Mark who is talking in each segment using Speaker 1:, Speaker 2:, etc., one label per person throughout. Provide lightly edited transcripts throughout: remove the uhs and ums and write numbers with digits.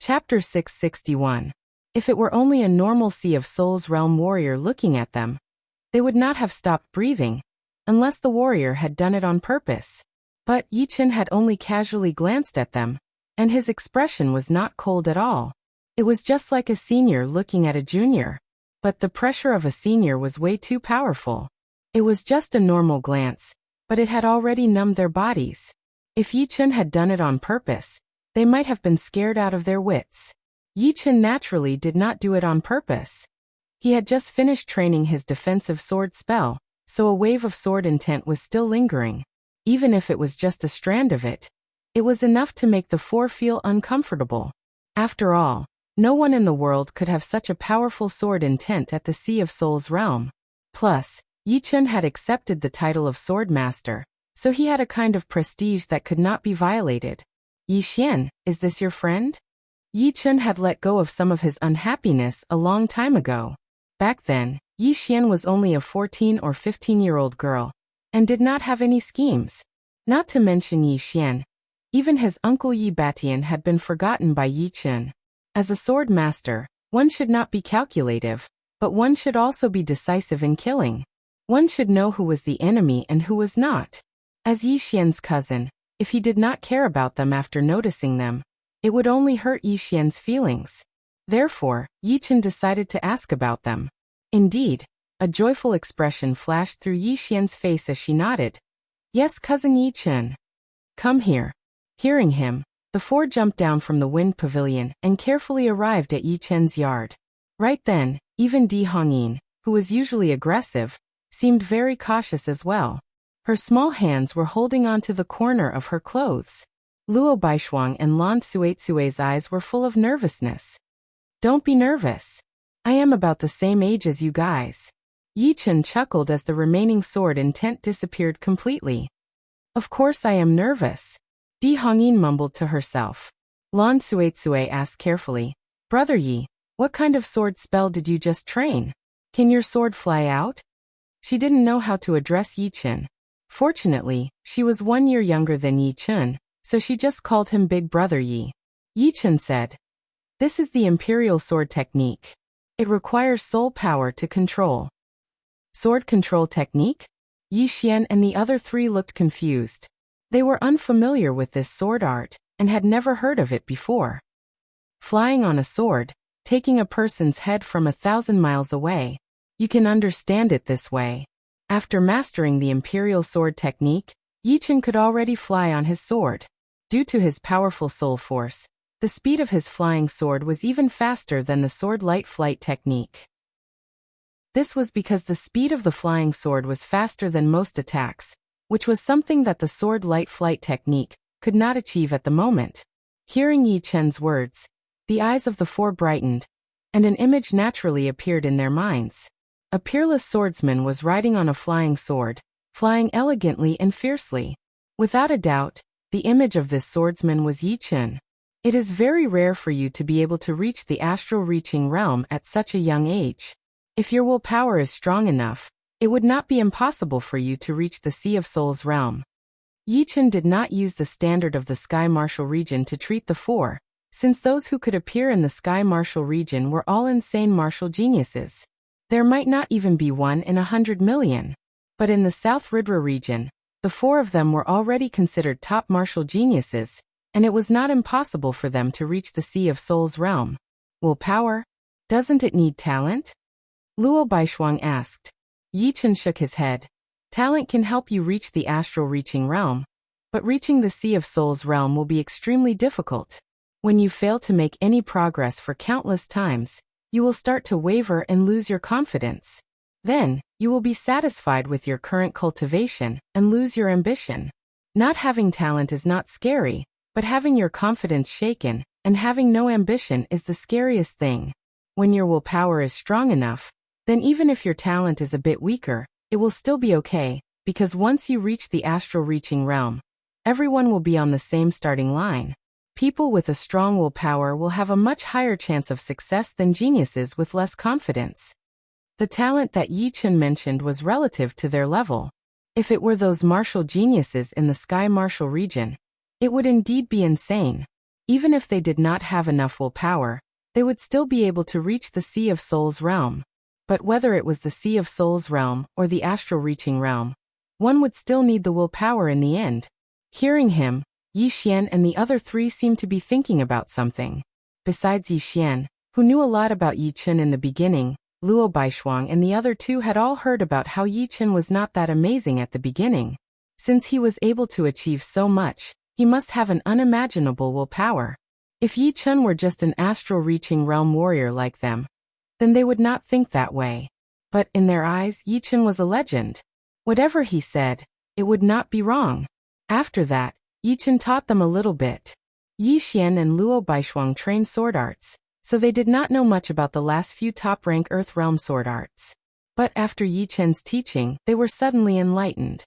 Speaker 1: Chapter 661. If it were only a normal Sea of Souls realm warrior looking at them, they would not have stopped breathing, unless the warrior had done it on purpose. But Yi Chen had only casually glanced at them, and his expression was not cold at all. It was just like a senior looking at a junior. But the pressure of a senior was way too powerful. It was just a normal glance, but it had already numbed their bodies. If Yi Chen had done it on purpose, they might have been scared out of their wits. Yi Chen naturally did not do it on purpose. He had just finished training his defensive sword spell, so a wave of sword intent was still lingering. Even if it was just a strand of it, it was enough to make the four feel uncomfortable. After all, no one in the world could have such a powerful sword intent at the Sea of Souls realm. Plus, Yi Chen had accepted the title of Sword Master, so he had a kind of prestige that could not be violated. Yi Xian, is this your friend? Yi Chen had let go of some of his unhappiness a long time ago. Back then, Yi Xian was only a 14 or 15-year-old girl, and did not have any schemes. Not to mention Yi Xian, even his uncle Yi Batian had been forgotten by Yi Chen. As a sword master, one should not be calculative, but one should also be decisive in killing. One should know who was the enemy and who was not. As Yi Xian's cousin, if he did not care about them after noticing them, it would only hurt Yi Xian's feelings. Therefore, Yi Chen decided to ask about them. Indeed, a joyful expression flashed through Yi Xian's face as she nodded. Yes, cousin Yi Chen. Come here. Hearing him, the four jumped down from the wind pavilion and carefully arrived at Yi Chen's yard. Right then, even Di Hongyin, who was usually aggressive, seemed very cautious as well. Her small hands were holding on to the corner of her clothes. Luo Baishuang and Lan Suetsue's eyes were full of nervousness. Don't be nervous. I am about the same age as you guys. Yi Chen chuckled as the remaining sword intent disappeared completely. Of course I am nervous. Di Hongyin mumbled to herself. Lan Suetsue asked carefully, Brother Yi, what kind of sword spell did you just train? Can your sword fly out? She didn't know how to address Yi Chen. Fortunately, she was 1 year younger than Yi Chen, so she just called him Big Brother Yi. Yi Chen said, This is the Imperial Sword Technique. It requires soul power to control. Sword control technique? Yi Xian and the other three looked confused. They were unfamiliar with this sword art, and had never heard of it before. Flying on a sword, taking a person's head from 1,000 miles away. You can understand it this way. After mastering the Imperial Sword Technique, Yi Chen could already fly on his sword. Due to his powerful soul force, the speed of his flying sword was even faster than the sword light flight technique. This was because the speed of the flying sword was faster than most attacks, which was something that the sword light flight technique could not achieve at the moment. Hearing Yi Chen's words, the eyes of the four brightened, and an image naturally appeared in their minds. A peerless swordsman was riding on a flying sword, flying elegantly and fiercely. Without a doubt, the image of this swordsman was Yi Chen. It is very rare for you to be able to reach the astral reaching realm at such a young age. If your willpower is strong enough, it would not be impossible for you to reach the Sea of Souls realm. Yi Chen did not use the standard of the Sky Martial region to treat the four, since those who could appear in the Sky Martial region were all insane martial geniuses. There might not even be 1 in 100 million. But in the South Ridra region, the four of them were already considered top martial geniuses, and it was not impossible for them to reach the Sea of Souls realm. Willpower? Doesn't it need talent? Luo Baishuang asked. Yi Chen shook his head. Talent can help you reach the astral reaching realm, but reaching the Sea of Souls realm will be extremely difficult. When you fail to make any progress for countless times, you will start to waver and lose your confidence. Then, you will be satisfied with your current cultivation and lose your ambition. Not having talent is not scary, but having your confidence shaken and having no ambition is the scariest thing. When your willpower is strong enough, then even if your talent is a bit weaker, it will still be okay, because once you reach the astral reaching realm, everyone will be on the same starting line. People with a strong willpower will have a much higher chance of success than geniuses with less confidence. The talent that Yi Chen mentioned was relative to their level. If it were those martial geniuses in the Sky Martial region, it would indeed be insane. Even if they did not have enough willpower, they would still be able to reach the Sea of Souls realm. But whether it was the Sea of Souls realm or the astral reaching realm, one would still need the willpower in the end. Hearing him, Yi Xian and the other three seemed to be thinking about something. Besides Yi Xian, who knew a lot about Yi Chen in the beginning, Luo Baishuang and the other two had all heard about how Yi Chen was not that amazing at the beginning. Since he was able to achieve so much, he must have an unimaginable willpower. If Yi Chen were just an astral-reaching realm warrior like them, then they would not think that way. But in their eyes, Yi Chen was a legend. Whatever he said, it would not be wrong. After that, Yi Chen taught them a little bit. Yi Xian and Luo Baishuang trained sword arts, so they did not know much about the last few top-rank Earth Realm sword arts. But after Yi Chen's teaching, they were suddenly enlightened.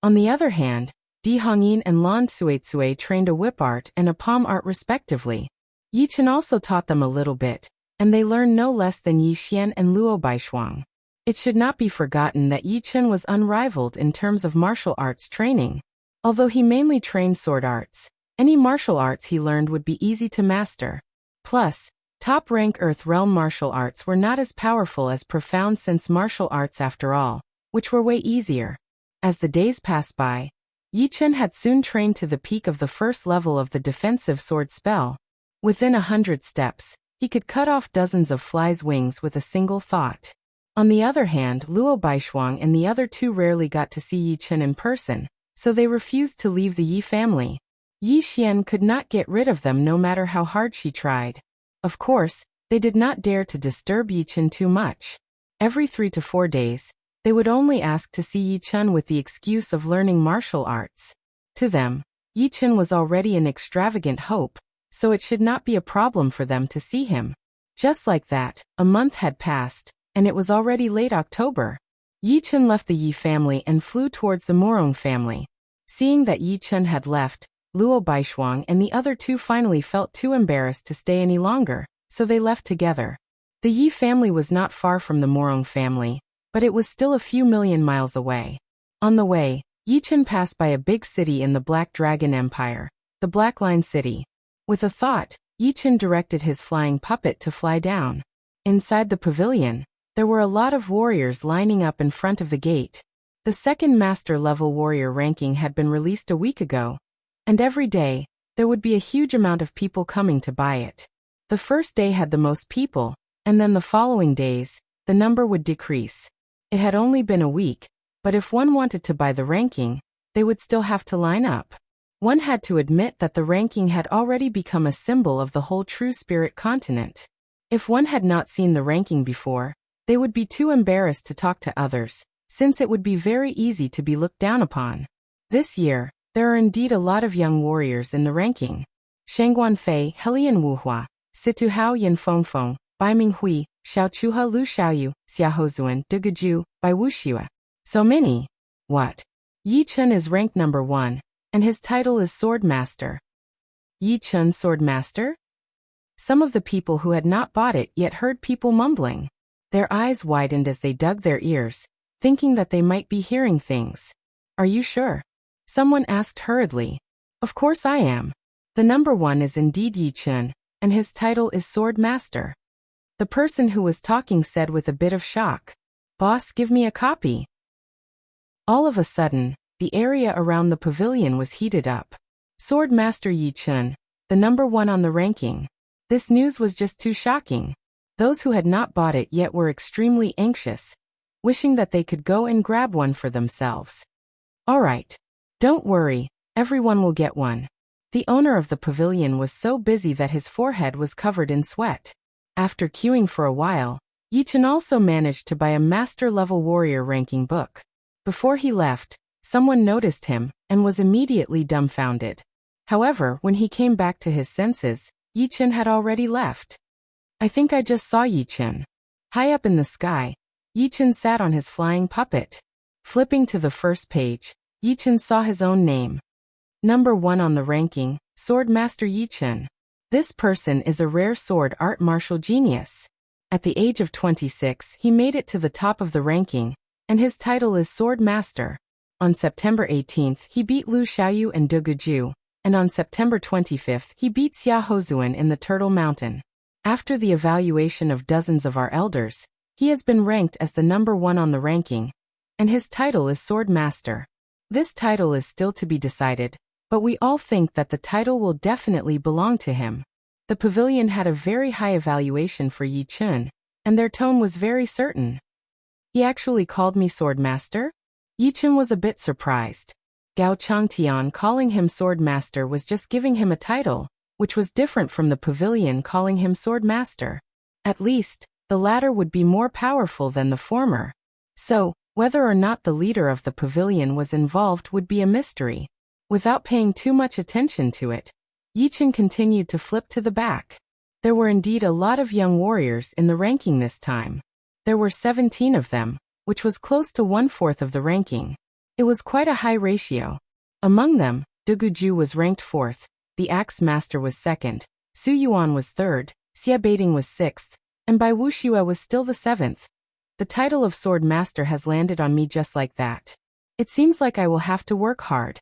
Speaker 1: On the other hand, Di Hongyin and Lan Suitsue trained a whip art and a palm art respectively. Yi Chen also taught them a little bit, and they learned no less than Yi Xian and Luo Baishuang. It should not be forgotten that Yi Chen was unrivaled in terms of martial arts training. Although he mainly trained sword arts, any martial arts he learned would be easy to master. Plus, top-rank Earth Realm martial arts were not as powerful as profound sense martial arts after all, which were way easier. As the days passed by, Yi Chen had soon trained to the peak of the first level of the defensive sword spell. Within 100 steps, he could cut off dozens of flies' wings with a single thought. On the other hand, Luo Baishuang and the other two rarely got to see Yi Chen in person, so they refused to leave the Yi family. Yi Xian could not get rid of them no matter how hard she tried. Of course, they did not dare to disturb Yi Chen too much. Every 3 to 4 days, they would only ask to see Yi Chen with the excuse of learning martial arts. To them, Yi Chen was already an extravagant hope, so it should not be a problem for them to see him. Just like that, a month had passed, and it was already late October. Yi Chen left the Yi family and flew towards the Morong family. Seeing that Yi Chen had left, Luo Baishuang and the other two finally felt too embarrassed to stay any longer, so they left together. The Yi family was not far from the Morong family, but it was still a few million miles away. On the way, Yi Chen passed by a big city in the Black Dragon Empire, the Black Line City. With a thought, Yi Chen directed his flying puppet to fly down. Inside the pavilion, there were a lot of warriors lining up in front of the gate. The second master-level warrior ranking had been released a week ago, and every day, there would be a huge amount of people coming to buy it. The first day had the most people, and then the following days, the number would decrease. It had only been a week, but if one wanted to buy the ranking, they would still have to line up. One had to admit that the ranking had already become a symbol of the whole True Spirit continent. If one had not seen the ranking before, they would be too embarrassed to talk to others, since it would be very easy to be looked down upon. This year, there are indeed a lot of young warriors in the ranking. Shangguan Fei, Helian Wuhua, Situ Hao Yin Fengfeng, Bai Minghui, Xiao Chuha Lu Xiaoyu, Xiaohozuan, Dugaju, Bai Wuxua. So many. What? Yi Chen is ranked number 1, and his title is Sword Master. Yi Chen Sword Master? Some of the people who had not bought it yet heard people mumbling. Their eyes widened as they dug their ears, thinking that they might be hearing things. Are you sure? Someone asked hurriedly. Of course I am. The number 1 is indeed Yi Chen, and his title is Sword Master. The person who was talking said with a bit of shock. Boss, give me a copy. All of a sudden, the area around the pavilion was heated up. Sword Master Yi Chen, the number 1 on the ranking. This news was just too shocking. Those who had not bought it yet were extremely anxious, wishing that they could go and grab one for themselves. All right. Don't worry, everyone will get one. The owner of the pavilion was so busy that his forehead was covered in sweat. After queuing for a while, Yi Chen also managed to buy a master-level warrior ranking book. Before he left, someone noticed him and was immediately dumbfounded. However, when he came back to his senses, Yi Chen had already left. I think I just saw Yi Chen. High up in the sky, Yi Chen sat on his flying puppet. Flipping to the first page, Yi Chen saw his own name. Number 1 on the ranking, Sword Master Yi Chen. This person is a rare sword art martial genius. At the age of 26, he made it to the top of the ranking, and his title is Sword Master. On September 18th, he beat Lu Xiaoyu and Dugaju, and on September 25th he beat Xia Hozuan in the Turtle Mountain. After the evaluation of dozens of our elders, he has been ranked as the number 1 on the ranking, and his title is Sword Master. This title is still to be decided, but we all think that the title will definitely belong to him. The pavilion had a very high evaluation for Yi Chun, and their tone was very certain. He actually called me Sword Master? Yi Chun was a bit surprised. Gao Changtian calling him Sword Master was just giving him a title, which was different from the pavilion calling him Sword Master. At least, the latter would be more powerful than the former. So, whether or not the leader of the pavilion was involved would be a mystery. Without paying too much attention to it, Yi Chun continued to flip to the back. There were indeed a lot of young warriors in the ranking this time. There were 17 of them, which was close to 1/4 of the ranking. It was quite a high ratio. Among them, Deguju was ranked 4th, the Axe Master was 2nd, Su Yuan was 3rd, Xia Beiting was 6th, and Bai Wuxue was still the 7th. The title of Sword Master has landed on me just like that. It seems like I will have to work hard.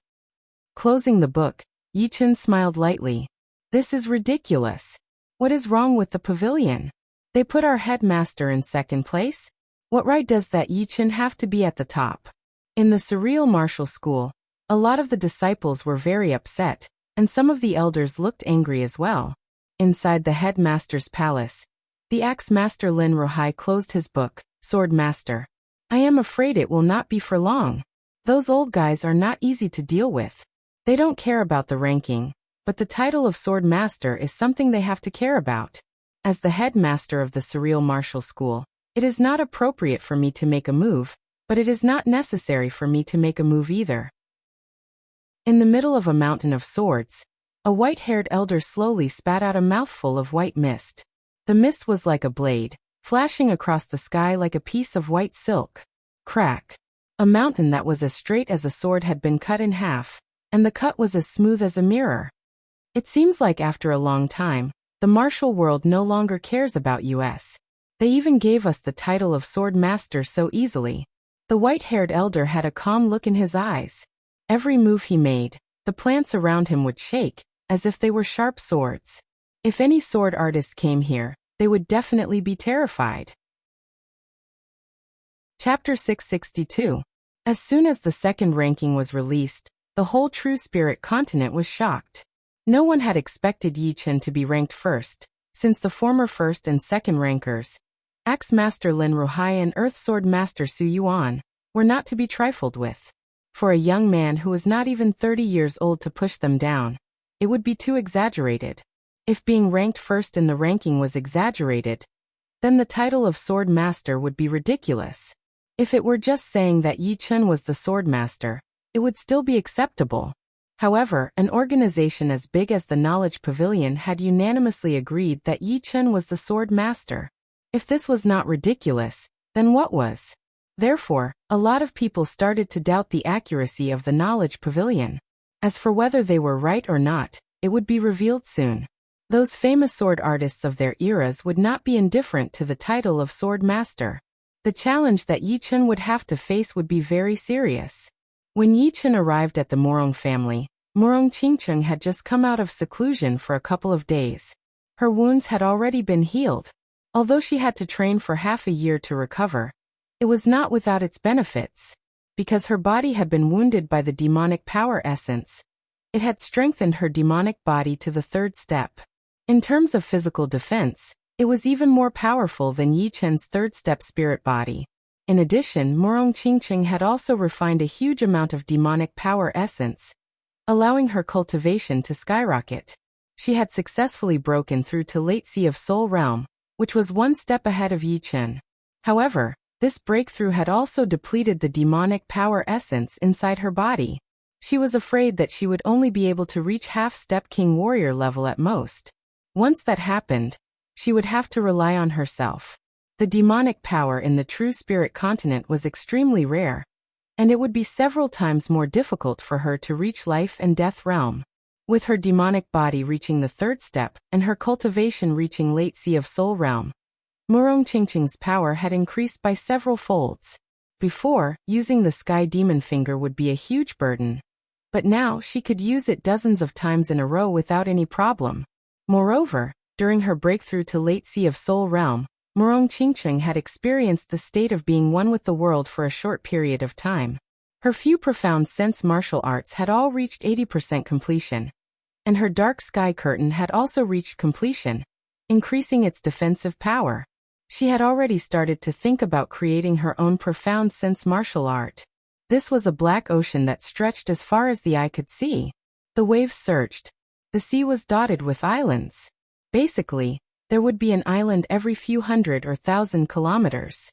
Speaker 1: Closing the book, Yi Chun smiled lightly. This is ridiculous. What is wrong with the pavilion? They put our headmaster in 2nd place? What right does that Yi Chun have to be at the top? In the surreal martial school, a lot of the disciples were very upset, and some of the elders looked angry as well. Inside the headmaster's palace, the Axe Master Lin Rohai closed his book, Sword Master. I am afraid it will not be for long. Those old guys are not easy to deal with. They don't care about the ranking, but the title of Sword Master is something they have to care about. As the headmaster of the surreal martial school, it is not appropriate for me to make a move, but it is not necessary for me to make a move either. In the middle of a mountain of swords, a white-haired elder slowly spat out a mouthful of white mist. The mist was like a blade, flashing across the sky like a piece of white silk. Crack! A mountain that was as straight as a sword had been cut in half, and the cut was as smooth as a mirror. It seems like after a long time, the martial world no longer cares about us. They even gave us the title of Sword Master so easily. The white-haired elder had a calm look in his eyes. Every move he made, the plants around him would shake, as if they were sharp swords. If any sword artist came here, they would definitely be terrified. Chapter 662. As soon as the 2nd ranking was released, the whole True Spirit continent was shocked. No one had expected Yi Chun to be ranked 1st, since the former 1st and 2nd rankers, Axe Master Lin Rohai and Earth Sword Master Su Yuan, were not to be trifled with. For a young man who was not even 30 years old to push them down, it would be too exaggerated. If being ranked 1st in the ranking was exaggerated, then the title of Sword Master would be ridiculous. If it were just saying that Yi Chun was the Sword Master, it would still be acceptable. However, an organization as big as the Knowledge Pavilion had unanimously agreed that Yi Chun was the Sword Master. If this was not ridiculous, then what was? Therefore, a lot of people started to doubt the accuracy of the Knowledge Pavilion. As for whether they were right or not, it would be revealed soon. Those famous sword artists of their eras would not be indifferent to the title of Sword Master. The challenge that Yi Chun would have to face would be very serious. When Yi Chun arrived at the Morong family, Morong Qingcheng had just come out of seclusion for a couple of days. Her wounds had already been healed. Although she had to train for half a year to recover, it was not without its benefits. Because her body had been wounded by the demonic power essence, it had strengthened her demonic body to the 3rd step. In terms of physical defense, it was even more powerful than Yi Chun's 3rd step spirit body. In addition, Morong Qingcheng had also refined a huge amount of demonic power essence, allowing her cultivation to skyrocket. She had successfully broken through to Late Sea of Soul Realm, which was 1 step ahead of Yi Chun. However, this breakthrough had also depleted the demonic power essence inside her body. She was afraid that she would only be able to reach half-step King Warrior level at most. Once that happened, she would have to rely on herself. The demonic power in the True Spirit continent was extremely rare, and it would be several times more difficult for her to reach life and death realm. With her demonic body reaching the 3rd step and her cultivation reaching Late Sea of Soul Realm, Morong Qingcheng's power had increased by several folds. Before, using the Sky Demon Finger would be a huge burden. but now she could use it dozens of times in a row without any problem. Moreover, during her breakthrough to Late Sea of Soul Realm, Murong Qingcheng had experienced the state of being one with the world for a short period of time. Her few profound sense martial arts had all reached 80% completion, and her dark sky curtain had also reached completion, increasing its defensive power. She had already started to think about creating her own profound sense martial art. This was a black ocean that stretched as far as the eye could see. The waves surged. The sea was dotted with islands. Basically, there would be an island every few hundred or thousand kilometers.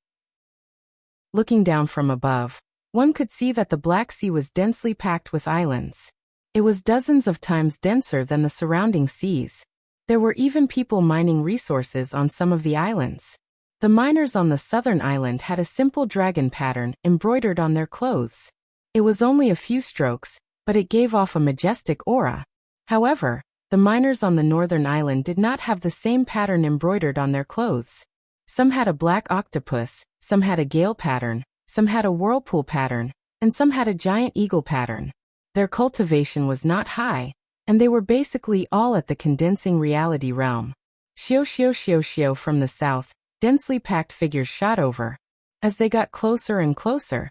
Speaker 1: Looking down from above, one could see that the Black Sea was densely packed with islands. It was dozens of times denser than the surrounding seas. There were even people mining resources on some of the islands. The miners on the southern island had a simple dragon pattern embroidered on their clothes. It was only a few strokes, but it gave off a majestic aura. However, the miners on the northern island did not have the same pattern embroidered on their clothes. Some had a black octopus, some had a gale pattern, some had a whirlpool pattern, and some had a giant eagle pattern. Their cultivation was not high, and they were basically all at the condensing reality realm. Xiao from the south, densely packed figures shot over. As they got closer and closer,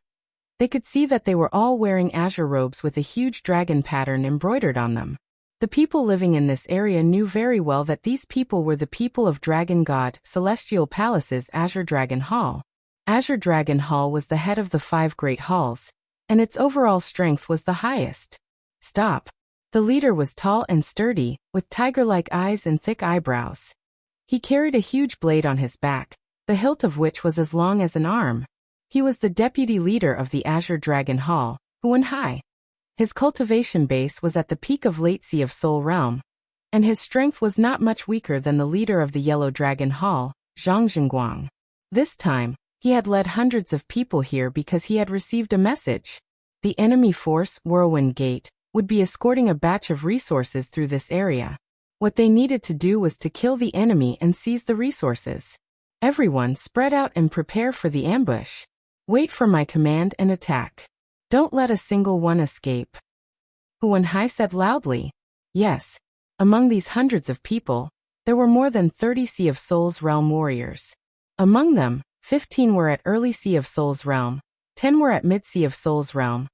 Speaker 1: they could see that they were all wearing azure robes with a huge dragon pattern embroidered on them. The people living in this area knew very well that these people were the people of Dragon God Celestial Palace's Azure Dragon Hall. Azure Dragon Hall was the head of the 5 great halls, and its overall strength was the highest. Stop. The leader was tall and sturdy, with tiger-like eyes and thick eyebrows. He carried a huge blade on his back, the hilt of which was as long as an arm. He was the deputy leader of the Azure Dragon Hall, Huan Hai. His cultivation base was at the peak of Late Sea of Soul Realm, and his strength was not much weaker than the leader of the Yellow Dragon Hall, Zhang Zhengguang. This time, he had led hundreds of people here because he had received a message. The enemy force, Whirlwind Gate, would be escorting a batch of resources through this area. What they needed to do was to kill the enemy and seize the resources. Everyone spread out and prepare for the ambush. Wait for my command and attack. Don't let a single one escape. Huan Hai said loudly. Yes. Among these hundreds of people, there were more than 30 Sea of Souls Realm warriors. Among them, 15 were at Early Sea of Souls Realm, 10 were at Mid Sea of Souls Realm,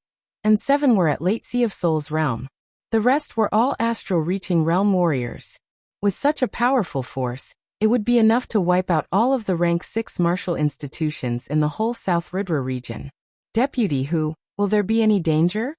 Speaker 1: and 7 were at Late Sea of Souls Realm. The rest were all astral-reaching realm warriors. With such a powerful force, it would be enough to wipe out all of the rank 6 martial institutions in the whole South Ridra region. Deputy Hu, will there be any danger?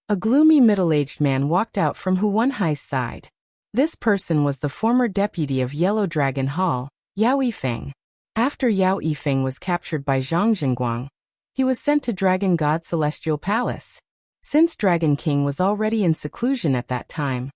Speaker 1: A gloomy middle-aged man walked out from Huan Hai's side. This person was the former deputy of Yellow Dragon Hall, Yao Yifeng. After Yao Yifeng was captured by Zhang Zhengguang, he was sent to Dragon God Celestial Palace. Since Dragon King was already in seclusion at that time,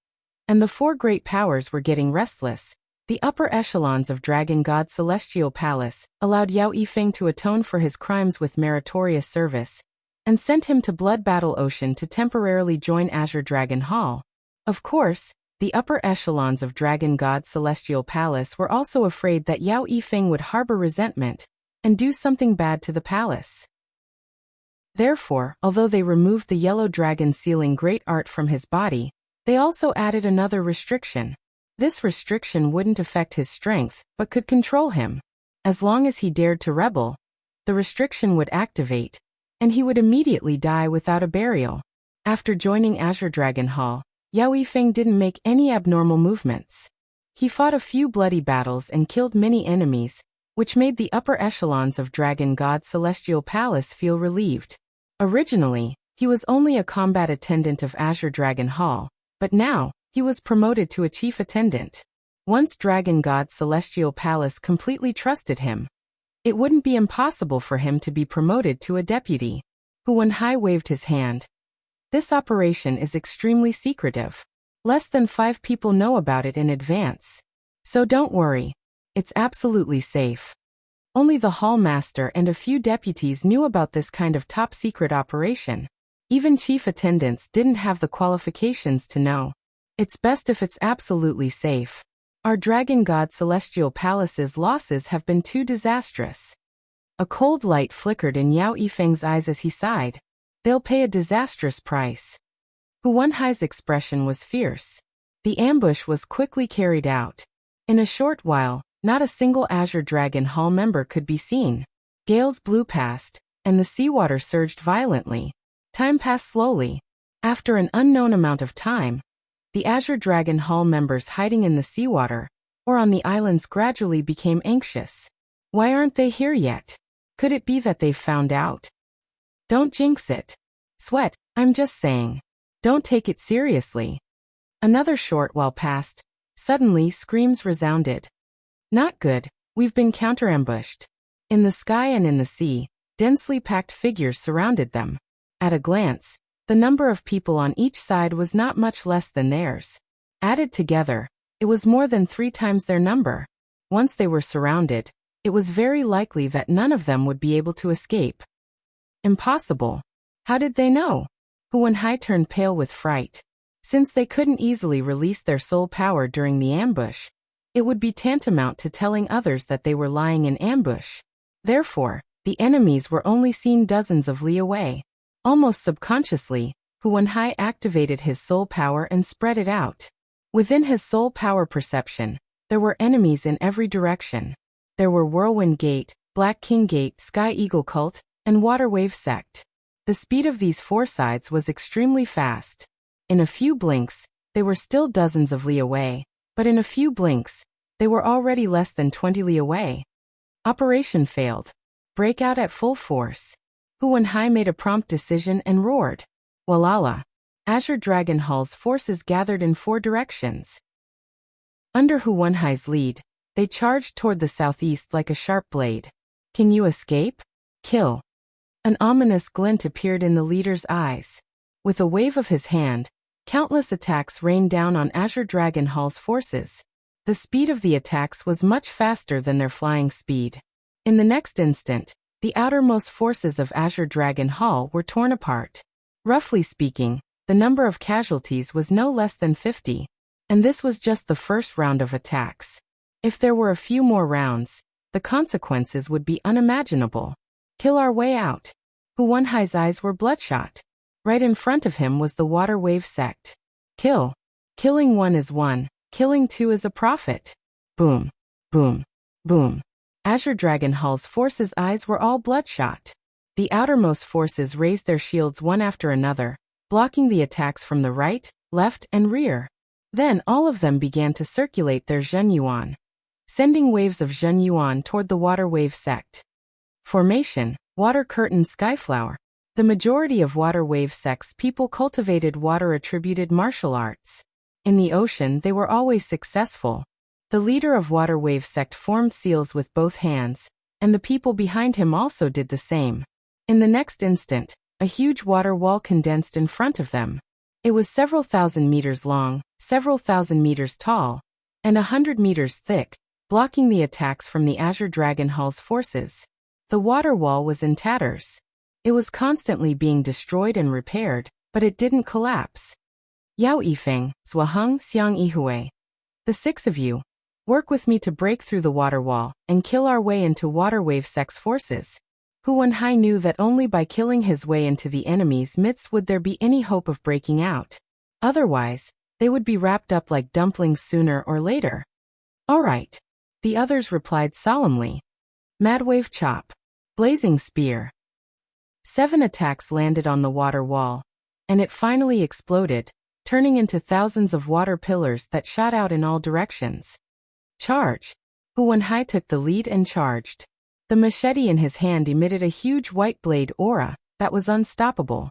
Speaker 1: and the 4 great powers were getting restless, the upper echelons of Dragon God Celestial Palace allowed Yao Yifeng to atone for his crimes with meritorious service, and sent him to Blood Battle Ocean to temporarily join Azure Dragon Hall. Of course, the upper echelons of Dragon God Celestial Palace were also afraid that Yao Yifeng would harbor resentment and do something bad to the palace. Therefore, although they removed the yellow dragon sealing great art from his body, they also added another restriction. This restriction wouldn't affect his strength, but could control him. As long as he dared to rebel, the restriction would activate, and he would immediately die without a burial. After joining Azure Dragon Hall, Yao Yifeng didn't make any abnormal movements. He fought a few bloody battles and killed many enemies, which made the upper echelons of Dragon God Celestial Palace feel relieved. Originally, he was only a combat attendant of Azure Dragon Hall, but now, he was promoted to a chief attendant. Once Dragon God Celestial Palace completely trusted him, it wouldn't be impossible for him to be promoted to a deputy. Huan Hai waved his hand. This operation is extremely secretive. Less than 5 people know about it in advance. So don't worry. It's absolutely safe. Only the hall master and a few deputies knew about this kind of top-secret operation. Even chief attendants didn't have the qualifications to know. It's best if it's absolutely safe. Our Dragon God Celestial Palace's losses have been too disastrous. A cold light flickered in Yao Yifeng's eyes as he sighed. They'll pay a disastrous price. Hu Wenhai's expression was fierce. The ambush was quickly carried out. In a short while, not a single Azure Dragon Hall member could be seen. Gales blew past, and the seawater surged violently. Time passed slowly. After an unknown amount of time, the Azure Dragon Hall members hiding in the seawater, or on the islands, gradually became anxious. Why aren't they here yet? Could it be that they've found out? Don't jinx it. Sweat, I'm just saying. Don't take it seriously. Another short while passed. Suddenly screams resounded. Not good, we've been counter-ambushed. In the sky and in the sea, densely packed figures surrounded them. At a glance, the number of people on each side was not much less than theirs. Added together, it was more than 3 times their number. Once they were surrounded, it was very likely that none of them would be able to escape. Impossible. How did they know? Hu Wenhai turned pale with fright. Since they couldn't easily release their soul power during the ambush, it would be tantamount to telling others that they were lying in ambush. Therefore, the enemies were only seen dozens of li away. Almost subconsciously, Hu Wenhai activated his soul power and spread it out. Within his soul power perception, there were enemies in every direction. There were Whirlwind Gate, Black King Gate, Sky Eagle Cult, and Water Wave Sect. The speed of these 4 sides was extremely fast. In a few blinks, they were still dozens of li away, but in a few blinks, they were already less than 20 li away. Operation failed. Break out at full force. Hu Wenhai made a prompt decision and roared. Walala. Azure Dragon Hall's forces gathered in 4 directions. Under Hu Wenhai's lead, they charged toward the southeast like a sharp blade. Can you escape? Kill. An ominous glint appeared in the leader's eyes. With a wave of his hand, countless attacks rained down on Azure Dragon Hall's forces. The speed of the attacks was much faster than their flying speed. In the next instant, the outermost forces of Azure Dragon Hall were torn apart. Roughly speaking, the number of casualties was no less than 50. And this was just the first round of attacks. If there were a few more rounds, the consequences would be unimaginable. Kill our way out. Hu Wenhai's eyes were bloodshot. Right in front of him was the Water Wave Sect. Kill. Killing 1 is 1, killing 2 is a profit. Boom. Boom. Boom. Azure Dragon Hall's forces' eyes were all bloodshot. The outermost forces raised their shields one after another, blocking the attacks from the right, left, and rear. Then all of them began to circulate their Zhen Yuan, sending waves of Zhen Yuan toward the Water Wave Sect. Formation, Water Curtain Skyflower. The majority of Water Wave Sect's people cultivated water-attributed martial arts. In the ocean, they were always successful. The leader of Water Wave Sect formed seals with both hands, and the people behind him also did the same. In the next instant, a huge water wall condensed in front of them. It was several thousand meters long, several thousand meters tall, and 100 meters thick, blocking the attacks from the Azure Dragon Hall's forces. The water wall was in tatters. It was constantly being destroyed and repaired, but it didn't collapse. Yao Yifeng, Zhuaheng, Xiang Yihui. The 6 of you, work with me to break through the water wall and kill our way into Water Wave Sect's forces. Hu Wenhai knew that only by killing his way into the enemy's midst would there be any hope of breaking out. Otherwise, they would be wrapped up like dumplings sooner or later. All right. The others replied solemnly. Madwave Chop. Blazing Spear. 7 attacks landed on the water wall, and it finally exploded, turning into thousands of water pillars that shot out in all directions. Charge. Hu Wenhai took the lead and charged. The machete in his hand emitted a huge white blade aura that was unstoppable.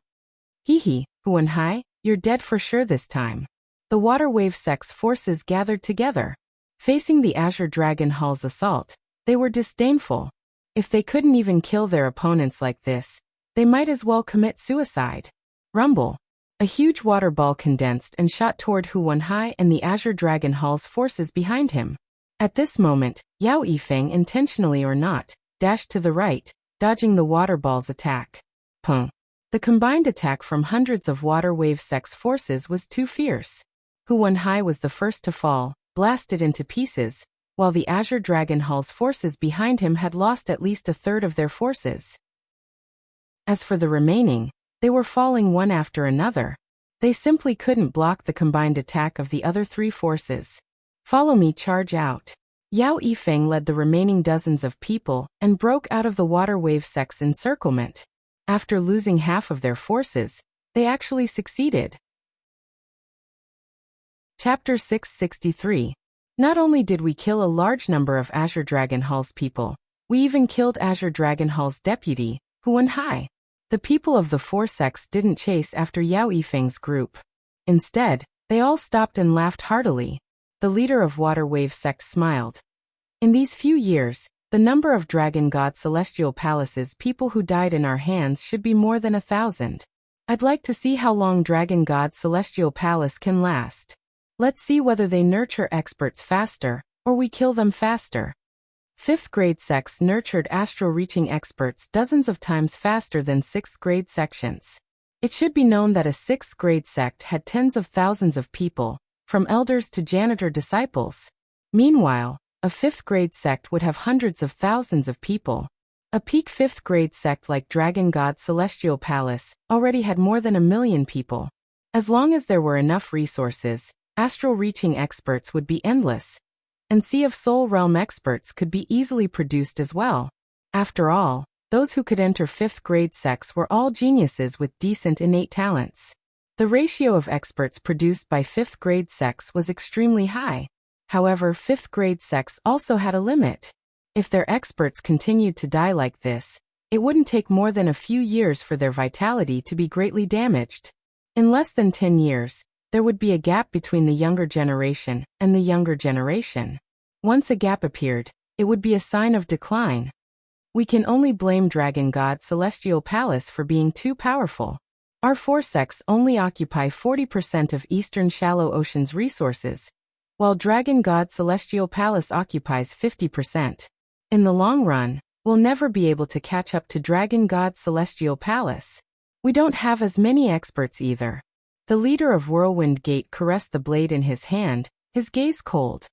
Speaker 1: Hee, Hu Wenhai, you're dead for sure this time. The Water Wave Sect's forces gathered together. Facing the Azure Dragon Hall's assault, they were disdainful. If they couldn't even kill their opponents like this, they might as well commit suicide. Rumble. A huge water ball condensed and shot toward Hu Wenhai and the Azure Dragon Hall's forces behind him. At this moment, Yao Yifeng, intentionally or not, dashed to the right, dodging the water ball's attack. Pung. The combined attack from hundreds of Water Wave Sect's forces was too fierce. Hu Wenhai was the first to fall, blasted into pieces, while the Azure Dragon Hall's forces behind him had lost at least a third of their forces. As for the remaining, they were falling one after another. They simply couldn't block the combined attack of the other three forces. Follow me, charge out. Yao Yifeng led the remaining dozens of people and broke out of the water wave sect's encirclement. After losing half of their forces, they actually succeeded. Chapter 663. Not only did we kill a large number of Azure Dragon Hall's people, we even killed Azure Dragon Hall's deputy, Huan Hai. The people of the four sects didn't chase after Yao Yifeng's group. Instead, they all stopped and laughed heartily. The leader of Water Wave sect smiled. In these few years, the number of Dragon God Celestial Palace's people who died in our hands should be more than 1,000. I'd like to see how long Dragon God Celestial Palace can last. Let's see whether they nurture experts faster, or we kill them faster. 5th grade sects nurtured astral reaching experts dozens of times faster than 6th grade sections. It should be known that a 6th grade sect had tens of thousands of people, from elders to janitor disciples. Meanwhile, a 5th grade sect would have hundreds of thousands of people. A peak 5th grade sect like Dragon God Celestial Palace already had more than 1 million people. As long as there were enough resources, astral reaching experts would be endless. And Sea of Soul Realm experts could be easily produced as well. After all, those who could enter 5th grade sects were all geniuses with decent innate talents. The ratio of experts produced by 5th grade sects was extremely high. However, 5th grade sects also had a limit. If their experts continued to die like this, it wouldn't take more than a few years for their vitality to be greatly damaged. In less than 10 years, there would be a gap between the younger generation and the younger generation. Once a gap appeared, it would be a sign of decline. We can only blame Dragon God Celestial Palace for being too powerful. Our four sects only occupy 40% of Eastern Shallow Ocean's resources, while Dragon God Celestial Palace occupies 50%. In the long run, we'll never be able to catch up to Dragon God Celestial Palace. We don't have as many experts either. The leader of Whirlwind Gate caressed the blade in his hand, his gaze cold.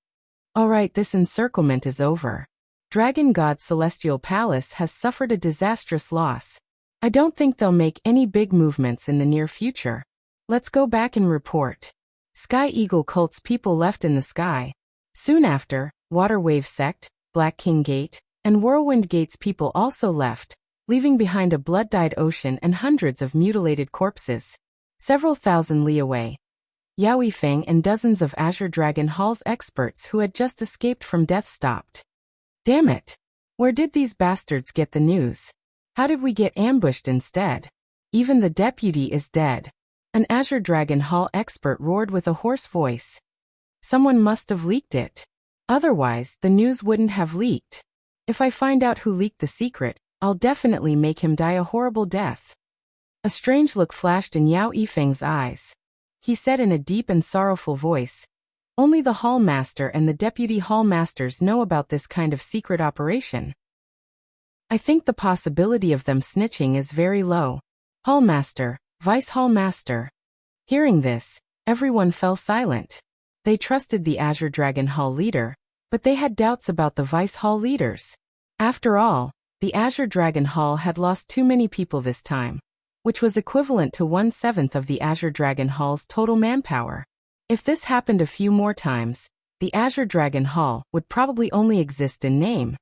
Speaker 1: Alright, this encirclement is over. Dragon God Celestial Palace has suffered a disastrous loss. I don't think they'll make any big movements in the near future. Let's go back and report. Sky Eagle Cult's people left in the sky. Soon after, Water Wave Sect, Black King Gate, and Whirlwind Gate's people also left, leaving behind a blood-dyed ocean and hundreds of mutilated corpses. Several thousand li away. Yao Yifeng and dozens of Azure Dragon Hall's experts who had just escaped from death stopped. Damn it! Where did these bastards get the news? How did we get ambushed instead? Even the deputy is dead. An Azure Dragon Hall expert roared with a hoarse voice. Someone must have leaked it. Otherwise, the news wouldn't have leaked. If I find out who leaked the secret, I'll definitely make him die a horrible death. A strange look flashed in Yao Yifeng's eyes. He said in a deep and sorrowful voice, "Only the Hall Master and the Deputy Hall Masters know about this kind of secret operation. I think the possibility of them snitching is very low. Hall Master, Vice Hall Master." Hearing this, everyone fell silent. They trusted the Azure Dragon Hall leader, but they had doubts about the Vice Hall leaders. After all, the Azure Dragon Hall had lost too many people this time, which was equivalent to 1/7 of the Azure Dragon Hall's total manpower. If this happened a few more times, the Azure Dragon Hall would probably only exist in name.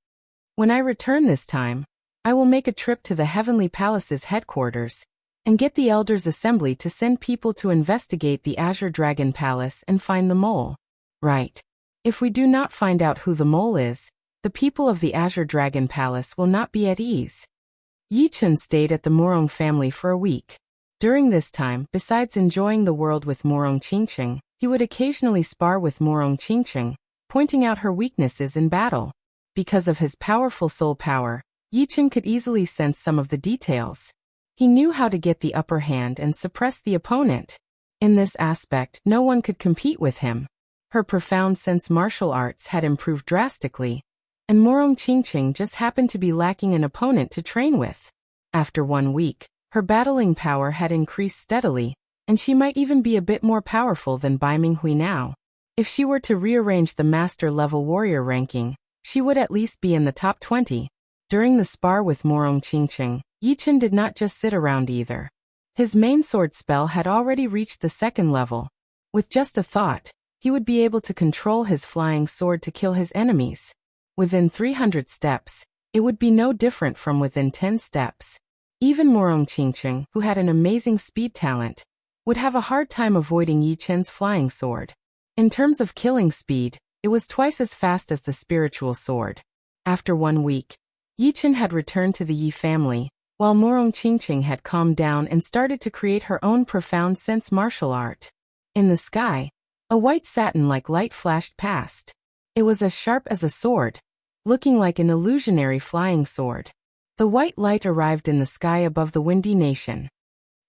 Speaker 1: When I return this time, I will make a trip to the Heavenly Palace's headquarters and get the Elders' Assembly to send people to investigate the Azure Dragon Palace and find the mole. Right. If we do not find out who the mole is, the people of the Azure Dragon Palace will not be at ease. Yi Chun stayed at the Morong family for a week. During this time, besides enjoying the world with Morong Qingqing, he would occasionally spar with Morong Qingqing, pointing out her weaknesses in battle. Because of his powerful soul power, Yi Chun could easily sense some of the details. He knew how to get the upper hand and suppress the opponent. In this aspect, no one could compete with him. Her profound sense martial arts had improved drastically, and Morong Qingqing just happened to be lacking an opponent to train with. After 1 week, her battling power had increased steadily, and she might even be a bit more powerful than Bai Minghui now. If she were to rearrange the master-level warrior ranking, she would at least be in the top 20. During the spar with Morong Qingqing, Yi Chun did not just sit around either. His main sword spell had already reached the second level. With just a thought, he would be able to control his flying sword to kill his enemies. Within 300 steps, it would be no different from within 10 steps. Even Morong Qingcheng, who had an amazing speed talent, would have a hard time avoiding Yi Chen's flying sword. In terms of killing speed, it was twice as fast as the spiritual sword. After 1 week, Yi Chen had returned to the Yi family, while Morong Qingcheng had calmed down and started to create her own profound sense martial art. In the sky, a white satin-like light flashed past. It was as sharp as a sword, looking like an illusionary flying sword. The white light arrived in the sky above the Windy Nation.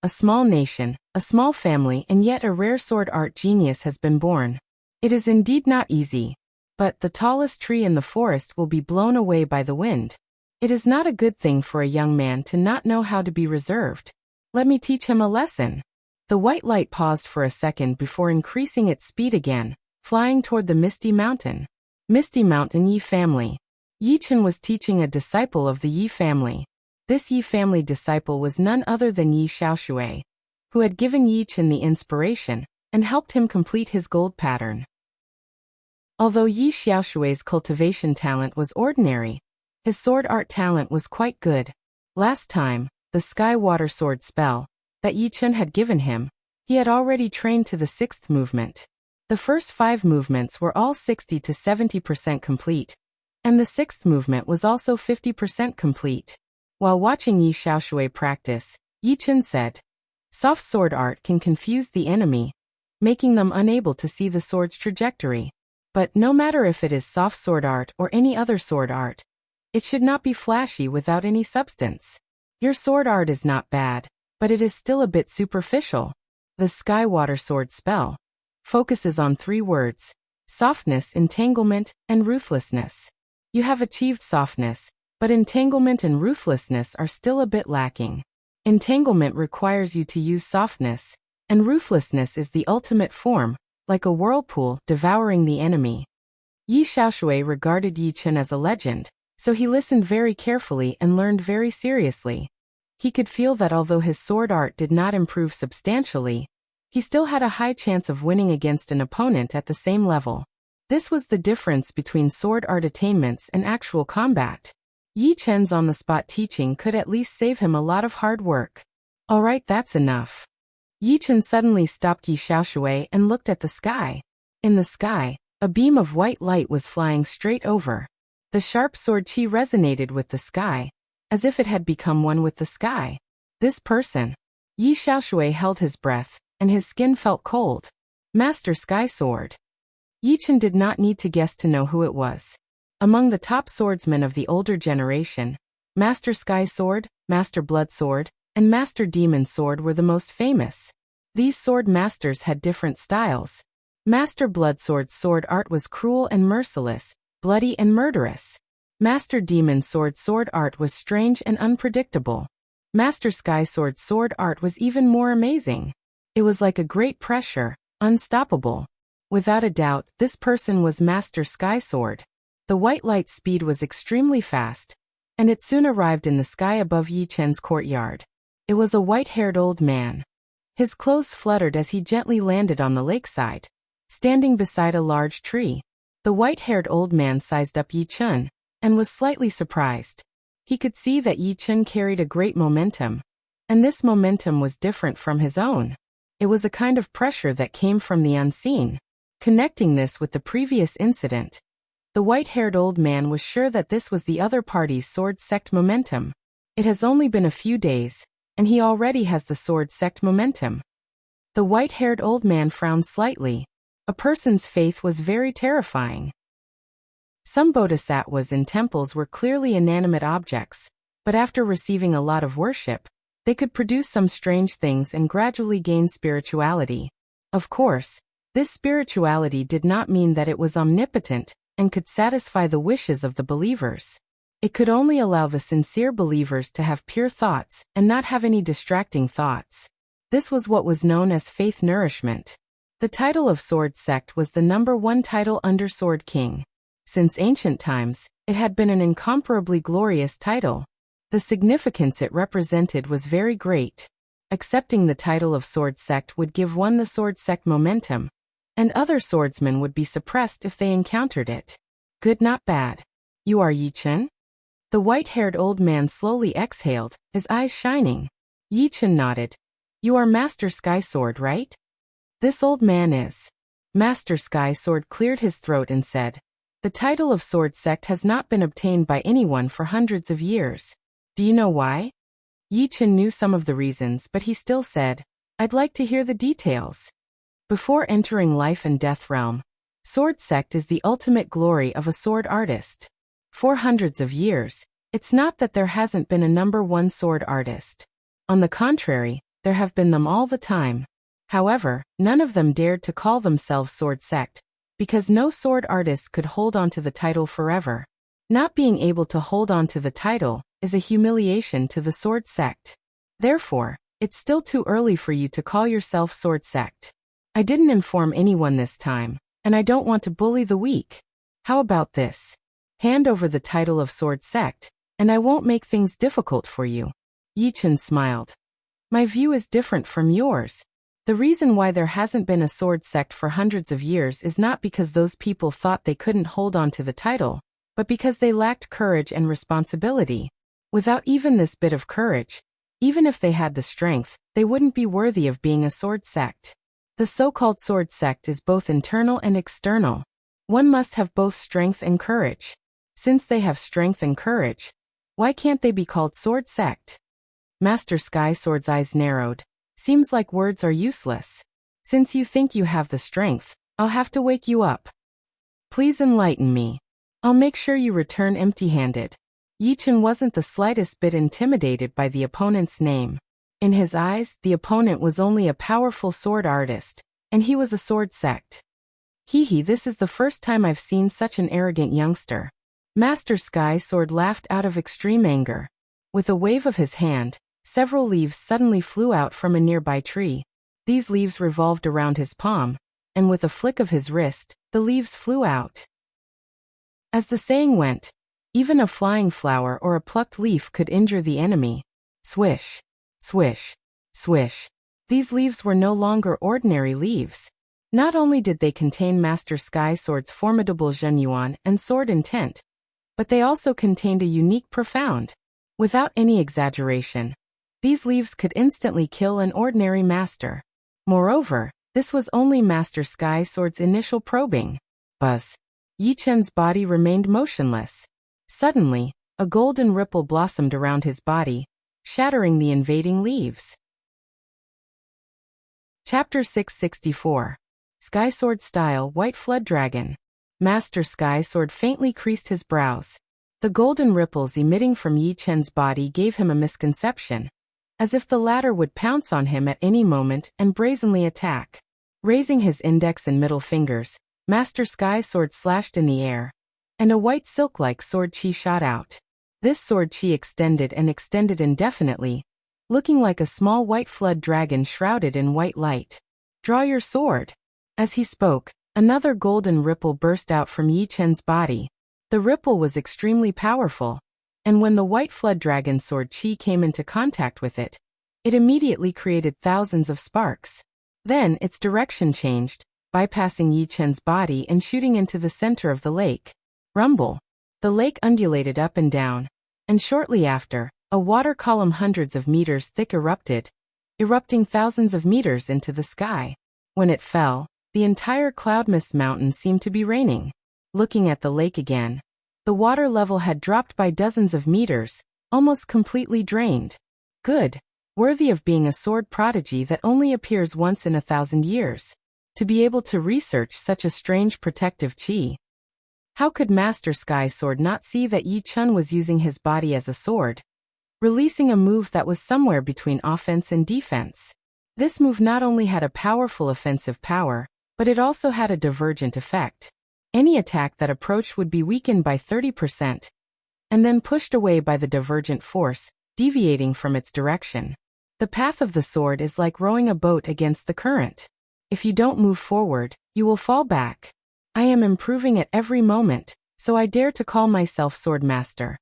Speaker 1: A small family, and yet a rare sword art genius has been born. It is indeed not easy, but the tallest tree in the forest will be blown away by the wind. It is not a good thing for a young man to not know how to be reserved. Let me teach him a lesson. The white light paused for a second before increasing its speed again, flying toward the Misty Mountain. Misty Mountain Yi family. Yi Chen was teaching a disciple of the Yi family. This Yi family disciple was none other than Yi Xiaoshui, who had given Yi Chen the inspiration and helped him complete his gold pattern. Although Yi Xiaoshui's cultivation talent was ordinary, his sword art talent was quite good. Last time, the Sky Water Sword spell that Yi Chen had given him, he had already trained to the 6th movement. The first 5 movements were all 60 to 70% complete, and the 6th movement was also 50% complete. While watching Yi Xiaoshui practice, Yi Chen said, "Soft sword art can confuse the enemy, making them unable to see the sword's trajectory. But no matter if it is soft sword art or any other sword art, it should not be flashy without any substance. Your sword art is not bad, but it is still a bit superficial." The Sky Water Sword spell focuses on 3 words: softness, entanglement, and ruthlessness. You have achieved softness, but entanglement and ruthlessness are still a bit lacking. Entanglement requires you to use softness, and ruthlessness is the ultimate form, like a whirlpool devouring the enemy. Yi Xiaoshui regarded Yi Chen as a legend, so he listened very carefully and learned very seriously. He could feel that although his sword art did not improve substantially, he still had a high chance of winning against an opponent at the same level. This was the difference between sword art attainments and actual combat. Yi Chen's on-the-spot teaching could at least save him a lot of hard work. Alright, that's enough. Yi Chen suddenly stopped Yi Xiaoshui and looked at the sky. In the sky, a beam of white light was flying straight over. The sharp sword chi resonated with the sky, as if it had become one with the sky. This person. Yi Xiaoshui held his breath, and his skin felt cold. Master Sky Sword. Yi Chen did not need to guess to know who it was. Among the top swordsmen of the older generation, Master Sky Sword, Master Blood Sword, and Master Demon Sword were the most famous. These sword masters had different styles. Master Blood Sword's sword art was cruel and merciless, bloody and murderous. Master Demon Sword's sword art was strange and unpredictable. Master Sky Sword's sword art was even more amazing. It was like a great pressure, unstoppable. Without a doubt, this person was Master Sky Sword. The white light's speed was extremely fast, and it soon arrived in the sky above Yi Chen's courtyard. It was a white-haired old man. His clothes fluttered as he gently landed on the lakeside, standing beside a large tree. The white-haired old man sized up Yi Chen, and was slightly surprised. He could see that Yi Chen carried a great momentum, and this momentum was different from his own. It was a kind of pressure that came from the unseen. Connecting this with the previous incident, the white-haired old man was sure that this was the other party's sword sect momentum. It has only been a few days, and he already has the sword sect momentum. The white-haired old man frowned slightly. A person's faith was very terrifying. Some bodhisattvas in temples were clearly inanimate objects, but after receiving a lot of worship, they could produce some strange things and gradually gain spirituality. Of course, this spirituality did not mean that it was omnipotent and could satisfy the wishes of the believers. It could only allow the sincere believers to have pure thoughts and not have any distracting thoughts. This was what was known as faith nourishment. The title of Sword Sect was the #1 title under Sword King. Since ancient times, it had been an incomparably glorious title. The significance it represented was very great. Accepting the title of sword sect would give one the sword sect momentum, and other swordsmen would be suppressed if they encountered it. Good, not bad. You are Yi Chen? The white-haired old man slowly exhaled, his eyes shining. Yi Chen nodded. You are Master Sky Sword, right? This old man is. Master Sky Sword cleared his throat and said, the title of sword sect has not been obtained by anyone for hundreds of years. Do you know why? Yi Chen knew some of the reasons, but he still said, I'd like to hear the details. Before entering life and death realm, sword sect is the ultimate glory of a sword artist. For hundreds of years, it's not that there hasn't been a number one sword artist. On the contrary, there have been them all the time. However, none of them dared to call themselves sword sect, because no sword artist could hold on to the title forever. Not being able to hold on to the title is a humiliation to the sword sect. Therefore, it's still too early for you to call yourself sword sect. I didn't inform anyone this time, and I don't want to bully the weak. How about this? Hand over the title of sword sect, and I won't make things difficult for you. Yi Chen smiled. My view is different from yours. The reason why there hasn't been a sword sect for hundreds of years is not because those people thought they couldn't hold on to the title, but because they lacked courage and responsibility. Without even this bit of courage, even if they had the strength, they wouldn't be worthy of being a sword sect. The so-called sword sect is both internal and external. One must have both strength and courage. Since they have strength and courage, why can't they be called sword sect? Master Sky Sword's eyes narrowed. Seems like words are useless. Since you think you have the strength, I'll have to wake you up. Please enlighten me. I'll make sure you return empty-handed. Yi Chen wasn't the slightest bit intimidated by the opponent's name. In his eyes, the opponent was only a powerful sword artist, and he was a sword sect. Hee, this is the first time I've seen such an arrogant youngster. Master Sky Sword laughed out of extreme anger. With a wave of his hand, several leaves suddenly flew out from a nearby tree. These leaves revolved around his palm, and with a flick of his wrist, the leaves flew out. As the saying went, even a flying flower or a plucked leaf could injure the enemy. Swish, swish, swish. These leaves were no longer ordinary leaves. Not only did they contain Master Sky Sword's formidable Zhenyuan and sword intent, but they also contained a unique profound. Without any exaggeration, these leaves could instantly kill an ordinary master. Moreover, this was only Master Sky Sword's initial probing. Buzz. Yi Chen's body remained motionless. Suddenly, a golden ripple blossomed around his body, shattering the invading leaves. Chapter 664. Sky Sword Style White Flood Dragon. Master Sky Sword faintly creased his brows. The golden ripples emitting from Yi Chen's body gave him a misconception, as if the latter would pounce on him at any moment and brazenly attack. Raising his index and middle fingers, Master Sky Sword slashed in the air, and a white silk-like sword chi shot out. This sword chi extended and extended indefinitely, looking like a small white flood dragon shrouded in white light. Draw your sword. As he spoke, another golden ripple burst out from Yi Chen's body. The ripple was extremely powerful, and when the white flood dragon sword chi came into contact with it, it immediately created thousands of sparks. Then its direction changed, bypassing Yi Chen's body and shooting into the center of the lake. Rumble. The lake undulated up and down, and shortly after, a water column hundreds of meters thick erupted, erupting thousands of meters into the sky. When it fell, the entire cloud mist mountain seemed to be raining. Looking at the lake again, the water level had dropped by dozens of meters, almost completely drained. Good. Worthy of being a sword prodigy that only appears once in 1,000 years. To be able to research such a strange protective chi. How could Master Sky Sword not see that Yi Chen was using his body as a sword, releasing a move that was somewhere between offense and defense? This move not only had a powerful offensive power, but it also had a divergent effect. Any attack that approached would be weakened by 30%, and then pushed away by the divergent force, deviating from its direction. The path of the sword is like rowing a boat against the current. If you don't move forward, you will fall back. I am improving at every moment, so I dare to call myself Sword Master.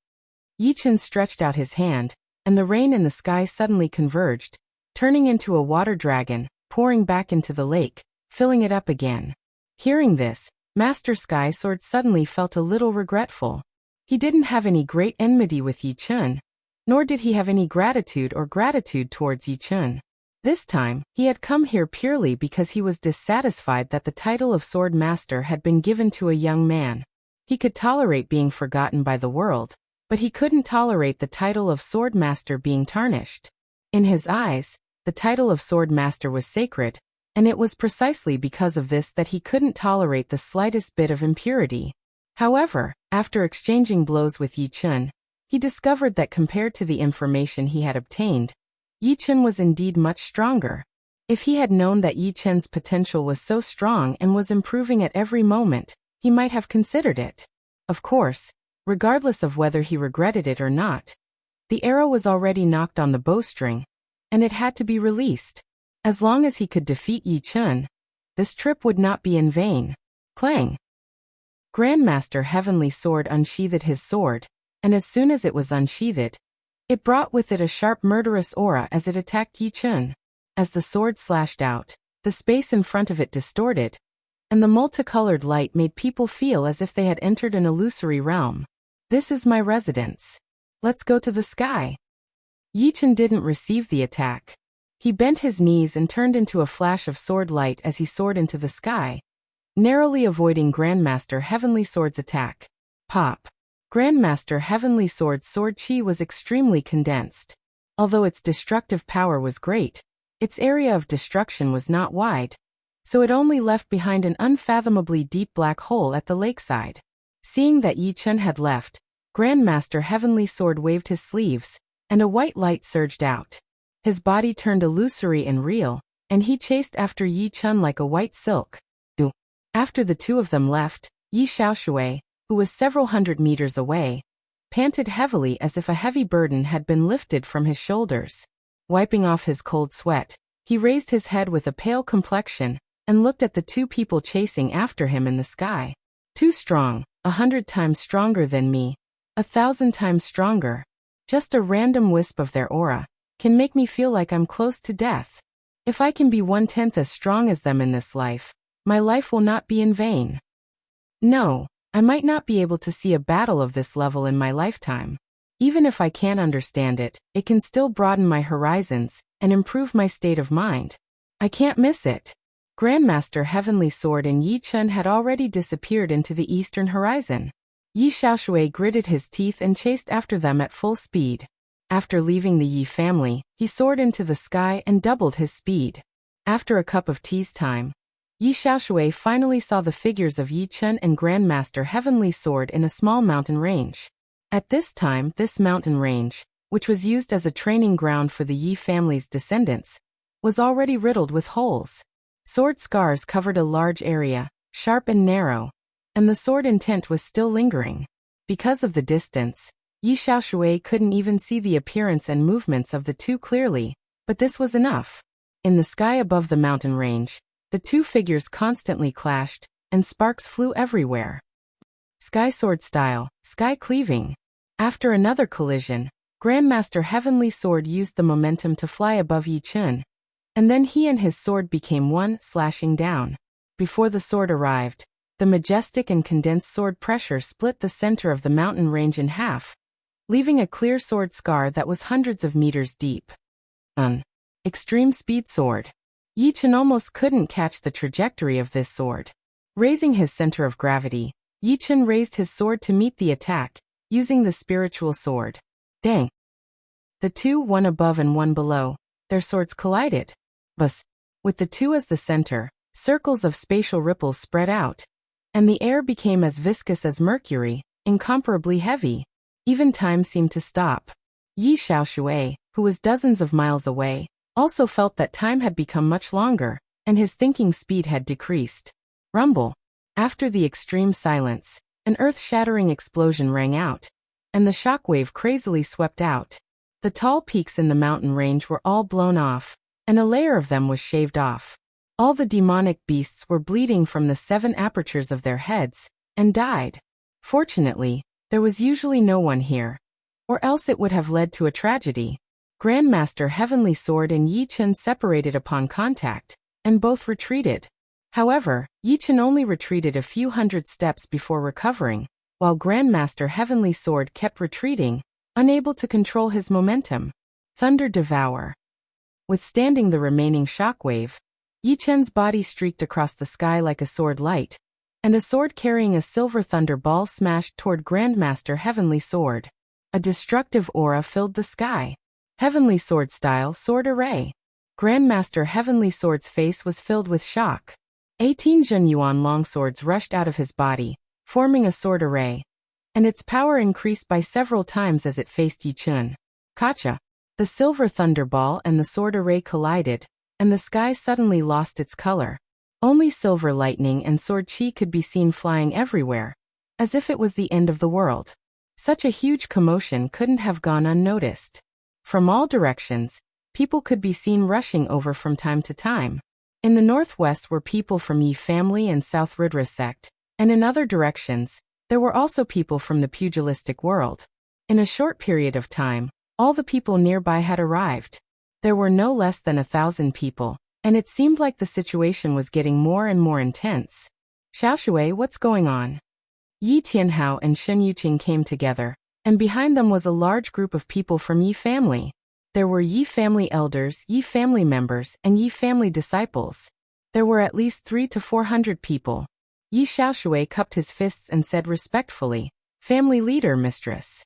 Speaker 1: Yi Chen stretched out his hand, and the rain in the sky suddenly converged, turning into a water dragon, pouring back into the lake, filling it up again. Hearing this, Master Sky Sword suddenly felt a little regretful. He didn't have any great enmity with Yi Chun, nor did he have any gratitude towards Yi Chun. This time, he had come here purely because he was dissatisfied that the title of Sword Master had been given to a young man. He could tolerate being forgotten by the world, but he couldn't tolerate the title of Sword Master being tarnished. In his eyes, the title of Sword Master was sacred, and it was precisely because of this that he couldn't tolerate the slightest bit of impurity. However, after exchanging blows with Yi Chun, he discovered that compared to the information he had obtained, Yi Chun was indeed much stronger. If he had known that Yi Chun's potential was so strong and was improving at every moment, he might have considered it. Of course, regardless of whether he regretted it or not, the arrow was already knocked on the bowstring, and it had to be released. As long as he could defeat Yi Chun, this trip would not be in vain. Clang! Grandmaster Heavenly Sword unsheathed his sword, and as soon as it was unsheathed, it brought with it a sharp murderous aura as it attacked Yi Chun. As the sword slashed out, the space in front of it distorted, and the multicolored light made people feel as if they had entered an illusory realm. This is my residence. Let's go to the sky. Yi Chun didn't receive the attack. He bent his knees and turned into a flash of sword light as he soared into the sky, narrowly avoiding Grandmaster Heavenly Sword's attack. Pop! Grandmaster Heavenly Sword's sword chi was extremely condensed. Although its destructive power was great, its area of destruction was not wide, so it only left behind an unfathomably deep black hole at the lakeside. Seeing that Yi Chun had left, Grandmaster Heavenly Sword waved his sleeves, and a white light surged out. His body turned illusory and real, and he chased after Yi Chun like a white silk. After the two of them left, Yi Xiaoshui, who was several hundred meters away, panted heavily as if a heavy burden had been lifted from his shoulders. Wiping off his cold sweat, he raised his head with a pale complexion and looked at the two people chasing after him in the sky. Too strong, 100 times stronger than me, 1,000 times stronger. Just a random wisp of their aura can make me feel like I'm close to death. If I can be 1/10 as strong as them in this life, my life will not be in vain. No, I might not be able to see a battle of this level in my lifetime. Even if I can't understand it, it can still broaden my horizons and improve my state of mind. I can't miss it. Grandmaster Heavenly Sword and Yi Chun had already disappeared into the eastern horizon. Yi Xiaoshui gritted his teeth and chased after them at full speed. After leaving the Yi family, he soared into the sky and doubled his speed. After a cup of tea's time, Yi Xiaoshui finally saw the figures of Yi Chun and Grandmaster Heavenly Sword in a small mountain range. At this time, this mountain range, which was used as a training ground for the Yi family's descendants, was already riddled with holes. Sword scars covered a large area, sharp and narrow, and the sword intent was still lingering. Because of the distance, Yi Xiaoshui couldn't even see the appearance and movements of the two clearly, but this was enough. In the sky above the mountain range, the two figures constantly clashed, and sparks flew everywhere. Sky sword style, sky cleaving. After another collision, Grandmaster Heavenly Sword used the momentum to fly above Yi Chun, and then he and his sword became one, slashing down. Before the sword arrived, the majestic and condensed sword pressure split the center of the mountain range in half, leaving a clear sword scar that was hundreds of meters deep. Extreme speed sword. Yi Chun almost couldn't catch the trajectory of this sword. Raising his center of gravity, Yi Chun raised his sword to meet the attack, using the spiritual sword. Dang! The two, one above and one below, their swords collided. Bus! With the two as the center, circles of spatial ripples spread out, and the air became as viscous as mercury, incomparably heavy. Even time seemed to stop. Yi Xiaoshui, who was dozens of miles away, also felt that time had become much longer, and his thinking speed had decreased. Rumble. After the extreme silence, an earth-shattering explosion rang out, and the shockwave crazily swept out. The tall peaks in the mountain range were all blown off, and a layer of them was shaved off. All the demonic beasts were bleeding from the 7 apertures of their heads, and died. Fortunately, there was usually no one here, or else it would have led to a tragedy. Grandmaster Heavenly Sword and Yi Chen separated upon contact, and both retreated. However, Yi Chen only retreated a few hundred steps before recovering, while Grandmaster Heavenly Sword kept retreating, unable to control his momentum. Thunder Devour. Withstanding the remaining shockwave, Yi Chen's body streaked across the sky like a sword light, and a sword carrying a silver thunder ball smashed toward Grandmaster Heavenly Sword. A destructive aura filled the sky. Heavenly Sword style sword array. Grandmaster Heavenly Sword's face was filled with shock. 18 Zhenyuan longswords rushed out of his body, forming a sword array, and its power increased by several times as it faced Yi Chen. Kacha. The silver thunderball and the sword array collided, and the sky suddenly lost its color. Only silver lightning and sword chi could be seen flying everywhere, as if it was the end of the world. Such a huge commotion couldn't have gone unnoticed. From all directions, people could be seen rushing over from time to time. In the northwest were people from Yi family and South Rudra sect, and in other directions, there were also people from the pugilistic world. In a short period of time, all the people nearby had arrived. There were no less than 1,000 people, and it seemed like the situation was getting more and more intense. Xiaoshui, what's going on? Yi Tianhao and Shen Yuqing came together, and behind them was a large group of people from Yi family. There were Yi family elders, Yi family members, and Yi family disciples. There were at least 300 to 400 people. Yi Xiaoshui cupped his fists and said respectfully, "Family leader, mistress."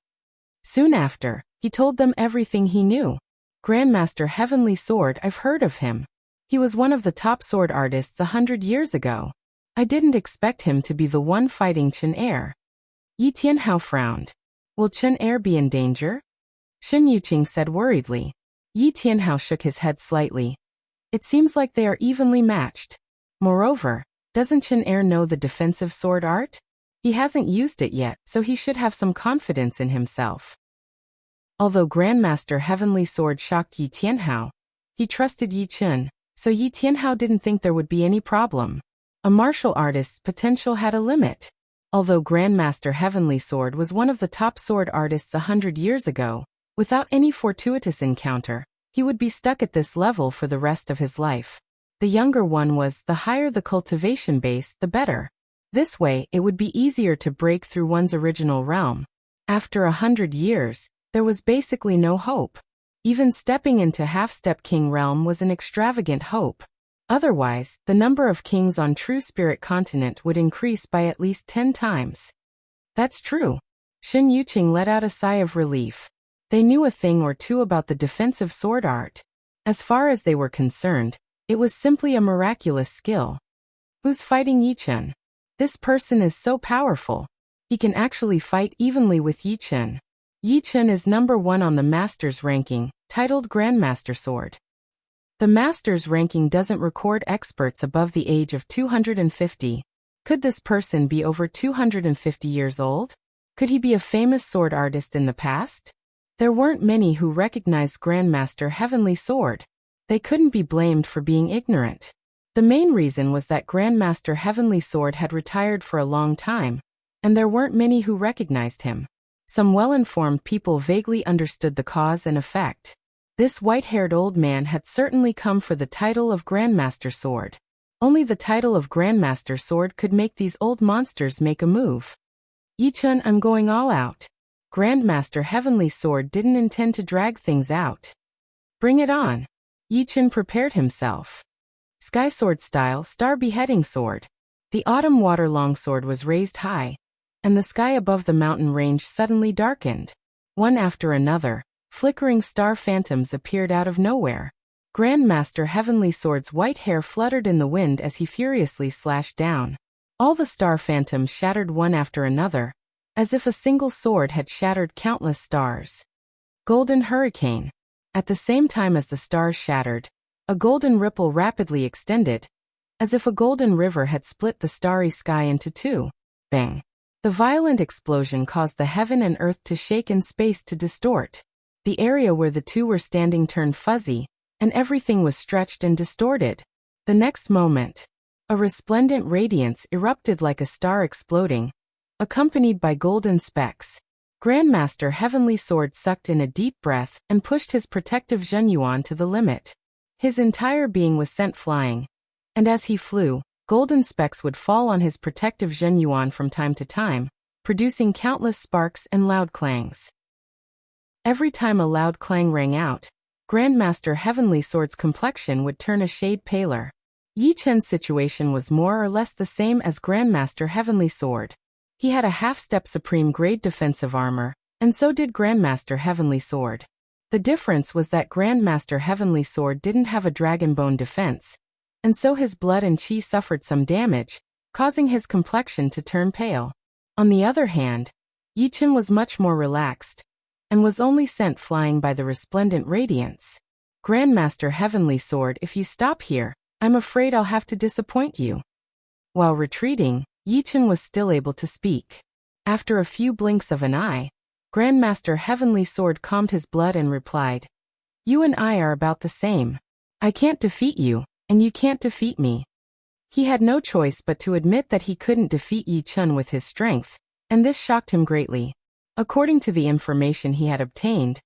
Speaker 1: Soon after, he told them everything he knew. Grandmaster Heavenly Sword, I've heard of him. He was one of the top sword artists 100 years ago. I didn't expect him to be the one fighting Chen Er. Yi Tianhao frowned. Will Chen Er be in danger? Shen Yuqing said worriedly. Yi Tianhao shook his head slightly. It seems like they are evenly matched. Moreover, doesn't Chen Er know the defensive sword art? He hasn't used it yet, so he should have some confidence in himself. Although Grandmaster Heavenly Sword shocked Yi Tianhao, he trusted Yi Chen, so Yi Tianhao didn't think there would be any problem. A martial artist's potential had a limit. Although Grandmaster Heavenly Sword was one of the top sword artists 100 years ago, without any fortuitous encounter, he would be stuck at this level for the rest of his life. The younger one was, the higher the cultivation base, the better. This way, it would be easier to break through one's original realm. After 100 years, there was basically no hope. Even stepping into half-step king realm was an extravagant hope. Otherwise, the number of kings on True Spirit continent would increase by at least 10 times. That's true. Shen Yuqing let out a sigh of relief. They knew a thing or two about the defensive sword art. As far as they were concerned, it was simply a miraculous skill. Who's fighting Yi Chen? This person is so powerful. He can actually fight evenly with Yi Chen. Yi Chen is number 1 on the Master's ranking, titled Grandmaster Sword. The Master's ranking doesn't record experts above the age of 250. Could this person be over 250 years old? Could he be a famous sword artist in the past? There weren't many who recognized Grandmaster Heavenly Sword. They couldn't be blamed for being ignorant. The main reason was that Grandmaster Heavenly Sword had retired for a long time, and there weren't many who recognized him. Some well-informed people vaguely understood the cause and effect. This white-haired old man had certainly come for the title of Grandmaster Sword. Only the title of Grandmaster Sword could make these old monsters make a move. Yi Chen, I'm going all out. Grandmaster Heavenly Sword didn't intend to drag things out. Bring it on. Yi Chen prepared himself. Sky Sword style Star Beheading Sword. The autumn water longsword was raised high, and the sky above the mountain range suddenly darkened. One after another, flickering star phantoms appeared out of nowhere. Grandmaster Heavenly Sword's white hair fluttered in the wind as he furiously slashed down. All the star phantoms shattered one after another, as if a single sword had shattered countless stars. Golden Hurricane. At the same time as the stars shattered, a golden ripple rapidly extended, as if a golden river had split the starry sky into two. Bang! The violent explosion caused the heaven and earth to shake and space to distort. The area where the two were standing turned fuzzy, and everything was stretched and distorted. The next moment, a resplendent radiance erupted like a star exploding, accompanied by golden specks. Grandmaster Heavenly Sword sucked in a deep breath and pushed his protective Zhenyuan to the limit. His entire being was sent flying, and as he flew, golden specks would fall on his protective Zhenyuan from time to time, producing countless sparks and loud clangs. Every time a loud clang rang out, Grandmaster Heavenly Sword's complexion would turn a shade paler. Yi Chen's situation was more or less the same as Grandmaster Heavenly Sword. He had a half-step supreme grade defensive armor, and so did Grandmaster Heavenly Sword. The difference was that Grandmaster Heavenly Sword didn't have a dragon bone defense, and so his blood and chi suffered some damage, causing his complexion to turn pale. On the other hand, Yi Chen was much more relaxed, and was only sent flying by the resplendent radiance. Grandmaster Heavenly Sword, if you stop here, I'm afraid I'll have to disappoint you. While retreating, Yi Chen was still able to speak. After a few blinks of an eye, Grandmaster Heavenly Sword calmed his blood and replied, "You and I are about the same. I can't defeat you, and you can't defeat me." He had no choice but to admit that he couldn't defeat Yi Chen with his strength, and this shocked him greatly. According to the information he had obtained,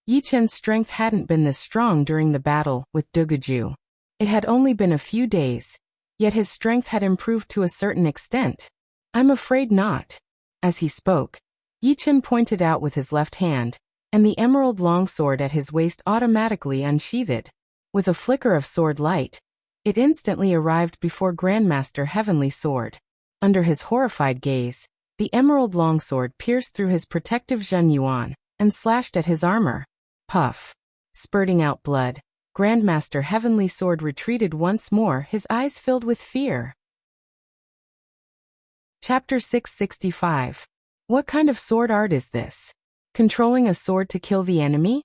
Speaker 1: Yi Chen's strength hadn't been this strong during the battle with Duguju. It had only been a few days, yet his strength had improved to a certain extent. "I'm afraid not." As he spoke, Yi Chen pointed out with his left hand, and the emerald longsword at his waist automatically unsheathed. With a flicker of sword light, it instantly arrived before Grandmaster Heavenly Sword. Under his horrified gaze, the emerald longsword pierced through his protective Zhenyuan and slashed at his armor. Puff! Spurting out blood, Grandmaster Heavenly Sword retreated once more, his eyes filled with fear. Chapter 665. What kind of sword art is this? Controlling a sword to kill the enemy?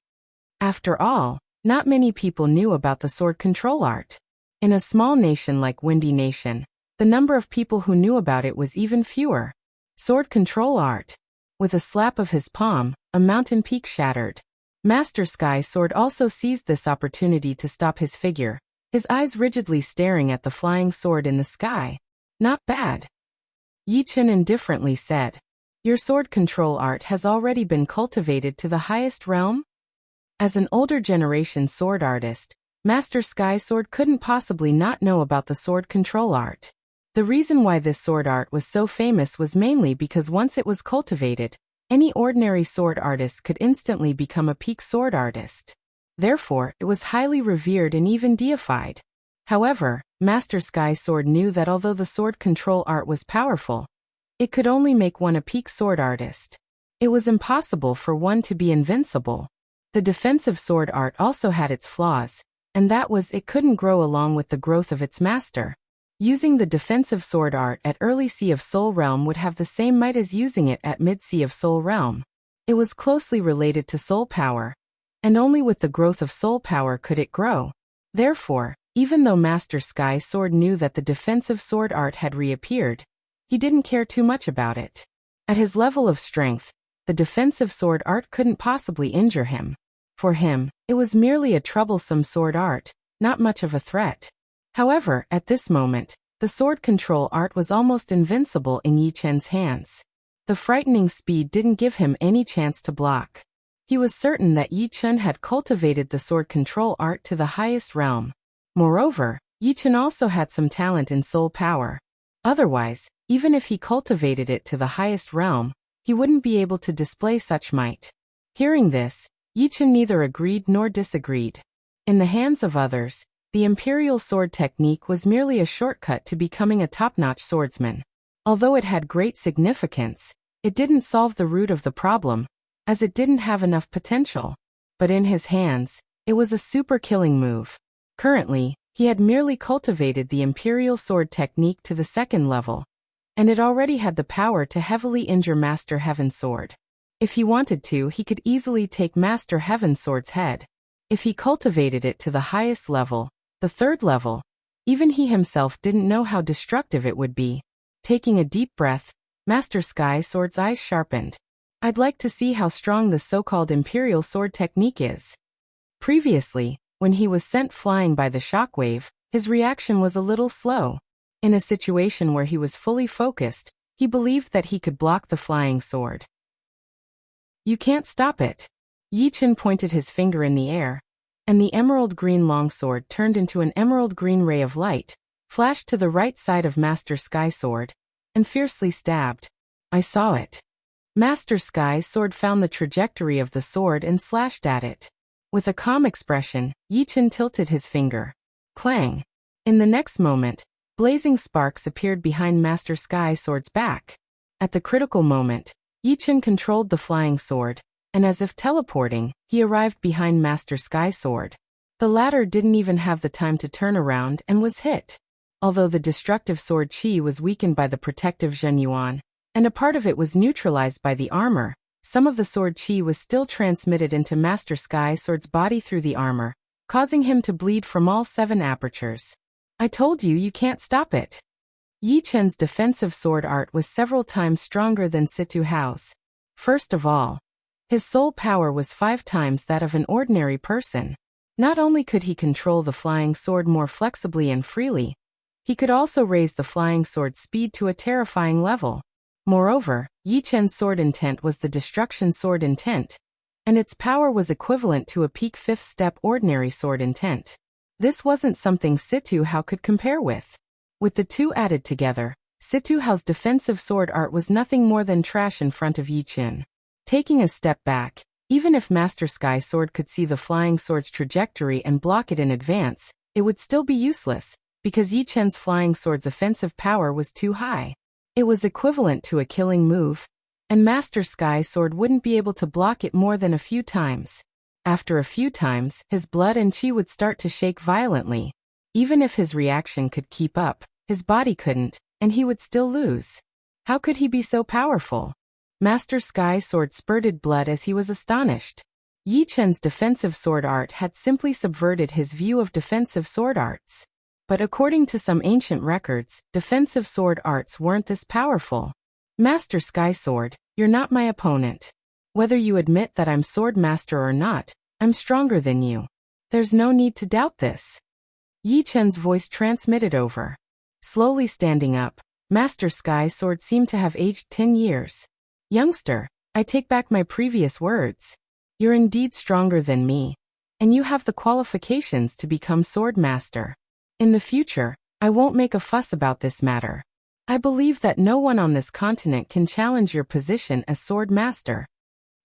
Speaker 1: After all, not many people knew about the sword control art. In a small nation like Windy Nation, the number of people who knew about it was even fewer. Sword control art. With a slap of his palm, a mountain peak shattered. Master Sky Sword also seized this opportunity to stop his figure, his eyes rigidly staring at the flying sword in the sky. "Not bad," Yi Chen indifferently said. "Your sword control art has already been cultivated to the highest realm?" As an older generation sword artist, Master Sky Sword couldn't possibly not know about the sword control art. The reason why this sword art was so famous was mainly because once it was cultivated, any ordinary sword artist could instantly become a peak sword artist. Therefore, it was highly revered and even deified. However, Master Sky Sword knew that although the sword control art was powerful, it could only make one a peak sword artist. It was impossible for one to be invincible. The defensive sword art also had its flaws, and that was it couldn't grow along with the growth of its master. Using the defensive sword art at early Sea of Soul Realm would have the same might as using it at mid Sea of Soul Realm. It was closely related to soul power, and only with the growth of soul power could it grow. Therefore, even though Master Sky Sword knew that the defensive sword art had reappeared, he didn't care too much about it. At his level of strength, the defensive sword art couldn't possibly injure him. For him, it was merely a troublesome sword art, not much of a threat. However, at this moment, the sword control art was almost invincible in Yi Chen's hands. The frightening speed didn't give him any chance to block. He was certain that Yi Chen had cultivated the sword control art to the highest realm. Moreover, Yi Chen also had some talent in soul power. Otherwise, even if he cultivated it to the highest realm, he wouldn't be able to display such might. Hearing this, Yi Chen neither agreed nor disagreed. In the hands of others, the imperial sword technique was merely a shortcut to becoming a top-notch swordsman. Although it had great significance, it didn't solve the root of the problem, as it didn't have enough potential. But in his hands, it was a super killing move. Currently, he had merely cultivated the imperial sword technique to the second level, and it already had the power to heavily injure Master Heaven Sword. If he wanted to, he could easily take Master Heaven Sword's head. If he cultivated it to the highest level, the third level, even he himself didn't know how destructive it would be. Taking a deep breath, Master Sky Sword's eyes sharpened. "I'd like to see how strong the so-called imperial sword technique is." Previously, when he was sent flying by the shockwave, his reaction was a little slow. In a situation where he was fully focused, he believed that he could block the flying sword. You can't stop it. Yi Chen pointed his finger in the air, and the emerald green longsword turned into an emerald green ray of light, flashed to the right side of Master Sky Sword, and fiercely stabbed. I saw it. Master Sky's sword found the trajectory of the sword and slashed at it. With a calm expression, Yi Chen tilted his finger. Clang! In the next moment, blazing sparks appeared behind Master Sky Sword's back. At the critical moment, Yi Chen controlled the flying sword, and as if teleporting, he arrived behind Master Sky Sword. The latter didn't even have the time to turn around and was hit. Although the destructive sword chi was weakened by the protective Zhen Yuan, and a part of it was neutralized by the armor, some of the sword chi was still transmitted into Master Sky Sword's body through the armor, causing him to bleed from all 7 apertures. I told you, you can't stop it. Yi Chen's defensive sword art was several times stronger than Situ Hao's. First of all, his soul power was 5 times that of an ordinary person. Not only could he control the flying sword more flexibly and freely, he could also raise the flying sword's speed to a terrifying level. Moreover, Yi Chen's sword intent was the destruction sword intent, and its power was equivalent to a peak 5th step ordinary sword intent. This wasn't something Situ Hao could compare with. With the two added together, Situ Hao's defensive sword art was nothing more than trash in front of Yi Chen. Taking a step back, even if Master Sky Sword could see the flying sword's trajectory and block it in advance, it would still be useless, because Yi Chen's flying sword's offensive power was too high. It was equivalent to a killing move, and Master Sky Sword wouldn't be able to block it more than a few times. After a few times, his blood and chi would start to shake violently. Even if his reaction could keep up, his body couldn't, and he would still lose. How could he be so powerful? Master Sky Sword spurted blood as he was astonished. Yi Chen's defensive sword art had simply subverted his view of defensive sword arts. But according to some ancient records, defensive sword arts weren't this powerful. Master Sky Sword, you're not my opponent. Whether you admit that I'm sword master or not, I'm stronger than you. There's no need to doubt this. Yi Chen's voice transmitted over. Slowly standing up, Master Sky Sword seemed to have aged 10 years. Youngster, I take back my previous words. You're indeed stronger than me, and you have the qualifications to become sword master. In the future, I won't make a fuss about this matter. I believe that no one on this continent can challenge your position as sword master.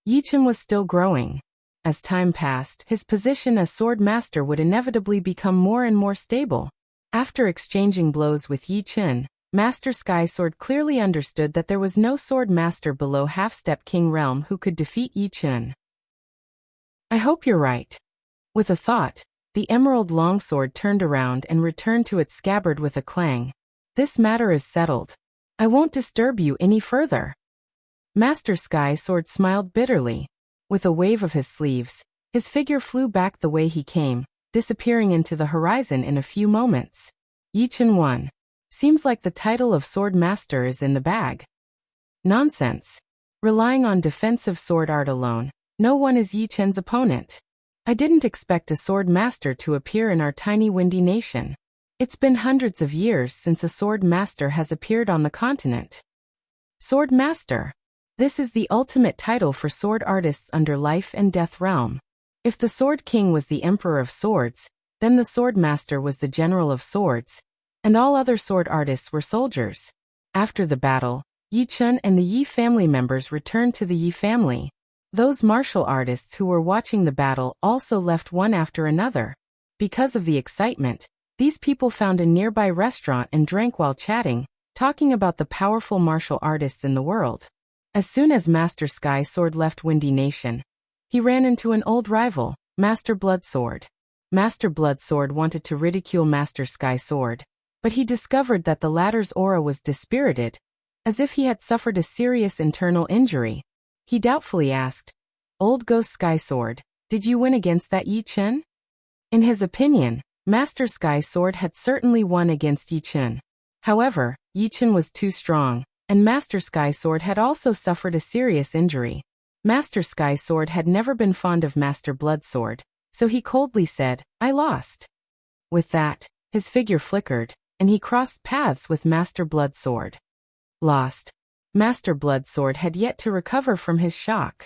Speaker 1: Yi Chen was still growing. As time passed, his position as sword master would inevitably become more and more stable. After exchanging blows with Yi Chen, Master Sky Sword clearly understood that there was no sword master below Half-Step King Realm who could defeat Yi Chen. I hope you're right. With a thought, the emerald longsword turned around and returned to its scabbard with a clang. This matter is settled. I won't disturb you any further. Master Sky Sword smiled bitterly. With a wave of his sleeves, his figure flew back the way he came, disappearing into the horizon in a few moments. Yi Chen won. Seems like the title of sword master is in the bag. Nonsense. Relying on defensive sword art alone, no one is Yi Chen's opponent. I didn't expect a sword master to appear in our tiny windy nation. It's been hundreds of years since a sword master has appeared on the continent. Sword master. This is the ultimate title for sword artists under Life and Death Realm. If the Sword King was the Emperor of Swords, then the Sword Master was the General of Swords, and all other sword artists were soldiers. After the battle, Yi Chen and the Yi family members returned to the Yi family. Those martial artists who were watching the battle also left one after another. Because of the excitement, these people found a nearby restaurant and drank while chatting, talking about the powerful martial artists in the world. As soon as Master Sky Sword left Windy Nation, he ran into an old rival, Master Blood Sword. Master Blood Sword wanted to ridicule Master Sky Sword, but he discovered that the latter's aura was dispirited, as if he had suffered a serious internal injury. He doubtfully asked, "Old Ghost Sky Sword, did you win against that Yi Chen?" In his opinion, Master Sky Sword had certainly won against Yi Chen. However, Yi Chen was too strong, and Master Sky Sword had also suffered a serious injury. Master Sky Sword had never been fond of Master Blood Sword, so he coldly said, "I lost." With that, his figure flickered, and he crossed paths with Master Blood Sword. Lost. Master Blood Sword had yet to recover from his shock.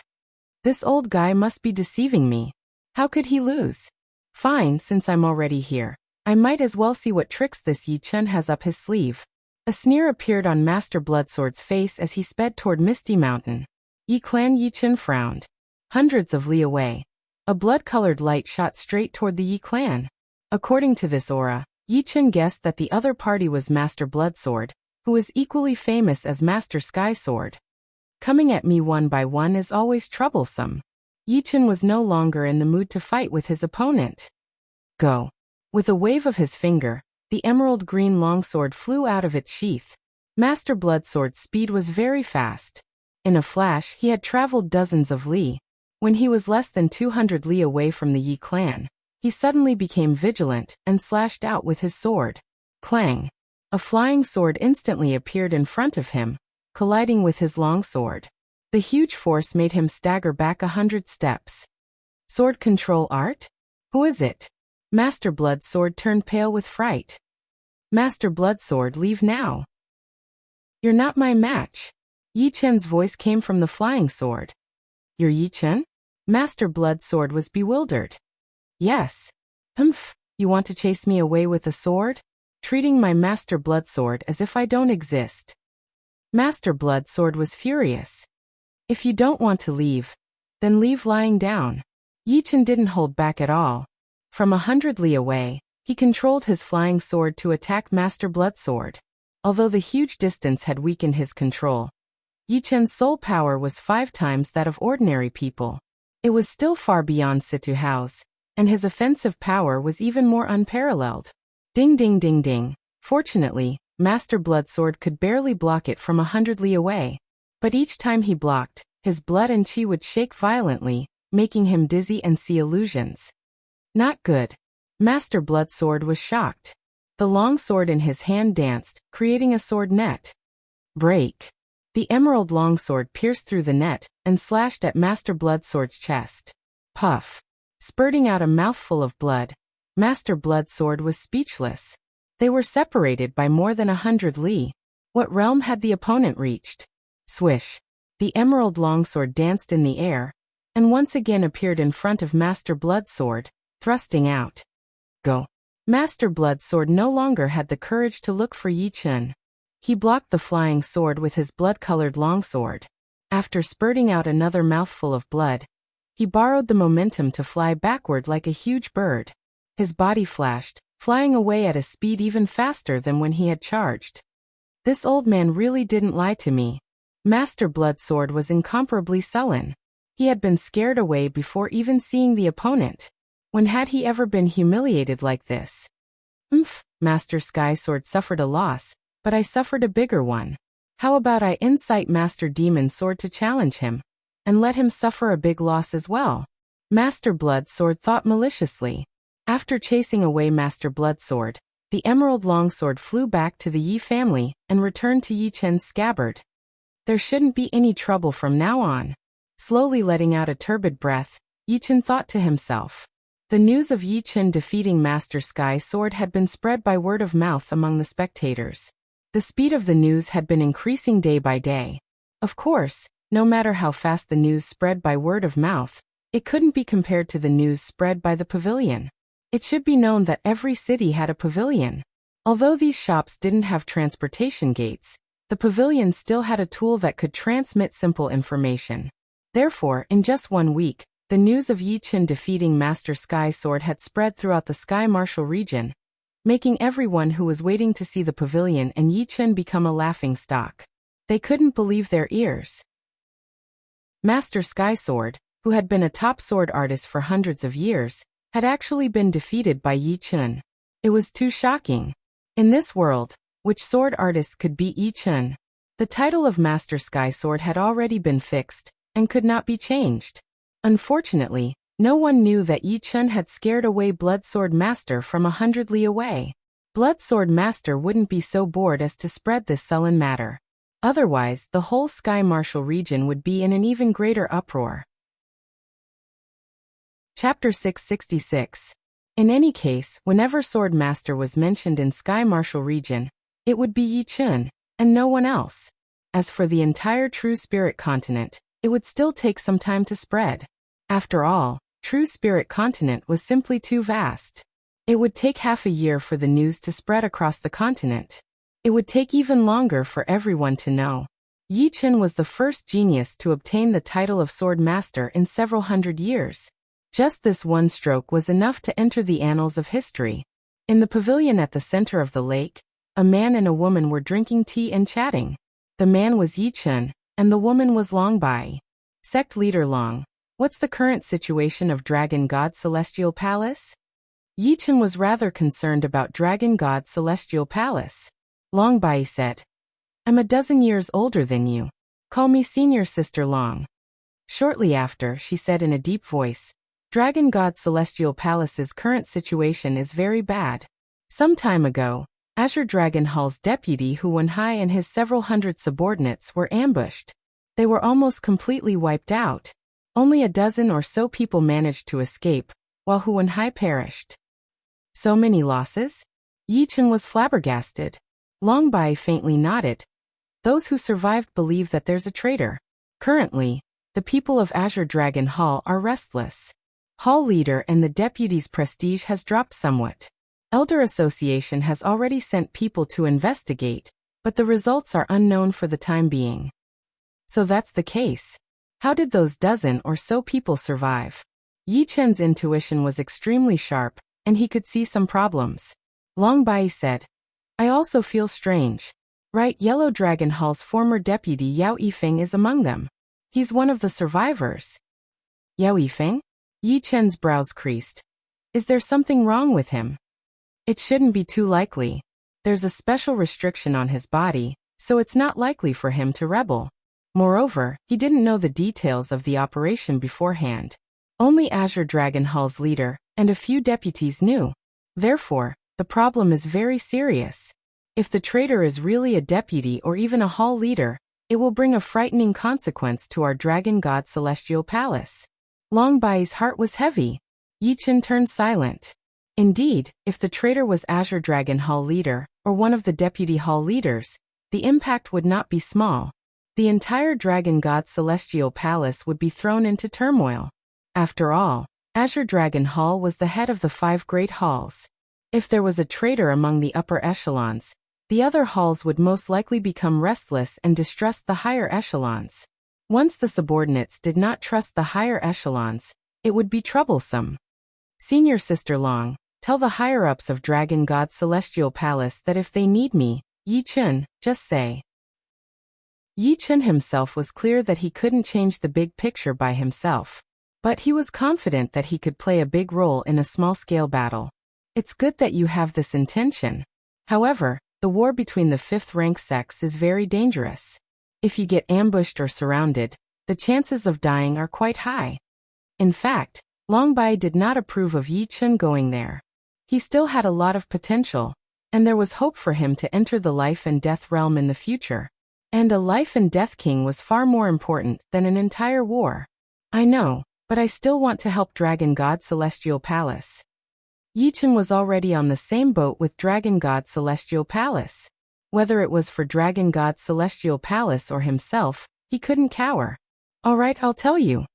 Speaker 1: This old guy must be deceiving me. How could he lose? Fine, since I'm already here. I might as well see what tricks this Yi Chen has up his sleeve. A sneer appeared on Master Bloodsword's face as he sped toward Misty Mountain. Yi Clan Yi Chen frowned. Hundreds of li away, a blood-colored light shot straight toward the Yi Clan. According to this aura, Yi Chen guessed that the other party was Master Bloodsword, who was equally famous as Master Sky Sword. Coming at me one by one is always troublesome. Yi Chen was no longer in the mood to fight with his opponent. Go. With a wave of his finger, the emerald green longsword flew out of its sheath. Master Bloodsword's speed was very fast. In a flash, he had traveled dozens of li. When he was less than 200 li away from the Yi clan, he suddenly became vigilant and slashed out with his sword. Clang! A flying sword instantly appeared in front of him, colliding with his long sword. The huge force made him stagger back 100 steps. Sword control art? Who is it? Master Bloodsword turned pale with fright. Master Bloodsword, leave now. You're not my match. Yi Chen's voice came from the flying sword. You're Yi Chen? Master Bloodsword was bewildered. Yes. Humph, you want to chase me away with a sword? Treating my Master Bloodsword as if I don't exist. Master Bloodsword was furious. If you don't want to leave, then leave lying down. Yi Chen didn't hold back at all. From 100 li away, he controlled his flying sword to attack Master Bloodsword. Although the huge distance had weakened his control, Yi Chen's soul power was 5 times that of ordinary people. It was still far beyond Situ Hao's, and his offensive power was even more unparalleled. Ding ding ding ding. Fortunately, Master Bloodsword could barely block it from 100 li away. But each time he blocked, his blood and chi would shake violently, making him dizzy and see illusions. Not good. Master Bloodsword was shocked. The long sword in his hand danced, creating a sword net. Break. The emerald longsword pierced through the net and slashed at Master Bloodsword's chest. Puff. Spurting out a mouthful of blood, Master Bloodsword was speechless. They were separated by more than 100 li. What realm had the opponent reached? Swish. The emerald longsword danced in the air, and once again appeared in front of Master Bloodsword, thrusting out. Go. Master Bloodsword no longer had the courage to look for Yi Chen. He blocked the flying sword with his blood-colored longsword. After spurting out another mouthful of blood, he borrowed the momentum to fly backward like a huge bird. His body flashed, flying away at a speed even faster than when he had charged. This old man really didn't lie to me. Master Bloodsword was incomparably sullen. He had been scared away before even seeing the opponent. When had he ever been humiliated like this? Master Sky Sword suffered a loss, but I suffered a bigger one. How about I incite Master Demon Sword to challenge him, and let him suffer a big loss as well? Master Bloodsword thought maliciously. After chasing away Master Bloodsword, the emerald longsword flew back to the Yi family and returned to Yi Chen's scabbard. There shouldn't be any trouble from now on. Slowly letting out a turbid breath, Yi Chen thought to himself. The news of Yi Chen defeating Master Sky Sword had been spread by word of mouth among the spectators. The speed of the news had been increasing day by day. Of course, no matter how fast the news spread by word of mouth, it couldn't be compared to the news spread by the pavilion. It should be known that every city had a pavilion. Although these shops didn't have transportation gates, the pavilion still had a tool that could transmit simple information. Therefore, in just 1 week, the news of Yi Chen defeating Master Sky Sword had spread throughout the Sky Martial region, making everyone who was waiting to see the pavilion and Yi Chen become a laughingstock. They couldn't believe their ears. Master Sky Sword, who had been a top sword artist for hundreds of years, had actually been defeated by Yi Chen. It was too shocking. In this world, which sword artist could beat Yi Chen? The title of Master Sky Sword had already been fixed, and could not be changed. Unfortunately, no one knew that Yi Chen had scared away Bloodsword Master from 100 li away. Bloodsword Master wouldn't be so bored as to spread this sullen matter. Otherwise, the whole Sky Martial region would be in an even greater uproar. Chapter 666. In any case, whenever Sword Master was mentioned in Sky Martial region, it would be Yi Chen, and no one else. As for the entire True Spirit continent, it would still take some time to spread. After all, True Spirit Continent was simply too vast. It would take half a year for the news to spread across the continent. It would take even longer for everyone to know. Yi Chen was the first genius to obtain the title of Sword Master in several hundred years. Just this one stroke was enough to enter the annals of history. In the pavilion at the center of the lake, a man and a woman were drinking tea and chatting. The man was Yi Chen, and the woman was Long Bai. Sect leader Long, what's the current situation of Dragon God Celestial Palace? Yi Chen was rather concerned about Dragon God Celestial Palace. Long Bai said, I'm a dozen years older than you. Call me Senior Sister Long. Shortly after, she said in a deep voice, Dragon God Celestial Palace's current situation is very bad. Some time ago, Azure Dragon Hall's deputy Hu Wenhai and his several hundred subordinates were ambushed. They were almost completely wiped out. Only a dozen or so people managed to escape, while Hu Wenhai perished. So many losses? Yi Chen was flabbergasted. Long Bai faintly nodded. Those who survived believe that there's a traitor. Currently, the people of Azure Dragon Hall are restless. Hall leader and the deputy's prestige has dropped somewhat. Elder Association has already sent people to investigate, but the results are unknown for the time being. So that's the case. How did those dozen or so people survive? Yi Chen's intuition was extremely sharp, and he could see some problems. Long Bai said, I also feel strange. Right, Yellow Dragon Hall's former deputy Yao Yifeng is among them. He's one of the survivors. Yao Yifeng? Yi Chen's brows creased. Is there something wrong with him? It shouldn't be too likely. There's a special restriction on his body, so it's not likely for him to rebel. Moreover, he didn't know the details of the operation beforehand. Only Azure Dragon Hall's leader and a few deputies knew. Therefore, the problem is very serious. If the traitor is really a deputy or even a hall leader, it will bring a frightening consequence to our Dragon God Celestial Palace. Long Bai's heart was heavy. Yi Chen turned silent. Indeed, if the traitor was Azure Dragon Hall leader, or one of the deputy hall leaders, the impact would not be small. The entire Dragon God Celestial Palace would be thrown into turmoil. After all, Azure Dragon Hall was the head of the 5 great halls. If there was a traitor among the upper echelons, the other halls would most likely become restless and distrust the higher echelons. Once the subordinates did not trust the higher echelons, it would be troublesome. Senior Sister Long, tell the higher-ups of Dragon God Celestial Palace that if they need me, Yi Chen, just say. Yi Chen himself was clear that he couldn't change the big picture by himself. But he was confident that he could play a big role in a small-scale battle. It's good that you have this intention. However, the war between the 5th-rank sects is very dangerous. If you get ambushed or surrounded, the chances of dying are quite high. In fact, Long Bai did not approve of Yi Chen going there. He still had a lot of potential, and there was hope for him to enter the life and death realm in the future. And a life and death king was far more important than an entire war. I know, but I still want to help Dragon God Celestial Palace. Yi Chen was already on the same boat with Dragon God Celestial Palace. Whether it was for Dragon God Celestial Palace or himself, he couldn't cower. All right, I'll tell you.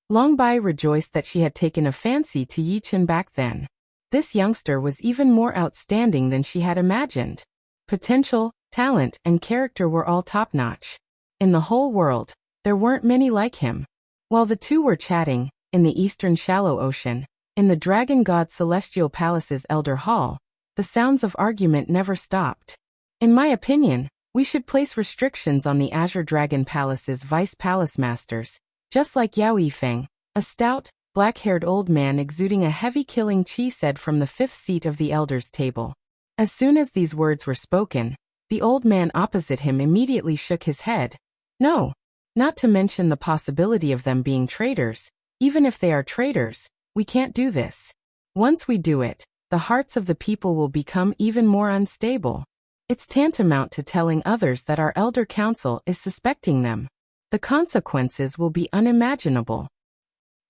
Speaker 1: Long Bai rejoiced that she had taken a fancy to Yi Chen back then. This youngster was even more outstanding than she had imagined. Potential, talent, and character were all top-notch. In the whole world, there weren't many like him. While the two were chatting, in the eastern shallow ocean, in the Dragon God Celestial Palace's Elder Hall, the sounds of argument never stopped. In my opinion, we should place restrictions on the Azure Dragon Palace's Vice Palace Masters, just like Yao Yifeng, a stout, black-haired old man exuding a heavy killing chi said from the 5th seat of the Elder's table. As soon as these words were spoken, the old man opposite him immediately shook his head. No, not to mention the possibility of them being traitors. Even if they are traitors, we can't do this. Once we do it, the hearts of the people will become even more unstable. It's tantamount to telling others that our Elder Council is suspecting them. The consequences will be unimaginable.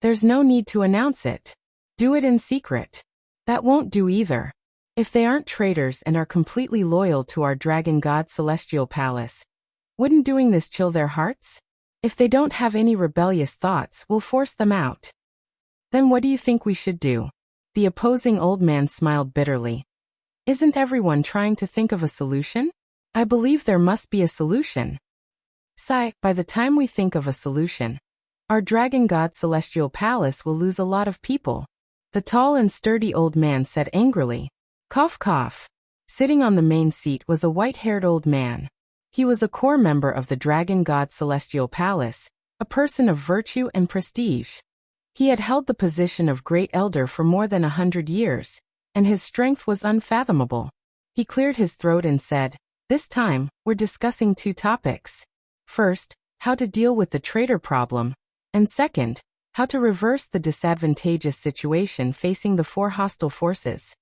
Speaker 1: There's no need to announce it. Do it in secret. That won't do either. If they aren't traitors and are completely loyal to our Dragon God Celestial Palace, wouldn't doing this chill their hearts? If they don't have any rebellious thoughts, we'll force them out. Then what do you think we should do? The opposing old man smiled bitterly. Isn't everyone trying to think of a solution? I believe there must be a solution. Sigh, by the time we think of a solution, our dragon god celestial palace will lose a lot of people. The tall and sturdy old man said angrily. Cough cough. Sitting on the main seat was a white-haired old man. He was a core member of the dragon god celestial palace, a person of virtue and prestige. He had held the position of great elder for more than 100 years, and his strength was unfathomable. He cleared his throat and said, this time, we're discussing two topics. First, how to deal with the traitor problem, and second, how to reverse the disadvantageous situation facing the four hostile forces.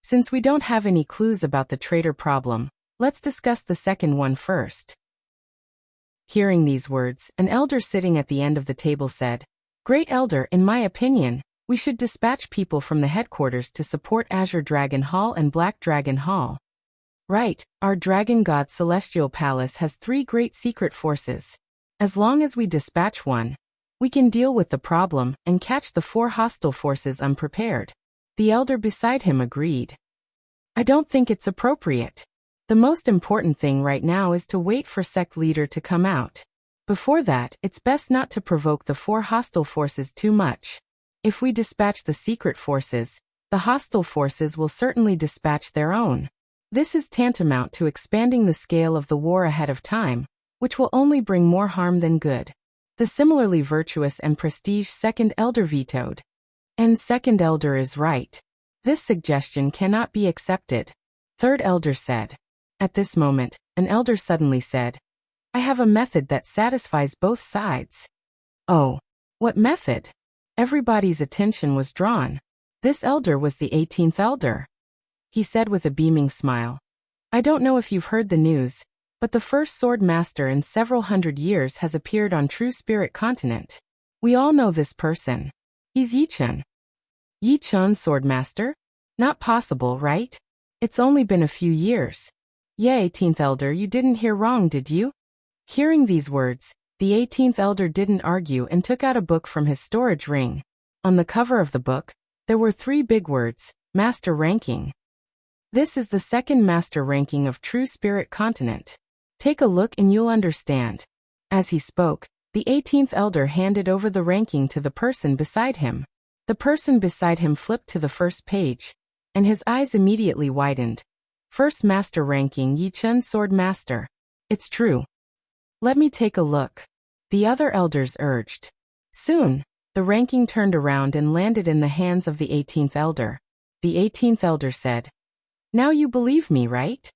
Speaker 1: Since we don't have any clues about the traitor problem, let's discuss the second one first. Hearing these words, an elder sitting at the end of the table said, Great Elder, in my opinion, we should dispatch people from the headquarters to support Azure Dragon Hall and Black Dragon Hall. Right, our Dragon God Celestial Palace has 3 great secret forces. As long as we dispatch one, we can deal with the problem and catch the 4 hostile forces unprepared. The elder beside him agreed. I don't think it's appropriate. The most important thing right now is to wait for sect leader to come out. Before that, it's best not to provoke the 4 hostile forces too much. If we dispatch the secret forces, the hostile forces will certainly dispatch their own. This is tantamount to expanding the scale of the war ahead of time, which will only bring more harm than good. The similarly virtuous and prestige second elder vetoed. And second elder is right. This suggestion cannot be accepted. Third elder said. At this moment, an elder suddenly said, I have a method that satisfies both sides. Oh, what method? Everybody's attention was drawn. This elder was the 18th elder. He said with a beaming smile. I don't know if you've heard the news, but the first sword master in several hundred years has appeared on True Spirit Continent. We all know this person. He's Yi-Chun. Yi-Chun swordmaster? Not possible, right? It's only been a few years. Yeah, 18th elder, you didn't hear wrong, did you? Hearing these words, the 18th elder didn't argue and took out a book from his storage ring. On the cover of the book, there were 3 big words, Master Ranking. This is the second master ranking of True Spirit Continent. Take a look and you'll understand. As he spoke, the 18th elder handed over the ranking to the person beside him. The person beside him flipped to the first page, and his eyes immediately widened. First master ranking, Yi-Chun Sword Master. It's true. Let me take a look. The other elders urged. Soon, the ranking turned around and landed in the hands of the 18th elder. The 18th elder said, Now you believe me, right?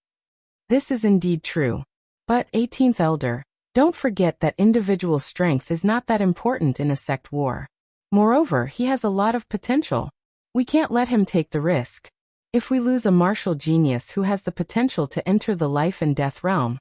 Speaker 1: This is indeed true. But, 18th elder, don't forget that individual strength is not that important in a sect war. Moreover, he has a lot of potential. We can't let him take the risk. If we lose a martial genius who has the potential to enter the life and death realm,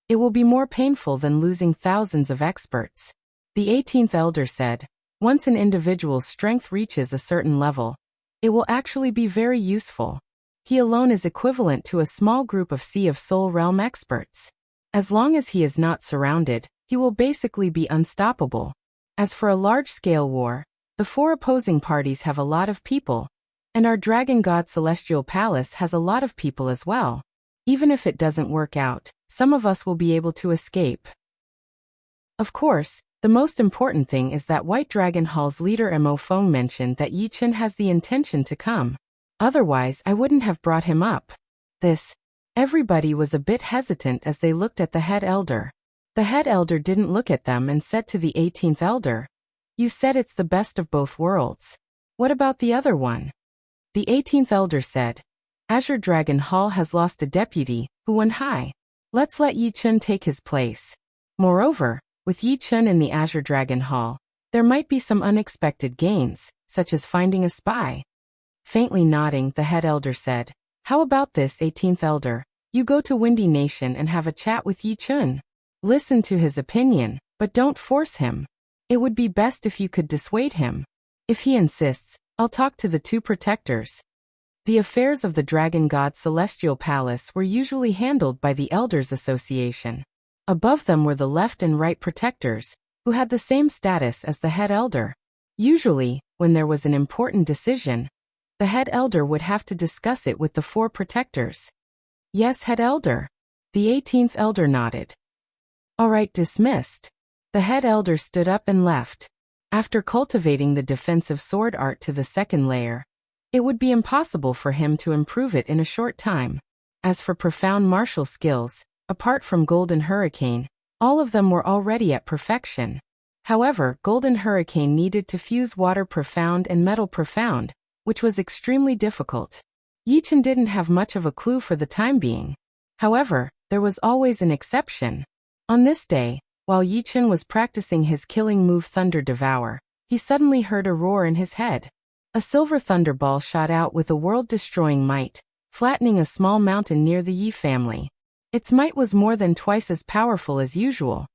Speaker 1: it will be more painful than losing thousands of experts. The 18th elder said, once an individual's strength reaches a certain level, it will actually be very useful. He alone is equivalent to a small group of Sea of Soul realm experts. As long as he is not surrounded, he will basically be unstoppable. As for a large-scale war, the 4 opposing parties have a lot of people, and our Dragon God Celestial Palace has a lot of people as well. Even if it doesn't work out, some of us will be able to escape. Of course, the most important thing is that White Dragon Hall's leader Mo Feng mentioned that Yi-Chun has the intention to come. Otherwise, I wouldn't have brought him up. Everybody was a bit hesitant as they looked at the head elder. The head elder didn't look at them and said to the 18th elder, You said it's the best of both worlds. What about the other one? The 18th elder said, Azure Dragon Hall has lost a deputy, who won high. Let's let Yi-Chun take his place. Moreover, with Yi-Chun in the Azure Dragon Hall, there might be some unexpected gains, such as finding a spy. Faintly nodding, the head elder said, How about this, 18th elder? You go to Windy Nation and have a chat with Yi-Chun. Listen to his opinion, but don't force him. It would be best if you could dissuade him. If he insists, I'll talk to the 2 protectors. The affairs of the Dragon God Celestial Palace were usually handled by the Elders Association. Above them were the left and right protectors, who had the same status as the head elder. Usually, when there was an important decision, the head elder would have to discuss it with the 4 protectors. Yes, head elder. The 18th elder nodded. All right, dismissed. The head elder stood up and left. After cultivating the defensive sword art to the 2nd layer, it would be impossible for him to improve it in a short time. As for profound martial skills, apart from Golden Hurricane, all of them were already at perfection. However, Golden Hurricane needed to fuse Water Profound and Metal Profound, which was extremely difficult. Yichen didn't have much of a clue for the time being. However, there was always an exception. On this day, while Yichen was practicing his killing move Thunder Devour, he suddenly heard a roar in his head. A silver thunderball shot out with a world-destroying might, flattening a small mountain near the Yi family. Its might was more than twice as powerful as usual.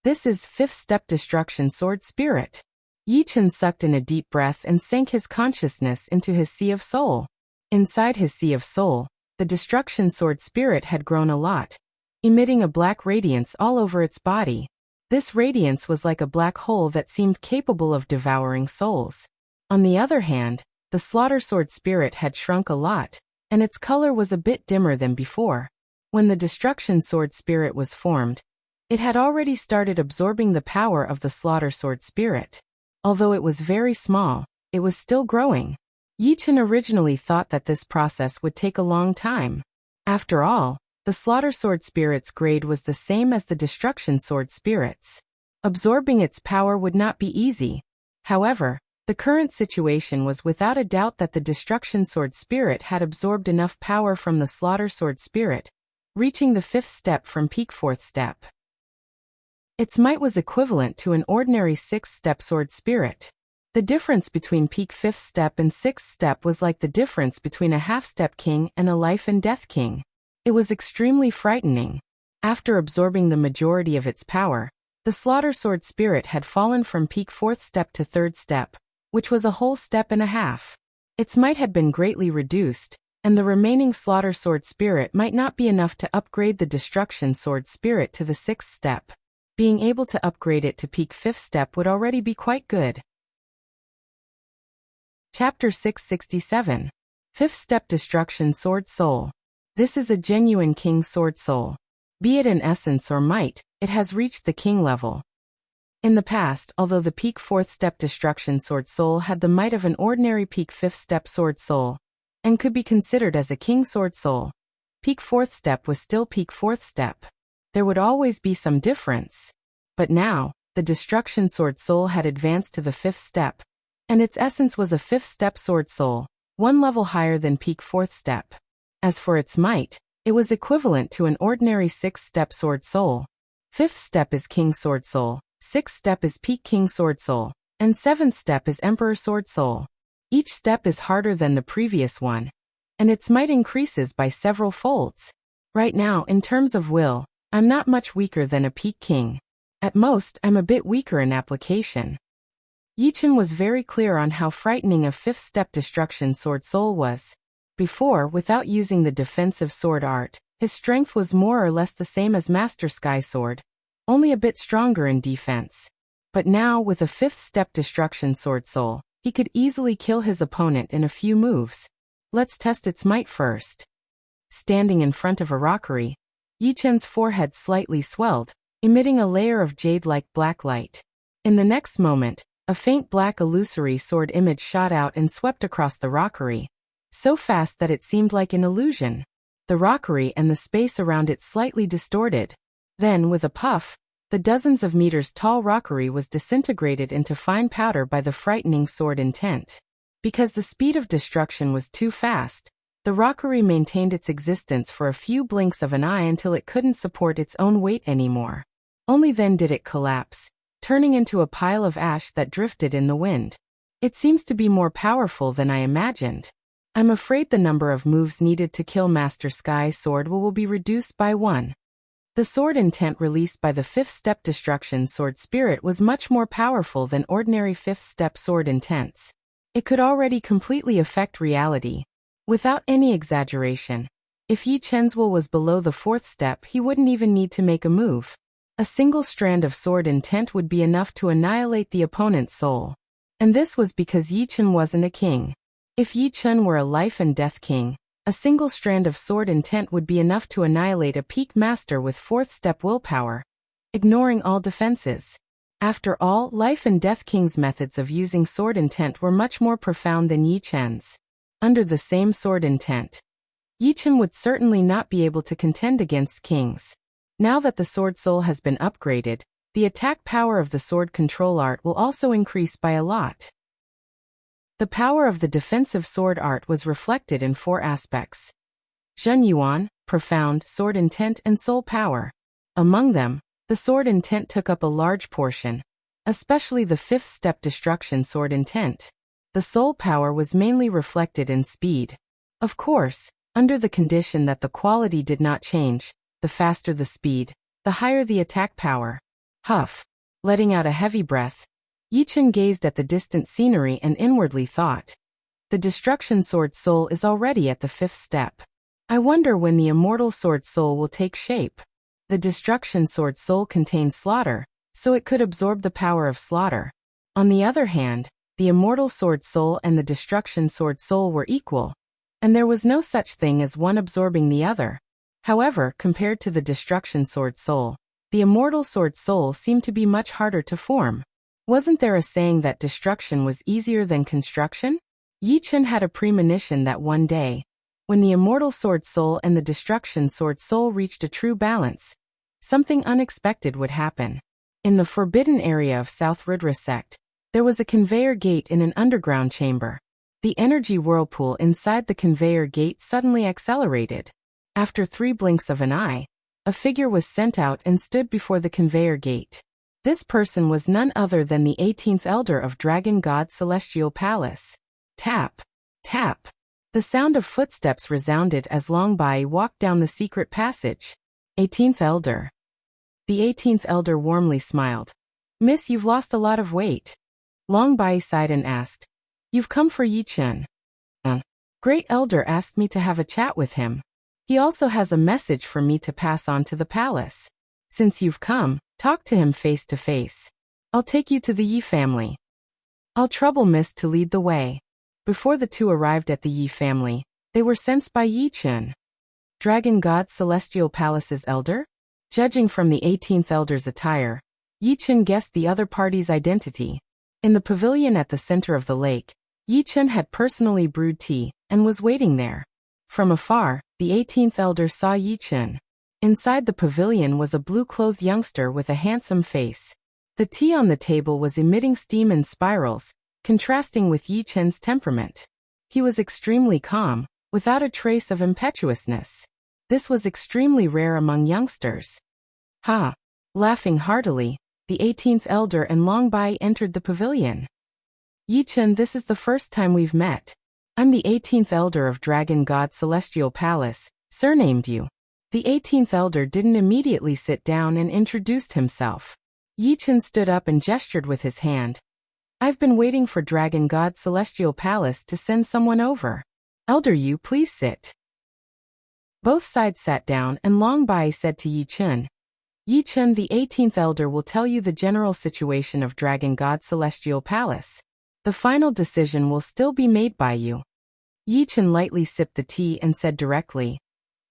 Speaker 1: This is 5th step Destruction Sword Spirit. Yichen sucked in a deep breath and sank his consciousness into his Sea of Soul. Inside his Sea of Soul, the Destruction Sword Spirit had grown a lot, emitting a black radiance all over its body. This radiance was like a black hole that seemed capable of devouring souls. On the other hand, the Slaughter Sword Spirit had shrunk a lot, and its color was a bit dimmer than before. When the Destruction Sword Spirit was formed, it had already started absorbing the power of the Slaughter Sword Spirit. Although it was very small, it was still growing. Yichen originally thought that this process would take a long time. After all, the Slaughter Sword Spirit's grade was the same as the Destruction Sword Spirit's. Absorbing its power would not be easy. However, the current situation was without a doubt that the Destruction Sword Spirit had absorbed enough power from the Slaughter Sword Spirit, reaching the 5th step from peak 4th step. Its might was equivalent to an ordinary 6th step Sword Spirit. The difference between peak 5th step and 6th step was like the difference between a half-step king and a life and death king. It was extremely frightening. After absorbing the majority of its power, the Slaughter Sword Spirit had fallen from peak 4th step to 3rd step, which was a whole step and a half. Its might had been greatly reduced, and the remaining Slaughter Sword Spirit might not be enough to upgrade the Destruction Sword Spirit to the 6th step. Being able to upgrade it to peak 5th step would already be quite good. Chapter 667. 5th Step Destruction Sword Soul. This is a genuine King Sword Soul. Be it in essence or might, it has reached the King level. In the past, although the peak 4th step Destruction Sword Soul had the might of an ordinary peak 5th step Sword Soul, and could be considered as a King Sword Soul, peak 4th step was still peak 4th step. There would always be some difference. But now, the Destruction Sword Soul had advanced to the 5th step, and its essence was a 5th step Sword Soul, one level higher than peak 4th step. As for its might, it was equivalent to an ordinary 6th step Sword Soul. 5th step is King Sword Soul, 6th step is peak King Sword Soul, and 7th step is Emperor Sword Soul. Each step is harder than the previous one, and its might increases by several folds. Right now, in terms of will, I'm not much weaker than a peak king. At most, I'm a bit weaker in application. Yichen was very clear on how frightening a 5th step Destruction Sword Soul was. Before, without using the defensive sword art, his strength was more or less the same as Master Sky Sword, only a bit stronger in defense. But now, with a 5th step Destruction Sword Soul, he could easily kill his opponent in a few moves. Let's test its might first. Standing in front of a rockery, Yichen's forehead slightly swelled, emitting a layer of jade-like black light. In the next moment, a faint black illusory sword image shot out and swept across the rockery, so fast that it seemed like an illusion. The rockery and the space around it slightly distorted. Then, with a puff, the dozens of meters tall rockery was disintegrated into fine powder by the frightening sword intent. Because the speed of destruction was too fast, the rockery maintained its existence for a few blinks of an eye until it couldn't support its own weight anymore. Only then did it collapse, turning into a pile of ash that drifted in the wind. It seems to be more powerful than I imagined. I'm afraid the number of moves needed to kill Master Sky Sword will be reduced by 1. The sword intent released by the 5th step Destruction Sword Spirit was much more powerful than ordinary 5th step sword intents. It could already completely affect reality. Without any exaggeration, if Yi Chen's will was below the 4th step, he wouldn't even need to make a move. A single strand of sword intent would be enough to annihilate the opponent's soul. And this was because Yi Chen wasn't a king. If Yi Chen were a life and death king, a single strand of sword intent would be enough to annihilate a peak master with fourth step willpower, ignoring all defenses. After all, life and death king's methods of using sword intent were much more profound than Yi Chen's. Under the same sword intent, Yi Chen would certainly not be able to contend against kings. Now that the sword soul has been upgraded, the attack power of the sword control art will also increase by a lot. The power of the defensive sword art was reflected in 4 aspects: Zhen Yuan, profound, sword intent and soul power. Among them, the sword intent took up a large portion, especially the 5th step destruction sword intent. The soul power was mainly reflected in speed. Of course, under the condition that the quality did not change, the faster the speed, the higher the attack power. Huff. Letting out a heavy breath, Yi Chen gazed at the distant scenery and inwardly thought, the destruction sword soul is already at the 5th step. I wonder when the immortal sword soul will take shape. The destruction sword soul contains slaughter, so it could absorb the power of slaughter. On the other hand, the immortal sword soul and the destruction sword soul were equal, and there was no such thing as one absorbing the other. However, compared to the destruction sword soul, the immortal sword soul seemed to be much harder to form. Wasn't there a saying that destruction was easier than construction? Yi Chen had a premonition that one day, when the immortal sword soul and the destruction sword soul reached a true balance, something unexpected would happen. In the forbidden area of South Rudra sect, there was a conveyor gate in an underground chamber. The energy whirlpool inside the conveyor gate suddenly accelerated. After 3 blinks of an eye, a figure was sent out and stood before the conveyor gate. This person was none other than the 18th Elder of Dragon God's Celestial Palace. Tap, tap. The sound of footsteps resounded as Long Bai walked down the secret passage. 18th Elder. The 18th Elder warmly smiled. Miss, you've lost a lot of weight. Long Bai sighed and asked, You've come for Yi Chen? Great Elder asked me to have a chat with him. He also has a message for me to pass on to the palace. Since you've come, talk to him face to face. I'll take you to the Yi family. I'll trouble Miss to lead the way. Before the two arrived at the Yi family, they were sensed by Yi Chen. Dragon God's Celestial Palace's elder? Judging from the 18th Elder's attire, Yi Chen guessed the other party's identity. In the pavilion at the center of the lake, Yi Chen had personally brewed tea and was waiting there. From afar, the 18th Elder saw Yi Chen. Inside the pavilion was a blue-clothed youngster with a handsome face. The tea on the table was emitting steam and spirals, contrasting with Yi Chen's temperament. He was extremely calm, without a trace of impetuousness. This was extremely rare among youngsters. Ha! Laughing heartily, the 18th Elder and Long Bai entered the pavilion. Yi Chen, this is the first time we've met. I'm the 18th Elder of Dragon God's Celestial Palace, surnamed you. The 18th Elder didn't immediately sit down and introduced himself. Yi Chen stood up and gestured with his hand. I've been waiting for Dragon God's Celestial Palace to send someone over. Elder Yu, please sit. Both sides sat down and Long Bai said to Yi Chen, Yi Chen, the 18th Elder will tell you the general situation of Dragon God's Celestial Palace. The final decision will still be made by you. Yi Chen lightly sipped the tea and said directly,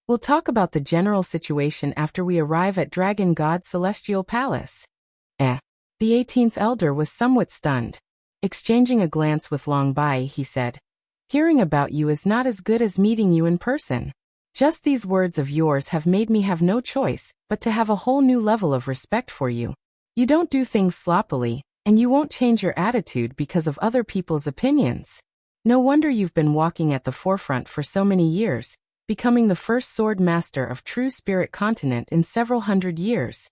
Speaker 1: We'll talk about the general situation after we arrive at Dragon God's Celestial Palace. The 18th Elder was somewhat stunned. Exchanging a glance with Long Bai, he said, Hearing about you is not as good as meeting you in person. Just these words of yours have made me have no choice but to have a whole new level of respect for you. You don't do things sloppily, and you won't change your attitude because of other people's opinions. No wonder you've been walking at the forefront for so many years, becoming the first sword master of True Spirit Continent in several hundred years.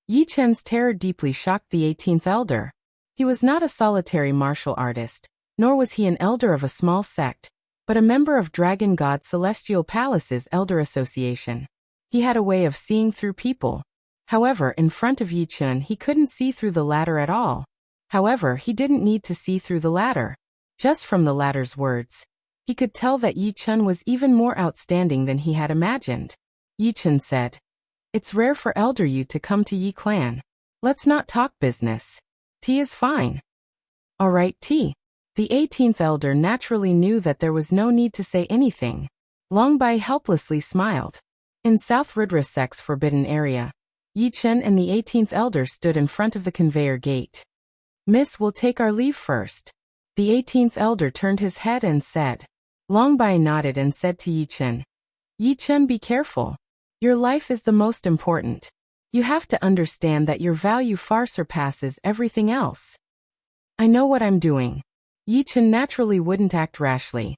Speaker 1: Yi Chen's terror deeply shocked the 18th Elder. He was not a solitary martial artist, nor was he an elder of a small sect, but a member of Dragon God's Celestial Palace's Elder Association. He had a way of seeing through people. However, in front of Yi Chen he couldn't see through the latter at all. However, he didn't need to see through the latter. Just from the latter's words, he could tell that Yi Chen was even more outstanding than he had imagined. Yi Chen said, It's rare for Elder Yu to come to Yi clan. Let's not talk business. Tea is fine. Alright, tea. The 18th elder naturally knew that there was no need to say anything. Longbai helplessly smiled. In South Ridra-sec's forbidden area, Yi Chen and the 18th elder stood in front of the conveyor gate. Miss, we'll take our leave first. The 18th elder turned his head and said. Longbai nodded and said to Yi Chen. Yi Chen, be careful. Your life is the most important. You have to understand that your value far surpasses everything else. I know what I'm doing. Yi Chen naturally wouldn't act rashly.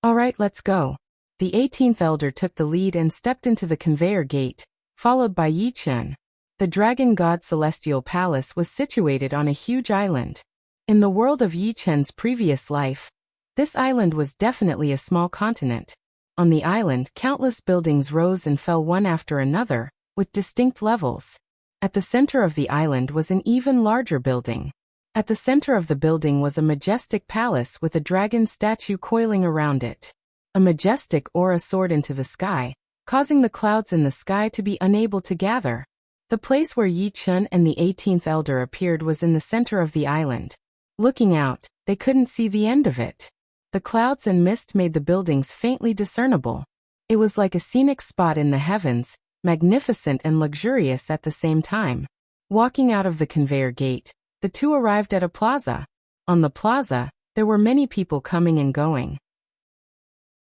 Speaker 1: Alright, let's go. The 18th elder took the lead and stepped into the conveyor gate, followed by Yi Chen. The Dragon God Celestial Palace was situated on a huge island. In the world of Yi Chen's previous life, this island was definitely a small continent. On the island, countless buildings rose and fell one after another, with distinct levels. At the center of the island was an even larger building. At the center of the building was a majestic palace with a dragon statue coiling around it. A majestic aura soared into the sky, causing the clouds in the sky to be unable to gather. The place where Yi Chen and the 18th elder appeared was in the center of the island. Looking out, they couldn't see the end of it. The clouds and mist made the buildings faintly discernible. It was like a scenic spot in the heavens, magnificent and luxurious at the same time. Walking out of the conveyor gate, the two arrived at a plaza. On the plaza, there were many people coming and going.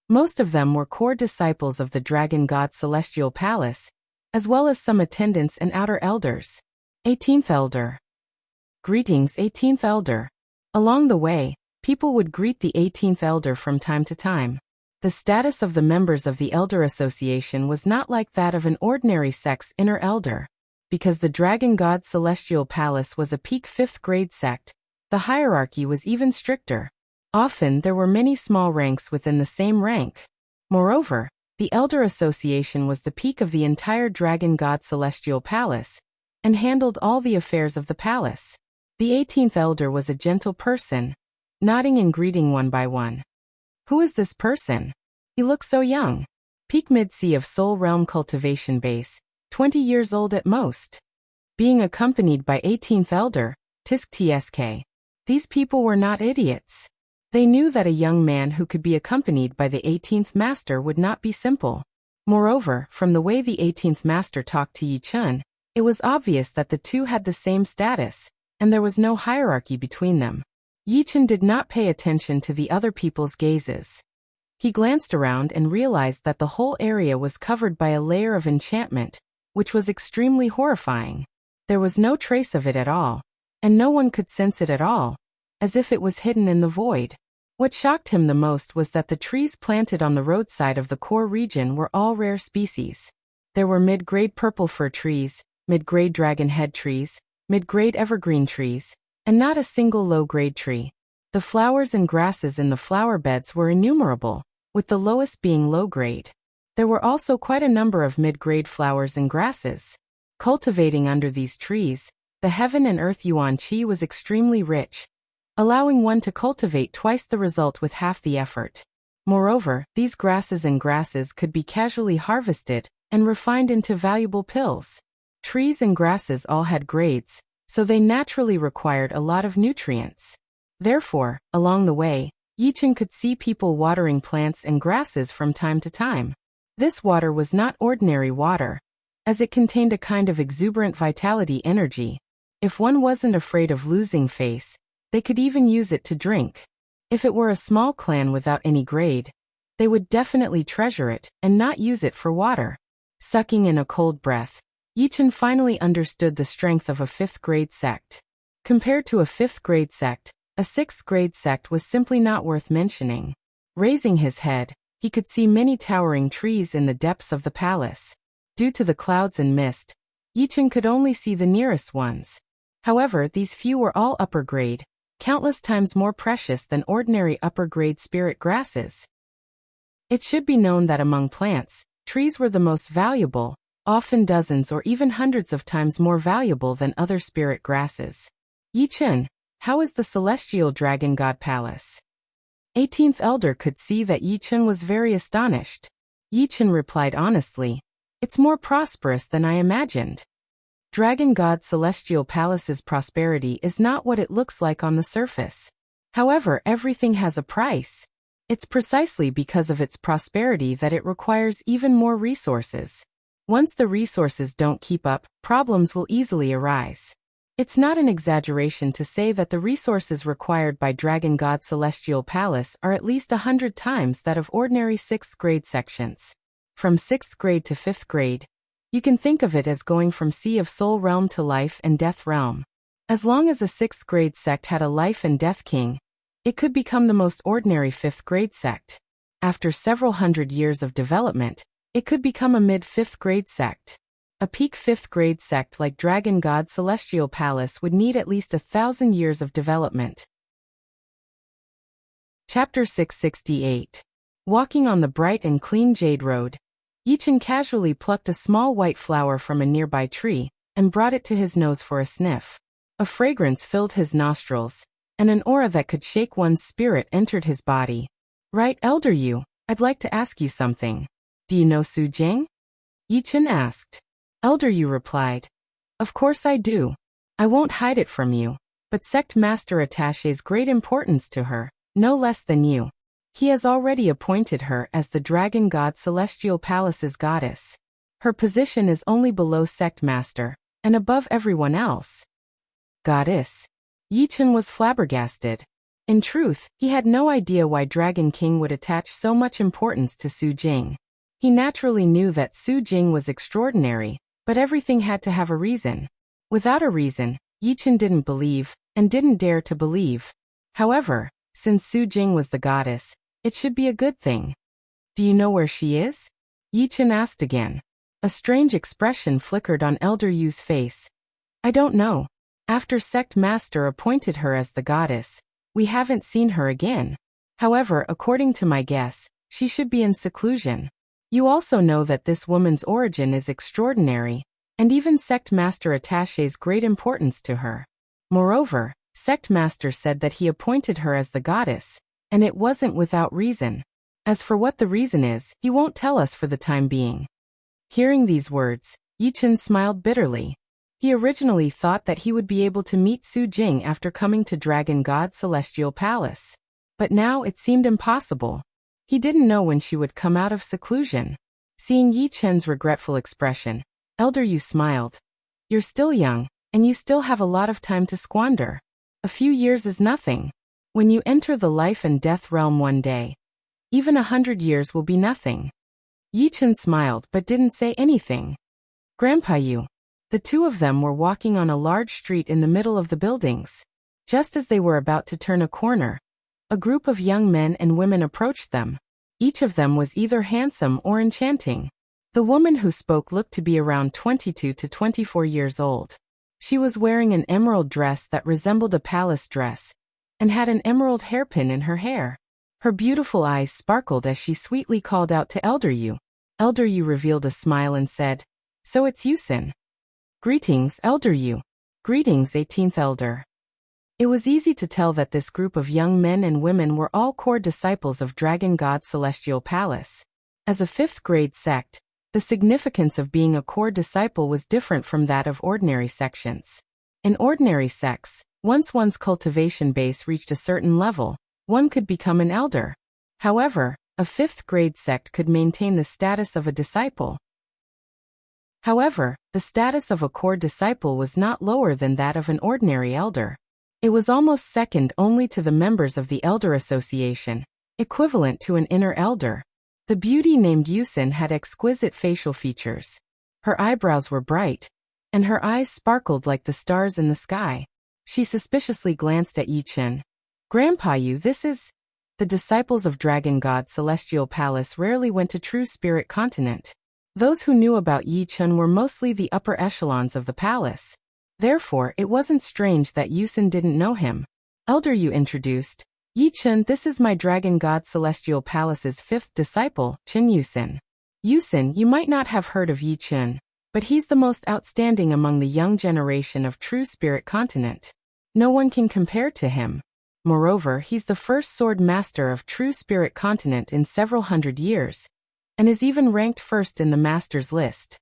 Speaker 1: Most of them were core disciples of the Dragon God Celestial Palace, as well as some attendants and outer elders. 18th Elder. Greetings, 18th Elder. Along the way, people would greet the 18th Elder from time to time. The status of the members of the Elder Association was not like that of an ordinary sect's inner elder. Because the Dragon God Celestial Palace was a peak 5th grade sect, the hierarchy was even stricter. Often there were many small ranks within the same rank. Moreover, the Elder Association was the peak of the entire Dragon God Celestial Palace, and handled all the affairs of the palace. The 18th Elder was a gentle person, nodding and greeting one by one. Who is this person? He looks so young. Peak mid-sea of Soul Realm Cultivation Base, 20 years old at most. Being accompanied by 18th Elder, Tisk Tsk. These people were not idiots. They knew that a young man who could be accompanied by the 18th Master would not be simple. Moreover, from the way the 18th Master talked to Yi Chen, it was obvious that the two had the same status, and there was no hierarchy between them. Yi Chen did not pay attention to the other people's gazes. He glanced around and realized that the whole area was covered by a layer of enchantment, which was extremely horrifying. There was no trace of it at all, and no one could sense it at all, as if it was hidden in the void. What shocked him the most was that the trees planted on the roadside of the core region were all rare species. There were mid-grade purple fir trees, mid-grade dragon head trees, mid-grade evergreen trees, and not a single low-grade tree. The flowers and grasses in the flower beds were innumerable, with the lowest being low-grade. There were also quite a number of mid-grade flowers and grasses. Cultivating under these trees, the heaven and earth yuan qi was extremely rich, allowing one to cultivate twice the result with half the effort. Moreover, these grasses could be casually harvested and refined into valuable pills. Trees and grasses all had grades, so they naturally required a lot of nutrients. Therefore, along the way, Yi Chen could see people watering plants and grasses from time to time. This water was not ordinary water, as it contained a kind of exuberant vitality energy. If one wasn't afraid of losing face, they could even use it to drink. If it were a small clan without any grade, they would definitely treasure it and not use it for water. Sucking in a cold breath, Yi Chen finally understood the strength of a 5th grade sect. Compared to a 5th grade sect, a 6th grade sect was simply not worth mentioning. Raising his head, he could see many towering trees in the depths of the palace. Due to the clouds and mist, Yi Chen could only see the nearest ones. However, these few were all upper grade, countless times more precious than ordinary upper-grade spirit grasses. It should be known that among plants, trees were the most valuable, often dozens or even hundreds of times more valuable than other spirit grasses. Yi Chen, how is the Celestial Dragon God Palace? 18th Elder could see that Yi Chen was very astonished. Yi Chen replied honestly, It's more prosperous than I imagined. Dragon God Celestial Palace's prosperity is not what it looks like on the surface. However, everything has a price. It's precisely because of its prosperity that it requires even more resources. Once the resources don't keep up, problems will easily arise. It's not an exaggeration to say that the resources required by Dragon God Celestial Palace are at least 100 times that of ordinary 6th grade sections. From 6th grade to 5th grade, you can think of it as going from Sea of Soul Realm to Life and Death Realm. As long as a 6th grade sect had a Life and Death King, it could become the most ordinary 5th grade sect. After several hundred years of development, it could become a mid-5th grade sect. A peak 5th grade sect like Dragon God Celestial Palace would need at least 1,000 years of development. Chapter 668. Walking on the bright and clean jade road, Yichen casually plucked a small white flower from a nearby tree and brought it to his nose for a sniff. A fragrance filled his nostrils, and an aura that could shake one's spirit entered his body. Right, Elder Yu, I'd like to ask you something. Do you know Su Jing? Yichen asked. Elder Yu replied. Of course I do. I won't hide it from you, but Sect Master attaches great importance to her, no less than you. He has already appointed her as the Dragon God Celestial Palace's goddess. Her position is only below Sect Master, and above everyone else. Goddess? Yichen was flabbergasted. In truth, he had no idea why Dragon King would attach so much importance to Su Jing. He naturally knew that Su Jing was extraordinary, but everything had to have a reason. Without a reason, Yichen didn't believe, and didn't dare to believe. However, since Su Jing was the goddess, it should be a good thing. Do you know where she is? Yichen asked again. A strange expression flickered on Elder Yu's face. I don't know. After Sect Master appointed her as the goddess, we haven't seen her again. However, according to my guess, she should be in seclusion. You also know that this woman's origin is extraordinary, and even Sect Master attaches great importance to her. Moreover, Sect Master said that he appointed her as the goddess, and it wasn't without reason. As for what the reason is, he won't tell us for the time being. Hearing these words, Yichen smiled bitterly. He originally thought that he would be able to meet Su Jing after coming to Dragon God Celestial Palace. But now it seemed impossible. He didn't know when she would come out of seclusion. Seeing Yichen's regretful expression, Elder Yu smiled. You're still young, and you still have a lot of time to squander. A few years is nothing. When you enter the life and death realm one day, even 100 years will be nothing. Yichen smiled but didn't say anything. Grandpa Yu. The two of them were walking on a large street in the middle of the buildings. Just as they were about to turn a corner, a group of young men and women approached them. Each of them was either handsome or enchanting. The woman who spoke looked to be around 22 to 24 years old. She was wearing an emerald dress that resembled a palace dress, and had an emerald hairpin in her hair. Her beautiful eyes sparkled as she sweetly called out to Elder Yu. Elder Yu revealed a smile and said, So it's Yusin. Greetings, Elder Yu. Greetings, 18th Elder. It was easy to tell that this group of young men and women were all core disciples of Dragon God Celestial Palace. As a 5th grade sect, the significance of being a core disciple was different from that of ordinary sections. In ordinary sects, once one's cultivation base reached a certain level, one could become an elder. However, a 5th grade sect could maintain the status of a disciple. However, the status of a core disciple was not lower than that of an ordinary elder. It was almost second only to the members of the Elder Association, equivalent to an inner elder. The beauty named Yusin had exquisite facial features. Her eyebrows were bright, and her eyes sparkled like the stars in the sky. She suspiciously glanced at Yichen. Grandpa Yu, this is... The disciples of Dragon God Celestial Palace rarely went to True Spirit Continent. Those who knew about Yichen were mostly the upper echelons of the palace. Therefore, it wasn't strange that Yusin didn't know him. Elder Yu introduced, Yichen, this is my Dragon God Celestial Palace's 5th disciple, Chen Yusin. Yusin, you might not have heard of Yichen, but he's the most outstanding among the young generation of True Spirit Continent. No one can compare to him. Moreover, he's the first sword master of True Spirit Continent in several hundred years. and is even ranked first in the master's list.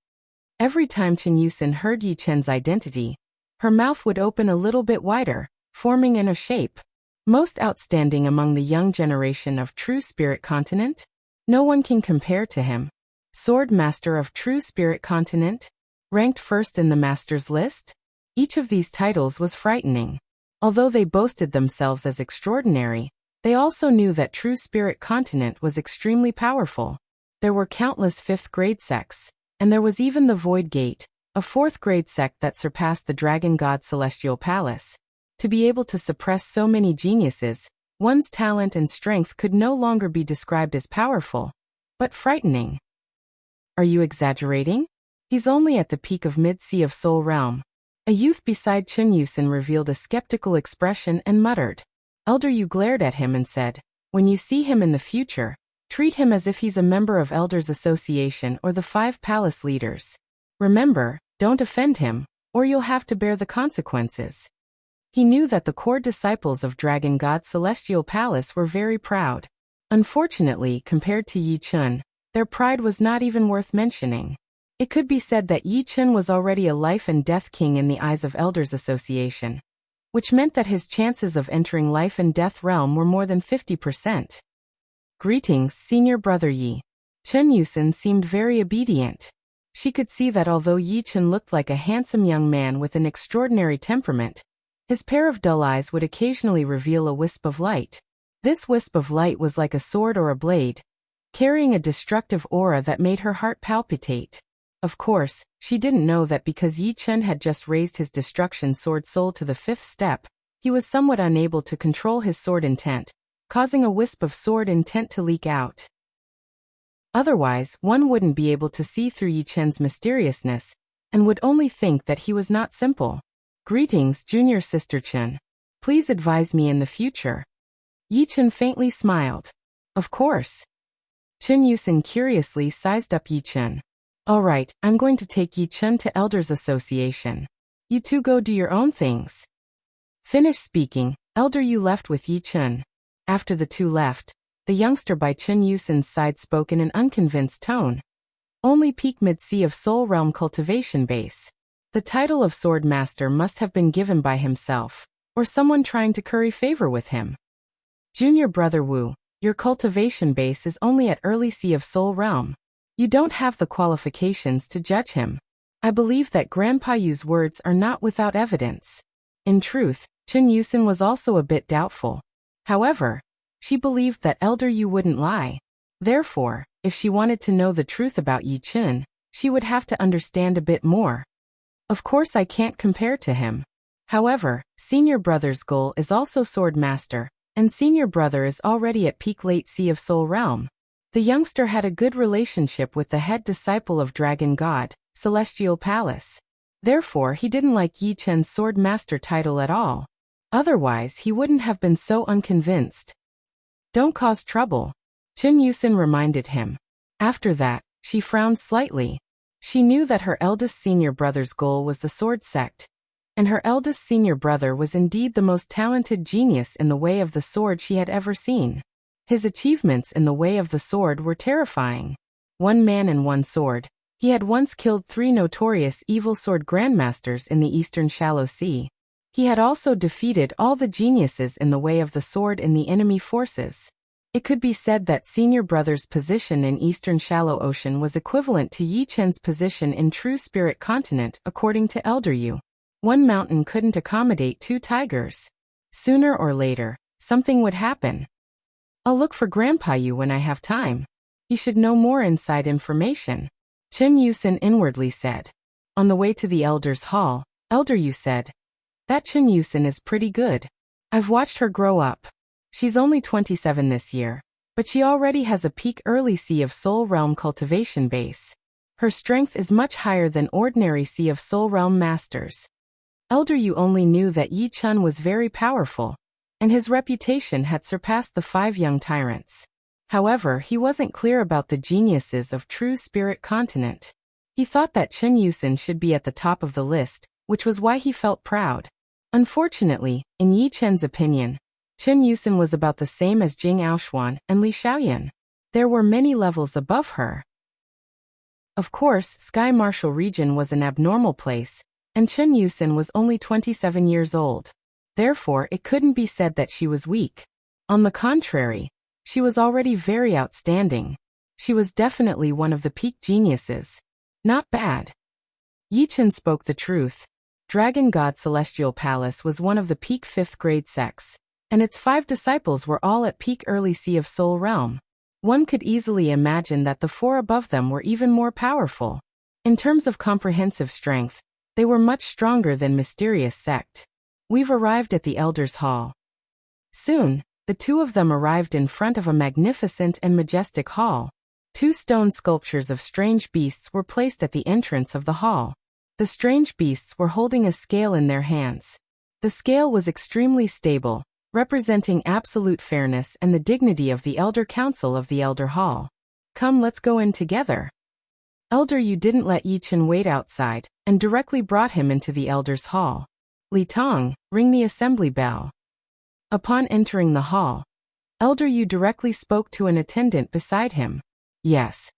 Speaker 1: Every time Chen Yusin heard Yi Chen's identity, her mouth would open a little bit wider, forming in a shape. Most outstanding among the young generation of True Spirit Continent? No one can compare to him. Sword Master of True Spirit Continent? Ranked first in the master's list? Each of these titles was frightening. Although they boasted themselves as extraordinary, they also knew that True Spirit Continent was extremely powerful. There were countless 5th-grade sects, and there was even the Void Gate, a 4th-grade sect that surpassed the Dragon God Celestial Palace. To be able to suppress so many geniuses, one's talent and strength could no longer be described as powerful, but frightening. Are you exaggerating? He's only at the peak of Mid-Sea of Soul Realm. A youth beside Chen Yusin revealed a skeptical expression and muttered. Elder Yu glared at him and said, when you see him in the future, treat him as if he's a member of Elders Association or the 5 palace leaders. Remember, don't offend him, or you'll have to bear the consequences. He knew that the core disciples of Dragon God Celestial Palace were very proud. Unfortunately, compared to Yi Chen, their pride was not even worth mentioning. It could be said that Yi Chen was already a life and death king in the eyes of Elders Association, which meant that his chances of entering life and death realm were more than 50%. Greetings, Senior Brother Yi. Chen Yusin seemed very obedient. She could see that although Yi Chen looked like a handsome young man with an extraordinary temperament, his pair of dull eyes would occasionally reveal a wisp of light. This wisp of light was like a sword or a blade, carrying a destructive aura that made her heart palpitate. Of course, she didn't know that because Yi Chen had just raised his destruction sword soul to the 5th step, he was somewhat unable to control his sword intent, causing a wisp of sword intent to leak out. Otherwise, one wouldn't be able to see through Yi Chen's mysteriousness, and would only think that he was not simple. Greetings, Junior Sister Chen. Please advise me in the future. Yi Chen faintly smiled. Of course. Chen Yusin curiously sized up Yi Chen. All right, I'm going to take Yi Chen to Elders Association. You two go do your own things. Finished speaking, Elder Yu left with Yi Chen. After the two left, the youngster by Chen Yusin's side spoke in an unconvinced tone. Only peak Mid-Sea of Soul Realm cultivation base. The title of Sword Master must have been given by himself, or someone trying to curry favor with him. Junior Brother Wu, your cultivation base is only at early Sea of Soul Realm. You don't have the qualifications to judge him. I believe that Grandpa Yu's words are not without evidence. In truth, Chen Yusin was also a bit doubtful. However, she believed that Elder Yu wouldn't lie. Therefore, if she wanted to know the truth about Yi Chen, she would have to understand a bit more. Of course I can't compare to him. However, Senior Brother's goal is also Sword Master, and Senior Brother is already at peak late Sea of Soul Realm. The youngster had a good relationship with the head disciple of Dragon God, Celestial Palace. Therefore he didn't like Yi Chen's Sword Master title at all. Otherwise he wouldn't have been so unconvinced. Don't cause trouble, Chen Yusin reminded him. After that, she frowned slightly. She knew that her eldest senior brother's goal was the sword sect, and her eldest senior brother was indeed the most talented genius in the way of the sword she had ever seen. His achievements in the way of the sword were terrifying. One man and one sword. He had once killed 3 notorious evil sword grandmasters in the Eastern Shallow Sea. He had also defeated all the geniuses in the way of the sword in the enemy forces. It could be said that Senior Brother's position in Eastern Shallow Ocean was equivalent to Yi Chen's position in True Spirit Continent according to Elder Yu. One mountain couldn't accommodate 2 tigers. Sooner or later, something would happen. I'll look for Grandpa Yu when I have time. He should know more inside information, Chen Yusin inwardly said. On the way to the Elder's Hall, Elder Yu said, that Chen Yusin is pretty good. I've watched her grow up. She's only 27 this year, but she already has a peak early Sea of Soul Realm cultivation base. Her strength is much higher than ordinary Sea of Soul Realm masters. Elder Yu only knew that Yi Chen was very powerful, and his reputation had surpassed the 5 young tyrants. However, he wasn't clear about the geniuses of True Spirit Continent. He thought that Chen Yusin should be at the top of the list, which was why he felt proud. Unfortunately, in Yi Chen's opinion, Chen Yusin was about the same as Jing Aoshuan and Li Xiaoyan. There were many levels above her. Of course, Sky Marshal region was an abnormal place, and Chen Yusen was only 27 years old. Therefore, it couldn't be said that she was weak. On the contrary, she was already very outstanding. She was definitely one of the peak geniuses. Not bad. Yichen spoke the truth. Dragon God Celestial Palace was one of the peak 5th grade sects, and its 5 disciples were all at peak early Sea of Soul realm. One could easily imagine that the 4 above them were even more powerful. In terms of comprehensive strength, they were much stronger than Mysterious Sect. We've arrived at the Elders' Hall. Soon, the 2 of them arrived in front of a magnificent and majestic hall. 2 stone sculptures of strange beasts were placed at the entrance of the hall. The strange beasts were holding a scale in their hands. The scale was extremely stable, representing absolute fairness and the dignity of the Elder Council of the Elder Hall. Come, let's go in together. Elder Yu didn't let Yichen wait outside, and directly brought him into the Elder's Hall. Li Tong, ring the assembly bell. Upon entering the hall, Elder Yu directly spoke to an attendant beside him. Yes.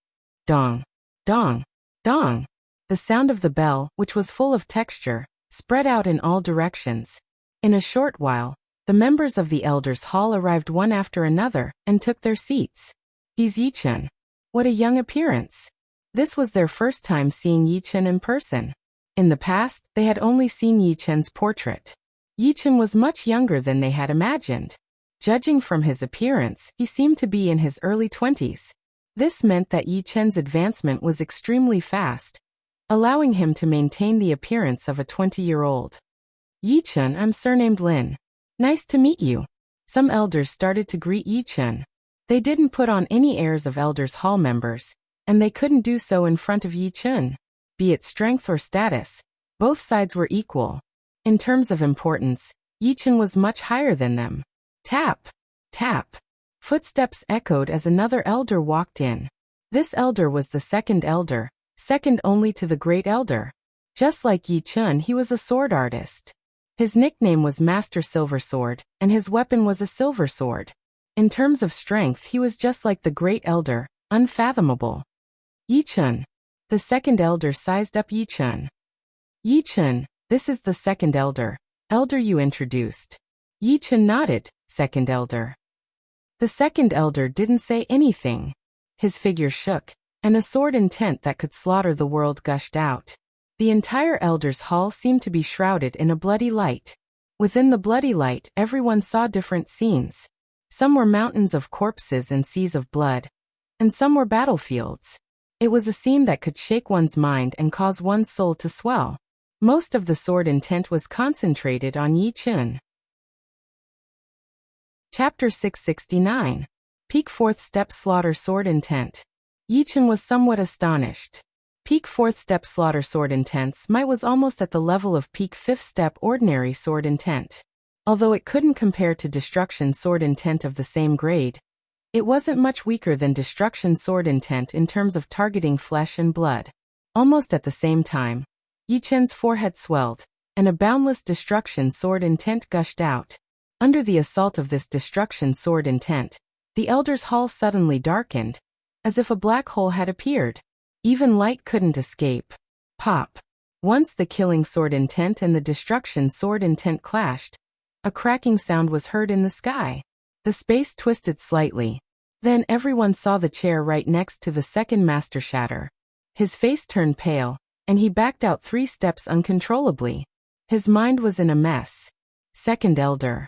Speaker 1: Dong. Dong. Dong. The sound of the bell, which was full of texture, spread out in all directions. In a short while, the members of the Elders' Hall arrived one after another, and took their seats. He's Yichen. What a young appearance. This was their first time seeing Yichen in person. In the past, they had only seen Yichen's portrait. Yichen was much younger than they had imagined. Judging from his appearance, he seemed to be in his early 20s. This meant that Yichen's advancement was extremely fast, allowing him to maintain the appearance of a 20-year-old. Yichen, I'm surnamed Lin. Nice to meet you. Some elders started to greet Yichen. They didn't put on any airs of Elders' Hall members, and they couldn't do so in front of Yichen. Be it strength or status, both sides were equal. In terms of importance, Yichen was much higher than them. Tap! Tap! Footsteps echoed as another elder walked in. This elder was the second elder, second only to the great elder. Just like Yichen, he was a sword artist. His nickname was Master Silver Sword, and his weapon was a silver sword. In terms of strength, he was just like the great elder, unfathomable. Yichen. The second elder sized up Yichen. Yichen, this is the second elder. Elder Yu introduced. Yichen nodded, second elder. The second elder didn't say anything. His figure shook, and a sword intent that could slaughter the world gushed out. The entire Elders' Hall seemed to be shrouded in a bloody light. Within the bloody light, everyone saw different scenes. Some were mountains of corpses and seas of blood, and some were battlefields. It was a scene that could shake one's mind and cause one's soul to swell. Most of the sword intent was concentrated on Yichen. Chapter 669. Peak 4th Step Slaughter Sword Intent. Yichen was somewhat astonished. Peak 4th Step Slaughter Sword Intent's might was almost at the level of Peak 5th Step Ordinary Sword Intent. Although it couldn't compare to Destruction Sword Intent of the same grade, it wasn't much weaker than Destruction Sword Intent in terms of targeting flesh and blood. Almost at the same time, Yichen's forehead swelled, and a boundless Destruction Sword Intent gushed out. Under the assault of this Destruction Sword Intent, the Elders' Hall suddenly darkened, as if a black hole had appeared. Even light couldn't escape. Pop. Once the Killing Sword Intent and the Destruction Sword Intent clashed, a cracking sound was heard in the sky. The space twisted slightly. Then everyone saw the chair right next to the second Master shatter. His face turned pale, and he backed out 3 steps uncontrollably. His mind was in a mess. Second Elder.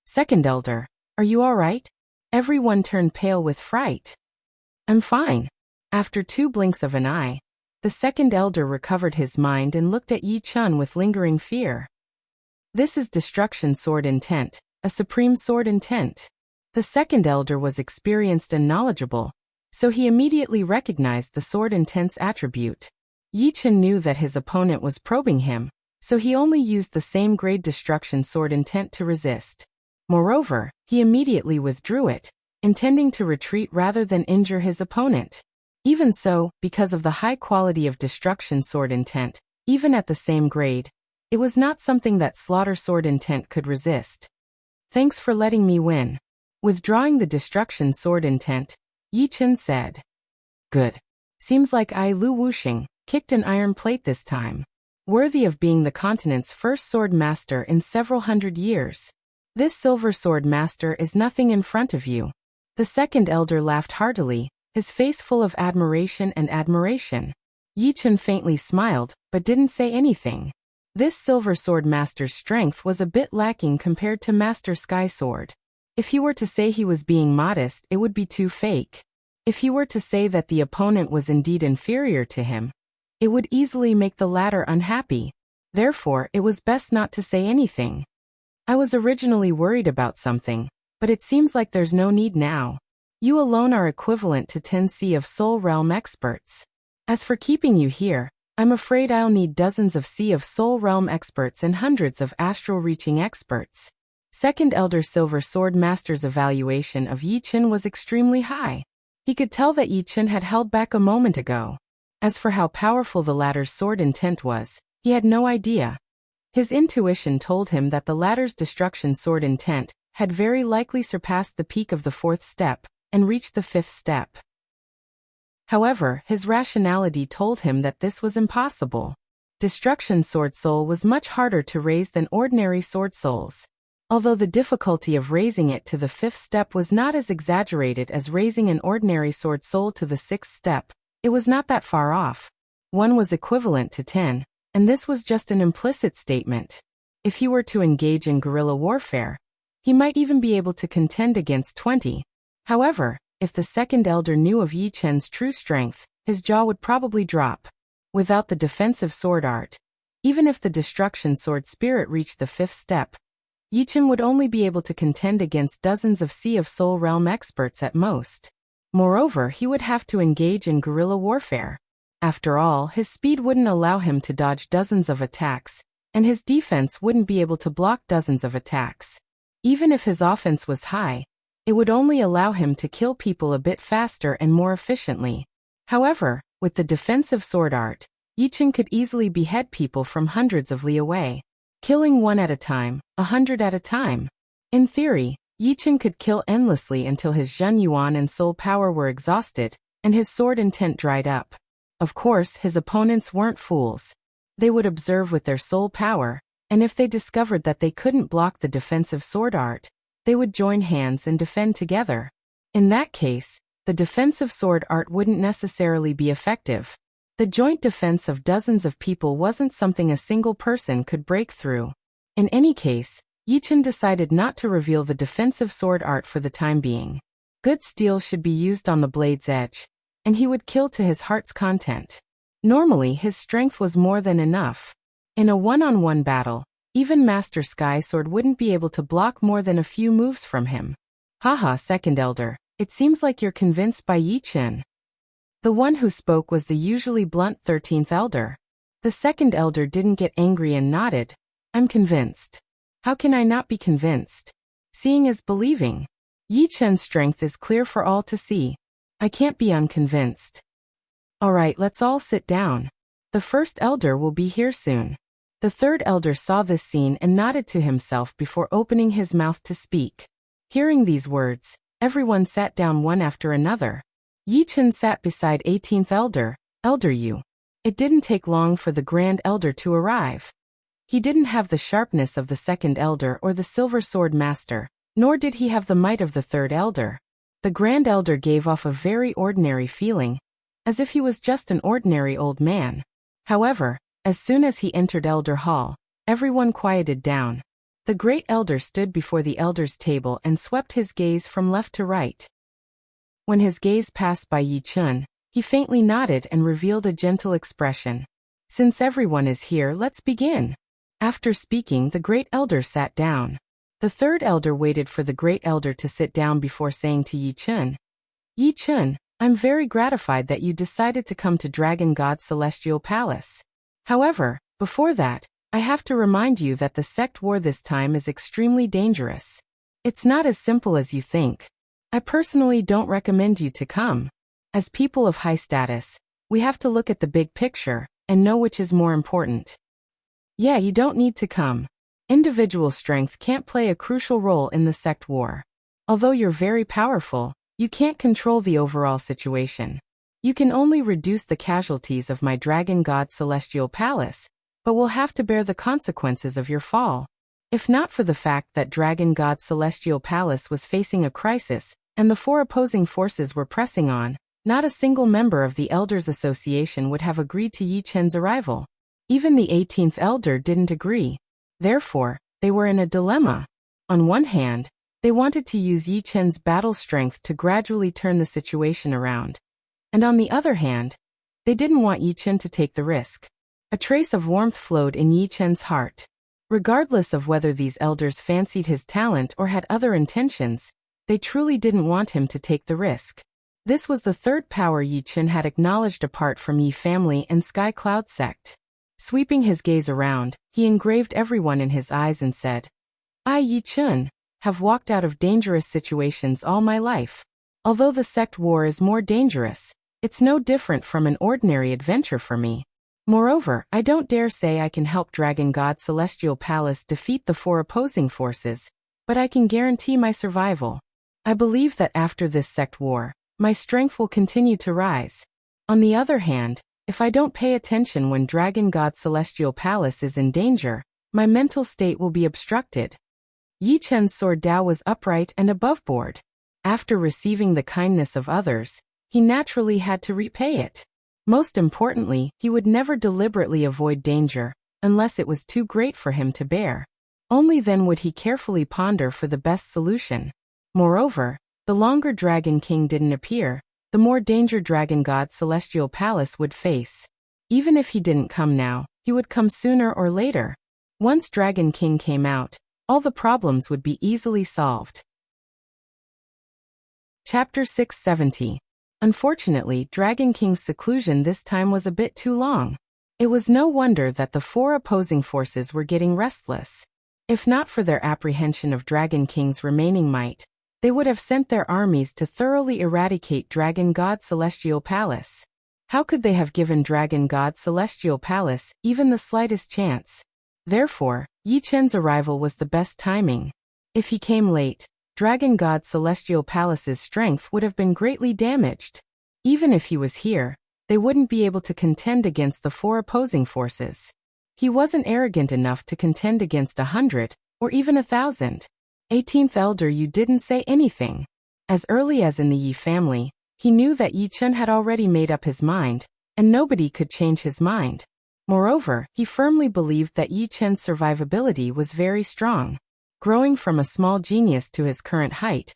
Speaker 1: Second Elder, are you all right? Everyone turned pale with fright. I'm fine. After 2 blinks of an eye, the second elder recovered his mind and looked at Yichen with lingering fear. This is Destruction Sword Intent, a supreme sword intent. The second elder was experienced and knowledgeable, so he immediately recognized the sword intent's attribute. Yichen knew that his opponent was probing him, so he only used the same grade Destruction Sword Intent to resist. Moreover, he immediately withdrew it, intending to retreat rather than injure his opponent. Even so, because of the high quality of Destruction Sword Intent, even at the same grade, it was not something that Slaughter Sword Intent could resist. Thanks for letting me win. Withdrawing the Destruction Sword Intent, Yi Chen said. Good. Seems like Lu Wuxing kicked an iron plate this time. Worthy of being the continent's first sword master in several hundred years. This silver sword master is nothing in front of you. The second elder laughed heartily, his face full of admiration and admiration. Yi Chen faintly smiled, but didn't say anything. This silver sword master's strength was a bit lacking compared to Master Sky Sword. If he were to say he was being modest, it would be too fake. If he were to say that the opponent was indeed inferior to him, it would easily make the latter unhappy. Therefore, it was best not to say anything. I was originally worried about something, but it seems like there's no need now. You alone are equivalent to 10 Sea of Soul Realm experts. As for keeping you here, I'm afraid I'll need dozens of Sea of Soul Realm experts and hundreds of astral reaching experts. Second Elder Silver Sword Master's evaluation of Yi Chen was extremely high. He could tell that Yi Chen had held back a moment ago. As for how powerful the latter's sword intent was, he had no idea. His intuition told him that the latter's destruction sword intent had very likely surpassed the peak of the 4th step and reached the 5th step. However, his rationality told him that this was impossible. Destruction sword soul was much harder to raise than ordinary sword souls. Although the difficulty of raising it to the 5th step was not as exaggerated as raising an ordinary sword soul to the 6th step, it was not that far off. 1 was equivalent to 10, and this was just an implicit statement. If he were to engage in guerrilla warfare, he might even be able to contend against 20. However, if the second elder knew of Yi Chen's true strength, his jaw would probably drop. Without the defensive sword art, even if the destruction sword spirit reached the 5th step, Yi Chen would only be able to contend against dozens of Sea of Soul Realm experts at most. Moreover, he would have to engage in guerrilla warfare. After all, his speed wouldn't allow him to dodge dozens of attacks, and his defense wouldn't be able to block dozens of attacks. Even if his offense was high, it would only allow him to kill people a bit faster and more efficiently. However, with the defensive sword art, Yi Chen could easily behead people from hundreds of li away, killing 1 at a time, 100 at a time. In theory, Yi Chen could kill endlessly until his Zhen Yuan and soul power were exhausted, and his sword intent dried up. Of course, his opponents weren't fools. They would observe with their soul power, and if they discovered that they couldn't block the defensive sword art, they would join hands and defend together. In that case, the defensive sword art wouldn't necessarily be effective. The joint defense of dozens of people wasn't something a single person could break through. In any case, Yi Chen decided not to reveal the defensive sword art for the time being. Good steel should be used on the blade's edge, and he would kill to his heart's content. Normally, his strength was more than enough. In a one-on-one battle, even Master Sky Sword wouldn't be able to block more than a few moves from him. Haha, second elder, it seems like you're convinced by Yi Chen. The one who spoke was the usually blunt 13th elder. The second elder didn't get angry and nodded. I'm convinced. How can I not be convinced? Seeing is believing. Yi Chen's strength is clear for all to see. I can't be unconvinced. Alright, let's all sit down. The first elder will be here soon. The third elder saw this scene and nodded to himself before opening his mouth to speak. Hearing these words, everyone sat down one after another. Yi Chen sat beside 18th elder, Elder Yu. It didn't take long for the grand elder to arrive. He didn't have the sharpness of the second elder or the silver sword master, nor did he have the might of the third elder. The grand elder gave off a very ordinary feeling, as if he was just an ordinary old man. However, as soon as he entered Elder Hall, everyone quieted down. The great elder stood before the elder's table and swept his gaze from left to right. When his gaze passed by Yi Chen, he faintly nodded and revealed a gentle expression. Since everyone is here, let's begin. After speaking, the great elder sat down. The third elder waited for the great elder to sit down before saying to Yi Chen, Yi Chen, I'm very gratified that you decided to come to Dragon God's Celestial Palace. However, before that, I have to remind you that the sect war this time is extremely dangerous. It's not as simple as you think. I personally don't recommend you to come. As people of high status, we have to look at the big picture and know which is more important. Yeah, you don't need to come. Individual strength can't play a crucial role in the sect war. Although you're very powerful, You can't control the overall situation. You can only reduce the casualties of my dragon god's celestial palace, but will have to bear the consequences of your fall. If not for the fact that dragon god's celestial palace was facing a crisis, and the 4 opposing forces were pressing on, not a single member of the Elders Association would have agreed to Yi Chen's arrival. Even the 18th Elder didn't agree. Therefore, they were in a dilemma. On one hand, they wanted to use Yi Chen's battle strength to gradually turn the situation around. And on the other hand, they didn't want Yi Chen to take the risk. A trace of warmth flowed in Yi Chen's heart. Regardless of whether these elders fancied his talent or had other intentions, they truly didn't want him to take the risk. This was the third power Yi Chen had acknowledged apart from Yi family and Sky Cloud sect. Sweeping his gaze around, he engraved everyone in his eyes and said, I, Yi Chen, have walked out of dangerous situations all my life. Although the sect war is more dangerous, it's no different from an ordinary adventure for me. Moreover, I don't dare say I can help Dragon God Celestial Palace defeat the 4 opposing forces, but I can guarantee my survival. I believe that after this sect war, my strength will continue to rise. On the other hand, if I don't pay attention when Dragon God Celestial Palace is in danger, my mental state will be obstructed. Yi Chen's sword Dao was upright and above board. After receiving the kindness of others, he naturally had to repay it. Most importantly, he would never deliberately avoid danger, unless it was too great for him to bear. Only then would he carefully ponder for the best solution. Moreover, the longer Dragon King didn't appear, the more danger Dragon God Celestial Palace would face. Even if he didn't come now, he would come sooner or later. Once Dragon King came out, all the problems would be easily solved. Chapter 670. Unfortunately, Dragon King's seclusion this time was a bit too long. It was no wonder that the 4 opposing forces were getting restless. If not for their apprehension of Dragon King's remaining might, they would have sent their armies to thoroughly eradicate Dragon God Celestial Palace. How could they have given Dragon God Celestial Palace even the slightest chance? Therefore, Yi Chen's arrival was the best timing. If he came late, Dragon God Celestial Palace's strength would have been greatly damaged. Even if he was here, they wouldn't be able to contend against the 4 opposing forces. He wasn't arrogant enough to contend against 100, or even 1,000. 18th Elder, you didn't say anything. As early as in the Yi family, he knew that Yi Chen had already made up his mind, and nobody could change his mind. Moreover, he firmly believed that Yi Chen's survivability was very strong. Growing from a small genius to his current height,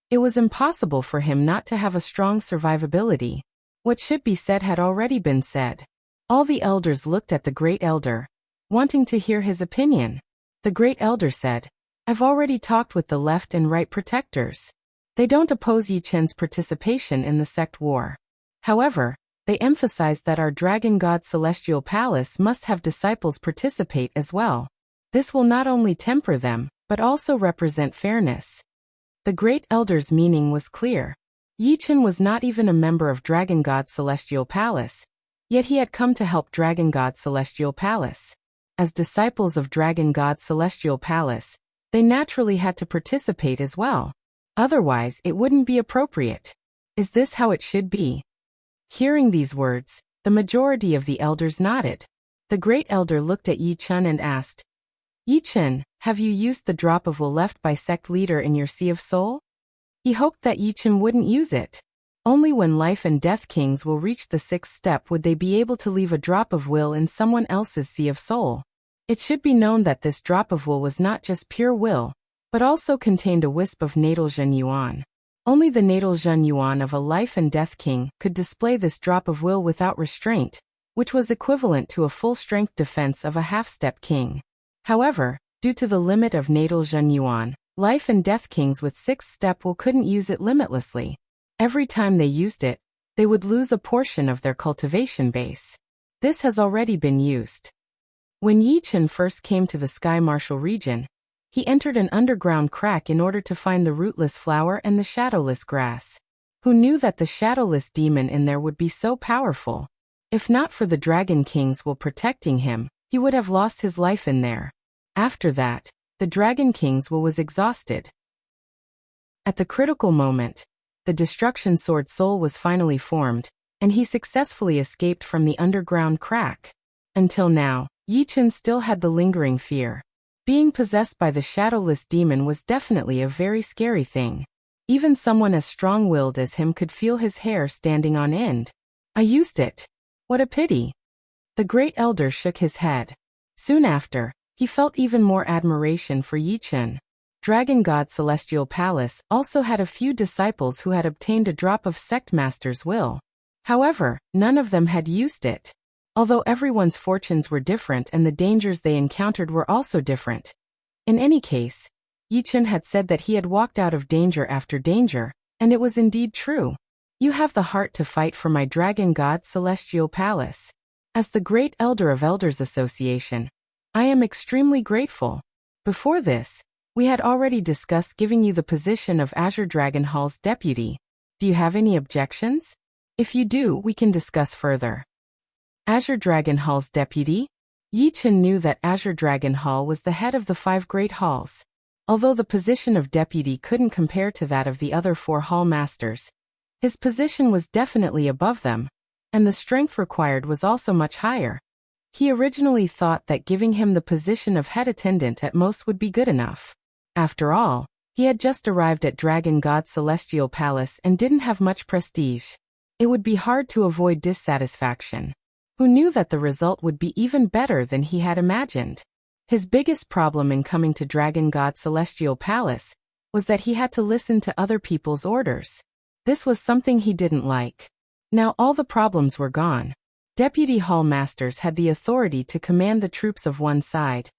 Speaker 1: it was impossible for him not to have a strong survivability. What should be said had already been said. All the elders looked at the Great Elder, wanting to hear his opinion. The Great Elder said, I've already talked with the left and right protectors. They don't oppose Yi Chen's participation in the sect war. However, they emphasized that our Dragon God Celestial Palace must have disciples participate as well. This will not only temper them, but also represent fairness. The Great Elder's meaning was clear. Yi Chen was not even a member of Dragon God Celestial Palace, yet he had come to help Dragon God Celestial Palace. As disciples of Dragon God Celestial Palace, they naturally had to participate as well. Otherwise, it wouldn't be appropriate. Is this how it should be? Hearing these words, the majority of the elders nodded. The Great Elder looked at Yi Chen and asked, Yi Chen, have you used the drop of will left by sect leader in your Sea of Soul? He hoped that Yi Chen wouldn't use it. Only when life and death kings will reach the 6th step would they be able to leave a drop of will in someone else's Sea of Soul. It should be known that this drop of will was not just pure will, but also contained a wisp of natal Zhen Yuan. Only the natal Zhen Yuan of a life and death king could display this drop of will without restraint, which was equivalent to a full-strength defense of a half-step king. However, due to the limit of natal Zhen Yuan, life and death kings with 6th step will couldn't use it limitlessly. Every time they used it, they would lose a portion of their cultivation base. This has already been used. When Yi Chen first came to the Sky Martial region, he entered an underground crack in order to find the rootless flower and the shadowless grass. Who knew that the shadowless demon in there would be so powerful? If not for the Dragon King's will protecting him, he would have lost his life in there. After that, the Dragon King's will was exhausted. At the critical moment, the Destruction Sword Soul was finally formed, and he successfully escaped from the underground crack. Until now, Yi Chen still had the lingering fear. Being possessed by the shadowless demon was definitely a very scary thing. Even someone as strong-willed as him could feel his hair standing on end. I used it. What a pity. The great elder shook his head. Soon after, he felt even more admiration for Yi Chen. Dragon God Celestial Palace also had a few disciples who had obtained a drop of Sect Master's will. However, none of them had used it. Although everyone's fortunes were different and the dangers they encountered were also different. In any case, Yi Chen had said that he had walked out of danger after danger, and it was indeed true. You have the heart to fight for my Dragon God Celestial Palace. As the Great Elder of Elders Association, I am extremely grateful. Before this, we had already discussed giving you the position of Azure Dragon Hall's deputy. Do you have any objections? If you do, we can discuss further. Azure Dragon Hall's deputy? Yi Chen knew that Azure Dragon Hall was the head of the 5 great halls. Although the position of deputy couldn't compare to that of the other 4 hall masters, his position was definitely above them, and the strength required was also much higher. He originally thought that giving him the position of head attendant at most would be good enough. After all, he had just arrived at Dragon God Celestial Palace and didn't have much prestige. It would be hard to avoid dissatisfaction. Who knew that the result would be even better than he had imagined? His biggest problem in coming to Dragon God Celestial Palace was that he had to listen to other people's orders. This was something he didn't like. Now all the problems were gone. Deputy Hall Masters had the authority to command the troops of one side,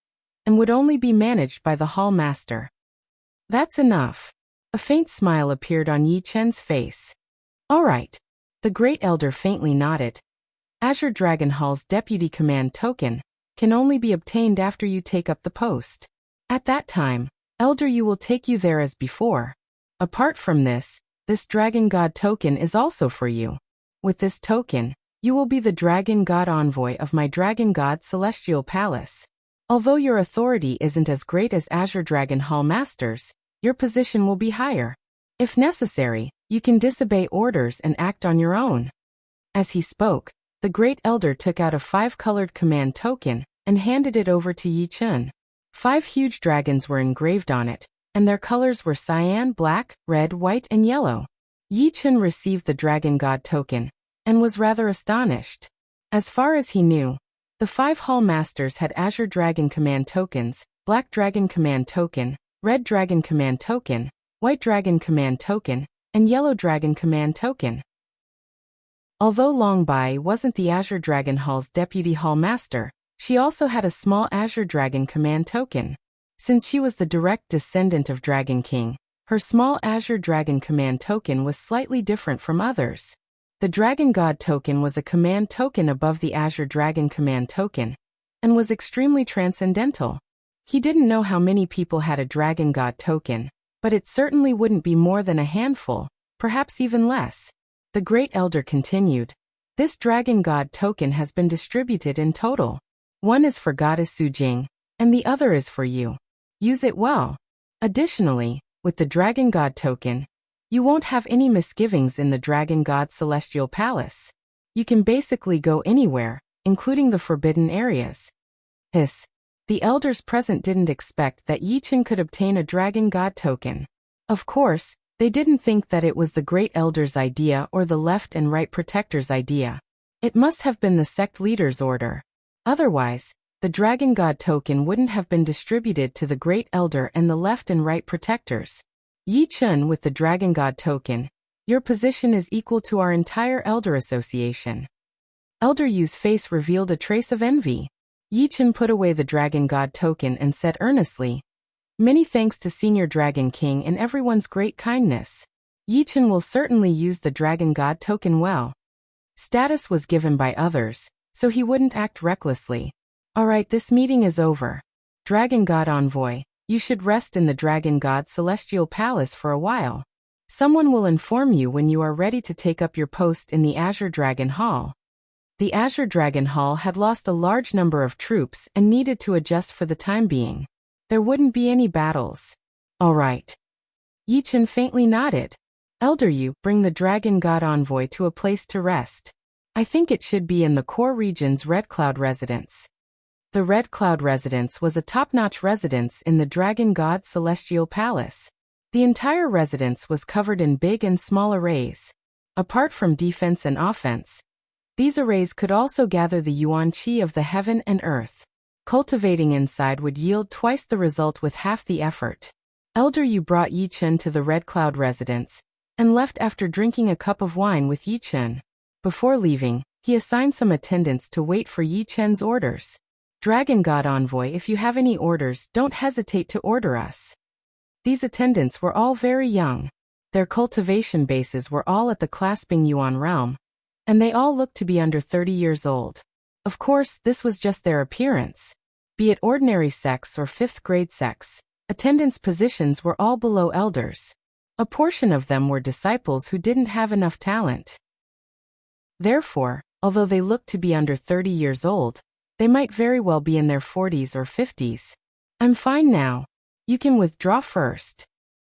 Speaker 1: and would only be managed by the Hall Master. That's enough. A faint smile appeared on Yi Chen's face. All right. The Great Elder faintly nodded. Azure Dragon Hall's deputy command token can only be obtained after you take up the post. At that time, Elder Yu will take you there as before. Apart from this Dragon God token is also for you. With this token, you will be the Dragon God envoy of my Dragon God Celestial Palace. Although your authority isn't as great as Azure Dragon Hall Masters, your position will be higher. If necessary, you can disobey orders and act on your own. As he spoke, the Great Elder took out a 5-colored command token and handed it over to Yi Chen. 5 huge dragons were engraved on it, and their colors were cyan, black, red, white, and yellow. Yi Chen received the Dragon God token and was rather astonished. As far as he knew, the 5 Hall Masters had Azure Dragon Command tokens, Black Dragon Command token, Red Dragon Command token, White Dragon Command token, and Yellow Dragon Command token. Although Long Bai wasn't the Azure Dragon Hall's deputy Hall Master, she also had a small Azure Dragon Command token. Since she was the direct descendant of Dragon King, her small Azure Dragon Command token was slightly different from others. The Dragon God token was a command token above the Azure Dragon Command token, and was extremely transcendental. He didn't know how many people had a Dragon God token, but it certainly wouldn't be more than a handful, perhaps even less. The Great Elder continued, "This Dragon God token has been distributed in total. One is for Goddess Su Jing, and the other is for you. Use it well. Additionally, with the Dragon God token, you won't have any misgivings in the Dragon God Celestial Palace. You can basically go anywhere, including the forbidden areas." The elders present didn't expect that Yi Chen could obtain a Dragon God token. Of course, they didn't think that it was the Great Elder's idea or the Left and Right Protector's idea. It must have been the sect leader's order. Otherwise, the Dragon God token wouldn't have been distributed to the Great Elder and the Left and Right Protectors. Yi Chen with the Dragon God token, your position is equal to our entire Elder Association. Elder Yu's face revealed a trace of envy. Yi Chen put away the Dragon God token and said earnestly, "Many thanks to Senior Dragon King and everyone's great kindness. Yi Chen will certainly use the Dragon God token well." Status was given by others, so he wouldn't act recklessly. Alright, this meeting is over. Dragon God Envoy, you should rest in the Dragon God Celestial Palace for a while. Someone will inform you when you are ready to take up your post in the Azure Dragon Hall. The Azure Dragon Hall had lost a large number of troops and needed to adjust for the time being. There wouldn't be any battles. Alright. Yi Chen faintly nodded. Elder Yu, bring the dragon god envoy to a place to rest. I think it should be in the core region's Red Cloud residence. The Red Cloud residence was a top-notch residence in the dragon god's celestial palace. The entire residence was covered in big and small arrays. Apart from defense and offense, these arrays could also gather the yuan qi of the heaven and earth. Cultivating inside would yield twice the result with half the effort. Elder Yu brought Yi Chen to the Red Cloud residence and left after drinking a cup of wine with Yi Chen. Before leaving, he assigned some attendants to wait for Yi Chen's orders. Dragon God Envoy, if you have any orders, don't hesitate to order us. These attendants were all very young. Their cultivation bases were all at the clasping yuan realm, and they all looked to be under 30 years old. Of course, this was just their appearance. Be it ordinary sex or 5th grade sex, attendants' positions were all below elders. A portion of them were disciples who didn't have enough talent. Therefore, although they looked to be under 30 years old, they might very well be in their 40s or 50s. I'm fine now. You can withdraw first.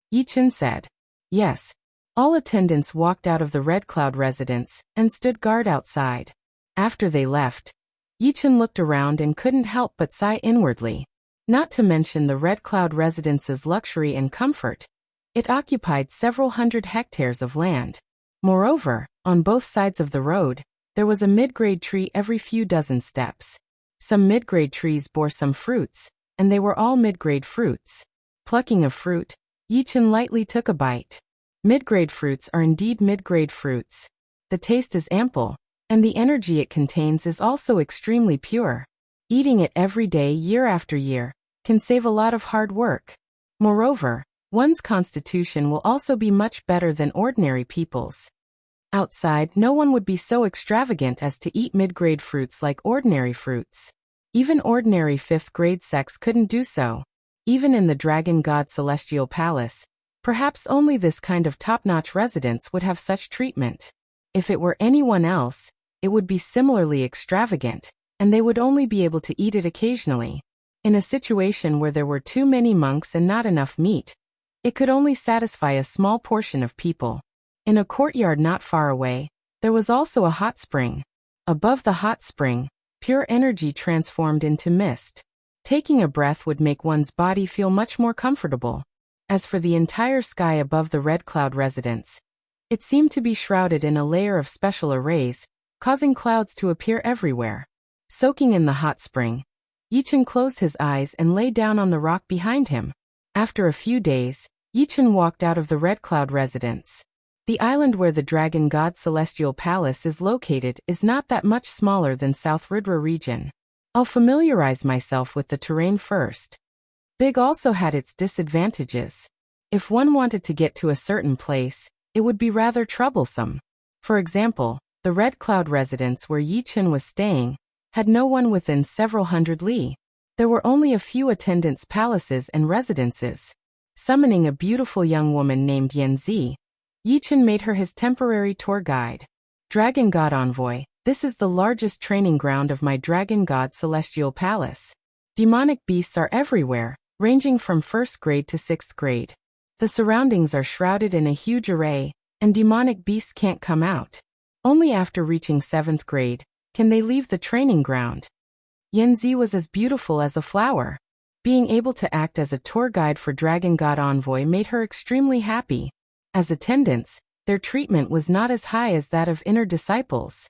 Speaker 1: Yi Chen said. Yes. All attendants walked out of the Red Cloud residence and stood guard outside. After they left, Yi Chen looked around and couldn't help but sigh inwardly. Not to mention the Red Cloud residence's luxury and comfort. It occupied several hundred hectares of land. Moreover, on both sides of the road, there was a mid-grade tree every few dozen steps. Some mid-grade trees bore some fruits, and they were all mid-grade fruits. Plucking a fruit, Yi Chen lightly took a bite. Mid-grade fruits are indeed mid-grade fruits. The taste is ample, and the energy it contains is also extremely pure. Eating it every day year after year can save a lot of hard work. Moreover, one's constitution will also be much better than ordinary people's. Outside, no one would be so extravagant as to eat mid-grade fruits like ordinary fruits. Even ordinary 5th grade sex couldn't do so. Even in the Dragon God Celestial Palace, perhaps only this kind of top-notch residence would have such treatment. If it were anyone else, it would be similarly extravagant, and they would only be able to eat it occasionally. In a situation where there were too many monks and not enough meat, it could only satisfy a small portion of people. In a courtyard not far away, there was also a hot spring. Above the hot spring, pure energy transformed into mist. Taking a breath would make one's body feel much more comfortable. As for the entire sky above the Red Cloud residence, it seemed to be shrouded in a layer of special arrays, causing clouds to appear everywhere. Soaking in the hot spring, Yi Chen closed his eyes and lay down on the rock behind him. After a few days, Yi Chen walked out of the Red Cloud residence. The island where the Dragon God Celestial Palace is located is not that much smaller than South Ridra region. I'll familiarize myself with the terrain first. Big also had its disadvantages. If one wanted to get to a certain place, it would be rather troublesome. For example, the Red Cloud residence where Yi Chen was staying had no one within several hundred li. There were only a few attendants' palaces and residences. Summoning a beautiful young woman named Yanzi, Yi Chen made her his temporary tour guide. Dragon God Envoy, this is the largest training ground of my Dragon God Celestial Palace. Demonic beasts are everywhere, ranging from 1st grade to 6th grade. The surroundings are shrouded in a huge array, and demonic beasts can't come out. Only after reaching 7th grade can they leave the training ground. Yanzi was as beautiful as a flower. Being able to act as a tour guide for Dragon God Envoy made her extremely happy. As attendants, their treatment was not as high as that of inner disciples.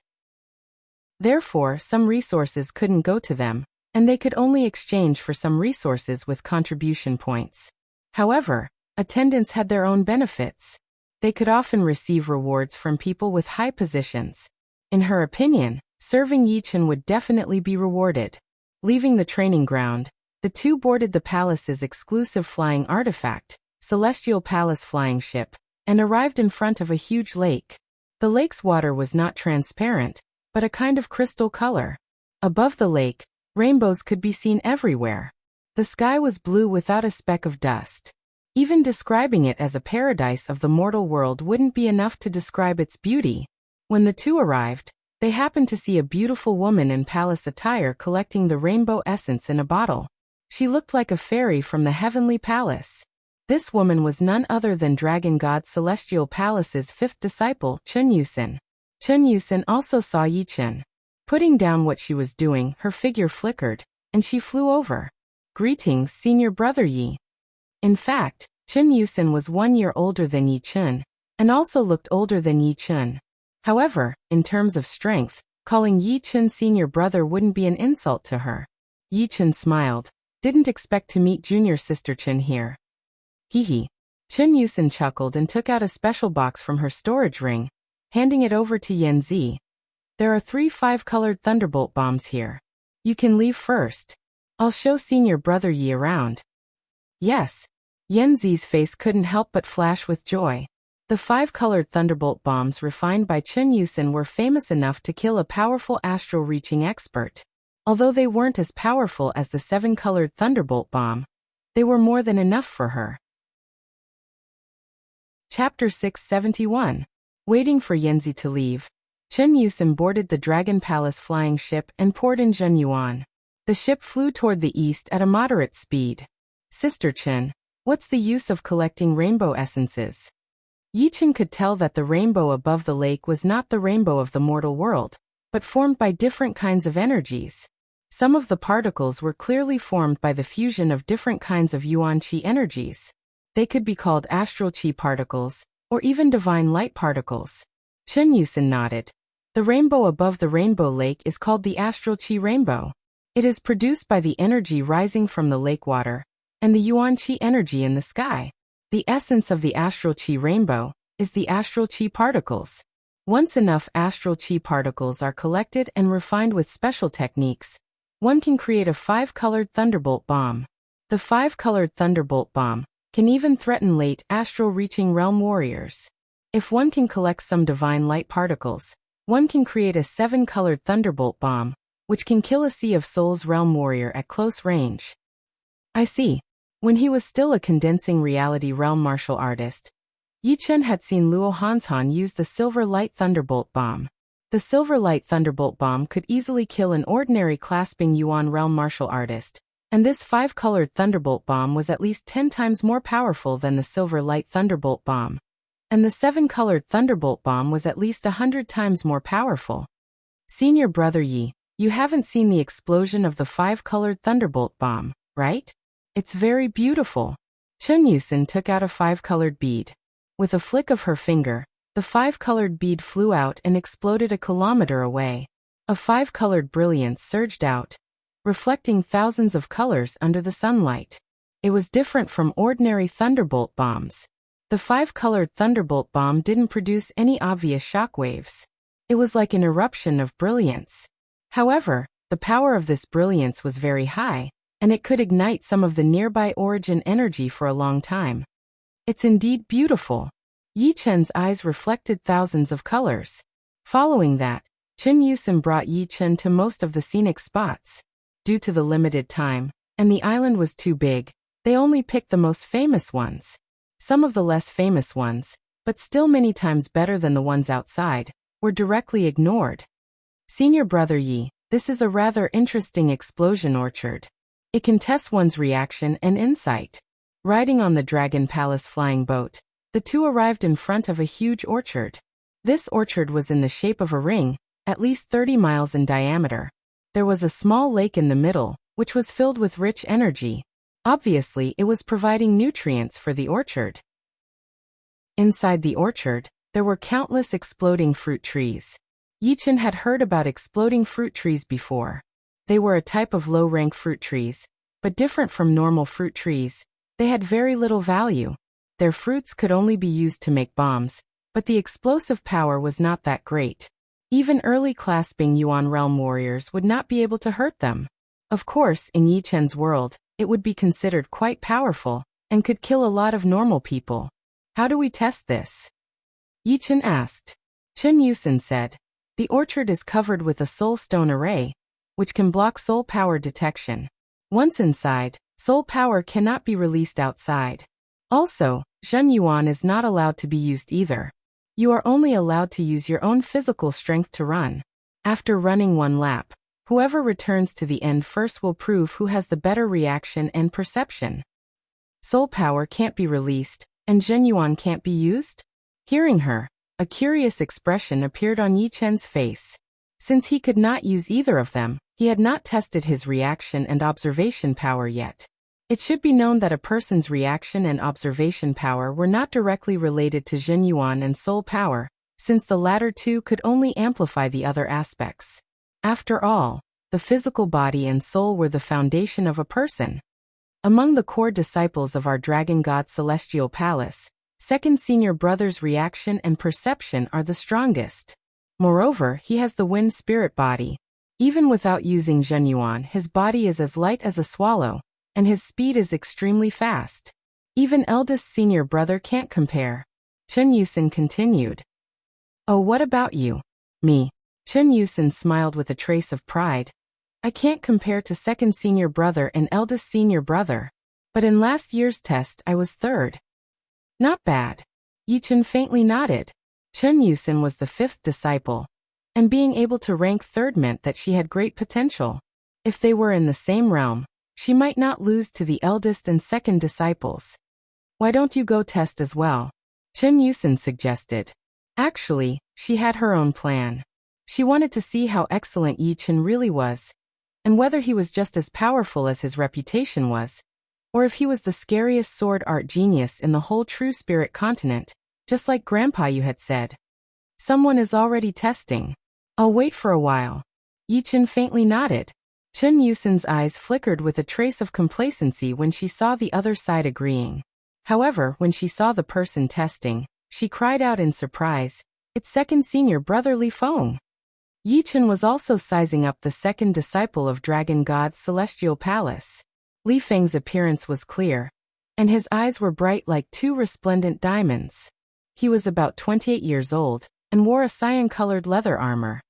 Speaker 1: Therefore, some resources couldn't go to them, and they could only exchange for some resources with contribution points. However, attendants had their own benefits. They could often receive rewards from people with high positions. In her opinion, serving Yi Chen would definitely be rewarded. Leaving the training ground, the two boarded the palace's exclusive flying artifact, Celestial Palace flying ship, and arrived in front of a huge lake. The lake's water was not transparent, but a kind of crystal color. Above the lake, rainbows could be seen everywhere. The sky was blue without a speck of dust. Even describing it as a paradise of the mortal world wouldn't be enough to describe its beauty. When the two arrived, they happened to see a beautiful woman in palace attire collecting the rainbow essence in a bottle. She looked like a fairy from the heavenly palace. This woman was none other than Dragon God Celestial Palace's fifth disciple, Chun Yusin. Chun Yusin also saw Yi Chen. Putting down what she was doing, her figure flickered, and she flew over. Greetings, senior brother Yi. In fact, Chun Yusin was 1 year older than Yi Chen, and also looked older than Yi Chen. However, in terms of strength, calling Yi Chen senior brother wouldn't be an insult to her. Yi Chen smiled. Didn't expect to meet junior sister Chen here. Hee. Chun Yusin chuckled and took out a special box from her storage ring, handing it over to Yanzi. There are 3 5-colored thunderbolt bombs here. You can leave first. I'll show senior brother Yi around. Yes. Yanzi's face couldn't help but flash with joy. The 5-colored thunderbolt bombs refined by Chun Yusin were famous enough to kill a powerful astral-reaching expert. Although they weren't as powerful as the 7-colored thunderbolt bomb, they were more than enough for her. Chapter 671. Waiting for Yanzi to leave. Chun Yusin boarded the Dragon Palace flying ship and poured in Zhen Yuan. The ship flew toward the east at a moderate speed. Sister Chen, what's the use of collecting rainbow essences? Yi Chen could tell that the rainbow above the lake was not the rainbow of the mortal world, but formed by different kinds of energies. Some of the particles were clearly formed by the fusion of different kinds of Yuan Qi energies. They could be called astral Qi particles, or even divine light particles. Chun Yusin nodded. The rainbow above the rainbow lake is called the astral Qi rainbow. It is produced by the energy rising from the lake water, and the Yuan Qi energy in the sky. The essence of the astral Qi rainbow is the astral Qi particles. Once enough astral Qi particles are collected and refined with special techniques, one can create a 5-colored thunderbolt bomb. The 5-colored thunderbolt bomb can even threaten late astral-reaching realm warriors. If one can collect some divine light particles, one can create a 7-colored thunderbolt bomb, which can kill a Sea of Souls realm warrior at close range. I see. When he was still a condensing reality realm martial artist, Yi Chen had seen Luo Hanshan use the Silver Light Thunderbolt Bomb. The Silver Light Thunderbolt Bomb could easily kill an ordinary clasping Yuan realm martial artist, and this 5-colored Thunderbolt Bomb was at least 10 times more powerful than the Silver Light Thunderbolt Bomb. And the 7-colored Thunderbolt Bomb was at least 100 times more powerful. Senior brother Yi, you haven't seen the explosion of the 5-colored Thunderbolt Bomb, right? It's very beautiful. Chun Yusin took out a 5-colored bead. With a flick of her finger, the 5-colored bead flew out and exploded a kilometer away. A 5-colored brilliance surged out, reflecting thousands of colors under the sunlight. It was different from ordinary thunderbolt bombs. The 5-colored thunderbolt bomb didn't produce any obvious shockwaves. It was like an eruption of brilliance. However, the power of this brilliance was very high, and it could ignite some of the nearby origin energy for a long time. It's indeed beautiful. Yi Chen's eyes reflected thousands of colors. Following that, Chun Yusin brought Yi Chen to most of the scenic spots. Due to the limited time, and the island was too big, they only picked the most famous ones. Some of the less famous ones, but still many times better than the ones outside, were directly ignored. Senior brother Yi, this is a rather interesting explosion orchard. It can test one's reaction and insight. Riding on the Dragon Palace flying boat, the two arrived in front of a huge orchard. This orchard was in the shape of a ring, at least 30 miles in diameter. There was a small lake in the middle, which was filled with rich energy. Obviously, it was providing nutrients for the orchard. Inside the orchard, there were countless exploding fruit trees. Yi Chen had heard about exploding fruit trees before. They were a type of low-rank fruit trees, but different from normal fruit trees. They had very little value. Their fruits could only be used to make bombs, but the explosive power was not that great. Even early clasping Yuan realm warriors would not be able to hurt them. Of course, in Yi Chen's world, it would be considered quite powerful, and could kill a lot of normal people. How do we test this? Yi Chen asked. Chun Yusin said, the orchard is covered with a soul stone array, which can block soul power detection. Once inside, soul power cannot be released outside. Also, Zhen Yuan is not allowed to be used either. You are only allowed to use your own physical strength to run. After running one lap, whoever returns to the end first will prove who has the better reaction and perception. Soul power can't be released, and Zhenyuan can't be used? Hearing her, a curious expression appeared on Yi Chen's face. Since he could not use either of them, he had not tested his reaction and observation power yet. It should be known that a person's reaction and observation power were not directly related to Zhenyuan and soul power, since the latter two could only amplify the other aspects. After all, the physical body and soul were the foundation of a person. Among the core disciples of our Dragon God Celestial Palace, second senior brother's reaction and perception are the strongest. Moreover, he has the wind spirit body. Even without using Zhenyuan, his body is as light as a swallow, and his speed is extremely fast. Even eldest senior brother can't compare. Chen Yusin continued. Oh, what about you? Me. Chen Yusin smiled with a trace of pride. I can't compare to second senior brother and eldest senior brother. But in last year's test I was third. Not bad. Yi Chen faintly nodded. Chen Yusin was the fifth disciple, and being able to rank third meant that she had great potential. If they were in the same realm, she might not lose to the eldest and second disciples. Why don't you go test as well? Chen Yusin suggested. Actually, she had her own plan. She wanted to see how excellent Yi Chen really was, and whether he was just as powerful as his reputation was, or if he was the scariest sword art genius in the whole True Spirit continent, just like Grandpa you had said. Someone is already testing. I'll wait for a while. Yi Chen faintly nodded. Chen Yusin's eyes flickered with a trace of complacency when she saw the other side agreeing. However, when she saw the person testing, she cried out in surprise, "It's second senior brother Li Feng." Yi Chen was also sizing up the second disciple of Dragon God Celestial Palace. Li Feng's appearance was clear, and his eyes were bright like two resplendent diamonds. He was about 28 years old, and wore a cyan-colored leather armor.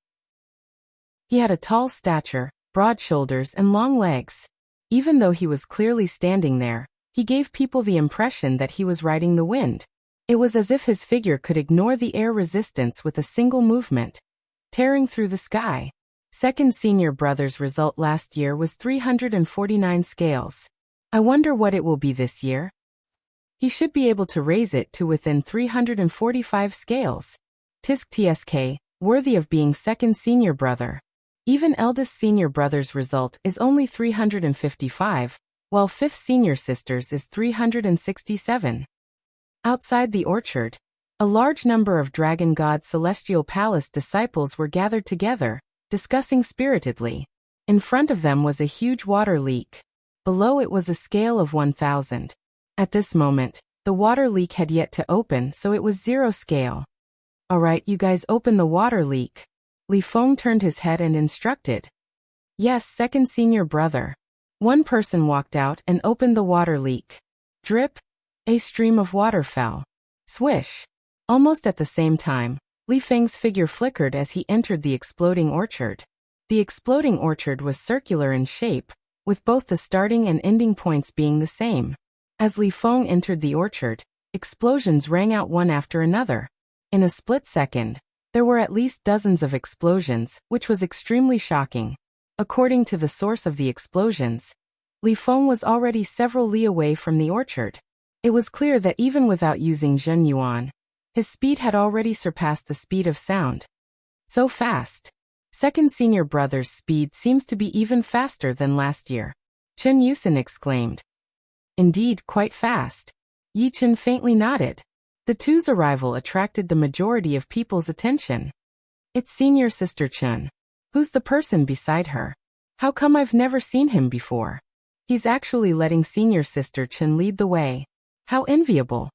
Speaker 1: He had a tall stature, broad shoulders and long legs. Even though he was clearly standing there, he gave people the impression that he was riding the wind. It was as if his figure could ignore the air resistance with a single movement, tearing through the sky. Second senior brother's result last year was 349 scales. I wonder what it will be this year. He should be able to raise it to within 345 scales. Tisk tsk, worthy of being second senior brother. Even eldest senior brother's result is only 355, while fifth senior sister's is 367. Outside the orchard, a large number of Dragon God Celestial Palace disciples were gathered together, discussing spiritedly. In front of them was a huge water leak. Below it was a scale of 1,000. At this moment, the water leak had yet to open, so it was 0 scale. Alright, you guys open the water leak. Li Feng turned his head and instructed. Yes, second senior brother. One person walked out and opened the water leak. Drip. A stream of water fell. Swish. Almost at the same time, Li Feng's figure flickered as he entered the exploding orchard. The exploding orchard was circular in shape, with both the starting and ending points being the same. As Li Feng entered the orchard, explosions rang out one after another. In a split second, there were at least dozens of explosions, which was extremely shocking. According to the source of the explosions, Li Feng was already several li away from the orchard. It was clear that even without using Zhenyuan, his speed had already surpassed the speed of sound. So fast. Second senior brother's speed seems to be even faster than last year. Chen Yusin exclaimed. Indeed, quite fast. Yi Chen faintly nodded. The two's arrival attracted the majority of people's attention. It's senior sister Chen. Who's the person beside her? How come I've never seen him before? He's actually letting senior sister Chen lead the way. How enviable.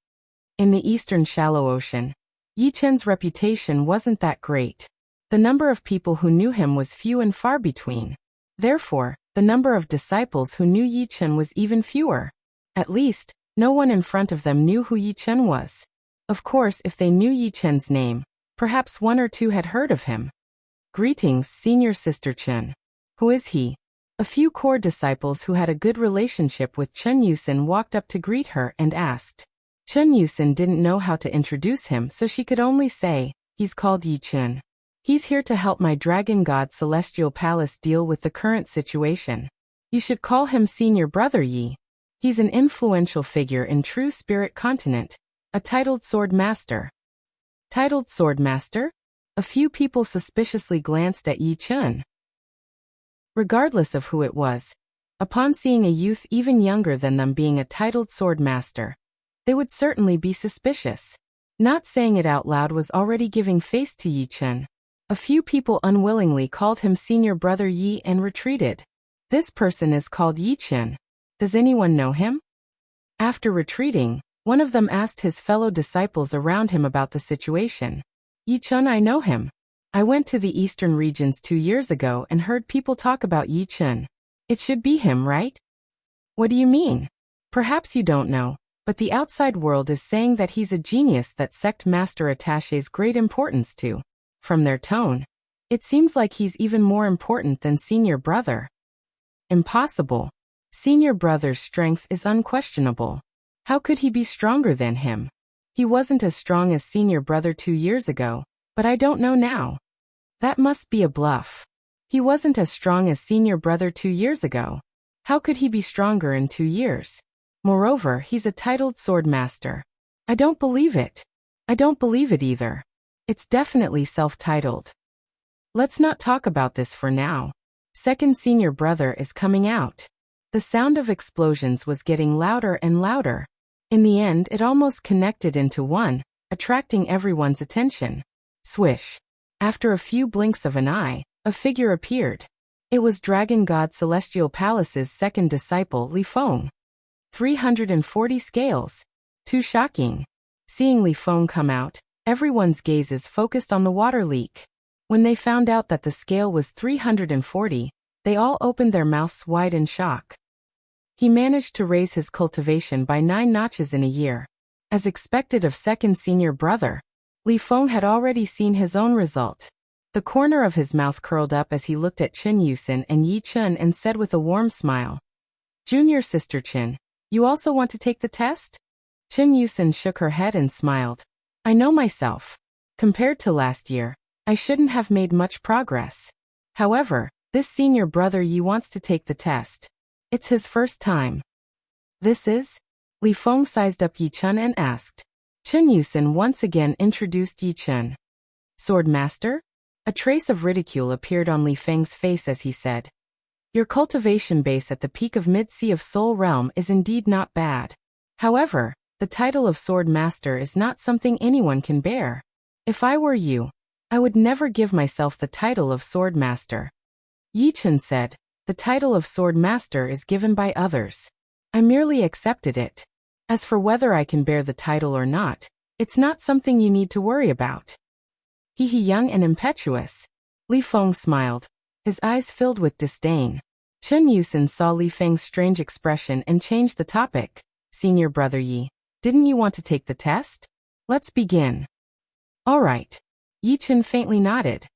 Speaker 1: In the eastern shallow ocean, Yi Chen's reputation wasn't that great. The number of people who knew him was few and far between. Therefore, the number of disciples who knew Yi Chen was even fewer. At least, no one in front of them knew who Yi Chen was. Of course, if they knew Yi Chen's name, perhaps one or two had heard of him. Greetings, senior sister Chen. Who is he? A few core disciples who had a good relationship with Chen Yusin walked up to greet her and asked. Chen Yusin didn't know how to introduce him, so she could only say, he's called Yi Chen. He's here to help my Dragon God Celestial Palace deal with the current situation. You should call him senior brother Yi. He's an influential figure in True Spirit Continent, a titled sword master. Titled sword master? A few people suspiciously glanced at Yi Chun. Regardless of who it was, upon seeing a youth even younger than them being a titled sword master, they would certainly be suspicious. Not saying it out loud was already giving face to Yi Chun. A few people unwillingly called him Senior Brother Yi and retreated. This person is called Yi Chun. Does anyone know him? After retreating, one of them asked his fellow disciples around him about the situation. Yi Chun, I know him. I went to the eastern regions 2 years ago and heard people talk about Yi Chun. It should be him, right? What do you mean? Perhaps you don't know, but the outside world is saying that he's a genius that sect master attaches great importance to. From their tone, it seems like he's even more important than Senior Brother. Impossible. Senior Brother's strength is unquestionable. How could he be stronger than him? He wasn't as strong as Senior Brother 2 years ago, but I don't know now. That must be a bluff. He wasn't as strong as Senior Brother 2 years ago. How could he be stronger in 2 years? Moreover, he's a titled sword master. I don't believe it. I don't believe it either. It's definitely self-titled. Let's not talk about this for now. Second Senior Brother is coming out. The sound of explosions was getting louder and louder. In the end, it almost connected into one, attracting everyone's attention. Swish. After a few blinks of an eye, a figure appeared. It was Dragon God Celestial Palace's second disciple, Li Feng. 340 scales. Too shocking. Seeing Li Feng come out, everyone's gazes focused on the water leak. When they found out that the scale was 340, they all opened their mouths wide in shock. He managed to raise his cultivation by 9 notches in a year. As expected of second Senior Brother, Li Feng had already seen his own result. The corner of his mouth curled up as he looked at Chen Yusin and Yi Chun and said with a warm smile, "Junior Sister Chen, you also want to take the test?" Chen Yusin shook her head and smiled. "I know myself. Compared to last year, I shouldn't have made much progress. However, this Senior Brother Yi wants to take the test. It's his first time." "This is?" Li Feng sized up Yi Chun and asked. Chen Yusin once again introduced Yi Chun. "Sword Master?" A trace of ridicule appeared on Li Feng's face as he said, "Your cultivation base at the peak of Mid-Sea of Soul Realm is indeed not bad. However, the title of Sword Master is not something anyone can bear. If I were you, I would never give myself the title of Sword Master." Yi Chun said, "The title of Sword Master is given by others. I merely accepted it. As for whether I can bear the title or not, it's not something you need to worry about." He young and impetuous. Li Feng smiled, his eyes filled with disdain. Chen Yusin saw Li Feng's strange expression and changed the topic. "Senior Brother Yi, didn't you want to take the test? Let's begin." "All right." Yi Chun faintly nodded.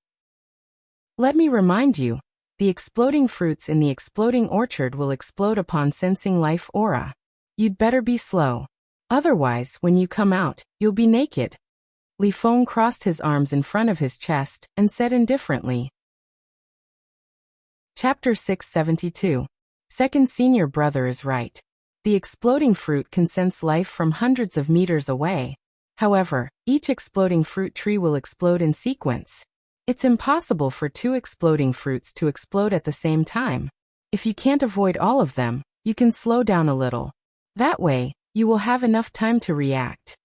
Speaker 1: "Let me remind you, the exploding fruits in the exploding orchard will explode upon sensing life aura. You'd better be slow. Otherwise, when you come out, you'll be naked." Li Feng crossed his arms in front of his chest and said indifferently. Chapter 672. Second Senior Brother is right. The exploding fruit can sense life from hundreds of meters away. However, each exploding fruit tree will explode in sequence. It's impossible for 2 exploding fruits to explode at the same time. If you can't avoid all of them, you can slow down a little. That way, you will have enough time to react.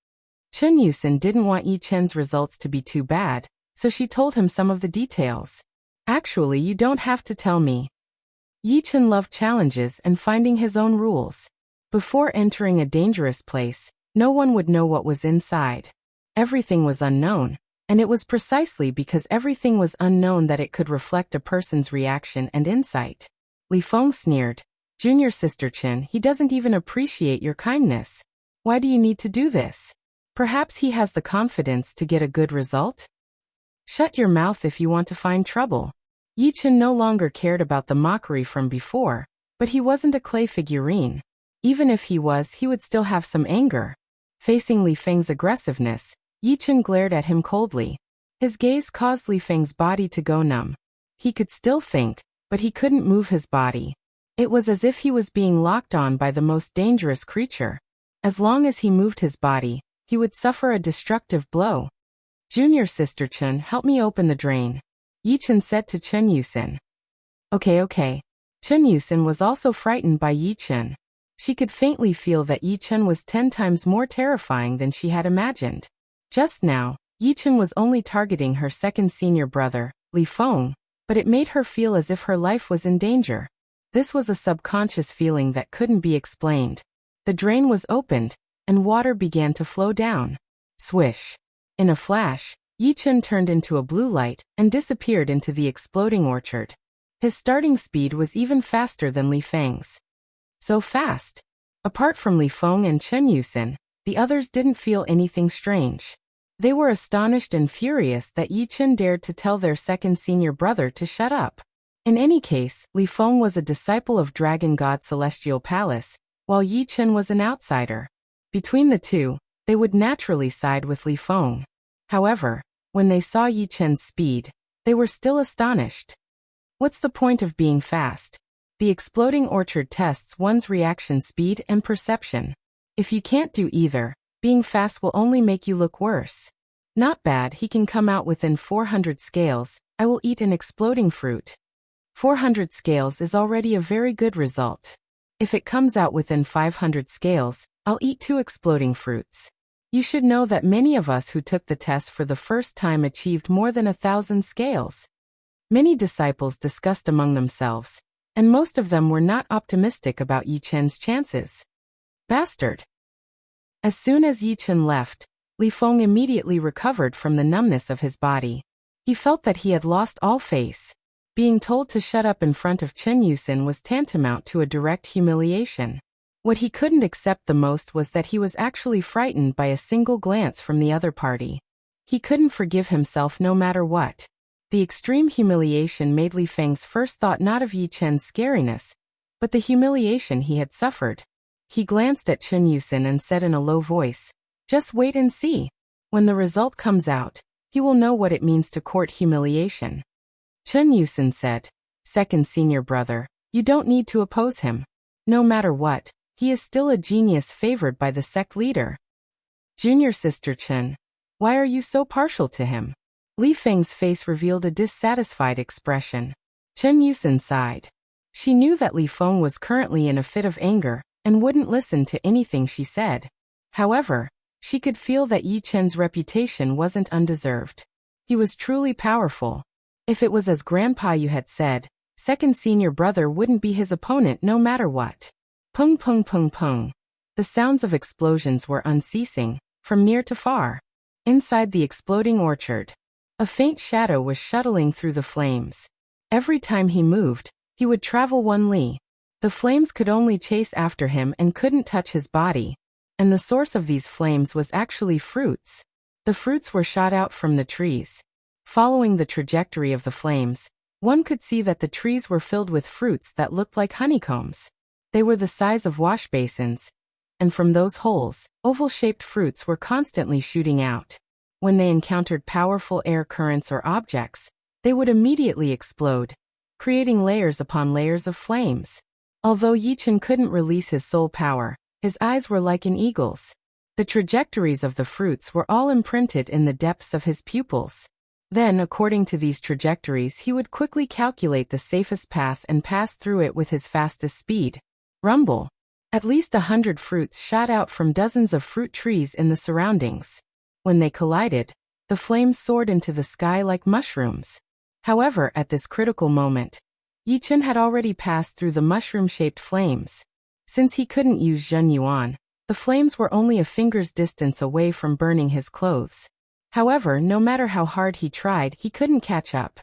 Speaker 1: Chen Yusin didn't want Yi Chen's results to be too bad, so she told him some of the details. "Actually, you don't have to tell me." Yi Chen loved challenges and finding his own rules. Before entering a dangerous place, no one would know what was inside. Everything was unknown, and it was precisely because everything was unknown that it could reflect a person's reaction and insight. Li Feng sneered, "Junior Sister Chen, he doesn't even appreciate your kindness. Why do you need to do this? Perhaps he has the confidence to get a good result?" "Shut your mouth if you want to find trouble." Yi Chen no longer cared about the mockery from before, but he wasn't a clay figurine. Even if he was, he would still have some anger. Facing Li Feng's aggressiveness, Yi Chen glared at him coldly. His gaze caused Li Feng's body to go numb. He could still think, but he couldn't move his body. It was as if he was being locked on by the most dangerous creature. As long as he moved his body, he would suffer a destructive blow. Junior sister Chen, help me open the drain, Yi-chen said to Chen Yusin. Okay. Chen Yusin was also frightened by Yi-chen. She could faintly feel that Yi-chen was 10 times more terrifying than she had imagined. Just now, Yi-chen was only targeting her second senior brother, Li Feng, but it made her feel as if her life was in danger. This was a subconscious feeling that couldn't be explained. The drain was opened, and water began to flow down. Swish. In a flash, Yi-chen turned into a blue light and disappeared into the exploding orchard. His starting speed was even faster than Li Feng's. So fast. Apart from Li Feng and Chen Yusin, the others didn't feel anything strange. They were astonished and furious that Yi-chen dared to tell their second senior brother to shut up. In any case, Li Feng was a disciple of Dragon God Celestial Palace, while Yi-chen was an outsider. Between the two, they would naturally side with Li Feng. However, when they saw Yi-chen's speed, they were still astonished. What's the point of being fast? The exploding orchard tests one's reaction speed and perception. If you can't do either, being fast will only make you look worse. Not bad, he can come out within 400 scales. I will eat an exploding fruit. 400 scales is already a very good result. If it comes out within 500 scales, I'll eat 2 exploding fruits. You should know that many of us who took the test for the first time achieved more than 1,000 scales. Many disciples discussed among themselves, and most of them were not optimistic about Yi-chen's chances. Bastard! As soon as Yi-chen left, Li Feng immediately recovered from the numbness of his body. He felt that he had lost all face. Being told to shut up in front of Chen Yusin was tantamount to a direct humiliation. What he couldn't accept the most was that he was actually frightened by a single glance from the other party. He couldn't forgive himself no matter what. The extreme humiliation made Li Feng's first thought not of Yi-chen's scariness, but the humiliation he had suffered. He glanced at Chen Yusin and said in a low voice, "Just wait and see. When the result comes out, he will know what it means to court humiliation." Chen Yusin said, "Second senior brother, you don't need to oppose him. No matter what, he is still a genius favored by the sect leader." Junior sister Chen, why are you so partial to him? Li Feng's face revealed a dissatisfied expression. Chen Yusin sighed. She knew that Li Feng was currently in a fit of anger and wouldn't listen to anything she said. However, she could feel that Yi-chen's reputation wasn't undeserved. He was truly powerful. If it was as Grandpa Yu had said, second senior brother wouldn't be his opponent no matter what. Pung pung pung pung. The sounds of explosions were unceasing, from near to far. Inside the exploding orchard, a faint shadow was shuttling through the flames. Every time he moved, he would travel 1 li. The flames could only chase after him and couldn't touch his body. And the source of these flames was actually fruits. The fruits were shot out from the trees. Following the trajectory of the flames, one could see that the trees were filled with fruits that looked like honeycombs. They were the size of wash basins, and from those holes, oval-shaped fruits were constantly shooting out. When they encountered powerful air currents or objects, they would immediately explode, creating layers upon layers of flames. Although Yi-chen couldn't release his soul power, his eyes were like an eagle's. The trajectories of the fruits were all imprinted in the depths of his pupils. Then, according to these trajectories, he would quickly calculate the safest path and pass through it with his fastest speed. Rumble. At least 100 fruits shot out from dozens of fruit trees in the surroundings. When they collided, the flames soared into the sky like mushrooms. However, at this critical moment, Yi-chen had already passed through the mushroom-shaped flames. Since he couldn't use Zhen Yuan, the flames were only a finger's distance away from burning his clothes. However, no matter how hard he tried, he couldn't catch up.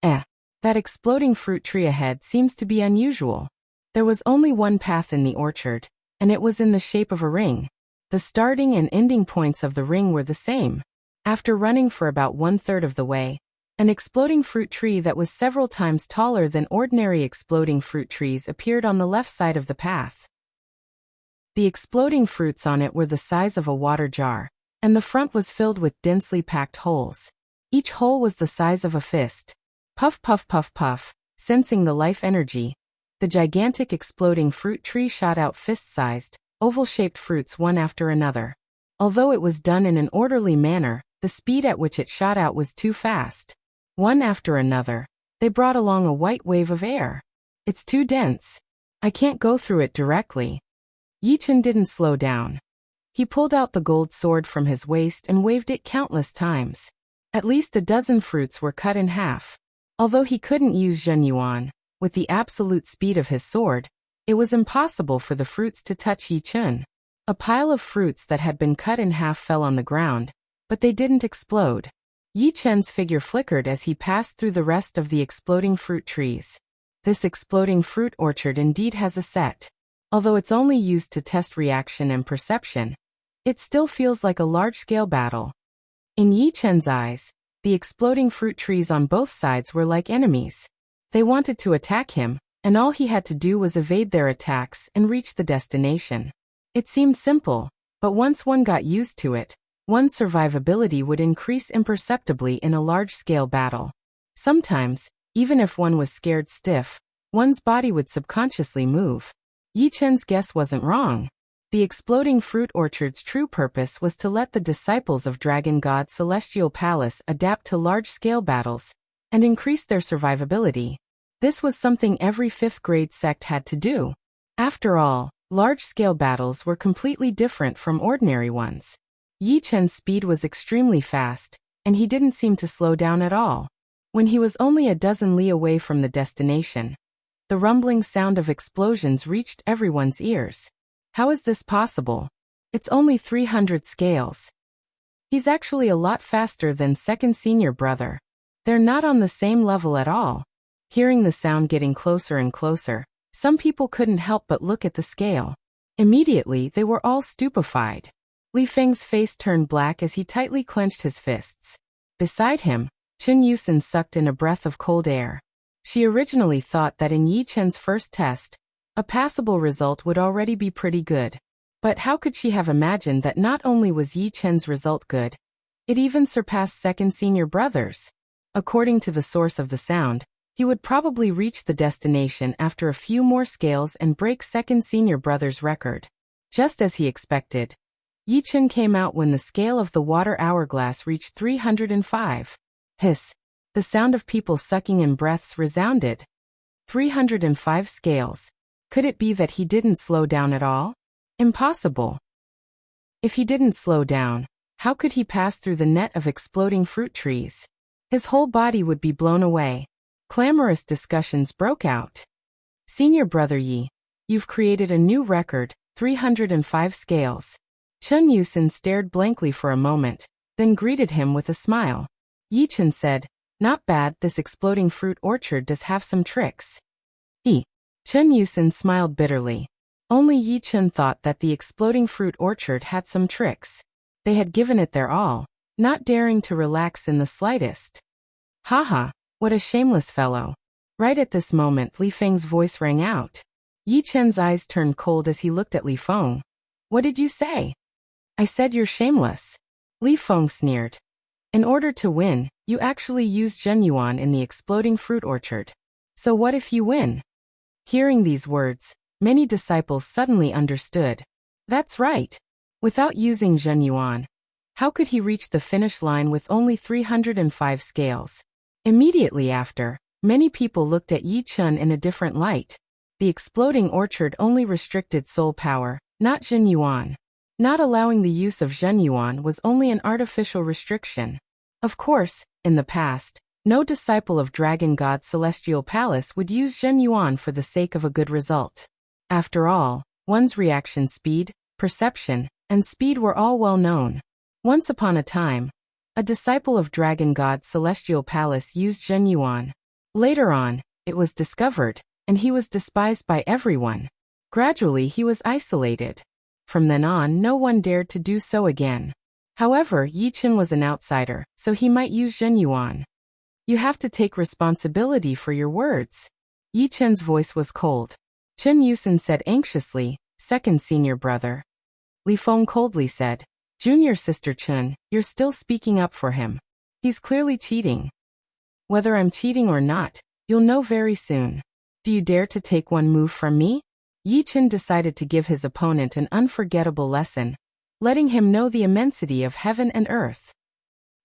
Speaker 1: That exploding fruit tree ahead seems to be unusual. There was only one path in the orchard, and it was in the shape of a ring. The starting and ending points of the ring were the same. After running for about 1/3 of the way, an exploding fruit tree that was several times taller than ordinary exploding fruit trees appeared on the left side of the path. The exploding fruits on it were the size of a water jar, and the front was filled with densely packed holes. Each hole was the size of a fist. Puff puff puff puff, sensing the life energy, The gigantic exploding fruit tree shot out fist-sized, oval-shaped fruits one after another. Although it was done in an orderly manner, the speed at which it shot out was too fast. One after another, they brought along a white wave of air. It's too dense. I can't go through it directly. Yi-Chen didn't slow down. He pulled out the gold sword from his waist and waved it countless times. At least a dozen fruits were cut in half. Although he couldn't use Zhenyuan, with the absolute speed of his sword, it was impossible for the fruits to touch Yi-Chen. A pile of fruits that had been cut in half fell on the ground, but they didn't explode. Yi-Chen's figure flickered as he passed through the rest of the exploding fruit trees. This exploding fruit orchard indeed has a set. Although it's only used to test reaction and perception, it still feels like a large-scale battle. In Yi-Chen's eyes, the exploding fruit trees on both sides were like enemies. They wanted to attack him, and all he had to do was evade their attacks and reach the destination. It seemed simple, but once one got used to it, one's survivability would increase imperceptibly in a large-scale battle. Sometimes, even if one was scared stiff, one's body would subconsciously move. Yi-Chen's guess wasn't wrong. The exploding fruit orchard's true purpose was to let the disciples of Dragon God Celestial Palace adapt to large-scale battles and increase their survivability. This was something every 5th grade sect had to do. After all, large-scale battles were completely different from ordinary ones. Yi-Chen's speed was extremely fast, and he didn't seem to slow down at all. When he was only a dozen li away from the destination, the rumbling sound of explosions reached everyone's ears. How is this possible? It's only 300 scales. He's actually a lot faster than second senior brother. They're not on the same level at all. Hearing the sound getting closer and closer, some people couldn't help but look at the scale. Immediately, they were all stupefied. Li Feng's face turned black as he tightly clenched his fists. Beside him, Chen Yusen sucked in a breath of cold air. She originally thought that in Yi-Chen's first test, a passable result would already be pretty good. But how could she have imagined that not only was Yi-Chen's result good, it even surpassed second senior brother's? According to the source of the sound, he would probably reach the destination after a few more scales and break second senior brother's record. Just as he expected, Yi-Chen came out when the scale of the water hourglass reached 305. Hiss. The sound of people sucking in breaths resounded. 305 scales. Could it be that he didn't slow down at all? Impossible. If he didn't slow down, how could he pass through the net of exploding fruit trees? His whole body would be blown away. Clamorous discussions broke out. Senior brother Yi, you've created a new record, 305 scales. Chen Yusen stared blankly for a moment, then greeted him with a smile. Yi-Chen said, not bad, this exploding fruit orchard does have some tricks. Chen Yusen smiled bitterly. Only Yi-Chen thought that the exploding fruit orchard had some tricks. They had given it their all, not daring to relax in the slightest. Haha, what a shameless fellow. Right at this moment Li Feng's voice rang out. Yi-Chen's eyes turned cold as he looked at Li Feng. What did you say? I said you're shameless. Li Feng sneered. In order to win, you actually used Zhenyuan in the exploding fruit orchard. So what if you win? Hearing these words, many disciples suddenly understood. That's right. Without using Zhenyuan, how could he reach the finish line with only 305 scales? Immediately after, many people looked at Yi-Chen in a different light. The exploding orchard only restricted soul power, not Zhenyuan. Not allowing the use of Zhenyuan was only an artificial restriction. Of course, in the past, no disciple of Dragon God Celestial Palace would use Zhenyuan for the sake of a good result. After all, one's reaction speed, perception, and speed were all well known. Once upon a time, a disciple of Dragon God Celestial Palace used Zhenyuan. Later on, it was discovered, and he was despised by everyone. Gradually he was isolated. From then on no one dared to do so again. However, Yi-Chen was an outsider, so he might use Zhenyuan. You have to take responsibility for your words. Yi-Chen's voice was cold. Chen Yusen said anxiously, second senior brother. Li Feng coldly said, junior sister Chen, you're still speaking up for him. He's clearly cheating. Whether I'm cheating or not, you'll know very soon. Do you dare to take one move from me? Yi Chen decided to give his opponent an unforgettable lesson, letting him know the immensity of heaven and earth.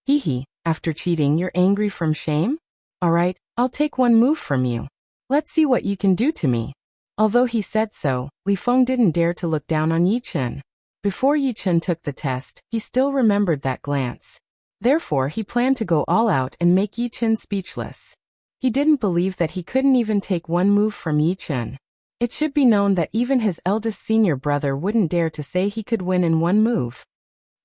Speaker 1: Hee hee, after cheating you're angry from shame? Alright, I'll take one move from you. Let's see what you can do to me. Although he said so, Li Feng didn't dare to look down on Yi Chen. Before Yi Chen took the test, he still remembered that glance. Therefore he planned to go all out and make Yi Chen speechless. He didn't believe that he couldn't even take one move from Yi Chen. It should be known that even his eldest senior brother wouldn't dare to say he could win in one move.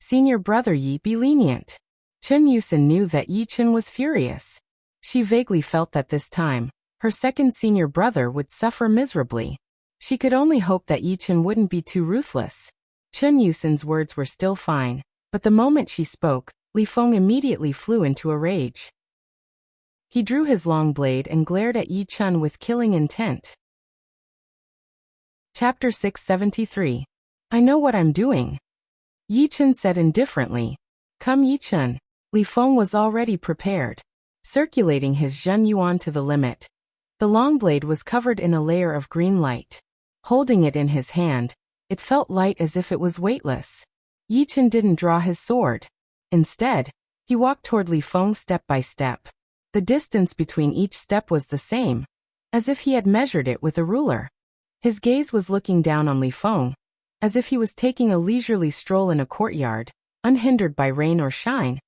Speaker 1: Senior brother Yi, be lenient. Chen Yusen knew that Yi Chen was furious. She vaguely felt that this time, her second senior brother would suffer miserably. She could only hope that Yi Chen wouldn't be too ruthless. Chen Yusen's words were still fine, but the moment she spoke, Li Feng immediately flew into a rage. He drew his long blade and glared at Yi Chen with killing intent. Chapter 673. I know what I'm doing. Yi Chen said indifferently. Come Yi Chen. Li Feng was already prepared, circulating his Zhen Yuan to the limit. The long blade was covered in a layer of green light. Holding it in his hand, it felt light as if it was weightless. Yi Chen didn't draw his sword. Instead, he walked toward Li Feng step by step. The distance between each step was the same, as if he had measured it with a ruler. His gaze was looking down on Li Feng, as if he was taking a leisurely stroll in a courtyard, unhindered by rain or shine,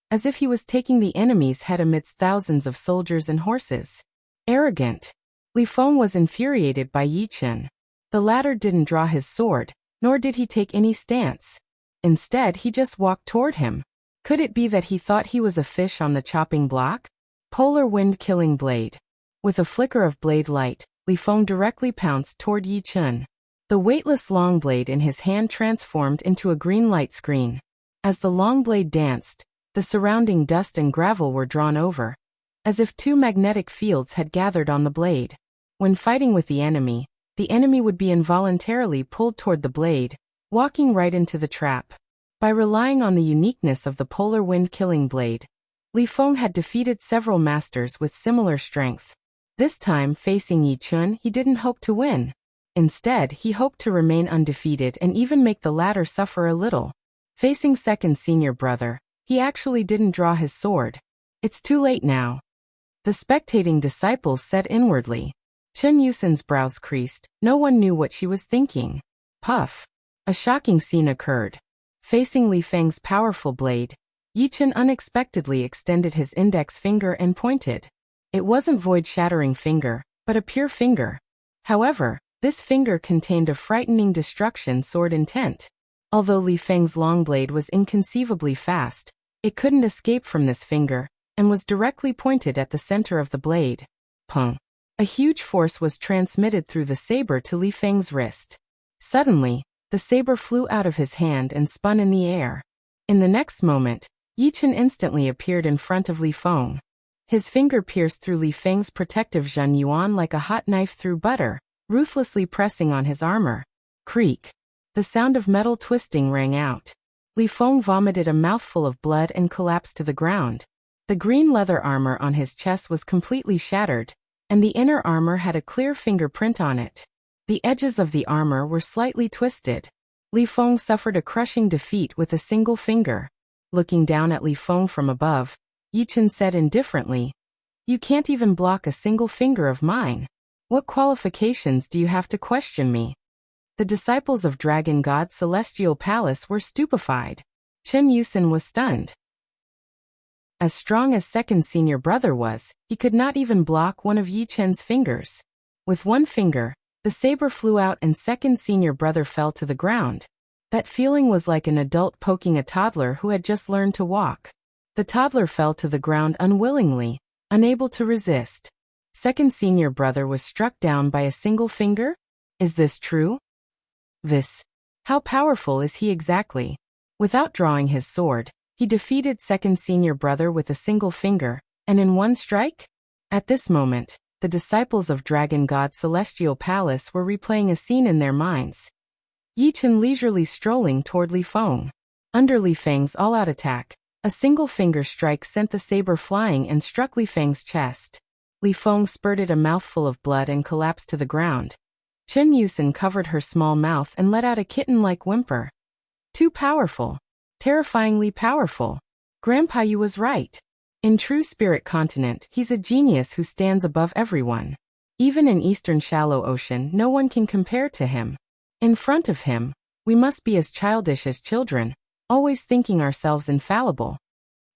Speaker 1: as if he was taking the enemy's head amidst thousands of soldiers and horses. Arrogant. Li Feng was infuriated by Yi Chen. The latter didn't draw his sword, nor did he take any stance. Instead, he just walked toward him. Could it be that he thought he was a fish on the chopping block? Polar wind killing blade. With a flicker of blade light, Li Feng directly pounced toward Yi Chen. The weightless long blade in his hand transformed into a green light screen. As the long blade danced, the surrounding dust and gravel were drawn over, as if two magnetic fields had gathered on the blade. When fighting with the enemy would be involuntarily pulled toward the blade, walking right into the trap. By relying on the uniqueness of the polar wind killing blade, Li Feng had defeated several masters with similar strength. This time, facing Yi Chen, he didn't hope to win. Instead, he hoped to remain undefeated and even make the latter suffer a little. Facing second senior brother, he actually didn't draw his sword. It's too late now. The spectating disciples said inwardly. Chen Yusen's brows creased. No one knew what she was thinking. Puff. A shocking scene occurred. Facing Li Feng's powerful blade, Yi Chen unexpectedly extended his index finger and pointed. It wasn't void-shattering finger, but a pure finger. However, this finger contained a frightening destruction sword intent. Although Li Feng's long blade was inconceivably fast, it couldn't escape from this finger, and was directly pointed at the center of the blade. Pung. A huge force was transmitted through the saber to Li Feng's wrist. Suddenly, the saber flew out of his hand and spun in the air. In the next moment, Yi Chen instantly appeared in front of Li Feng. His finger pierced through Li Feng's protective Zhen Yuan like a hot knife through butter, ruthlessly pressing on his armor. Creak. The sound of metal twisting rang out. Li Feng vomited a mouthful of blood and collapsed to the ground. The green leather armor on his chest was completely shattered, and the inner armor had a clear fingerprint on it. The edges of the armor were slightly twisted. Li Feng suffered a crushing defeat with a single finger. Looking down at Li Feng from above, Yi Chen said indifferently, "You can't even block a single finger of mine. What qualifications do you have to question me?" The disciples of Dragon God Celestial Palace were stupefied. Chen Yusen was stunned. As strong as second senior brother was, he could not even block one of Yi Chen's fingers. With one finger, the saber flew out and second senior brother fell to the ground. That feeling was like an adult poking a toddler who had just learned to walk. The toddler fell to the ground unwillingly, unable to resist. Second senior brother was struck down by a single finger? Is this true? How powerful is he exactly? Without drawing his sword, he defeated second senior brother with a single finger, and in one strike? At this moment, the disciples of Dragon God Celestial Palace were replaying a scene in their minds. Yi Chen leisurely strolling toward Li Feng. Under Li Feng's all-out attack, a single finger strike sent the saber flying and struck Li Feng's chest. Li Feng spurted a mouthful of blood and collapsed to the ground. Chen Yusin covered her small mouth and let out a kitten-like whimper. Too powerful. Terrifyingly powerful. Grandpa Yu was right. In true spirit continent, he's a genius who stands above everyone. Even in Eastern Shallow Ocean, no one can compare to him. In front of him, we must be as childish as children, always thinking ourselves infallible.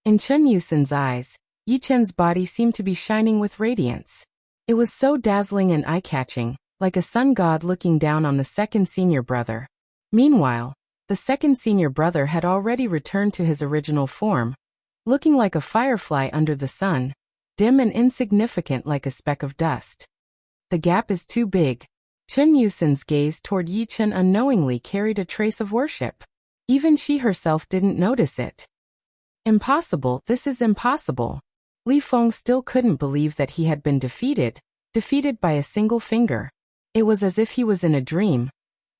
Speaker 1: In Chen Yusin's eyes, Yi Chen's body seemed to be shining with radiance. It was so dazzling and eye-catching, like a sun god looking down on the second senior brother. Meanwhile, the second senior brother had already returned to his original form, looking like a firefly under the sun, dim and insignificant like a speck of dust. The gap is too big. Chen Yusin's gaze toward Yi Chen unknowingly carried a trace of worship. Even she herself didn't notice it. Impossible, this is impossible. Li Feng still couldn't believe that he had been defeated by a single finger. It was as if he was in a dream,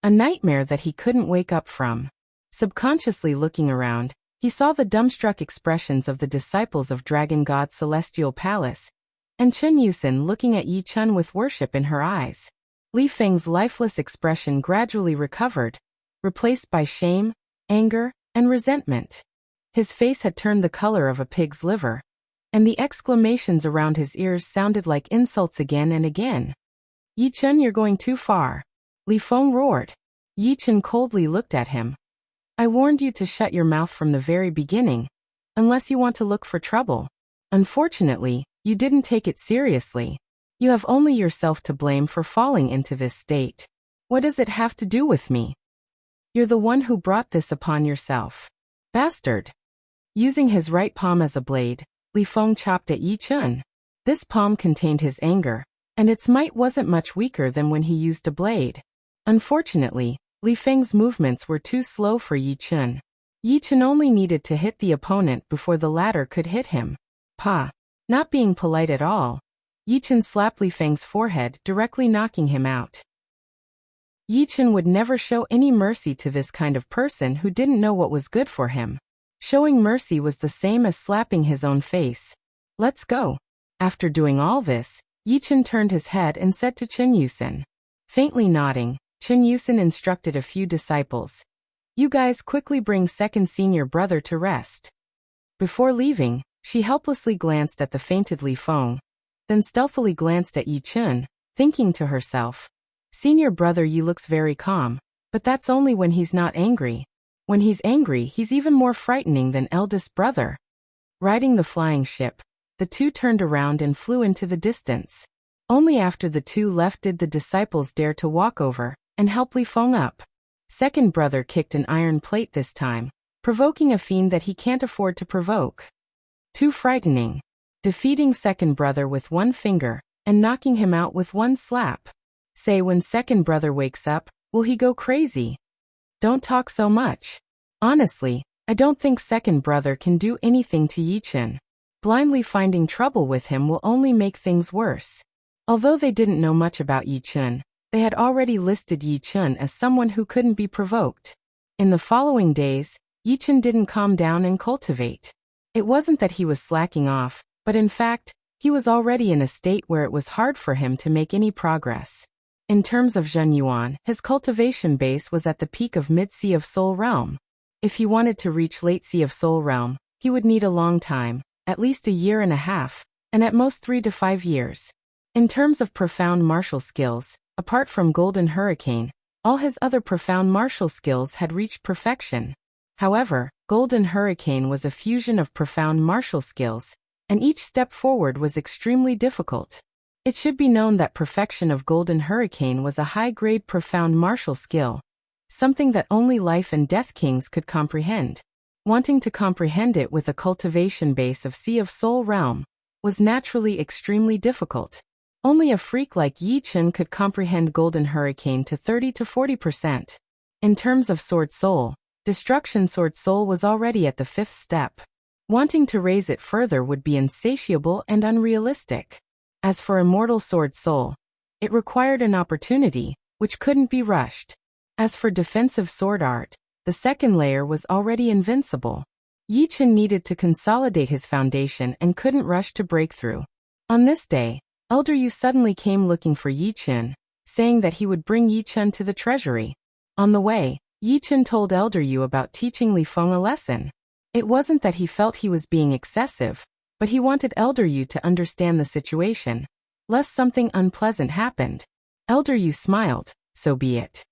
Speaker 1: a nightmare that he couldn't wake up from. Subconsciously looking around, he saw the dumbstruck expressions of the disciples of Dragon God's celestial palace, and Chen Yusin looking at Yi Chen with worship in her eyes. Li Feng's lifeless expression gradually recovered, replaced by shame, anger, and resentment. His face had turned the color of a pig's liver, and the exclamations around his ears sounded like insults again and again. Yi Chen, you're going too far. Li Feng roared. Yi Chen coldly looked at him. I warned you to shut your mouth from the very beginning, unless you want to look for trouble. Unfortunately, you didn't take it seriously. You have only yourself to blame for falling into this state. What does it have to do with me? You're the one who brought this upon yourself. Bastard. Using his right palm as a blade, Li Feng chopped at Yi Chen. This palm contained his anger, and its might wasn't much weaker than when he used a blade. Unfortunately, Li Feng's movements were too slow for Yi Chen. Yi Chen only needed to hit the opponent before the latter could hit him. Pa. Not being polite at all, Yi Chen slapped Li Feng's forehead, directly knocking him out. Yi Chen would never show any mercy to this kind of person who didn't know what was good for him. Showing mercy was the same as slapping his own face. Let's go. After doing all this, Yi Chen turned his head and said to Chen Yusin. Faintly nodding, Chen Yusin instructed a few disciples. You guys quickly bring second senior brother to rest. Before leaving, she helplessly glanced at the fainted Li Feng, then stealthily glanced at Yi Chen, thinking to herself, Senior brother Yi looks very calm, but that's only when he's not angry. When he's angry, he's even more frightening than eldest brother. Riding the flying ship, the two turned around and flew into the distance. Only after the two left did the disciples dare to walk over and help Li Feng up. Second brother kicked an iron plate this time, provoking a fiend that he can't afford to provoke. Too frightening. Defeating second brother with one finger and knocking him out with one slap. Say when second brother wakes up, will he go crazy? Don't talk so much. Honestly, I don't think second brother can do anything to Yi Chen. Blindly finding trouble with him will only make things worse. Although they didn't know much about Yi Chen, they had already listed Yi Chen as someone who couldn't be provoked. In the following days, Yi Chen didn't calm down and cultivate. It wasn't that he was slacking off, but in fact, he was already in a state where it was hard for him to make any progress. In terms of Zhen Yuan, his cultivation base was at the peak of mid-Sea of Soul Realm. If he wanted to reach late Sea of Soul Realm, he would need a long time, at least a year and a half, and at most 3 to 5 years. In terms of profound martial skills, apart from Golden Hurricane, all his other profound martial skills had reached perfection. However, Golden Hurricane was a fusion of profound martial skills, and each step forward was extremely difficult. It should be known that perfection of Golden Hurricane was a high-grade profound martial skill, something that only life and death kings could comprehend. Wanting to comprehend it with a cultivation base of Sea of Soul Realm was naturally extremely difficult. Only a freak like Yi Chen could comprehend Golden Hurricane to 30 to 40%. In terms of Sword Soul, Destruction Sword Soul was already at the 5th step. Wanting to raise it further would be insatiable and unrealistic. As for Immortal Sword Soul, it required an opportunity, which couldn't be rushed. As for Defensive Sword Art, the second layer was already invincible. Yi Chen needed to consolidate his foundation and couldn't rush to breakthrough. On this day, Elder Yu suddenly came looking for Yi Chen, saying that he would bring Yi Chen to the treasury. On the way, Yi Chen told Elder Yu about teaching Li Feng a lesson. It wasn't that he felt he was being excessive, but he wanted Elder Yu to understand the situation, lest something unpleasant happened. Elder Yu smiled, so be it.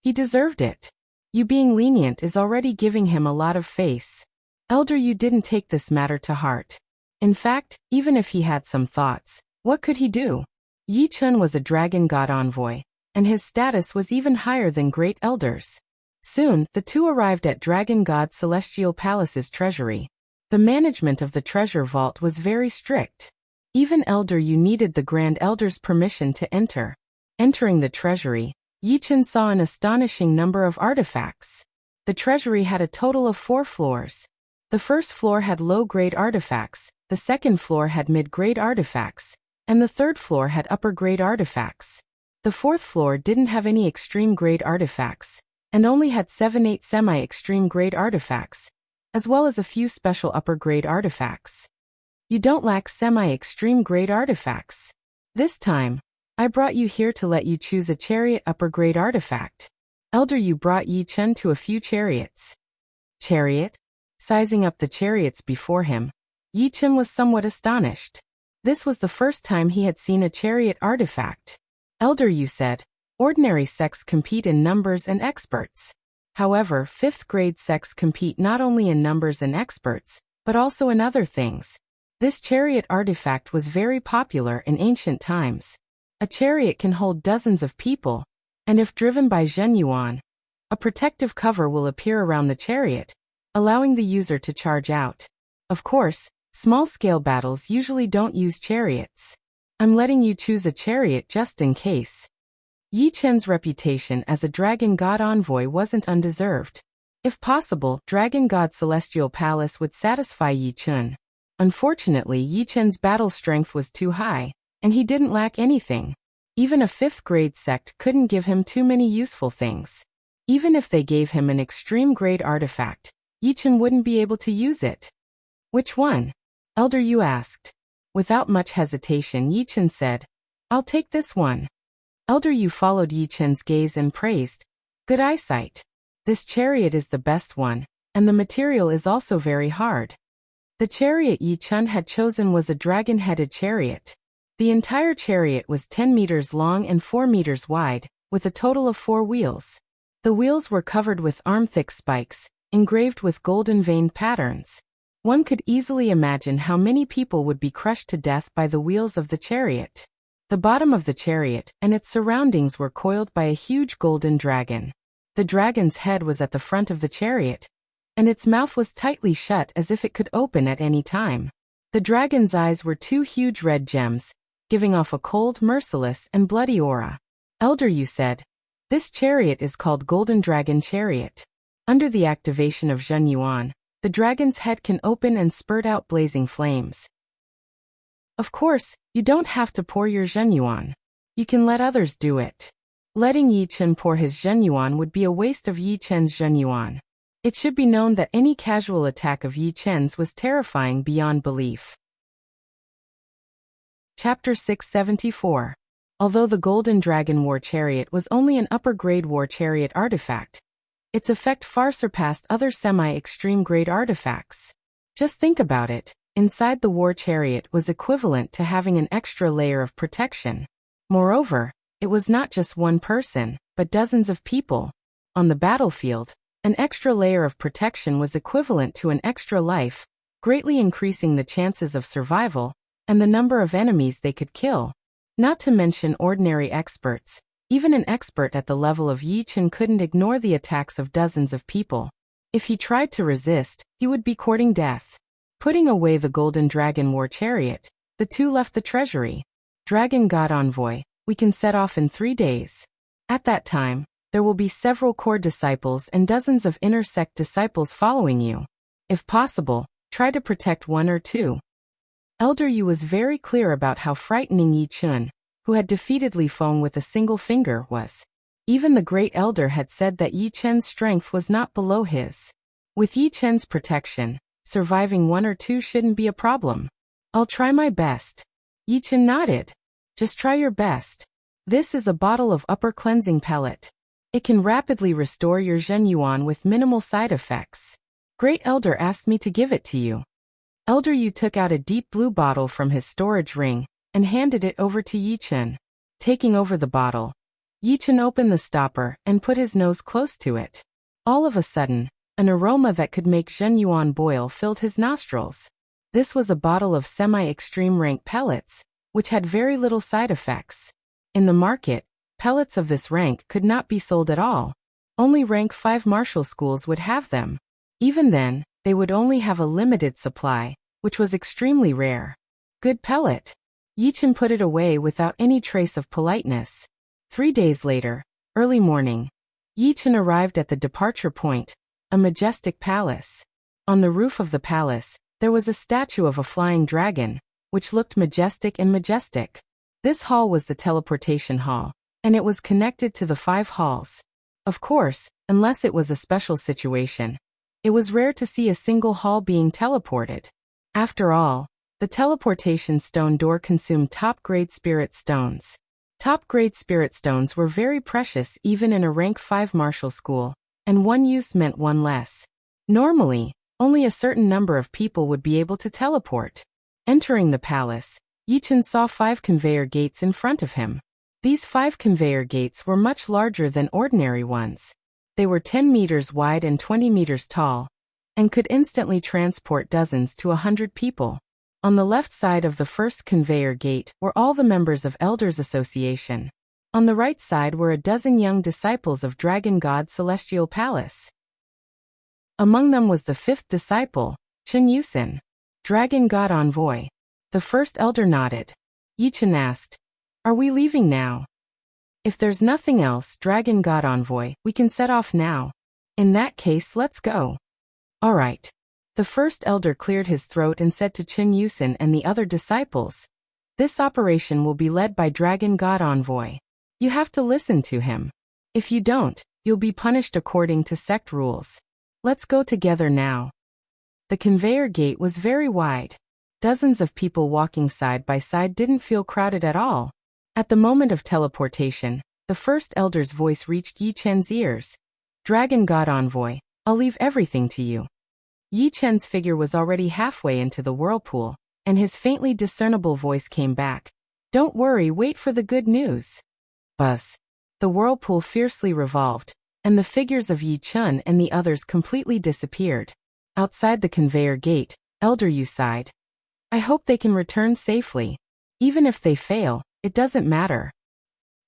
Speaker 1: He deserved it. You being lenient is already giving him a lot of face. Elder Yu didn't take this matter to heart. In fact, even if he had some thoughts, what could he do? Yi Chen was a dragon god envoy, and his status was even higher than great elders. Soon, the two arrived at Dragon God Celestial Palace's treasury. The management of the treasure vault was very strict. Even Elder Yu needed the Grand Elder's permission to enter. Entering the treasury, Yi Chen saw an astonishing number of artifacts. The treasury had a total of 4 floors. The first floor had low-grade artifacts, the second floor had mid-grade artifacts, and the third floor had upper-grade artifacts. The fourth floor didn't have any extreme-grade artifacts, and only had 7-8 semi-extreme-grade artifacts, as well as a few special upper-grade artifacts. You don't lack semi-extreme-grade artifacts. This time, I brought you here to let you choose a chariot upper-grade artifact. Elder Yu brought Yi Chen to a few chariots. Chariot? Sizing up the chariots before him, Yi Chen was somewhat astonished. This was the first time he had seen a chariot artifact. Elder Yu said, ordinary sects compete in numbers and experts. However, 5th grade sects compete not only in numbers and experts, but also in other things. This chariot artifact was very popular in ancient times. A chariot can hold dozens of people, and if driven by Zhen Yuan, a protective cover will appear around the chariot, allowing the user to charge out. Of course, small-scale battles usually don't use chariots. I'm letting you choose a chariot just in case. Yi Chen's reputation as a dragon god envoy wasn't undeserved. If possible, Dragon God Celestial Palace would satisfy Yi Chen. Unfortunately, Yi Chen's battle strength was too high, and he didn't lack anything. Even a 5th grade sect couldn't give him too many useful things. Even if they gave him an extreme grade artifact, Yi Chen wouldn't be able to use it. Which one? Elder Yu asked. Without much hesitation, Yi Chen said, I'll take this one. Elder Yu followed Yi Chen's gaze and praised, good eyesight. This chariot is the best one, and the material is also very hard. The chariot Yi Chen had chosen was a dragon-headed chariot. The entire chariot was 10 meters long and 4 meters wide, with a total of 4 wheels. The wheels were covered with arm-thick spikes, engraved with golden veined patterns. One could easily imagine how many people would be crushed to death by the wheels of the chariot. The bottom of the chariot and its surroundings were coiled by a huge golden dragon. The dragon's head was at the front of the chariot, and its mouth was tightly shut as if it could open at any time. The dragon's eyes were 2 huge red gems, giving off a cold, merciless, and bloody aura. Elder Yu said, this chariot is called Golden Dragon Chariot. Under the activation of Zhen Yuan, the dragon's head can open and spurt out blazing flames. Of course, you don't have to pour your Zhen Yuan. You can let others do it. Letting Yi Chen pour his Zhen Yuan would be a waste of Yi Chen's Zhen Yuan. It should be known that any casual attack of Yi Chen's was terrifying beyond belief. Chapter 674. Although the Golden Dragon War Chariot was only an upper-grade war chariot artifact, its effect far surpassed other semi-extreme grade artifacts. Just think about it, inside the war chariot was equivalent to having an extra layer of protection. Moreover, it was not just one person, but dozens of people. On the battlefield, an extra layer of protection was equivalent to an extra life, greatly increasing the chances of survival and the number of enemies they could kill. Not to mention ordinary experts. Even an expert at the level of Yi Chen couldn't ignore the attacks of dozens of people. If he tried to resist, he would be courting death. Putting away the Golden Dragon War Chariot, the two left the treasury. Dragon God Envoy, we can set off in 3 days. At that time, there will be several core disciples and dozens of inner sect disciples following you. If possible, try to protect 1 or 2. Elder Yu was very clear about how frightening Yi Chen, who had defeated Li Feng with a single finger, was. Even the Great Elder had said that Yi Chen's strength was not below his. With Yi Chen's protection, surviving 1 or 2 shouldn't be a problem. I'll try my best. Yichen nodded. Just try your best. This is a bottle of upper cleansing pellet. It can rapidly restore your Zhen Yuan with minimal side effects. Great Elder asked me to give it to you. Elder Yu took out a deep blue bottle from his storage ring and handed it over to Yichen. Taking over the bottle, Yichen opened the stopper and put his nose close to it. All of a sudden, an aroma that could make Zhen Yuan boil filled his nostrils. This was a bottle of semi-extreme rank pellets, which had very little side effects. In the market, pellets of this rank could not be sold at all. Only rank 5 martial schools would have them. Even then, they would only have a limited supply, which was extremely rare. Good pellet. Yichen put it away without any trace of politeness. 3 days later, early morning, Yichen arrived at the departure point, a majestic palace. On the roof of the palace, there was a statue of a flying dragon, which looked majestic and majestic. This hall was the teleportation hall, and it was connected to the 5 halls. Of course, unless it was a special situation, it was rare to see a single hall being teleported. After all, the teleportation stone door consumed top-grade spirit stones. Top-grade spirit stones were very precious even in a rank 5 martial school, and one use meant one less. Normally, only a certain number of people would be able to teleport. Entering the palace, Yichen saw 5 conveyor gates in front of him. These 5 conveyor gates were much larger than ordinary ones. They were 10 meters wide and 20 meters tall, and could instantly transport dozens to 100 people. On the left side of the first conveyor gate were all the members of Elders Association. On the right side were a dozen young disciples of Dragon God Celestial Palace. Among them was the 5th disciple, Chen Yusin, Dragon God Envoy. The first elder nodded. Yichen asked, "Are we leaving now?" "If there's nothing else, Dragon God Envoy, we can set off now. In that case, let's go." "All right." The first elder cleared his throat and said to Chen Yusin and the other disciples, "This operation will be led by Dragon God Envoy. You have to listen to him. If you don't, you'll be punished according to sect rules. Let's go together now." The conveyor gate was very wide. Dozens of people walking side by side didn't feel crowded at all. At the moment of teleportation, the first elder's voice reached Yichen's ears. "Dragon God Envoy, I'll leave everything to you." Yichen's figure was already halfway into the whirlpool, and his faintly discernible voice came back. "Don't worry, wait for the good news." Buzz. The whirlpool fiercely revolved, and the figures of Yichen and the others completely disappeared. Outside the conveyor gate, Elder Yu sighed. "I hope they can return safely. Even if they fail, it doesn't matter."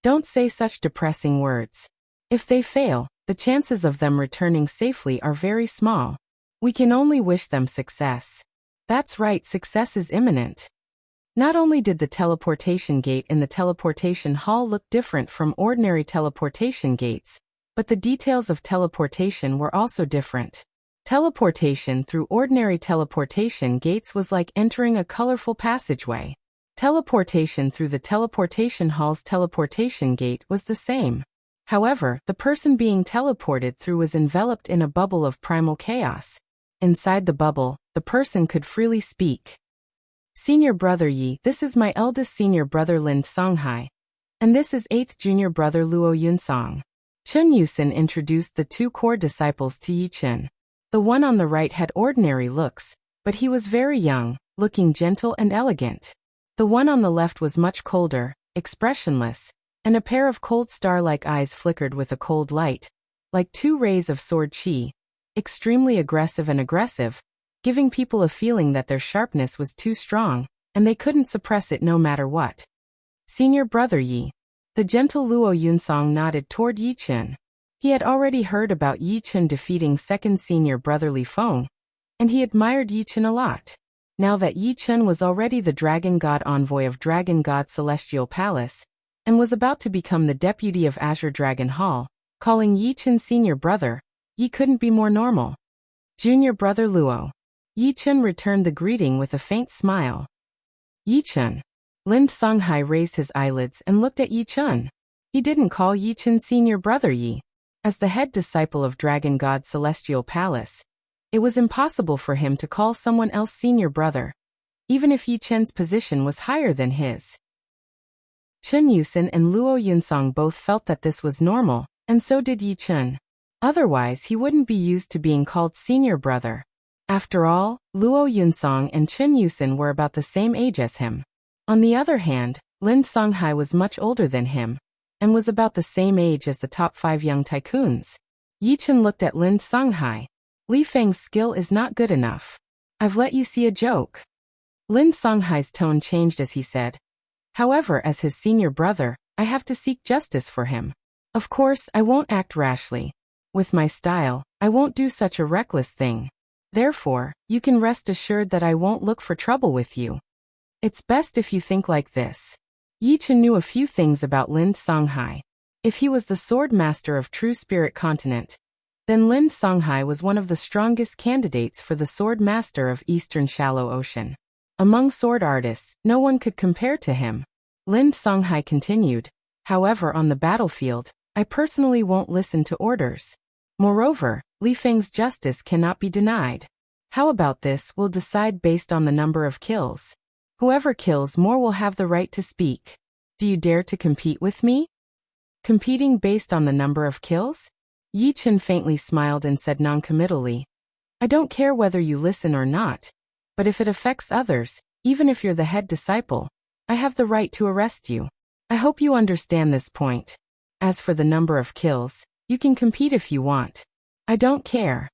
Speaker 1: "Don't say such depressing words. If they fail, the chances of them returning safely are very small. We can only wish them success." "That's right, success is imminent." Not only did the teleportation gate in the teleportation hall look different from ordinary teleportation gates, but the details of teleportation were also different. Teleportation through ordinary teleportation gates was like entering a colorful passageway. Teleportation through the teleportation hall's teleportation gate was the same. However, the person being teleported through was enveloped in a bubble of primal chaos. Inside the bubble, the person could freely speak. "Senior brother Yi, this is my eldest senior brother Lin Songhai. And this is 8th junior brother Luo Yunsong." Chen Yusin introduced the 2 core disciples to Yichen. The one on the right had ordinary looks, but he was very young, looking gentle and elegant. The one on the left was much colder, expressionless, and a pair of cold star-like eyes flickered with a cold light, like 2 rays of sword qi, extremely aggressive and aggressive, giving people a feeling that their sharpness was too strong, and they couldn't suppress it no matter what. "Senior brother Yi." The gentle Luo Yunsong nodded toward Yichen. He had already heard about Yichen defeating second senior brother Li Feng, and he admired Yichen a lot. Now that Yichen was already the Dragon God Envoy of Dragon God Celestial Palace, and was about to become the deputy of Azure Dragon Hall, calling Yichen senior brother, Yi couldn't be more normal. "Junior brother Luo." Yichen returned the greeting with a faint smile. "Yichen." Lin Songhai raised his eyelids and looked at Yichen. He didn't call Yichen senior brother Yi. As the head disciple of Dragon God Celestial Palace, it was impossible for him to call someone else senior brother. even if Yi Chen's position was higher than his. Chen Yusen and Luo Yunsong both felt that this was normal, and so did Yi Chen. Otherwise he wouldn't be used to being called senior brother. After all, Luo Yunsong and Chen Yusen were about the same age as him. On the other hand, Lin Songhai was much older than him, and was about the same age as the top 5 young tycoons. Yi Chen looked at Lin Songhai. Li Feng's skill is not good enough. I've let you see a joke. Lin Songhai's tone changed as he said. However, as his senior brother, I have to seek justice for him. Of course, I won't act rashly. With my style, I won't do such a reckless thing. Therefore, you can rest assured that I won't look for trouble with you. It's best if you think like this. Yi Chen knew a few things about Lin Songhai. If he was the sword master of True Spirit Continent, then Lin Songhai was one of the strongest candidates for the sword master of Eastern Shallow Ocean. Among sword artists, no one could compare to him. Lin Songhai continued, however, on the battlefield, I personally won't listen to orders. Moreover, Li Feng's justice cannot be denied. How about this? We'll decide based on the number of kills. Whoever kills more will have the right to speak. Do you dare to compete with me? Competing based on the number of kills? Yi Chen faintly smiled and said noncommittally, I don't care whether you listen or not, but if it affects others, even if you're the head disciple, I have the right to arrest you. I hope you understand this point. As for the number of kills, you can compete if you want. I don't care.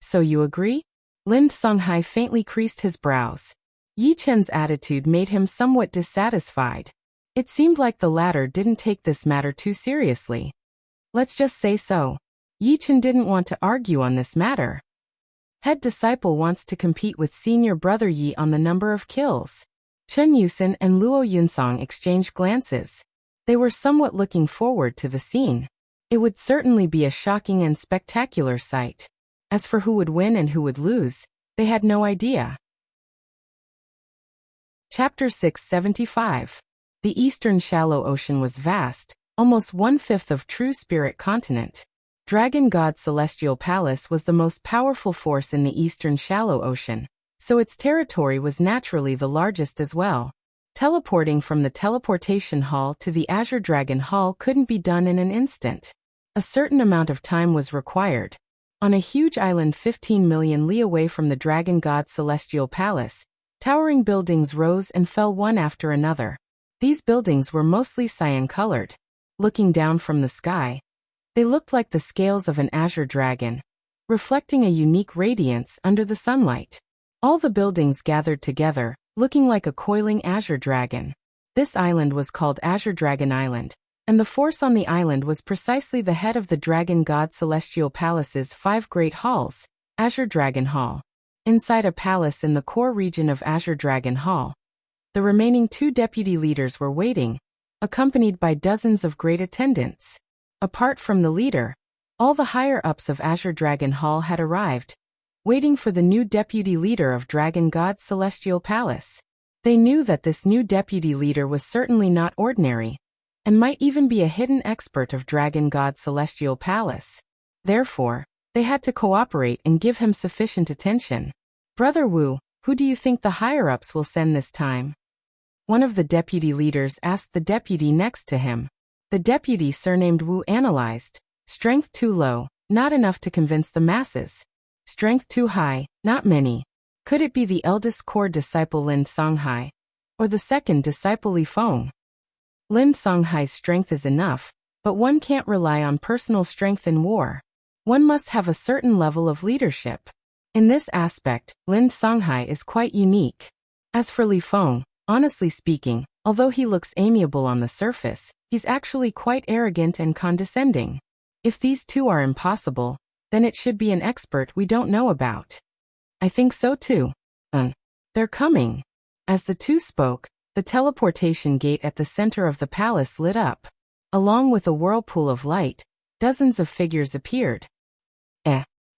Speaker 1: So you agree? Lin Songhai faintly creased his brows. Yi Chen's attitude made him somewhat dissatisfied. It seemed like the latter didn't take this matter too seriously. Let's just say so. Yi Chen didn't want to argue on this matter. Head disciple wants to compete with senior brother Yi on the number of kills. Chen Yusen and Luo Yunsong exchanged glances. They were somewhat looking forward to the scene. It would certainly be a shocking and spectacular sight. As for who would win and who would lose, they had no idea. Chapter 675. The Eastern Shallow Ocean was vast, almost 1/5 of True Spirit Continent. Dragon God Celestial Palace was the most powerful force in the Eastern Shallow Ocean, so its territory was naturally the largest as well. Teleporting from the teleportation hall to the Azure Dragon Hall couldn't be done in an instant. A certain amount of time was required. On a huge island 15 million li away from the Dragon God Celestial Palace, towering buildings rose and fell one after another. These buildings were mostly cyan-colored. Looking down from the sky, they looked like the scales of an azure dragon, reflecting a unique radiance under the sunlight. All the buildings gathered together, looking like a coiling azure dragon. This island was called Azure Dragon Island, and the force on the island was precisely the head of the Dragon God Celestial Palace's 5 great halls, Azure Dragon Hall. Inside a palace in the core region of Azure Dragon Hall, the remaining 2 deputy leaders were waiting, accompanied by dozens of great attendants. Apart from the leader, all the higher-ups of Azure Dragon Hall had arrived, waiting for the new deputy leader of Dragon God Celestial Palace. They knew that this new deputy leader was certainly not ordinary, and might even be a hidden expert of Dragon God Celestial Palace. Therefore, they had to cooperate and give him sufficient attention. Brother Wu, who do you think the higher-ups will send this time? One of the deputy leaders asked the deputy next to him. The deputy surnamed Wu analyzed. Strength too low, not enough to convince the masses. Strength too high, not many. Could it be the eldest core disciple Lin Songhai? Or the second disciple Li Feng? Lin Songhai's strength is enough, but one can't rely on personal strength in war. One must have a certain level of leadership. In this aspect, Lin Songhai is quite unique. As for Li Feng, honestly speaking, although he looks amiable on the surface, he's actually quite arrogant and condescending. If these two are impossible, then it should be an expert we don't know about. I think so too. They're coming. As the two spoke, the teleportation gate at the center of the palace lit up. Along with a whirlpool of light, dozens of figures appeared.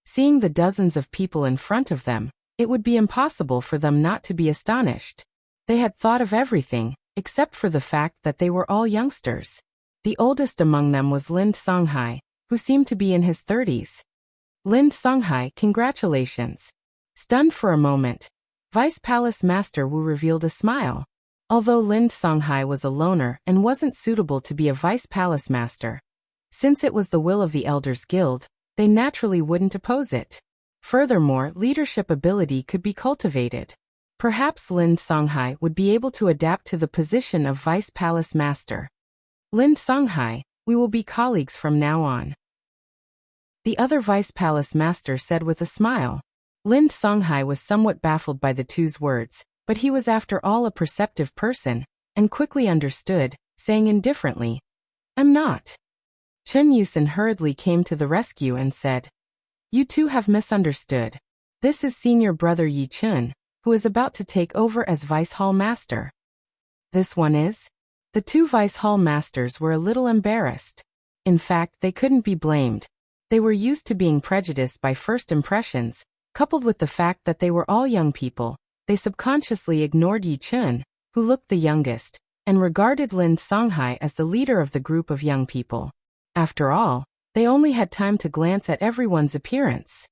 Speaker 1: Seeing the dozens of people in front of them, it would be impossible for them not to be astonished. They had thought of everything, except for the fact that they were all youngsters. The oldest among them was Lin Songhai, who seemed to be in his 30s. Lin Songhai, congratulations. Stunned for a moment, Vice Palace Master Wu revealed a smile. Although Lin Songhai was a loner and wasn't suitable to be a Vice Palace Master, since it was the will of the Elders Guild, they naturally wouldn't oppose it. Furthermore, leadership ability could be cultivated. Perhaps Lin Songhai would be able to adapt to the position of Vice Palace Master. Lin Songhai, we will be colleagues from now on, the other Vice Palace Master said with a smile. Lin Songhai was somewhat baffled by the two's words, but he was after all a perceptive person, and quickly understood, saying indifferently, "I'm not." Chen Yusen hurriedly came to the rescue and said, "You two have misunderstood. This is senior brother Yi Chun, who is about to take over as Vice Hall Master." "This one is?" The two Vice Hall Masters were a little embarrassed. In fact, they couldn't be blamed. They were used to being prejudiced by first impressions, coupled with the fact that they were all young people. They subconsciously ignored Yi Chun, who looked the youngest, and regarded Lin Songhai as the leader of the group of young people. After all, they only had time to glance at everyone's appearance.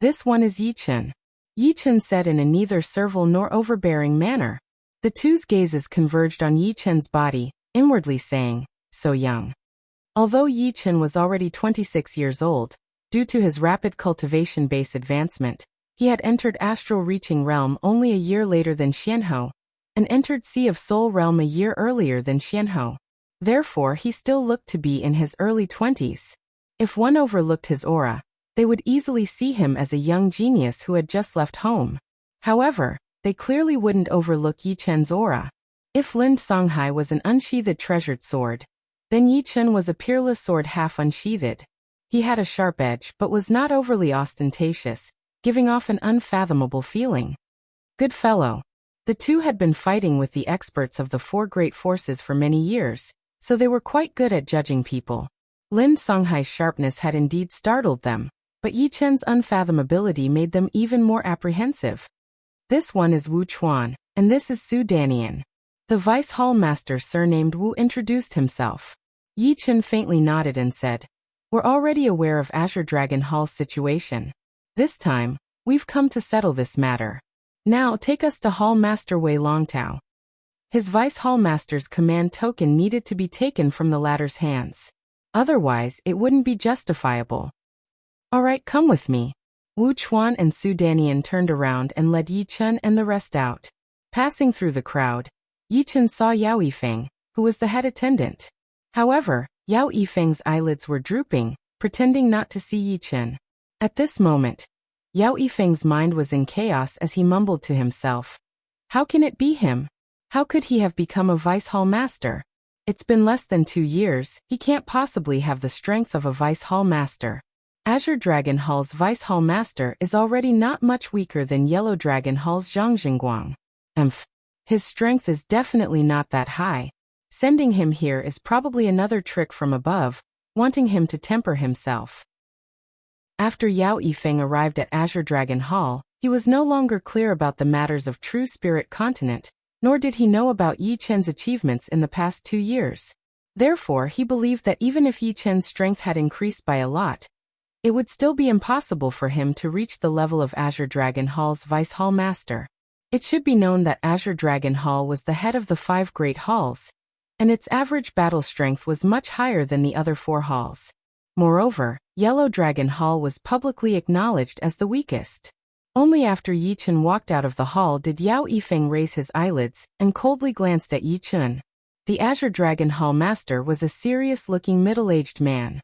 Speaker 1: "This one is Yi Chun," Yi Chun said in a neither servile nor overbearing manner. The two's gazes converged on Yi Chun's body, inwardly saying, "So young." Although Yi Chun was already 26 years old, due to his rapid cultivation base advancement, he had entered Astral Reaching Realm only a year later than Xianhou, and entered Sea of Soul Realm a year earlier than Xianhou. Therefore he still looked to be in his early 20s. If one overlooked his aura, they would easily see him as a young genius who had just left home. However, they clearly wouldn't overlook Yi Chun's aura. If Lin Songhai was an unsheathed treasured sword, then Yi Chun was a peerless sword half unsheathed. He had a sharp edge but was not overly ostentatious, giving off an unfathomable feeling. Good fellow. The two had been fighting with the experts of the four great forces for many years, so they were quite good at judging people. Lin Songhai's sharpness had indeed startled them, but Yi Chun's unfathomability made them even more apprehensive. "This one is Wu Chuan, and this is Su Danian." The Vice Hall Master surnamed Wu introduced himself. Yi Chun faintly nodded and said, "We're already aware of Azure Dragon Hall's situation. This time, we've come to settle this matter. Now take us to Hall Master Wei Longtao." His Vice Hall Master's command token needed to be taken from the latter's hands. Otherwise, it wouldn't be justifiable. "All right, come with me." Wu Chuan and Su Danian turned around and led Yi Chun and the rest out. Passing through the crowd, Yi Chun saw Yao Yifeng, who was the head attendant. However, Yao Yifeng's eyelids were drooping, pretending not to see Yi Chun. At this moment, Yao Yifeng's mind was in chaos as he mumbled to himself. How can it be him? How could he have become a Vice Hall Master? It's been less than 2 years, he can't possibly have the strength of a Vice Hall Master. Azure Dragon Hall's Vice Hall Master is already not much weaker than Yellow Dragon Hall's Zhang Jingguang. His strength is definitely not that high. Sending him here is probably another trick from above, wanting him to temper himself. After Yao Yifeng arrived at Azure Dragon Hall, he was no longer clear about the matters of True Spirit Continent, nor did he know about Yi Chun's achievements in the past 2 years. Therefore, he believed that even if Yi Chun's strength had increased by a lot, it would still be impossible for him to reach the level of Azure Dragon Hall's Vice Hall Master. It should be known that Azure Dragon Hall was the head of the 5 great halls, and its average battle strength was much higher than the other 4 halls. Moreover, Yellow Dragon Hall was publicly acknowledged as the weakest. Only after Yi Chun walked out of the hall did Yao Yifeng raise his eyelids and coldly glanced at Yi Chun. The Azure Dragon Hall Master was a serious-looking middle-aged man.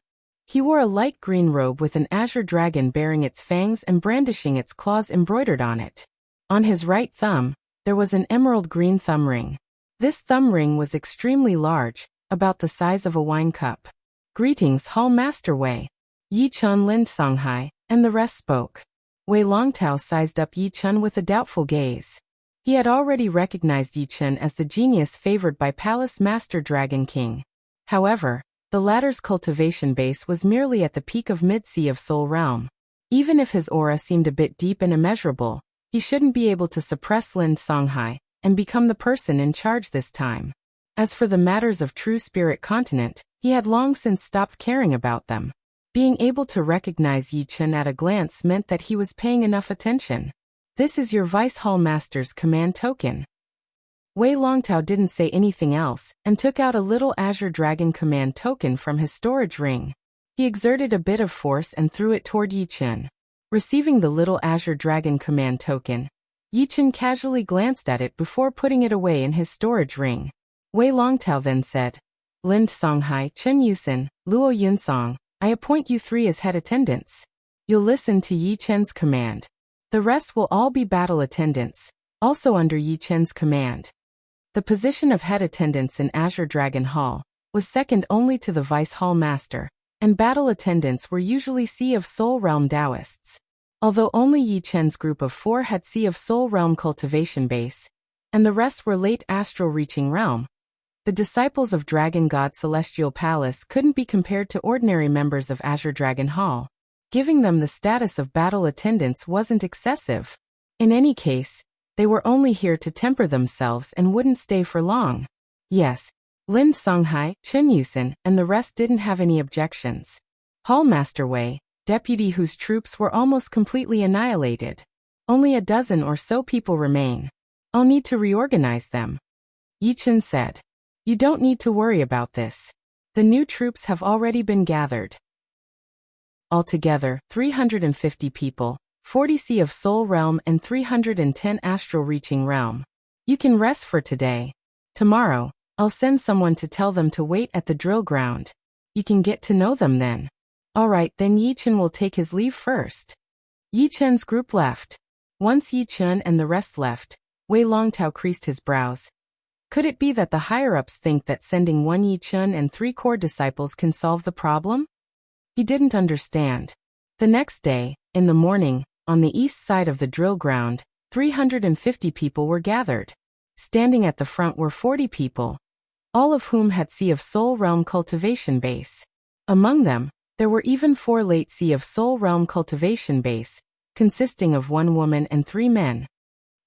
Speaker 1: He wore a light green robe with an azure dragon bearing its fangs and brandishing its claws embroidered on it. On his right thumb, there was an emerald green thumb ring. This thumb ring was extremely large, about the size of a wine cup. "Greetings, Hall Master Wei." Yi Chun, Lin Songhai, and the rest spoke. Wei Longtao sized up Yi Chun with a doubtful gaze. He had already recognized Yi Chun as the genius favored by Palace Master Dragon King. However, the latter's cultivation base was merely at the peak of Mid-Sea of Soul Realm. Even if his aura seemed a bit deep and immeasurable, he shouldn't be able to suppress Lin Songhai and become the person in charge this time. As for the matters of True Spirit Continent, he had long since stopped caring about them. Being able to recognize Yi Chun at a glance meant that he was paying enough attention. This is your Vice Hall Master's command token. Wei Longtao didn't say anything else and took out a little Azure Dragon command token from his storage ring. He exerted a bit of force and threw it toward Yi Chen. Receiving the little Azure Dragon command token, Yi Chen casually glanced at it before putting it away in his storage ring. Wei Longtao then said, Lin Songhai, Chen Yusen, Luo Yunsong, I appoint you three as head attendants. You'll listen to Yi Chen's command. The rest will all be battle attendants, also under Yi Chen's command. The position of head attendants in Azure Dragon Hall was second only to the Vice Hall Master, and battle attendants were usually Sea of Soul Realm Taoists. Although only Yi Chen's group of 4 had Sea of Soul Realm cultivation base, and the rest were late astral reaching realm, the disciples of Dragon God Celestial Palace couldn't be compared to ordinary members of Azure Dragon Hall. Giving them the status of battle attendants wasn't excessive. In any case, they were only here to temper themselves and wouldn't stay for long. Yes, Lin Songhai, Chen Yusen, and the rest didn't have any objections. Hall Master Wei, deputy whose troops were almost completely annihilated. Only a dozen or so people remain. I'll need to reorganize them. Yi Chen said. You don't need to worry about this. The new troops have already been gathered. Altogether, 350 people, 40 Sea of Soul Realm and 310 Astral Reaching Realm. You can rest for today. Tomorrow, I'll send someone to tell them to wait at the drill ground. You can get to know them then. Alright, then Yi Chen will take his leave first. Yi Chen's group left. Once Yi Chen and the rest left, Wei Longtao creased his brows. Could it be that the higher-ups think that sending 1 Yi Chen and 3 core disciples can solve the problem? He didn't understand. The next day, in the morning, on the east side of the drill ground, 350 people were gathered. Standing at the front were 40 people, all of whom had Sea of Soul Realm cultivation base. Among them, there were even 4 late Sea of Soul Realm cultivation base, consisting of 1 woman and 3 men.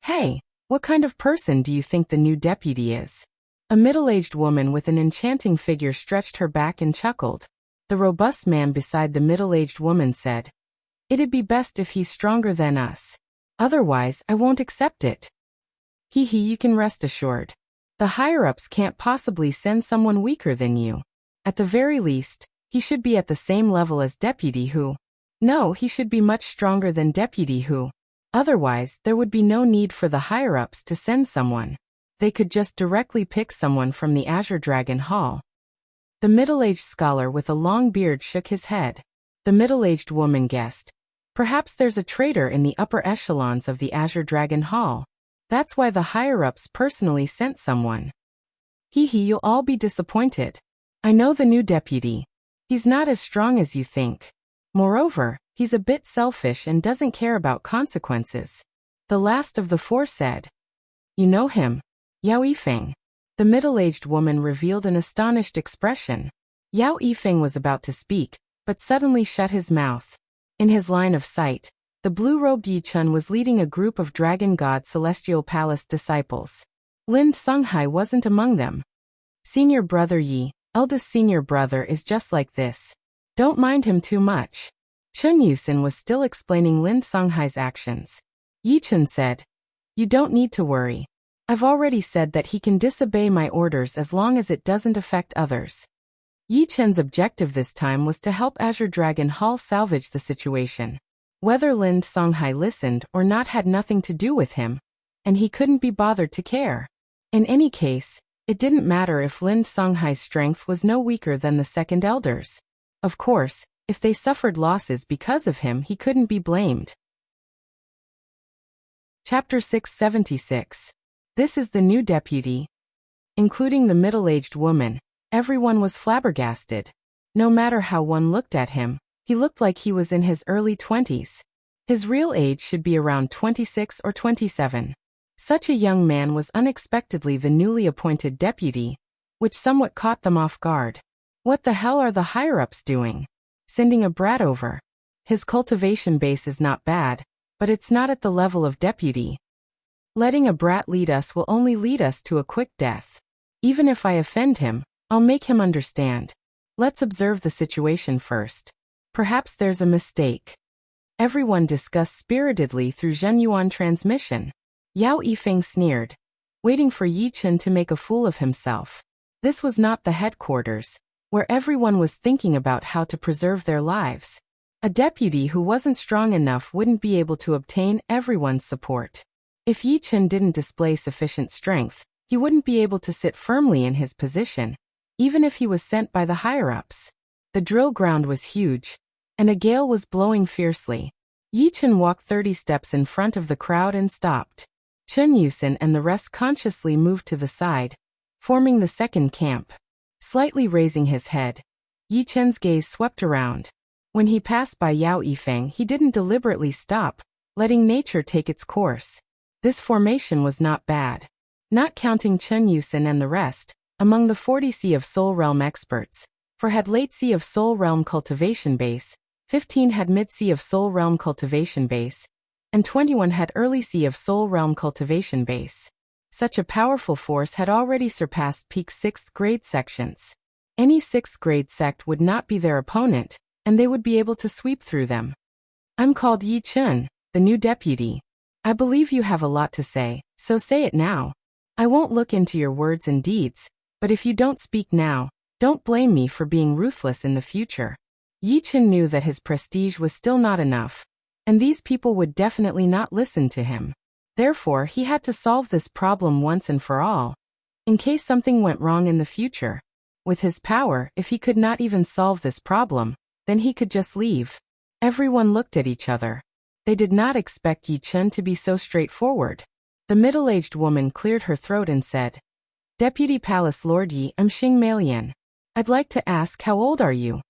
Speaker 1: Hey, what kind of person do you think the new deputy is? A middle-aged woman with an enchanting figure stretched her back and chuckled. The robust man beside the middle-aged woman said, It'd be best if he's stronger than us. Otherwise, I won't accept it. Hee, you can rest assured. The higher-ups can't possibly send someone weaker than you. At the very least, he should be at the same level as Deputy Hu. No, he should be much stronger than Deputy Hu. Otherwise, there would be no need for the higher-ups to send someone. They could just directly pick someone from the Azure Dragon Hall. The middle-aged scholar with a long beard shook his head. The middle-aged woman guessed. Perhaps there's a traitor in the upper echelons of the Azure Dragon Hall. That's why the higher-ups personally sent someone. Hee, you'll all be disappointed. I know the new deputy. He's not as strong as you think. Moreover, he's a bit selfish and doesn't care about consequences. The last of the 4 said. You know him? Yao Yifeng. The middle-aged woman revealed an astonished expression. Yao Yifeng was about to speak, but suddenly shut his mouth. In his line of sight, the blue-robed Yi Chen was leading a group of Dragon God Celestial Palace disciples. Lin Songhai wasn't among them. Senior brother Yi, eldest senior brother, is just like this. Don't mind him too much. Chen Yusen was still explaining Lin Songhai's actions. Yi Chen said, You don't need to worry. I've already said that he can disobey my orders as long as it doesn't affect others. Yi Chen's objective this time was to help Azure Dragon Hall salvage the situation. Whether Lin Songhai listened or not had nothing to do with him, and he couldn't be bothered to care. In any case, it didn't matter if Lin Songhai's strength was no weaker than the second elders. Of course, if they suffered losses because of him, he couldn't be blamed. Chapter 676. This is the new deputy. Including the middle-aged woman, everyone was flabbergasted. No matter how one looked at him, he looked like he was in his early 20s. His real age should be around 26 or 27. Such a young man was unexpectedly the newly appointed deputy, which somewhat caught them off guard. What the hell are the higher-ups doing? Sending a brat over. His cultivation base is not bad, but it's not at the level of deputy. Letting a brat lead us will only lead us to a quick death. Even if I offend him, I'll make him understand. Let's observe the situation first. Perhaps there's a mistake. Everyone discussed spiritedly through Zhenyuan transmission. Yao Yifeng sneered, waiting for Yi Chen to make a fool of himself. This was not the headquarters, where everyone was thinking about how to preserve their lives. A deputy who wasn't strong enough wouldn't be able to obtain everyone's support. If Yi Chen didn't display sufficient strength, he wouldn't be able to sit firmly in his position, even if he was sent by the higher-ups. The drill ground was huge, and a gale was blowing fiercely. Yi Chen walked 30 steps in front of the crowd and stopped. Chen Yusen and the rest consciously moved to the side, forming the second camp. Slightly raising his head, Yi Chen's gaze swept around. When he passed by Yao Yifeng, he didn't deliberately stop, letting nature take its course. This formation was not bad. Not counting Chen Yusen and the rest, among the 40 Sea of Soul Realm experts, 4 had late Sea of Soul Realm cultivation base, 15 had mid Sea of Soul Realm cultivation base, and 21 had early Sea of Soul Realm cultivation base. Such a powerful force had already surpassed peak 6th grade sections. Any 6th grade sect would not be their opponent, and they would be able to sweep through them. I'm called Yi Chen, the new deputy. I believe you have a lot to say, so say it now. I won't look into your words and deeds, but if you don't speak now, don't blame me for being ruthless in the future. Yi Chen knew that his prestige was still not enough, and these people would definitely not listen to him. Therefore, he had to solve this problem once and for all, in case something went wrong in the future. With his power, if he could not even solve this problem, then he could just leave. Everyone looked at each other. They did not expect Yi Chen to be so straightforward. The middle-aged woman cleared her throat and said, Deputy Palace Lord Yi, I'm Xing Meilian. I'd like to ask, how old are you?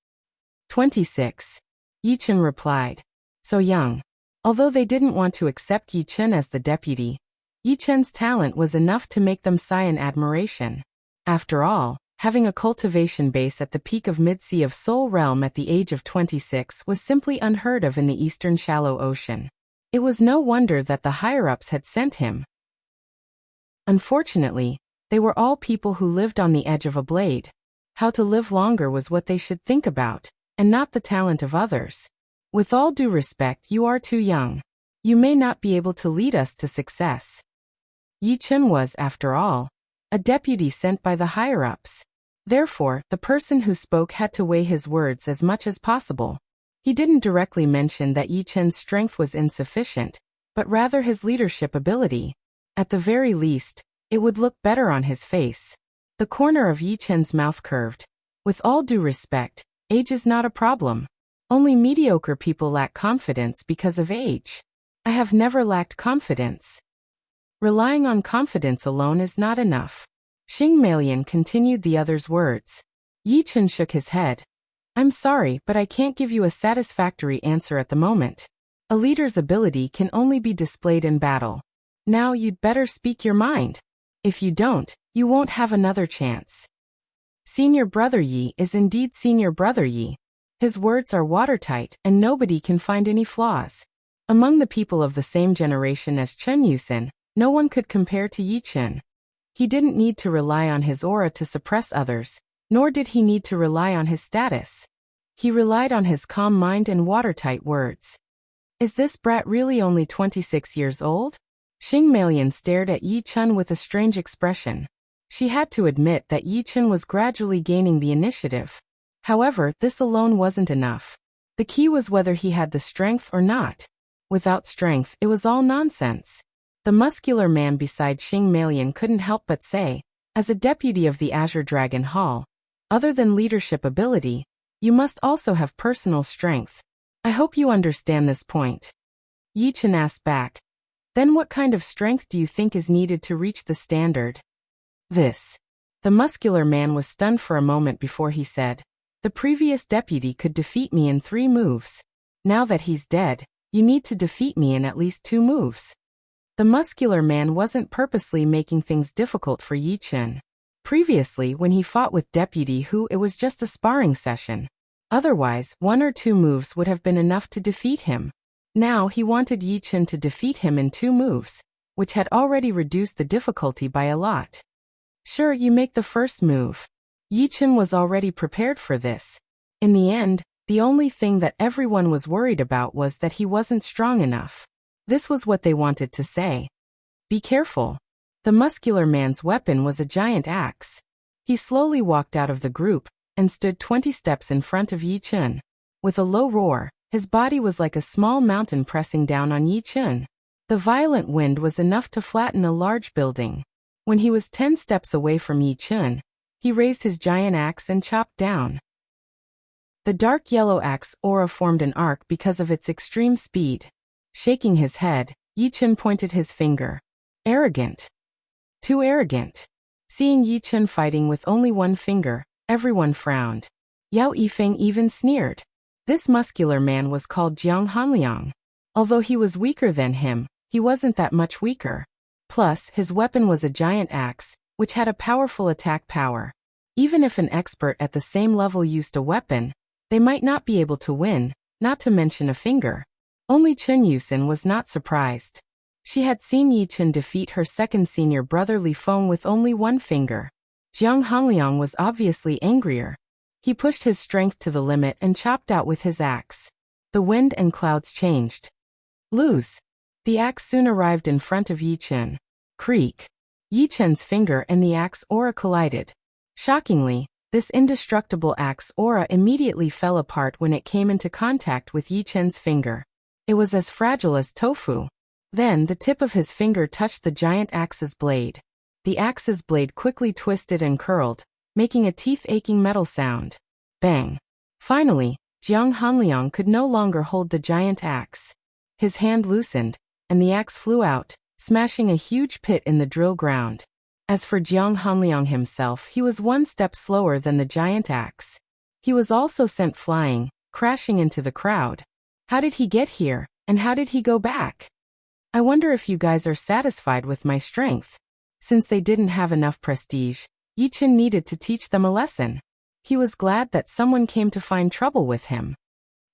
Speaker 1: 26. Yi Chen replied. So young. Although they didn't want to accept Yi Chen as the deputy, Yi Chen's talent was enough to make them sigh in admiration. After all, having a cultivation base at the peak of Mid-Sea of Soul Realm at the age of 26 was simply unheard of in the Eastern Shallow Ocean. It was no wonder that the higher-ups had sent him. Unfortunately, they were all people who lived on the edge of a blade. How to live longer was what they should think about, and not the talent of others. With all due respect, you are too young. You may not be able to lead us to success. Yi Chen was, after all, a deputy sent by the higher-ups. Therefore, the person who spoke had to weigh his words as much as possible. He didn't directly mention that Yi Chen's strength was insufficient, but rather his leadership ability. At the very least, it would look better on his face. The corner of Yi Chen's mouth curved. With all due respect, age is not a problem. Only mediocre people lack confidence because of age. I have never lacked confidence. Relying on confidence alone is not enough. Xing Meilian continued the other's words. Yi Chen shook his head. I'm sorry, but I can't give you a satisfactory answer at the moment. A leader's ability can only be displayed in battle. Now you'd better speak your mind. If you don't, you won't have another chance. Senior Brother Yi is indeed Senior Brother Yi. His words are watertight and nobody can find any flaws. Among the people of the same generation as Chen Yusen, no one could compare to Yi Chen. He didn't need to rely on his aura to suppress others, nor did he need to rely on his status. He relied on his calm mind and watertight words. Is this brat really only 26 years old? Xing Meilian stared at Yi Chen with a strange expression. She had to admit that Yi Chen was gradually gaining the initiative. However, this alone wasn't enough. The key was whether he had the strength or not. Without strength, it was all nonsense. The muscular man beside Xing Meilian couldn't help but say, as a deputy of the Azure Dragon Hall, other than leadership ability, you must also have personal strength. I hope you understand this point. Yi Chen asked back. Then what kind of strength do you think is needed to reach the standard? This. The muscular man was stunned for a moment before he said, the previous deputy could defeat me in 3 moves. Now that he's dead, you need to defeat me in at least 2 moves. The muscular man wasn't purposely making things difficult for Yi Chen. Previously, when he fought with Deputy Hu, it was just a sparring session. Otherwise, 1 or 2 moves would have been enough to defeat him. Now he wanted Yi Chen to defeat him in 2 moves, which had already reduced the difficulty by a lot. Sure, you make the first move. Yi Chen was already prepared for this. In the end, The only thing that everyone was worried about was that he wasn't strong enough. This was what they wanted to say. Be careful. The muscular man's weapon was a giant axe. He slowly walked out of the group and stood 20 steps in front of Yi Chun. With a low roar, his body was like a small mountain pressing down on Yi Chun. The violent wind was enough to flatten a large building. When he was 10 steps away from Yi Chun, he raised his giant axe and chopped down. The dark yellow axe aura formed an arc because of its extreme speed. Shaking his head, Yi Chun pointed his finger. Arrogant. Too arrogant. Seeing Yi Chun fighting with only one finger, everyone frowned. Yao Yifeng even sneered. This muscular man was called Jiang Hanliang. Although he was weaker than him, he wasn't that much weaker. Plus, his weapon was a giant axe, which had a powerful attack power. Even if an expert at the same level used a weapon, they might not be able to win, not to mention a finger. Only Chun Yusin was not surprised. She had seen Yi Chun defeat her second senior brother Li Feng with only one finger. Jiang Hanliang was obviously angrier. He pushed his strength to the limit and chopped out with his axe. The wind and clouds changed. Lose. The axe soon arrived in front of Yi Chun. Creak. Yi Chun's finger and the axe aura collided. Shockingly, this indestructible axe aura immediately fell apart when it came into contact with Yi Chun's finger. It was as fragile as tofu. Then the tip of his finger touched the giant axe's blade. The axe's blade quickly twisted and curled, making a teeth-aching metal sound. Bang. Finally, Jiang Hanliang could no longer hold the giant axe. His hand loosened, and the axe flew out, smashing a huge pit in the drill ground. As for Jiang Hanliang himself, he was one step slower than the giant axe. He was also sent flying, crashing into the crowd. How did he get here, and how did he go back? I wonder if you guys are satisfied with my strength. Since they didn't have enough prestige, Yi Chun needed to teach them a lesson. He was glad that someone came to find trouble with him.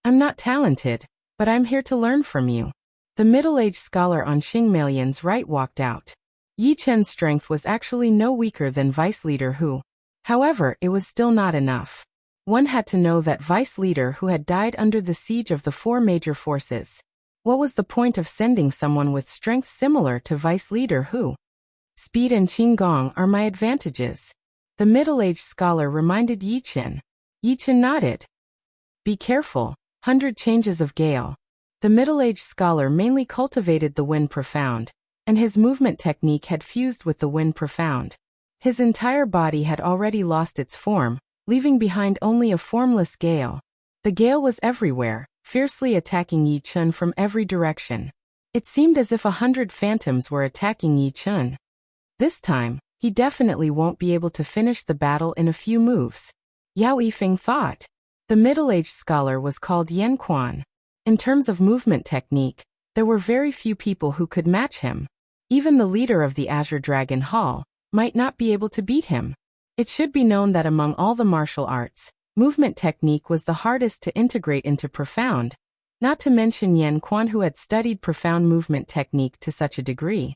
Speaker 1: I'm not talented, but I'm here to learn from you. The middle-aged scholar on Xing Melian's right walked out. Yi Chun's strength was actually no weaker than Vice Leader Hu. However, it was still not enough. One had to know that Vice Leader Hu had died under the siege of the four major forces. What was the point of sending someone with strength similar to Vice Leader Hu? Speed and Qinggong are my advantages. The middle-aged scholar reminded Yi Chun. Yi Chun nodded. Be careful, 100 changes of gale. The middle-aged scholar mainly cultivated the wind profound, and his movement technique had fused with the wind profound. His entire body had already lost its form, leaving behind only a formless gale. The gale was everywhere, fiercely attacking Yi Chun from every direction. It seemed as if 100 phantoms were attacking Yi Chun. This time, he definitely won't be able to finish the battle in a few moves. Yao Yifeng thought. The middle-aged scholar was called Yan Quan. In terms of movement technique, there were very few people who could match him. Even the leader of the Azure Dragon Hall might not be able to beat him. It should be known that among all the martial arts, movement technique was the hardest to integrate into profound, not to mention Yan Quan, who had studied profound movement technique to such a degree.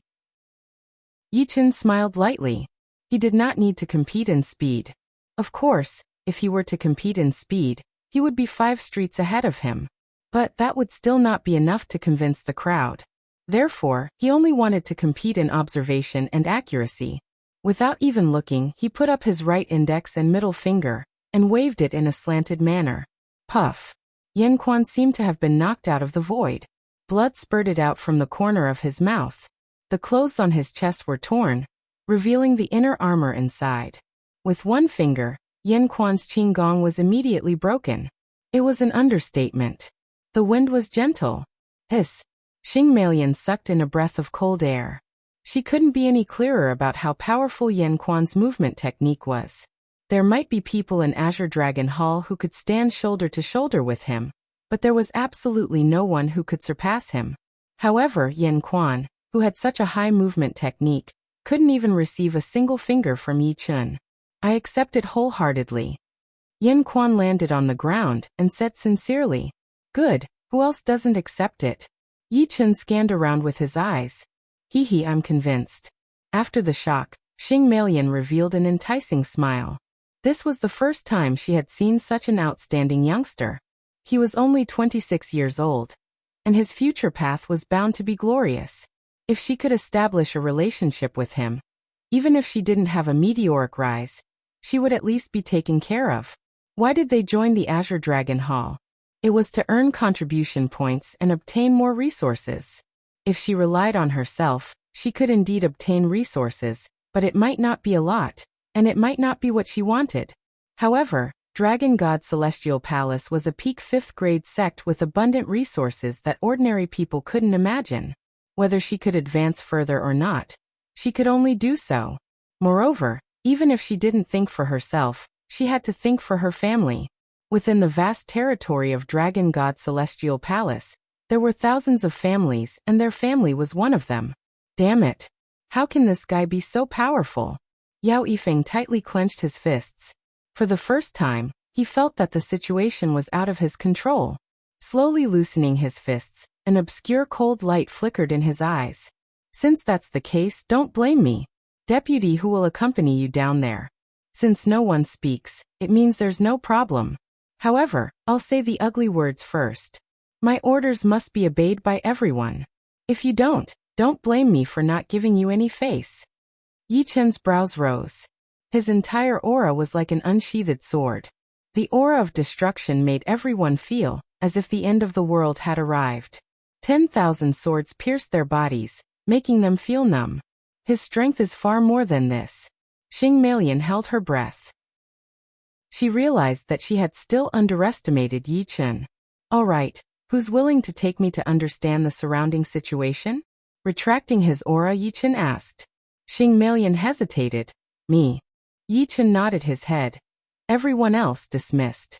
Speaker 1: Yi Chun smiled lightly. He did not need to compete in speed. Of course, if he were to compete in speed, he would be 5 streets ahead of him. But that would still not be enough to convince the crowd. Therefore, he only wanted to compete in observation and accuracy. Without even looking, he put up his right index and middle finger, and waved it in a slanted manner. Puff. Yan Quan seemed to have been knocked out of the void. Blood spurted out from the corner of his mouth. The clothes on his chest were torn, revealing the inner armor inside. With one finger, Yan Quan's Qinggong was immediately broken. It was an understatement. The wind was gentle. Hiss. Xing Melian sucked in a breath of cold air. She couldn't be any clearer about how powerful Yan Quan's movement technique was. There might be people in Azure Dragon Hall who could stand shoulder to shoulder with him, but there was absolutely no one who could surpass him. However, Yan Quan, who had such a high movement technique, couldn't even receive a single finger from Yi Chun. I accept it wholeheartedly. Yan Quan landed on the ground and said sincerely, Good, who else doesn't accept it? Yi Chun scanned around with his eyes. Hee, I'm convinced. After the shock, Xing Melian revealed an enticing smile. This was the first time she had seen such an outstanding youngster. He was only 26 years old, and his future path was bound to be glorious. If she could establish a relationship with him, even if she didn't have a meteoric rise, she would at least be taken care of. Why did they join the Azure Dragon Hall? It was to earn contribution points and obtain more resources. If she relied on herself, she could indeed obtain resources, but it might not be a lot, and it might not be what she wanted. However, Dragon God Celestial Palace was a peak 5th grade sect with abundant resources that ordinary people couldn't imagine. Whether she could advance further or not, she could only do so. Moreover, even if she didn't think for herself, she had to think for her family. Within the vast territory of Dragon God Celestial Palace, there were thousands of families, and their family was one of them. Damn it. How can this guy be so powerful? Yao Yifeng tightly clenched his fists. For the first time, he felt that the situation was out of his control. Slowly loosening his fists, an obscure cold light flickered in his eyes. Since that's the case, don't blame me. Deputy who will accompany you down there. Since no one speaks, it means there's no problem. However, I'll say the ugly words first. My orders must be obeyed by everyone. If you don't blame me for not giving you any face. Yi Chen's brows rose. His entire aura was like an unsheathed sword. The aura of destruction made everyone feel as if the end of the world had arrived. 10,000 swords pierced their bodies, making them feel numb. His strength is far more than this. Xing Melian held her breath. She realized that she had still underestimated Yi Chen. All right, who's willing to take me to understand the surrounding situation? Retracting his aura, Yi Chen asked. Xing Melian hesitated. Me. Yi Chen nodded his head. Everyone else dismissed.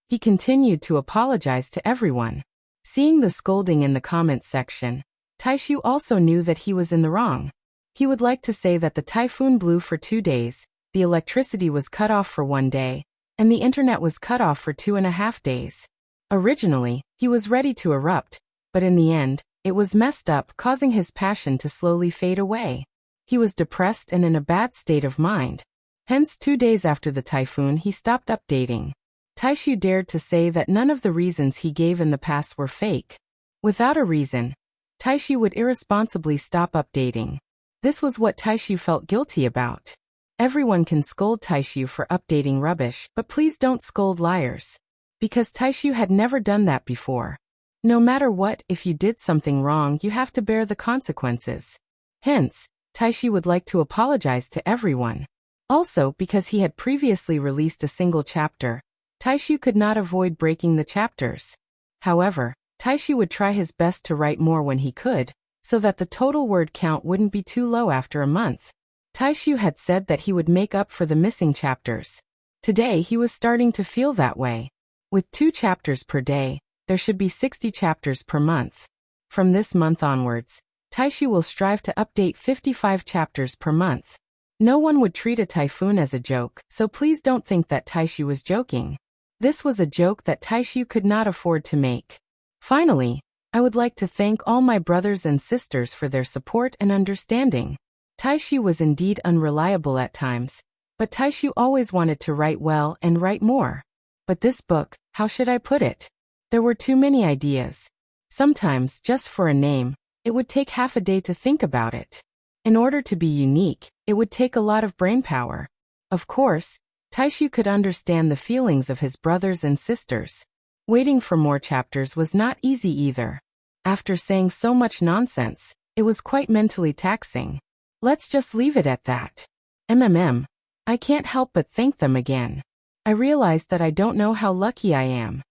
Speaker 1: He continued to apologize to everyone. Seeing the scolding in the comments section, Taishu also knew that he was in the wrong. He would like to say that the typhoon blew for 2 days, the electricity was cut off for 1 day, and the internet was cut off for 2.5 days. Originally, he was ready to erupt, but in the end, it was messed up, causing his passion to slowly fade away. He was depressed and in a bad state of mind. Hence 2 days after the typhoon he stopped updating. Taishu dared to say that none of the reasons he gave in the past were fake. Without a reason, Taishu would irresponsibly stop updating. This was what Taishu felt guilty about. Everyone can scold Taishu for updating rubbish, but please don't scold liars. Because Taishu had never done that before. No matter what, if you did something wrong, you have to bear the consequences. Hence, Taishu would like to apologize to everyone. Also, because he had previously released a single chapter, Taishu could not avoid breaking the chapters. However, Taishu would try his best to write more when he could, so that the total word count wouldn't be too low after a month. Taishu had said that he would make up for the missing chapters. Today he was starting to feel that way. With 2 chapters per day, there should be 60 chapters per month. From this month onwards, Taishu will strive to update 55 chapters per month. No one would treat a typhoon as a joke, so please don't think that Taishu was joking. This was a joke that Taishu could not afford to make. Finally, I would like to thank all my brothers and sisters for their support and understanding. Taishu was indeed unreliable at times, but Taishu always wanted to write well and write more. But this book, how should I put it? There were too many ideas. Sometimes, just for a name, it would take half a day to think about it. In order to be unique, it would take a lot of brainpower. Of course, Taishu could understand the feelings of his brothers and sisters. Waiting for more chapters was not easy either. After saying so much nonsense, it was quite mentally taxing. Let's just leave it at that. I can't help but thank them again. I realized that I don't know how lucky I am.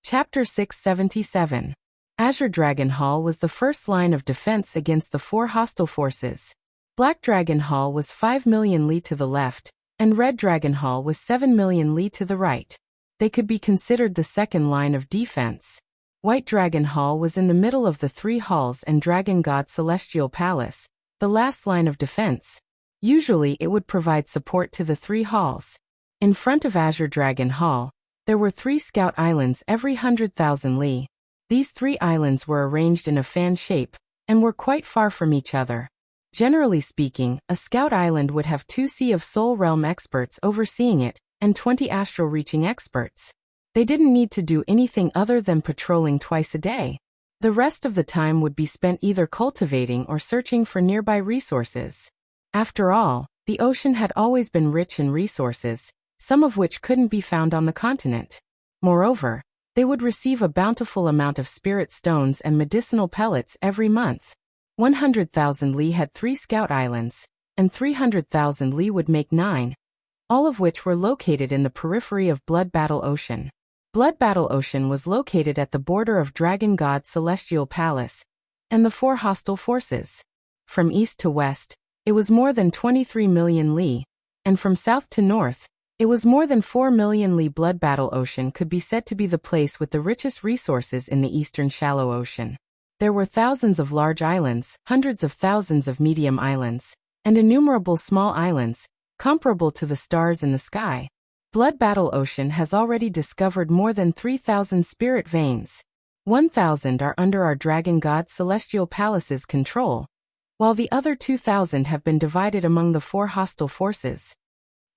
Speaker 1: Chapter 677. Azure Dragon Hall was the first line of defense against the 4 hostile forces. Black Dragon Hall was 5 million li to the left, and Red Dragon Hall was 7 million li to the right. They could be considered the second line of defense. White Dragon Hall was in the middle of the 3 halls and Dragon God Celestial Palace, the last line of defense. Usually it would provide support to the 3 halls. In front of Azure Dragon Hall, there were 3 scout islands every 100,000 li. These 3 islands were arranged in a fan shape, and were quite far from each other. Generally speaking, a scout island would have 2 Sea of Soul Realm experts overseeing it, and 20 astral reaching experts. They didn't need to do anything other than patrolling twice a day. The rest of the time would be spent either cultivating or searching for nearby resources. After all, the ocean had always been rich in resources, some of which couldn't be found on the continent. Moreover, they would receive a bountiful amount of spirit stones and medicinal pellets every month. 100,000 li had 3 scout islands, and 300,000 li would make 9, all of which were located in the periphery of Blood Battle Ocean. Blood Battle Ocean was located at the border of Dragon God Celestial Palace and the 4 hostile forces. From east to west, it was more than 23 million li, and from south to north, it was more than 4 million li. Blood Battle Ocean could be said to be the place with the richest resources in the eastern shallow ocean. There were thousands of large islands, hundreds of thousands of medium islands, and innumerable small islands, comparable to the stars in the sky. Blood Battle Ocean has already discovered more than 3,000 spirit veins. 1,000 are under our Dragon God Celestial Palace's control, while the other 2,000 have been divided among the 4 hostile forces.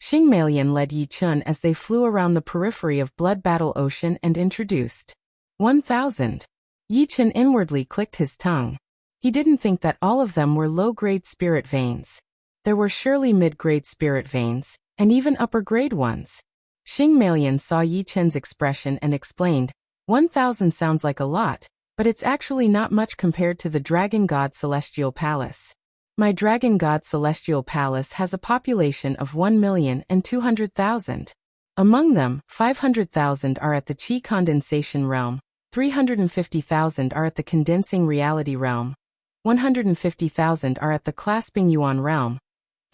Speaker 1: Xing Meilian led Yi Chun as they flew around the periphery of Blood Battle Ocean and introduced 1,000. Yi Chun inwardly clicked his tongue. He didn't think that all of them were low-grade spirit veins. There were surely mid-grade spirit veins, and even upper-grade ones. Xing Meilian saw Yi Chun's expression and explained, 1,000 sounds like a lot, but it's actually not much compared to the Dragon God Celestial Palace. My Dragon God Celestial Palace has a population of 1,200,000. Among them, 500,000 are at the Qi Condensation Realm, 350,000 are at the Condensing Reality Realm, 150,000 are at the Clasping Yuan Realm,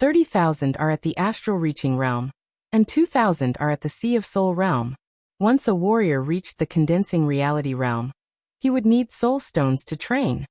Speaker 1: 30,000 are at the Astral Reaching Realm, and 2,000 are at the Sea of Soul Realm. Once a warrior reached the Condensing Reality Realm, he would need soul stones to train.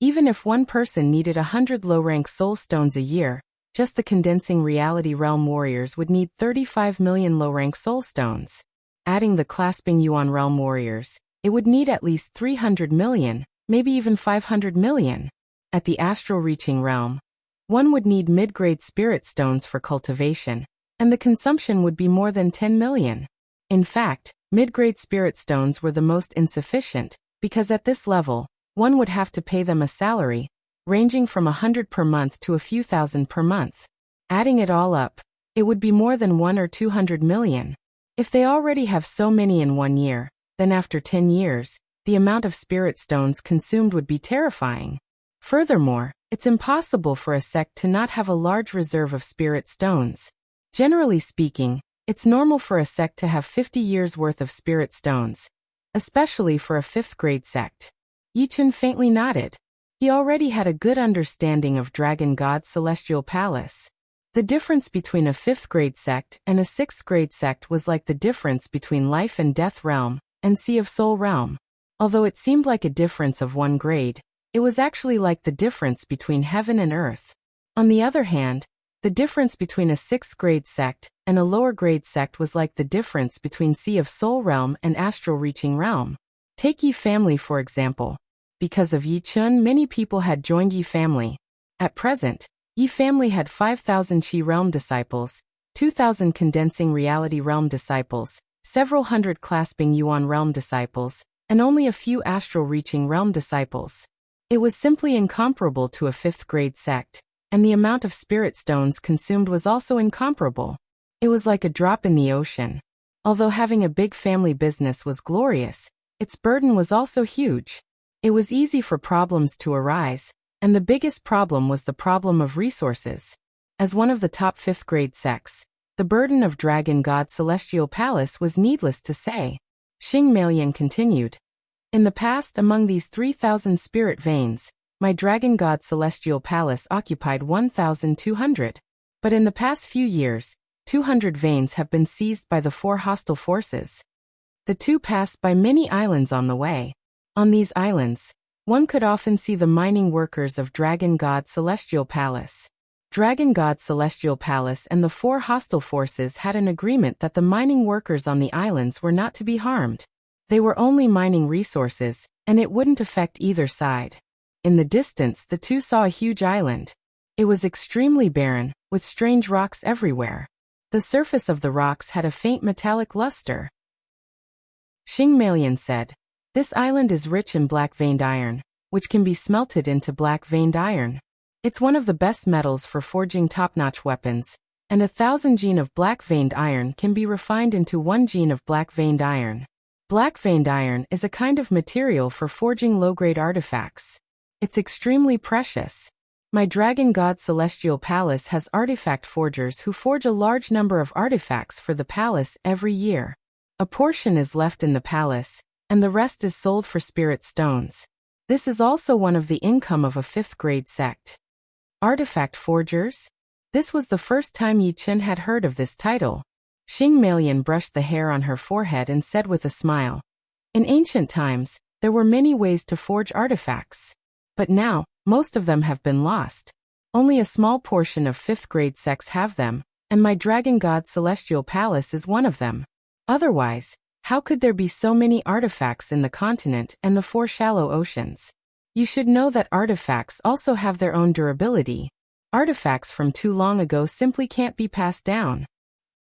Speaker 1: Even if one person needed 100 low-rank soul stones a year, just the Condensing Reality Realm warriors would need 35 million low-rank soul stones. Adding the Clasping Yuan Realm warriors, it would need at least 300 million, maybe even 500 million. At the Astral Reaching Realm, one would need mid-grade spirit stones for cultivation, and the consumption would be more than 10 million. In fact, mid-grade spirit stones were the most insufficient, because at this level, one would have to pay them a salary, ranging from 100 per month to a few thousand per month. Adding it all up, it would be more than 1 or 200 million. If they already have so many in 1 year, then after 10 years, the amount of spirit stones consumed would be terrifying. Furthermore, it's impossible for a sect to not have a large reserve of spirit stones. Generally speaking, it's normal for a sect to have 50 years' worth of spirit stones, especially for a 5th grade sect. Yi Chun faintly nodded. He already had a good understanding of Dragon God Celestial Palace. The difference between a 5th grade sect and a 6th grade sect was like the difference between Life and Death Realm and Sea of Soul Realm. Although it seemed like a difference of 1 grade, it was actually like the difference between heaven and earth. On the other hand, the difference between a 6th grade sect and a lower grade sect was like the difference between Sea of Soul Realm and Astral Reaching Realm. Take Yi family for example. Because of Yi Chun, many people had joined Yi family. At present, Yi family had 5,000 Qi Realm disciples, 2,000 Condensing Reality Realm disciples, several hundred Clasping Yuan Realm disciples, and only a few Astral Reaching Realm disciples. It was simply incomparable to a 5th grade sect, and the amount of spirit stones consumed was also incomparable. It was like a drop in the ocean. Although having a big family business was glorious, its burden was also huge. It was easy for problems to arise, and the biggest problem was the problem of resources. As one of the top 5th grade sects, the burden of Dragon God Celestial Palace was needless to say. Xing Meilian continued. In the past, among these 3,000 spirit veins, my Dragon God Celestial Palace occupied 1,200. But in the past few years, 200 veins have been seized by the 4 hostile forces. The 2 passed by many islands on the way. On these islands, one could often see the mining workers of Dragon God Celestial Palace. Dragon God Celestial Palace and the 4 hostile forces had an agreement that the mining workers on the islands were not to be harmed. They were only mining resources, and it wouldn't affect either side. In the distance, the 2 saw a huge island. It was extremely barren, with strange rocks everywhere. The surface of the rocks had a faint metallic luster. Xing Melian said. This island is rich in black-veined iron, which can be smelted into black-veined iron. It's one of the best metals for forging top-notch weapons, and 1,000 gene of black-veined iron can be refined into 1 gene of black-veined iron. Black-veined iron is a kind of material for forging low-grade artifacts. It's extremely precious. My Dragon God Celestial Palace has artifact forgers who forge a large number of artifacts for the palace every year. A portion is left in the palace, and the rest is sold for spirit stones. This is also one of the income of a 5th-grade sect. Artifact forgers? This was the first time Yi Chen had heard of this title. Xing Melian brushed the hair on her forehead and said with a smile, in ancient times, there were many ways to forge artifacts. But now, most of them have been lost. Only a small portion of 5th-grade sects have them, and my Dragon God Celestial Palace is one of them. Otherwise, how could there be so many artifacts in the continent and the 4 shallow oceans? You should know that artifacts also have their own durability. Artifacts from too long ago simply can't be passed down.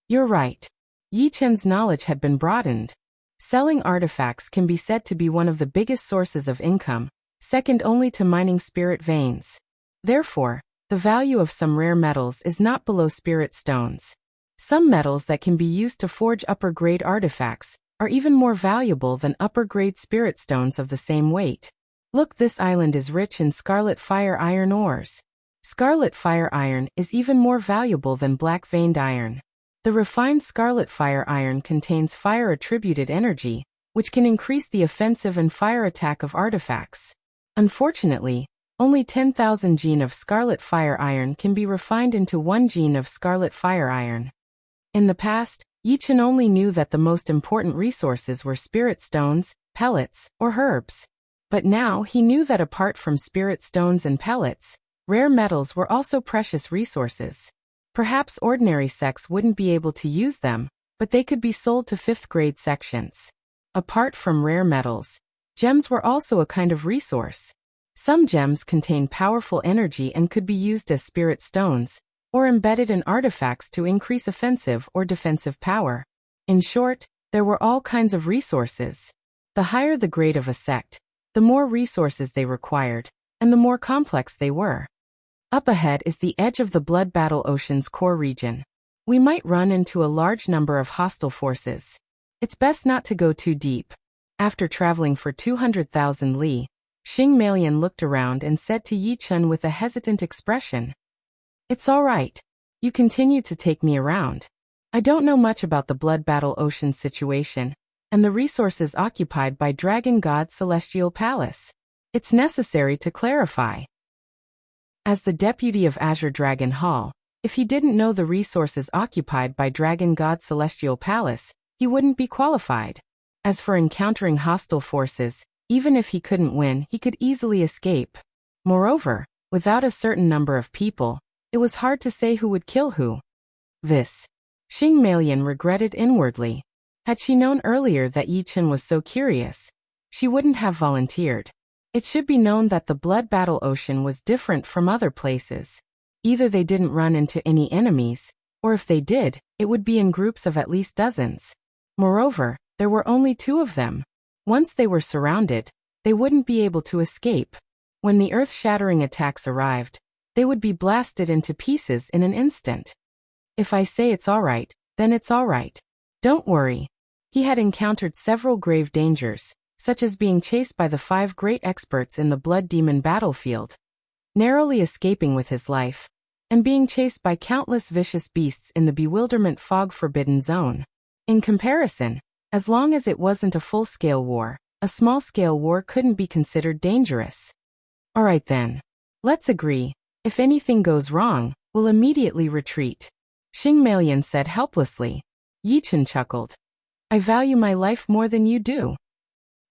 Speaker 1: You're right. Yi Chen's knowledge had been broadened. Selling artifacts can be said to be one of the biggest sources of income, second only to mining spirit veins. Therefore, the value of some rare metals is not below spirit stones. Some metals that can be used to forge upper-grade artifacts are even more valuable than upper-grade spirit stones of the same weight. Look, this island is rich in scarlet fire iron ores. Scarlet fire iron is even more valuable than black-veined iron. The refined scarlet fire iron contains fire-attributed energy, which can increase the offensive and fire attack of artifacts. Unfortunately, only 10,000 gene of scarlet fire iron can be refined into 1 gene of scarlet fire iron. In the past, Yi Chen only knew that the most important resources were spirit stones, pellets, or herbs. But now he knew that apart from spirit stones and pellets, rare metals were also precious resources. Perhaps ordinary sects wouldn't be able to use them, but they could be sold to 5th-grade sections. Apart from rare metals, gems were also a kind of resource. Some gems contain powerful energy and could be used as spirit stones, or embedded in artifacts to increase offensive or defensive power. In short, there were all kinds of resources. The higher the grade of a sect, the more resources they required, and the more complex they were. Up ahead is the edge of the Blood Battle Ocean's core region. We might run into a large number of hostile forces. It's best not to go too deep. After traveling for 200,000 li, Xing Melian looked around and said to Yi Chen with a hesitant expression, "It's all right. You continue to take me around. I don't know much about the Blood Battle Ocean situation, and the resources occupied by Dragon God Celestial Palace. It's necessary to clarify." As the deputy of Azure Dragon Hall, if he didn't know the resources occupied by Dragon God Celestial Palace, he wouldn't be qualified. As for encountering hostile forces, even if he couldn't win, he could easily escape. Moreover, without a certain number of people, it was hard to say who would kill who. This, Xing Melian regretted inwardly. Had she known earlier that Yi Chen was so curious, she wouldn't have volunteered. It should be known that the Blood Battle Ocean was different from other places. Either they didn't run into any enemies, or if they did, it would be in groups of at least dozens. Moreover, there were only 2 of them. Once they were surrounded, they wouldn't be able to escape. When the earth-shattering attacks arrived, they would be blasted into pieces in an instant. If I say it's all right, then it's all right. Don't worry. He had encountered several grave dangers, such as being chased by the 5 great experts in the Blood Demon battlefield, narrowly escaping with his life, and being chased by countless vicious beasts in the Bewilderment Fog Forbidden Zone. In comparison, as long as it wasn't a full-scale war, a small-scale war couldn't be considered dangerous. All right then. Let's agree. If anything goes wrong, we'll immediately retreat. Xing Melian said helplessly. Yi Chen chuckled. I value my life more than you do.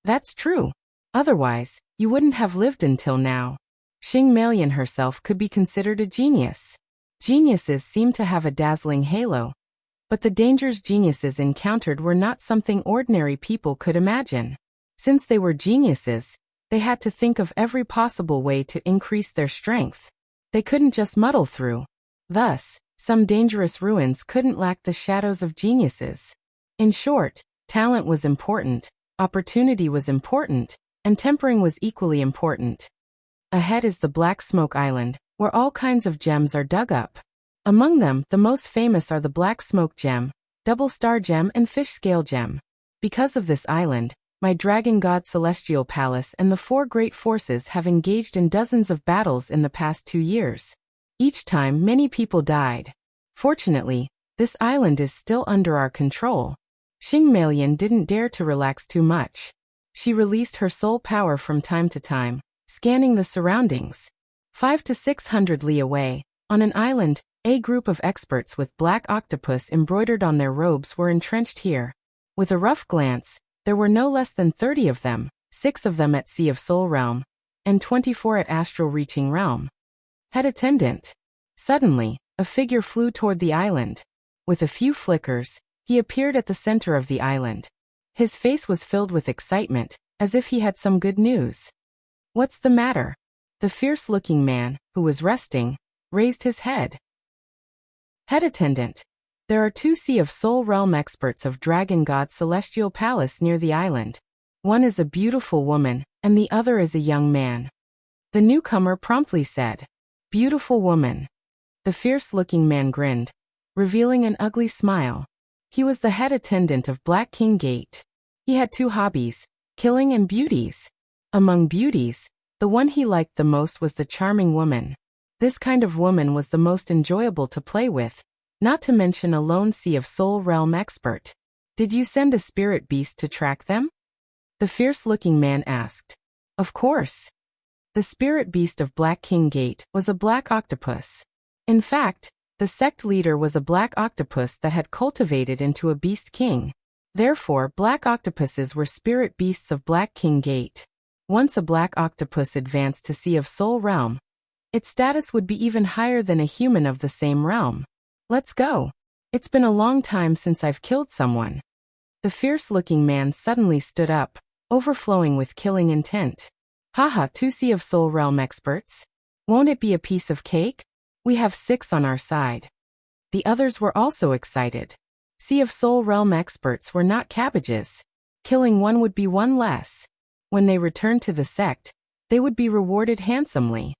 Speaker 1: That's true. Otherwise, you wouldn't have lived until now. Xing Melian herself could be considered a genius. Geniuses seem to have a dazzling halo. But the dangers geniuses encountered were not something ordinary people could imagine. Since they were geniuses, they had to think of every possible way to increase their strength. They couldn't just muddle through. Thus, some dangerous ruins couldn't lack the shadows of geniuses. In short, Talent was important, opportunity was important, and tempering was equally important. Ahead is the Black Smoke Island, where all kinds of gems are dug up. Among them, the most famous are the Black Smoke Gem, Double Star Gem and Fish Scale Gem. Because of this island, my dragon god Celestial Palace and the four great forces have engaged in dozens of battles in the past 2 years. Each time, many people died. Fortunately, this island is still under our control. Xing Melian didn't dare to relax too much. She released her soul power from time to time, scanning the surroundings. 500 to 600 li away, on an island, a group of experts with black octopus embroidered on their robes were entrenched here. With a rough glance, there were no less than 30 of them, 6 of them at Sea of Soul Realm, and 24 at Astral Reaching Realm. Head Attendant. Suddenly, a figure flew toward the island. With a few flickers, he appeared at the center of the island. His face was filled with excitement, as if he had some good news. What's the matter? The fierce-looking man, who was resting, raised his head. Head Attendant. There are 2 Sea of Soul Realm experts of Dragon God Celestial Palace near the island. One is a beautiful woman, and the other is a young man. The newcomer promptly said, "Beautiful woman." The fierce-looking man grinned, revealing an ugly smile. He was the head attendant of Black King Gate. He had 2 hobbies, killing and beauties. Among beauties, the one he liked the most was the charming woman. This kind of woman was the most enjoyable to play with, not to mention a lone Sea of Soul Realm expert. Did you send a spirit beast to track them? The fierce-looking man asked. Of course. The spirit beast of Black King Gate was a black octopus. In fact, the sect leader was a black octopus that had cultivated into a beast king. Therefore, black octopuses were spirit beasts of Black King Gate. Once a black octopus advanced to Sea of Soul Realm, its status would be even higher than a human of the same realm. Let's go. It's been a long time since I've killed someone. The fierce-looking man suddenly stood up, overflowing with killing intent. Haha, 2 Sea of Soul Realm experts? Won't it be a piece of cake? We have 6 on our side. The others were also excited. Sea of Soul Realm experts were not cabbages. Killing one would be one less. When they returned to the sect, they would be rewarded handsomely.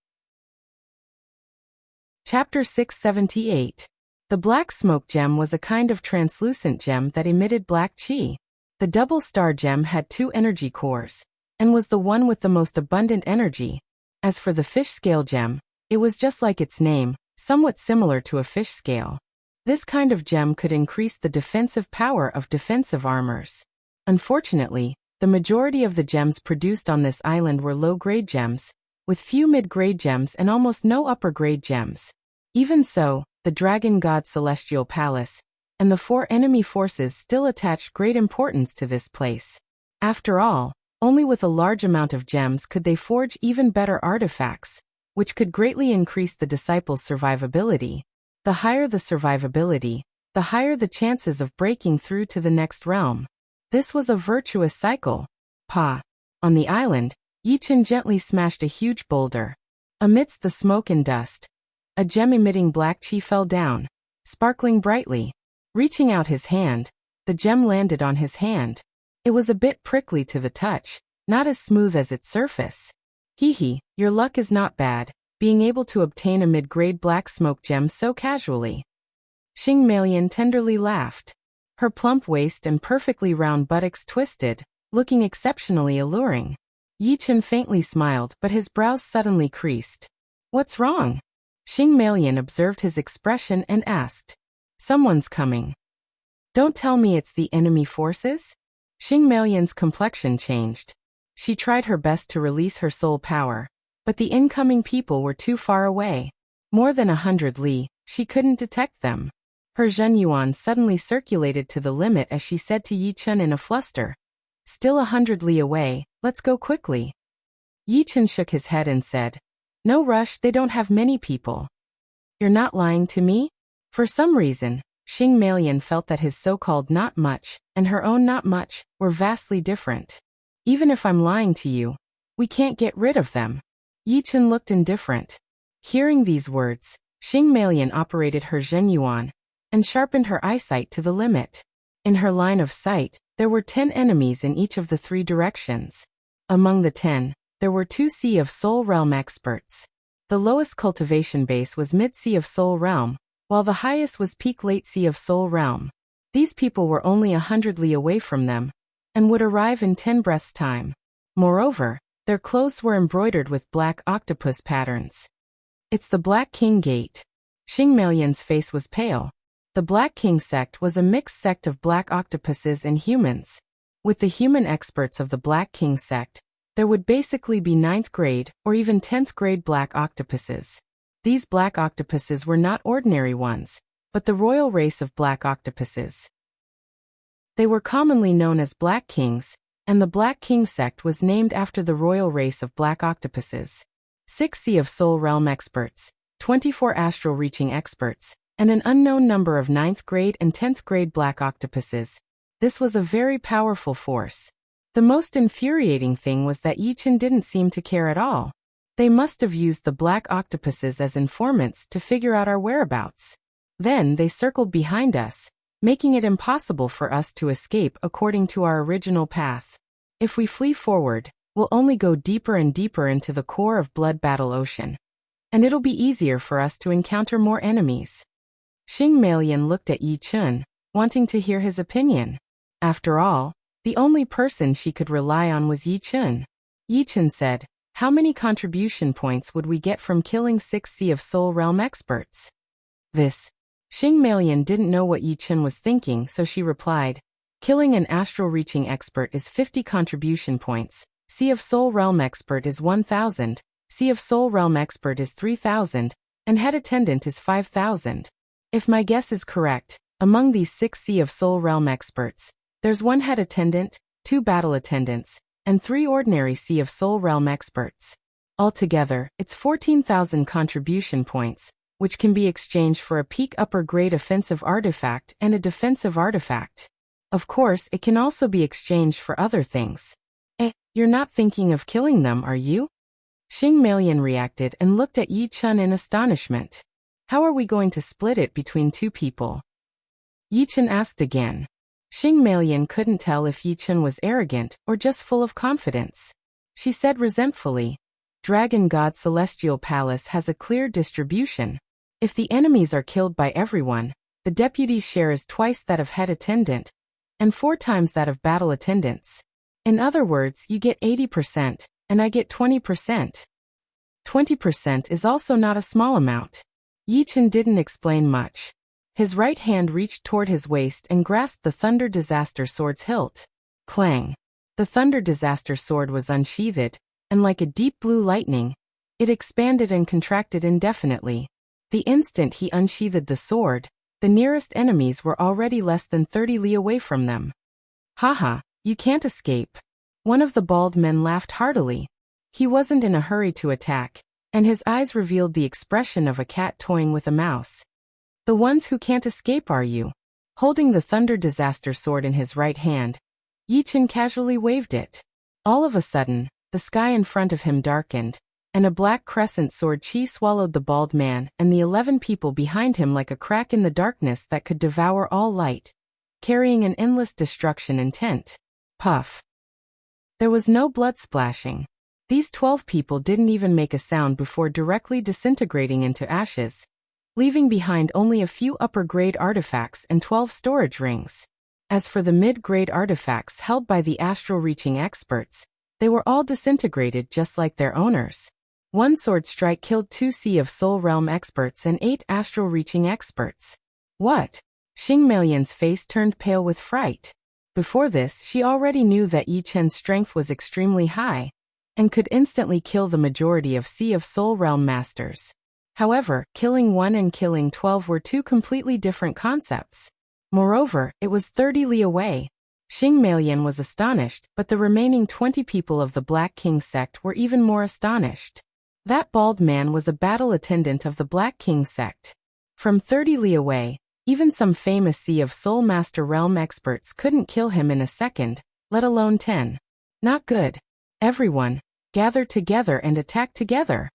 Speaker 1: Chapter 678. The Black Smoke Gem was a kind of translucent gem that emitted black chi. The Double Star Gem had 2 energy cores, and was the one with the most abundant energy. As for the Fish Scale Gem, it was just like its name, somewhat similar to a fish scale. This kind of gem could increase the defensive power of defensive armors. Unfortunately, the majority of the gems produced on this island were low-grade gems, with few mid-grade gems and almost no upper-grade gems. Even so, the Dragon God Celestial Palace and the 4 enemy forces still attached great importance to this place. After all, only with a large amount of gems could they forge even better artifacts, which could greatly increase the disciples' survivability. The higher the survivability, the higher the chances of breaking through to the next realm. This was a virtuous cycle. On the island, Yichen gently smashed a huge boulder. Amidst the smoke and dust, a gem emitting black chi fell down, sparkling brightly. Reaching out his hand, the gem landed on his hand. It was a bit prickly to the touch, not as smooth as its surface. Hee, your luck is not bad, being able to obtain a mid-grade black smoke gem so casually. Xing Melian tenderly laughed. Her plump waist and perfectly round buttocks twisted, looking exceptionally alluring. Yichen faintly smiled, but his brows suddenly creased. What's wrong? Xing Melian observed his expression and asked. Someone's coming. Don't tell me it's the enemy forces? Xing Melian's complexion changed. She tried her best to release her soul power, but the incoming people were too far away. More than 100 li, she couldn't detect them. Her Zhenyuan suddenly circulated to the limit as she said to Yichen in a fluster. Still 100 li away, let's go quickly. Yichen shook his head and said, No rush, they don't have many people. You're not lying to me? For some reason, Xing Melian felt that his so-called not much, and her own not much, were vastly different. Even if I'm lying to you, we can't get rid of them. Yichen looked indifferent. Hearing these words, Xing Melian operated her Zhenyuan, and sharpened her eyesight to the limit. In her line of sight, there were 10 enemies in each of the 3 directions. Among the 10, there were 2 Sea of Soul Realm experts. The lowest cultivation base was Mid-Sea of Soul Realm, while the highest was Peak Late Sea of Soul Realm. These people were only 100 li away from them, and would arrive in 10 breaths' time. Moreover, their clothes were embroidered with black octopus patterns. It's the Black King Gate. Xing Meiyan's face was pale. The Black King sect was a mixed sect of black octopuses and humans. With the human experts of the Black King sect, there would basically be 9th grade or even 10th grade black octopuses. These black octopuses were not ordinary ones, but the royal race of black octopuses. They were commonly known as Black Kings, and the Black King sect was named after the royal race of black octopuses. 6 Sea of Soul Realm experts, 24 astral reaching experts, and an unknown number of 9th grade and 10th grade black octopuses. This was a very powerful force. The most infuriating thing was that Yichen didn't seem to care at all. They must have used the black octopuses as informants to figure out our whereabouts. Then they circled behind us, making it impossible for us to escape according to our original path. If we flee forward, we'll only go deeper and deeper into the core of Blood Battle Ocean. And it'll be easier for us to encounter more enemies. Xing Meiyan looked at Yi Chun, wanting to hear his opinion. After all, the only person she could rely on was Yi Chun. Yi Chun said, "How many contribution points would we get from killing 6 Sea of Soul Realm experts?" Xing Meiyan didn't know what Yi Chun was thinking, so she replied, "Killing an astral reaching expert is 50 contribution points, Sea of Soul Realm expert is 1,000, Sea of Soul Realm expert is 3,000, and head attendant is 5,000. If my guess is correct, among these 6 Sea of Soul Realm experts, there's 1 head attendant, 2 battle attendants, and 3 ordinary Sea of Soul Realm experts. Altogether, it's 14,000 contribution points, which can be exchanged for a peak upper grade offensive artifact and a defensive artifact. Of course, it can also be exchanged for other things. You're not thinking of killing them, are you?" Xing Meiyan reacted and looked at Yi Chun in astonishment. "How are we going to split it between 2 people?" Yi Chun asked again. Xing Meiyan couldn't tell if Yi Chun was arrogant or just full of confidence. She said resentfully, "Dragon God Celestial Palace has a clear distribution. If the enemies are killed by everyone, the deputy's share is twice that of head attendant, and 4 times that of battle attendants. In other words, you get 80%, and I get 20%. 20% is also not a small amount." Yi Chun didn't explain much. His right hand reached toward his waist and grasped the Thunder Disaster Sword's hilt. Clang! The Thunder Disaster Sword was unsheathed, and like a deep blue lightning, it expanded and contracted indefinitely. The instant he unsheathed the sword, the nearest enemies were already less than 30 li away from them. "Haha, you can't escape." One of the bald men laughed heartily. He wasn't in a hurry to attack, and his eyes revealed the expression of a cat toying with a mouse. "The ones who can't escape are you." Holding the Thunder Disaster Sword in his right hand, Yi Chun casually waved it. All of a sudden, the sky in front of him darkened, and a black crescent sword chi swallowed the bald man and the 11 people behind him like a crack in the darkness that could devour all light, carrying an endless destruction intent. Puff. There was no blood splashing. These 12 people didn't even make a sound before directly disintegrating into ashes, leaving behind only a few upper-grade artifacts and 12 storage rings. As for the mid-grade artifacts held by the astral-reaching experts, they were all disintegrated just like their owners. 1 sword strike killed 2 Sea of Soul Realm experts and 8 astral-reaching experts. What? Xing Meiyan's face turned pale with fright. Before this, she already knew that Yi Chen's strength was extremely high, and could instantly kill the majority of Sea of Soul Realm masters. However, killing 1 and killing 12 were 2 completely different concepts. Moreover, it was 30 li away. Xing Meiyan was astonished, but the remaining 20 people of the Black King sect were even more astonished. That bald man was a battle attendant of the Black King sect. From 30 li away, even some famous Sea of Soul Master Realm experts couldn't kill him in a second, let alone 10. Not good. Everyone, gather together and attack together.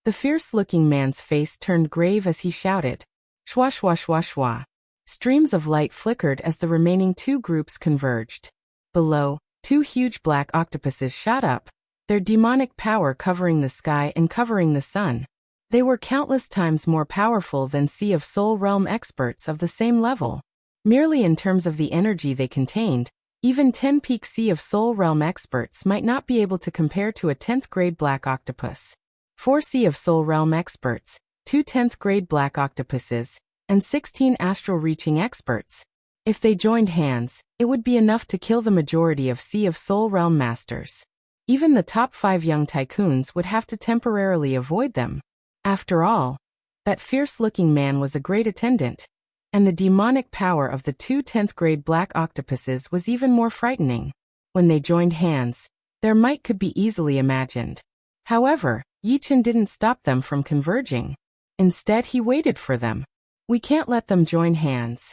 Speaker 1: The fierce-looking man's face turned grave as he shouted, "Shwa shwa shwa shwa." Streams of light flickered as the remaining two groups converged. Below, two huge black octopuses shot up, their demonic power covering the sky and covering the sun. They were countless times more powerful than Sea of Soul Realm experts of the same level. Merely in terms of the energy they contained, even 10 peak Sea of Soul Realm experts might not be able to compare to a 10th grade black octopus. 4 Sea of Soul Realm experts, 2 10th grade black octopuses, and 16 astral reaching experts. If they joined hands, it would be enough to kill the majority of Sea of Soul Realm masters. Even the top 5 young tycoons would have to temporarily avoid them. After all, that fierce-looking man was a great attendant, and the demonic power of the 2 10th grade black octopuses was even more frightening. When they joined hands, their might could be easily imagined. However, Yichen didn't stop them from converging. Instead, he waited for them. We can't let them join hands.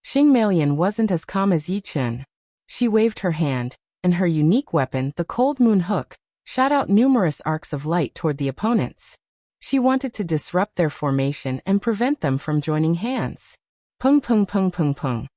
Speaker 1: Xing Melian wasn't as calm as Yichen. She waved her hand, and her unique weapon, the Cold Moon Hook, shot out numerous arcs of light toward the opponents. She wanted to disrupt their formation and prevent them from joining hands. Pung pung pung pung pung.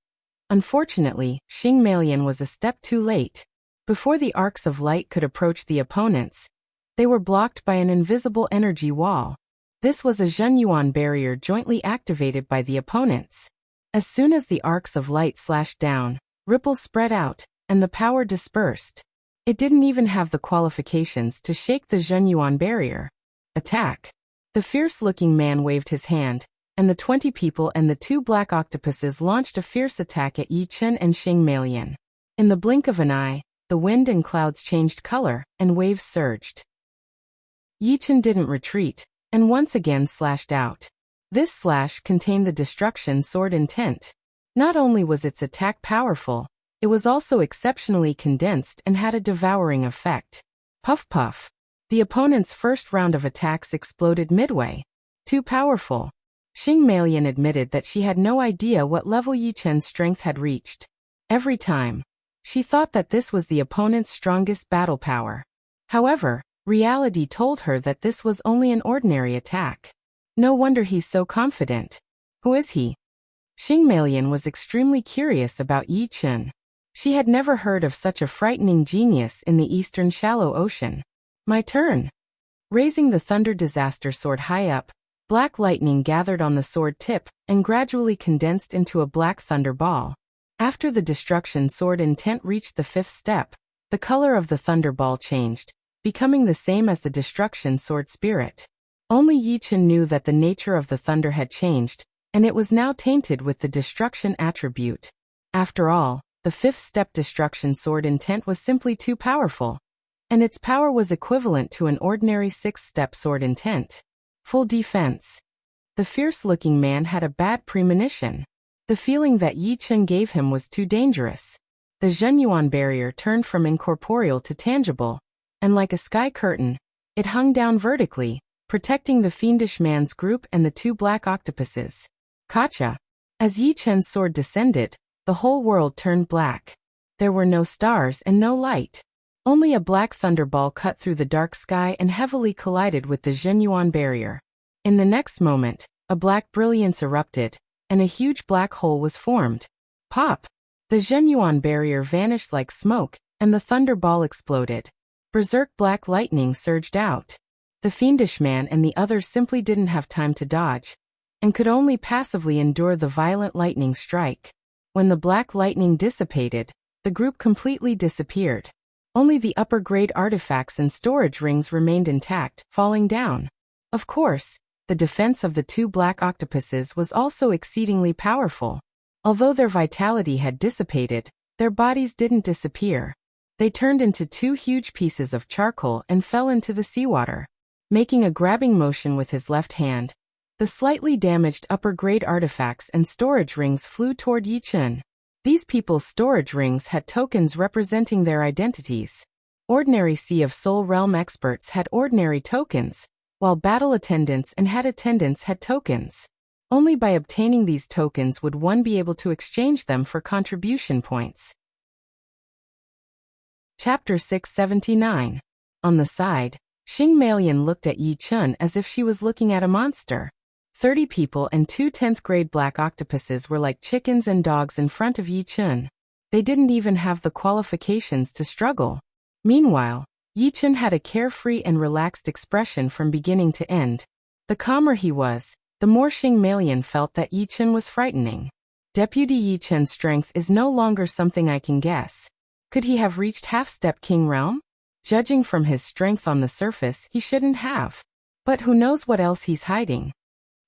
Speaker 1: Unfortunately, Xing Melian was a step too late. Before the arcs of light could approach the opponents, they were blocked by an invisible energy wall. This was a Zhenyuan barrier jointly activated by the opponents. As soon as the arcs of light slashed down, ripples spread out, and the power dispersed. It didn't even have the qualifications to shake the Zhenyuan barrier. Attack! The fierce-looking man waved his hand, and the 20 people and the 2 black octopuses launched a fierce attack at Yichen and Xing Melian. In the blink of an eye, the wind and clouds changed color, and waves surged. Yichen didn't retreat, and once again slashed out. This slash contained the destruction sword intent. Not only was its attack powerful, it was also exceptionally condensed and had a devouring effect. Puff puff. The opponent's first round of attacks exploded midway. Too powerful. Xing Melian admitted that she had no idea what level Yichen's strength had reached. Every time, she thought that this was the opponent's strongest battle power. However, reality told her that this was only an ordinary attack. No wonder he's so confident. Who is he? Xing Melian was extremely curious about Yichen. She had never heard of such a frightening genius in the eastern shallow ocean. My turn. Raising the thunder disaster sword high up, black lightning gathered on the sword tip and gradually condensed into a black thunder ball. After the destruction sword intent reached the 5th step, the color of the thunder ball changed, becoming the same as the destruction sword spirit. Only Yichen knew that the nature of the thunder had changed, and it was now tainted with the destruction attribute. After all, the 5th step destruction sword intent was simply too powerful, and its power was equivalent to an ordinary 6th step sword intent. Full defense. The fierce-looking man had a bad premonition. The feeling that Yichen gave him was too dangerous. The Zhenyuan barrier turned from incorporeal to tangible, and like a sky curtain, it hung down vertically, protecting the fiendish man's group and the 2 black octopuses. Kacha. As Yichen's sword descended, the whole world turned black. There were no stars and no light. Only a black thunderball cut through the dark sky and heavily collided with the Zhenyuan barrier. In the next moment, a black brilliance erupted, and a huge black hole was formed. Pop! The Zhenyuan barrier vanished like smoke, and the thunderball exploded. Berserk black lightning surged out. The fiendish man and the others simply didn't have time to dodge, and could only passively endure the violent lightning strike. When the black lightning dissipated, the group completely disappeared. Only the upper-grade artifacts and storage rings remained intact, falling down. Of course, the defense of the 2 black octopuses was also exceedingly powerful. Although their vitality had dissipated, their bodies didn't disappear. They turned into 2 huge pieces of charcoal and fell into the seawater. Making a grabbing motion with his left hand, the slightly damaged upper-grade artifacts and storage rings flew toward Yichen. These people's storage rings had tokens representing their identities. Ordinary Sea of Soul Realm experts had ordinary tokens, while battle attendants and head attendants had tokens. Only by obtaining these tokens would one be able to exchange them for contribution points. Chapter 679. On the side, Xing Melian looked at Yichen as if she was looking at a monster. 30 people and 2 10th-grade black octopuses were like chickens and dogs in front of Yi Chun. They didn't even have the qualifications to struggle. Meanwhile, Yi Chun had a carefree and relaxed expression from beginning to end. The calmer he was, the more Xing Melian felt that Yi Chun was frightening. Deputy Yi Chun's strength is no longer something I can guess. Could he have reached half-step king realm? Judging from his strength on the surface, he shouldn't have. But who knows what else he's hiding?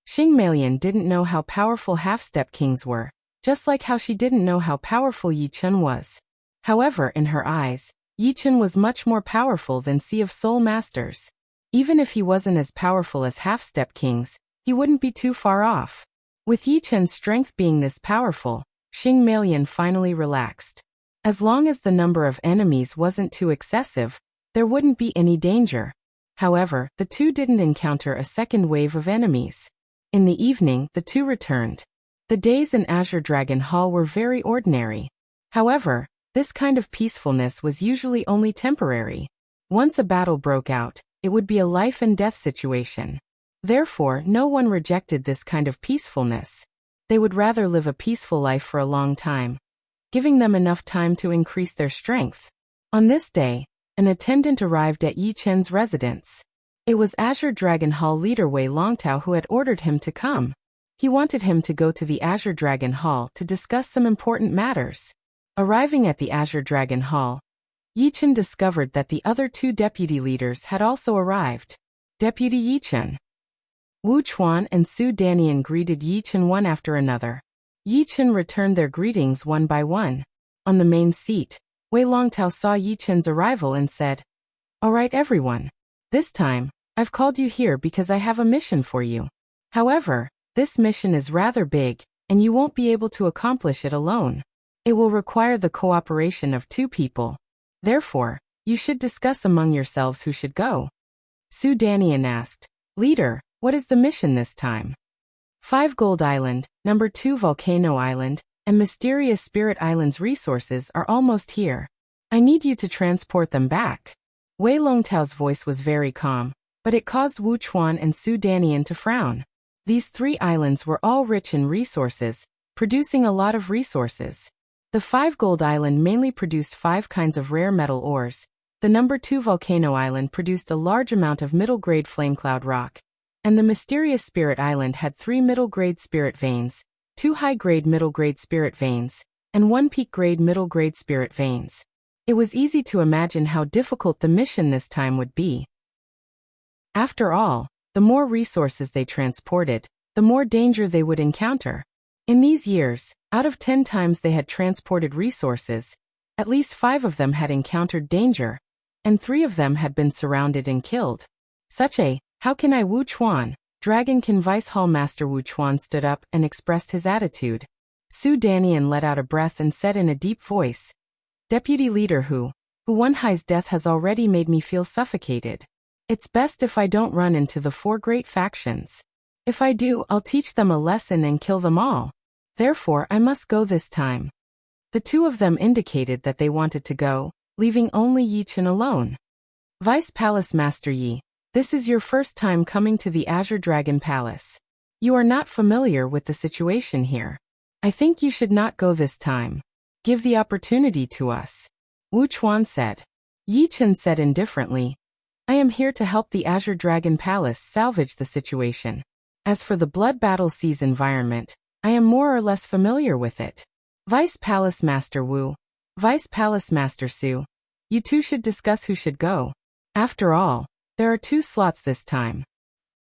Speaker 1: Xing Melian didn't know how powerful half-step kings were, just like how she didn't know how powerful Yi Chun was. However, in her eyes, Yi Chun was much more powerful than Sea of Soul Masters. Even if he wasn't as powerful as half-step kings, he wouldn't be too far off. With Yi Chun's strength being this powerful, Xing Melian finally relaxed. As long as the number of enemies wasn't too excessive, there wouldn't be any danger. However, the two didn't encounter a second wave of enemies. In the evening, the two returned. The days in Azure Dragon Hall were very ordinary. However, this kind of peacefulness was usually only temporary. Once a battle broke out, it would be a life-and-death situation. Therefore, no one rejected this kind of peacefulness. They would rather live a peaceful life for a long time, giving them enough time to increase their strength. On this day, an attendant arrived at Yi Chen's residence. It was Azure Dragon Hall leader Wei Longtao who had ordered him to come. He wanted him to go to the Azure Dragon Hall to discuss some important matters. Arriving at the Azure Dragon Hall, Yi Chen discovered that the other two deputy leaders had also arrived. Deputy Yi Chen, Wu Chuan and Su Danian greeted Yi Chen one after another. Yi Chen returned their greetings one by one. On the main seat, Wei Longtao saw Yi Chen's arrival and said, "All right, everyone. This time, I've called you here because I have a mission for you. However, this mission is rather big, and you won't be able to accomplish it alone. It will require the cooperation of 2 people. Therefore, you should discuss among yourselves who should go." Su Danian asked, "Leader, what is the mission this time?" 5 Gold Island, number 2 Volcano Island, and Mysterious Spirit Island's resources are almost here. I need you to transport them back. Wei Longtao's voice was very calm, but it caused Wu Chuan and Su Danian to frown. These 3 islands were all rich in resources, producing a lot of resources. The 5 Gold Island mainly produced 5 kinds of rare metal ores. The number 2 Volcano Island produced a large amount of middle-grade flamecloud rock, and the Mysterious Spirit Island had 3 middle-grade spirit veins, 2 high-grade middle-grade spirit veins, and 1 peak-grade middle-grade spirit veins. It was easy to imagine how difficult the mission this time would be. After all, the more resources they transported, the more danger they would encounter. In these years, out of 10 times they had transported resources, at least 5 of them had encountered danger, and 3 of them had been surrounded and killed. How can I? Wu Chuan, Dragonkin Vice Hall Master Wu Chuan stood up and expressed his attitude. Su Danian let out a breath and said in a deep voice, "Deputy Leader Hu Wan Hai's death has already made me feel suffocated. It's best if I don't run into the 4 great factions. If I do, I'll teach them a lesson and kill them all. Therefore, I must go this time." The 2 of them indicated that they wanted to go, leaving only Yi Chen alone. Vice Palace Master Yi, this is your first time coming to the Azure Dragon Palace. You are not familiar with the situation here. I think you should not go this time. Give the opportunity to us, Wu Chuan said. Yi Chen said indifferently, "I am here to help the Azure Dragon Palace salvage the situation. As for the Blood Battle Seas environment, I am more or less familiar with it. Vice Palace Master Wu, Vice Palace Master Su, you two should discuss who should go. After all, there are 2 slots this time."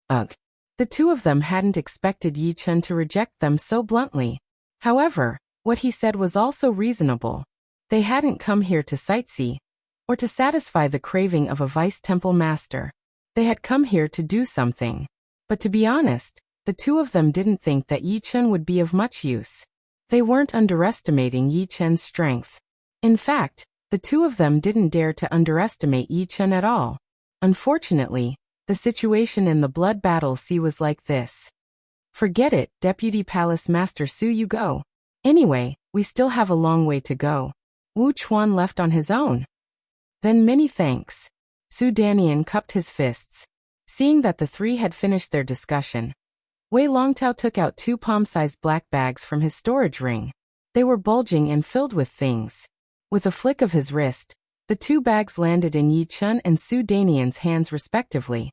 Speaker 1: Ugh. The 2 of them hadn't expected Yi Chen to reject them so bluntly. However, what he said was also reasonable. They hadn't come here to sightsee, or to satisfy the craving of a vice temple master. They had come here to do something. But to be honest, the 2 of them didn't think that Yi Chen would be of much use. They weren't underestimating Yi Chen's strength. In fact, the 2 of them didn't dare to underestimate Yi Chen at all. Unfortunately, the situation in the Blood Battle Sea was like this. "Forget it, Deputy Palace Master Su, you go. Anyway, we still have a long way to go." Wu Chuan left on his own. "Then many thanks." Su Danian cupped his fists. Seeing that the 3 had finished their discussion, Wei Longtao took out 2 palm-sized black bags from his storage ring. They were bulging and filled with things. With a flick of his wrist, the 2 bags landed in Yi Chun and Su Danian's hands respectively.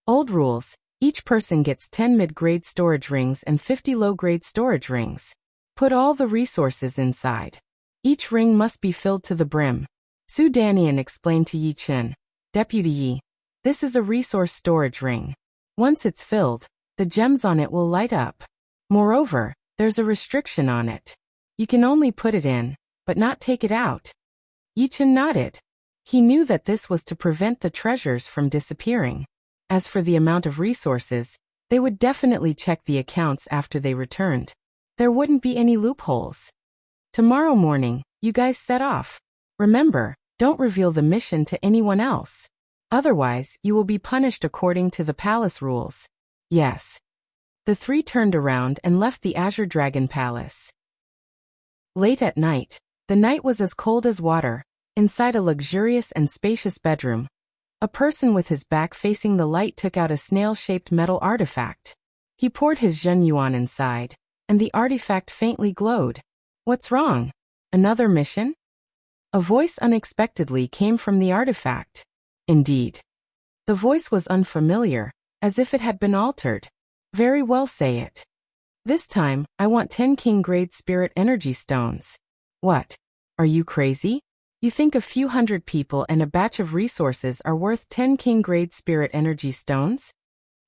Speaker 1: Old rules: each person gets 10 mid-grade storage rings and 50 low-grade storage rings. Put all the resources inside. Each ring must be filled to the brim. Su Danian explained to Yi Chun, "Deputy Yi, this is a resource storage ring. Once it's filled, the gems on it will light up. Moreover, there's a restriction on it. You can only put it in, but not take it out." Yi Chun nodded. He knew that this was to prevent the treasures from disappearing. As for the amount of resources, they would definitely check the accounts after they returned. There wouldn't be any loopholes. "Tomorrow morning, you guys set off. Remember, don't reveal the mission to anyone else. Otherwise, you will be punished according to the palace rules." "Yes." The 3 turned around and left the Azure Dragon Palace. Late at night, the night was as cold as water. Inside a luxurious and spacious bedroom, a person with his back facing the light took out a snail-shaped metal artifact. He poured his Zhen Yuan inside, and the artifact faintly glowed. "What's wrong? Another mission?" A voice unexpectedly came from the artifact. Indeed. The voice was unfamiliar, as if it had been altered. "Very well, say it. This time, I want 10 king-grade spirit energy stones." "What? Are you crazy? You think a few hundred people and a batch of resources are worth 10 king-grade spirit energy stones?"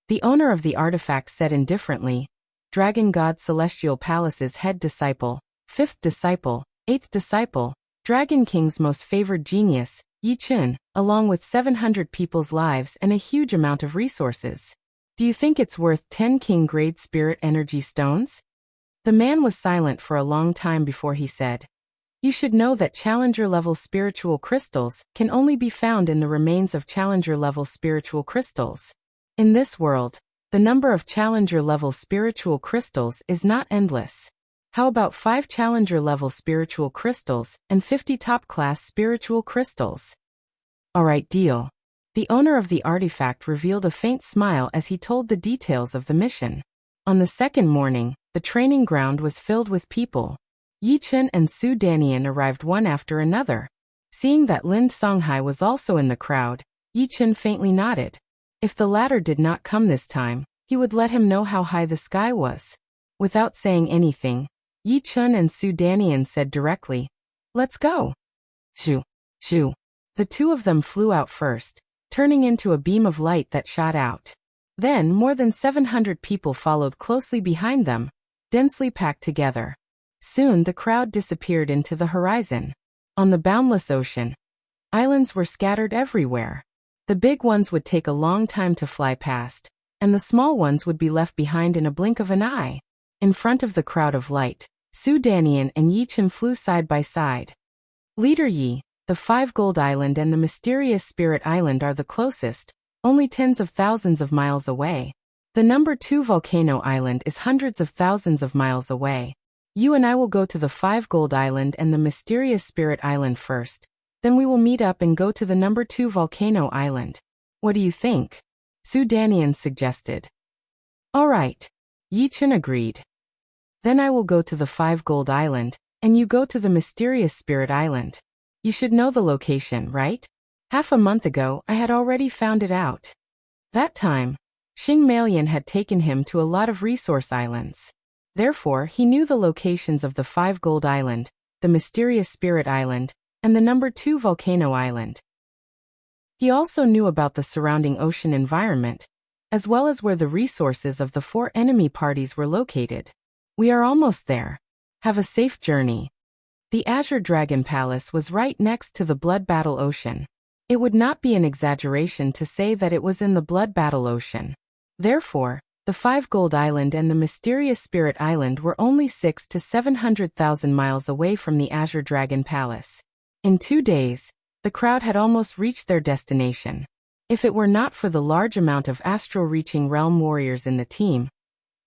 Speaker 1: The owner of the artifact said indifferently, "Dragon God Celestial Palace's head disciple, 5th disciple, 8th disciple, Dragon King's most favored genius, Yi Chun, along with 700 people's lives and a huge amount of resources. Do you think it's worth 10 king-grade spirit energy stones?" The man was silent for a long time before he said, "You should know that Challenger-level spiritual crystals can only be found in the remains of Challenger-level spiritual crystals. In this world, the number of Challenger-level spiritual crystals is not endless. How about 5 Challenger-level spiritual crystals and 50 top-class spiritual crystals?" "Alright, deal." The owner of the artifact revealed a faint smile as he told the details of the mission. On the second morning, the training ground was filled with people. Yi Chun and Su Danian arrived one after another. Seeing that Lin Songhai was also in the crowd, Yi Chun faintly nodded. If the latter did not come this time, he would let him know how high the sky was. Without saying anything, Yi Chun and Su Danian said directly, "Let's go." Shoo, shoo. The 2 of them flew out first, turning into a beam of light that shot out. Then more than 700 people followed closely behind them, densely packed together. Soon the crowd disappeared into the horizon. On the boundless ocean, islands were scattered everywhere. The big ones would take a long time to fly past, and the small ones would be left behind in a blink of an eye. In front of the crowd of light, Su Danian and Yi Chun flew side by side. "Leader Yi, the 5 Gold Island and the mysterious Spirit Island are the closest, only tens of thousands of miles away. The number 2 Volcano Island is hundreds of thousands of miles away. You and I will go to the 5 Gold Island and the mysterious Spirit Island first, then we will meet up and go to the number 2 Volcano Island. What do you think?" Su Danian suggested. "All right." Yi Chun agreed. "Then I will go to the 5 Gold Island, and you go to the mysterious Spirit Island. You should know the location, right? Half a month ago, I had already found it out. That time, Xing Malian had taken him to a lot of resource islands. Therefore, he knew the locations of the 5 Gold Island, the mysterious Spirit Island, and the number 2 Volcano Island. He also knew about the surrounding ocean environment, as well as where the resources of the 4 enemy parties were located. We are almost there. Have a safe journey." The Azure Dragon Palace was right next to the Blood Battle Ocean. It would not be an exaggeration to say that it was in the Blood Battle Ocean. Therefore, the 5 Gold Island and the mysterious Spirit Island were only 600,000 to 700,000 miles away from the Azure Dragon Palace. In 2 days, the crowd had almost reached their destination. If it were not for the large amount of astral-reaching realm warriors in the team,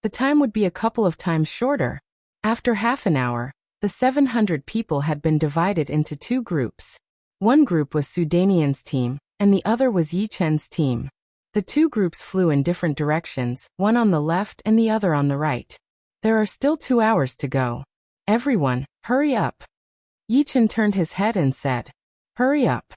Speaker 1: the time would be a couple of times shorter. After half an hour, the 700 people had been divided into 2 groups. One group was Su Danian's team, and the other was Yi Chen's team. The two groups flew in different directions, one on the left and the other on the right. There are still 2 hours to go. Everyone, hurry up. Yi Chen turned his head and said, hurry up.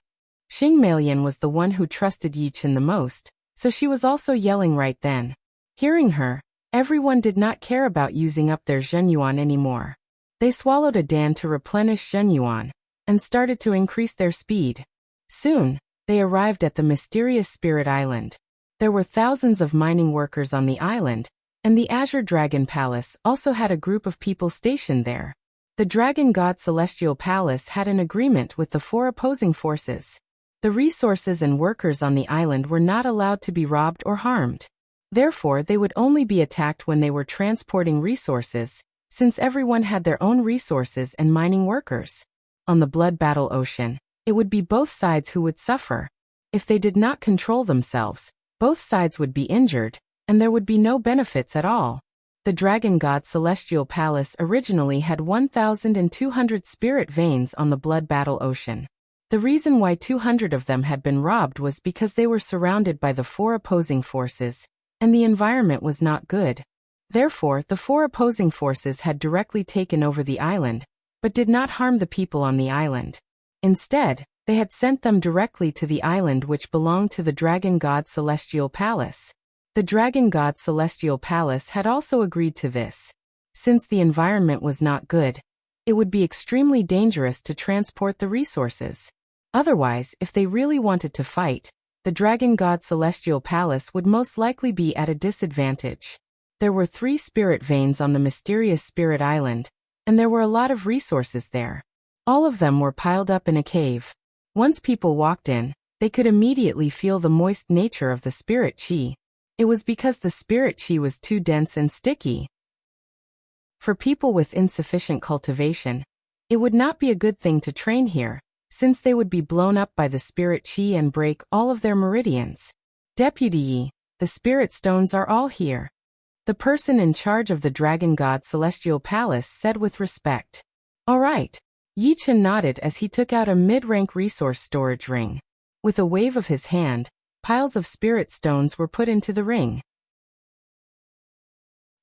Speaker 1: Xing Meiyan was the one who trusted Yi Chen the most, so she was also yelling right then. Hearing her, everyone did not care about using up their zhenyuan anymore. They swallowed a dan to replenish zhenyuan, and started to increase their speed. Soon, they arrived at the mysterious Spirit Island. There were thousands of mining workers on the island, and the Azure Dragon Palace also had a group of people stationed there. The Dragon God Celestial Palace had an agreement with the 4 opposing forces. The resources and workers on the island were not allowed to be robbed or harmed. Therefore, they would only be attacked when they were transporting resources, since everyone had their own resources and mining workers. On the Blood Battle Ocean, it would be both sides who would suffer. If they did not control themselves, both sides would be injured, and there would be no benefits at all. The Dragon God Celestial Palace originally had 1,200 spirit veins on the Blood Battle Ocean. The reason why 200 of them had been robbed was because they were surrounded by the 4 opposing forces, and the environment was not good. Therefore, the 4 opposing forces had directly taken over the island, but did not harm the people on the island. Instead, they had sent them directly to the island which belonged to the Dragon God Celestial Palace. The Dragon God Celestial Palace had also agreed to this. Since the environment was not good, it would be extremely dangerous to transport the resources. Otherwise, if they really wanted to fight, the Dragon God Celestial Palace would most likely be at a disadvantage. There were 3 spirit veins on the mysterious Spirit Island, and there were a lot of resources there. All of them were piled up in a cave. Once people walked in, they could immediately feel the moist nature of the spirit chi. It was because the spirit chi was too dense and sticky. For people with insufficient cultivation, it would not be a good thing to train here, since they would be blown up by the spirit chi and break all of their meridians. Deputy Yi, the spirit stones are all here. The person in charge of the Dragon God Celestial Palace said with respect. All right. Yi Chen nodded as he took out a mid-rank resource storage ring. With a wave of his hand, piles of spirit stones were put into the ring.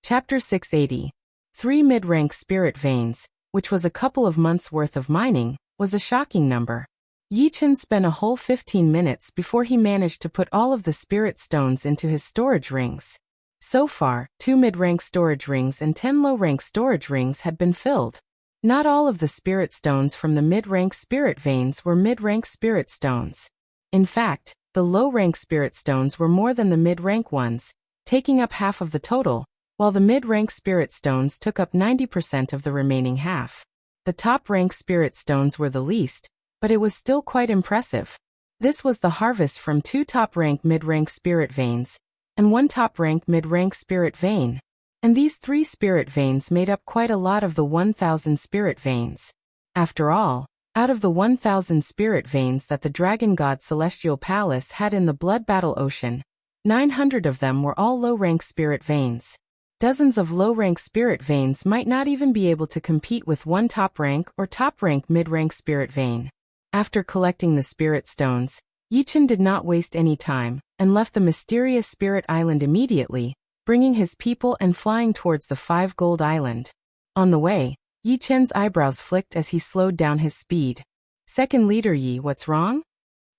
Speaker 1: Chapter 680. 3 mid-rank spirit veins, which was a couple of months' worth of mining, was a shocking number. Yi Chen spent a whole 15 minutes before he managed to put all of the spirit stones into his storage rings. So far, 2 mid-rank storage rings and 10 low-rank storage rings had been filled. Not all of the spirit stones from the mid-rank spirit veins were mid-rank spirit stones. In fact, the low-rank spirit stones were more than the mid-rank ones, taking up half of the total, while the mid-rank spirit stones took up 90% of the remaining half. The top-rank spirit stones were the least, but it was still quite impressive. This was the harvest from 2 top-rank mid-rank spirit veins, and 1 top-rank mid-rank spirit vein. And these 3 spirit veins made up quite a lot of the 1,000 spirit veins. After all, out of the 1,000 spirit veins that the Dragon God Celestial Palace had in the Blood Battle Ocean, 900 of them were all low-rank spirit veins. Dozens of low-rank spirit veins might not even be able to compete with 1 top-rank or top-rank mid-rank spirit vein. After collecting the spirit stones, Yi Chen did not waste any time, and left the mysterious Spirit Island immediately, bringing his people and flying towards the 5 Gold Island. On the way, Yi Chen's eyebrows flicked as he slowed down his speed. Second Leader Yi, what's wrong?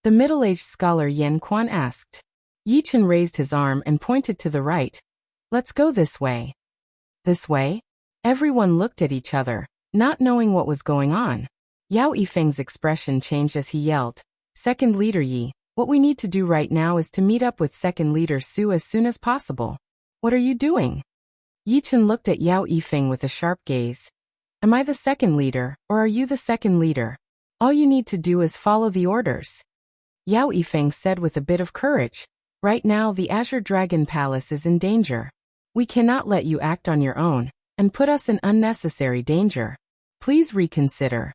Speaker 1: The middle-aged scholar Yan Quan asked. Yi Chen raised his arm and pointed to the right. Let's go this way. This way? Everyone looked at each other, not knowing what was going on. Yao Yifeng's expression changed as he yelled, Second Leader Yi, what we need to do right now is to meet up with Second Leader Su as soon as possible. What are you doing? Yi Chen looked at Yao Yifeng with a sharp gaze. Am I the second leader, or are you the second leader? All you need to do is follow the orders. Yao Yifeng said with a bit of courage. Right now the Azure Dragon Palace is in danger. We cannot let you act on your own, and put us in unnecessary danger. Please reconsider.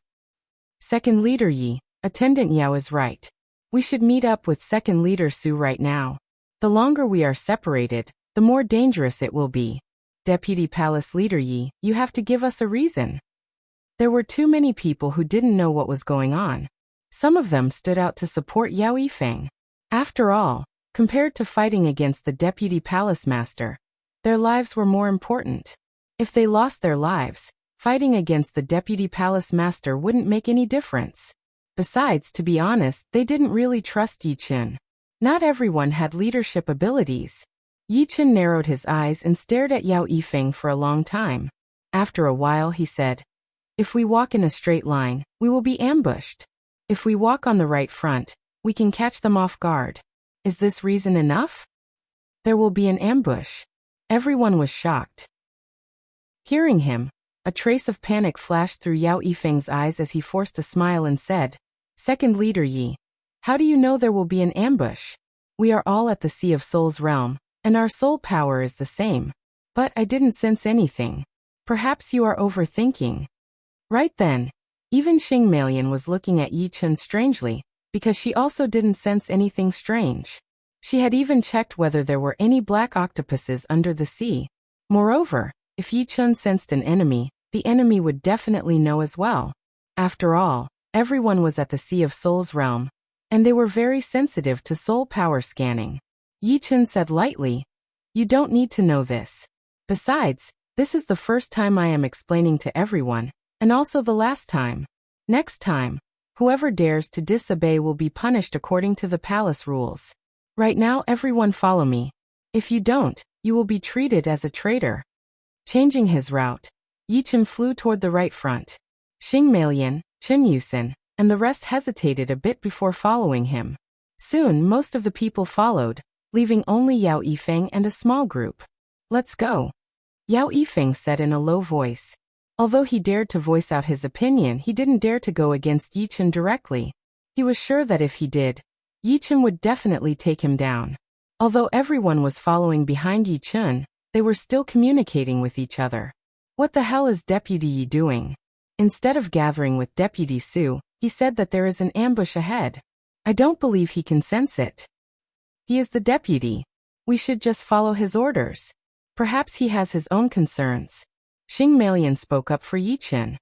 Speaker 1: Second Leader Yi, Attendant Yao is right. We should meet up with Second Leader Su right now. The longer we are separated, the more dangerous it will be. Deputy Palace Leader Yi, you have to give us a reason. There were too many people who didn't know what was going on. Some of them stood out to support Yao Yifeng. After all, Compared to fighting against the deputy palace master, their lives were more important. If they lost their lives, fighting against the deputy palace master wouldn't make any difference. Besides, to be honest, they didn't really trust Yi Chen. Not everyone had leadership abilities. Yi Chen narrowed his eyes and stared at Yao Yifeng for a long time. After a while he said, "If we walk in a straight line, we will be ambushed. If we walk on the right front, we can catch them off guard. Is this reason enough? There will be an ambush." Everyone was shocked. Hearing him, a trace of panic flashed through Yao Yifeng's eyes as he forced a smile and said, "Second Leader Yi, how do you know there will be an ambush? We are all at the Sea of Souls realm, and our soul power is the same. But I didn't sense anything. Perhaps you are overthinking." Right then, even Xing Melian was looking at Yi Chen strangely, because she also didn't sense anything strange. She had even checked whether there were any black octopuses under the sea. Moreover, if Yi Chen sensed an enemy, the enemy would definitely know as well. After all, everyone was at the Sea of Souls realm, and they were very sensitive to soul power scanning. Yi Chen said lightly, "You don't need to know this. Besides, this is the first time I am explaining to everyone, and also the last time. Next time, whoever dares to disobey will be punished according to the palace rules. Right now everyone follow me. If you don't, you will be treated as a traitor." Changing his route, Yi Chen flew toward the right front. Xing Melian, Chen Yusen, and the rest hesitated a bit before following him. Soon most of the people followed, leaving only Yao Yifeng and a small group. "Let's go," Yao Yifeng said in a low voice. Although he dared to voice out his opinion, he didn't dare to go against Yi Chen directly. He was sure that if he did, Yi Chen would definitely take him down. Although everyone was following behind Yi Chen, they were still communicating with each other. "What the hell is Deputy Yi doing?" Instead of gathering with Deputy Su, he said that there is an ambush ahead. "I don't believe he can sense it. He is the deputy. We should just follow his orders. Perhaps he has his own concerns." Xing Melian spoke up for Yi Chen.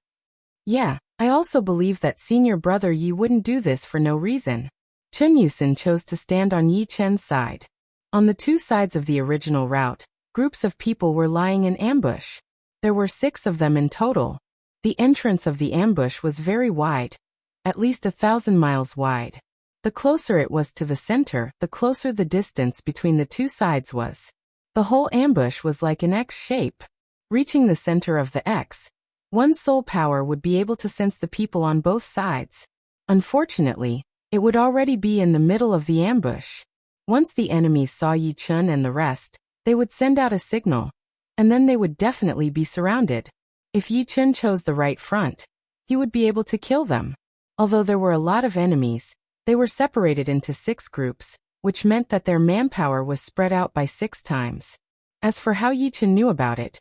Speaker 1: "Yeah, I also believe that senior brother Yi wouldn't do this for no reason." Chen Yusen chose to stand on Yi Chen's side. On the two sides of the original route, groups of people were lying in ambush. There were 6 of them in total. The entrance of the ambush was very wide, at least 1,000 miles wide. The closer it was to the center, the closer the distance between the two sides was. The whole ambush was like an X shape. Reaching the center of the X, one's soul power would be able to sense the people on both sides. Unfortunately, it would already be in the middle of the ambush. Once the enemies saw Yi Chen and the rest, they would send out a signal, and then they would definitely be surrounded. If Yi Chen chose the right front, he would be able to kill them. Although there were a lot of enemies, they were separated into 6 groups, which meant that their manpower was spread out by 6 times. As for how Yi Chen knew about it,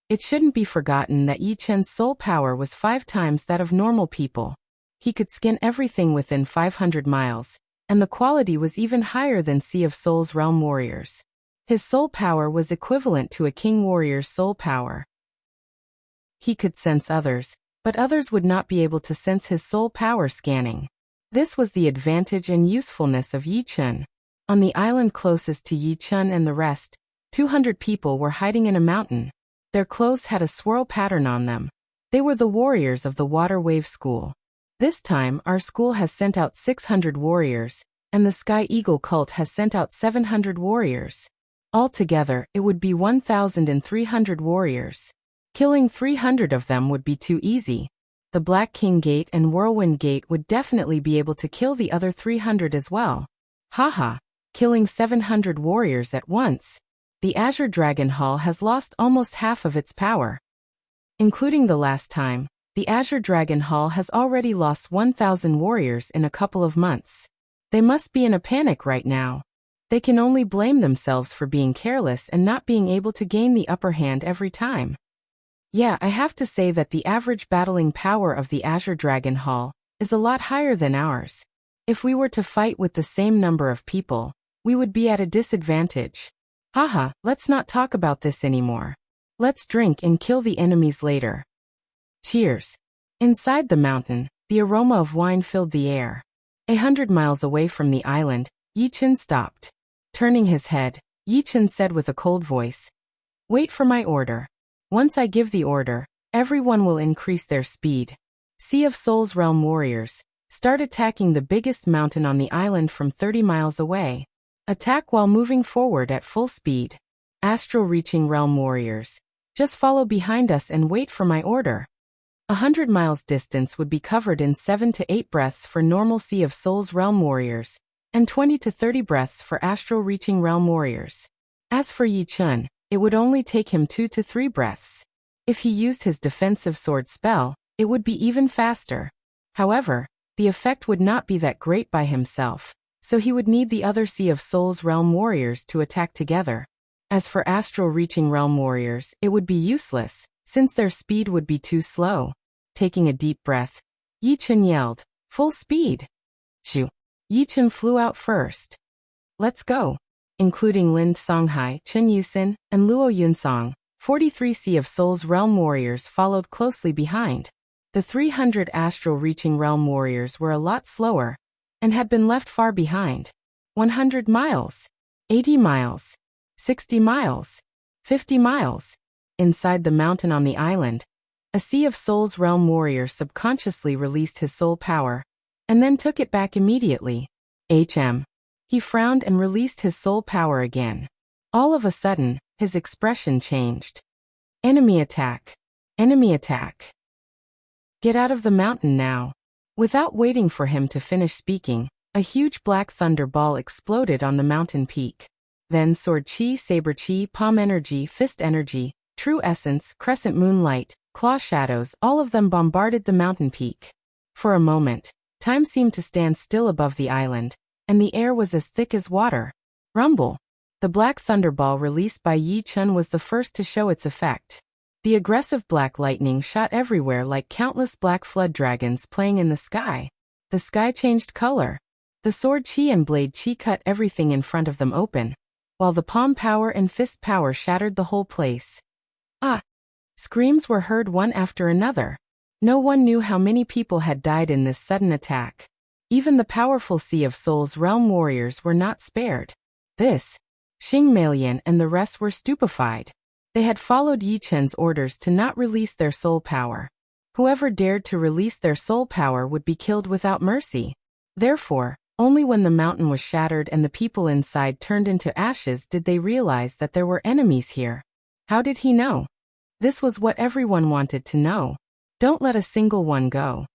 Speaker 1: it shouldn't be forgotten that Yi Chen's soul power was 5 times that of normal people. He could scan everything within 500 miles, and the quality was even higher than Sea of Souls realm warriors. His soul power was equivalent to a king warrior's soul power. He could sense others, but others would not be able to sense his soul power scanning. This was the advantage and usefulness of Yi Chen. On the island closest to Yi Chen and the rest, 200 people were hiding in a mountain. Their clothes had a swirl pattern on them. They were the warriors of the Water Wave School. This time, our school has sent out 600 warriors, and the Sky Eagle cult has sent out 700 warriors. Altogether, it would be 1,300 warriors. Killing 300 of them would be too easy. The Black King Gate and Whirlwind Gate would definitely be able to kill the other 300 as well. Haha, killing 700 warriors at once. The Azure Dragon Hall has lost almost half of its power. Including the last time, the Azure Dragon Hall has already lost 1,000 warriors in a couple of months. They must be in a panic right now. They can only blame themselves for being careless and not being able to gain the upper hand every time. Yeah, I have to say that the average battling power of the Azure Dragon Hall is a lot higher than ours. If we were to fight with the same number of people, we would be at a disadvantage. Haha, let's not talk about this anymore. Let's drink and kill the enemies later. Cheers. Inside the mountain, the aroma of wine filled the air. 100 miles away from the island, Yi Chen stopped. Turning his head, Yi Chen said with a cold voice, "Wait for my order. Once I give the order, everyone will increase their speed. Sea of Souls Realm warriors, start attacking the biggest mountain on the island from 30 miles away. Attack while moving forward at full speed. Astral reaching realm warriors, just follow behind us and wait for my order." 100 miles distance would be covered in 7 to 8 breaths for normal Sea of Souls realm warriors, and 20 to 30 breaths for astral reaching realm warriors. As for Yi Chen, it would only take him 2 to 3 breaths. If he used his defensive sword spell, it would be even faster. However, the effect would not be that great by himself, so he would need the other Sea of Souls realm warriors to attack together. As for astral reaching realm warriors, it would be useless, since their speed would be too slow. Taking a deep breath, Yi Chen yelled, "Full speed!" Shoo! Yi Chen flew out first. "Let's go!" Including Lin Songhai, Chen Yusin, and Luo Yunsong, 43 Sea of Souls realm warriors followed closely behind. The 300 astral reaching realm warriors were a lot slower, and had been left far behind. 100 miles, 80 miles, 60 miles, 50 miles. Inside the mountain on the island, a Sea of Souls realm warrior subconsciously released his soul power, and then took it back immediately. He frowned and released his soul power again. All of a sudden, his expression changed. Enemy attack! Enemy attack! Get out of the mountain now! Without waiting for him to finish speaking, a huge black thunder ball exploded on the mountain peak. Then sword chi, saber chi, palm energy, fist energy, true essence, crescent moonlight, claw shadows, all of them bombarded the mountain peak. For a moment, time seemed to stand still above the island, and the air was as thick as water. Rumble! The black thunderball released by Yi Chen was the first to show its effect. The aggressive black lightning shot everywhere like countless black flood dragons playing in the sky. The sky changed color. The sword chi and blade chi cut everything in front of them open, while the palm power and fist power shattered the whole place. Ah! Screams were heard one after another. No one knew how many people had died in this sudden attack. Even the powerful Sea of Souls realm warriors were not spared. Xing Meilian and the rest were stupefied. They had followed Yi Chen's orders to not release their soul power. Whoever dared to release their soul power would be killed without mercy. Therefore, only when the mountain was shattered and the people inside turned into ashes did they realize that there were enemies here. How did he know? This was what everyone wanted to know. Don't let a single one go.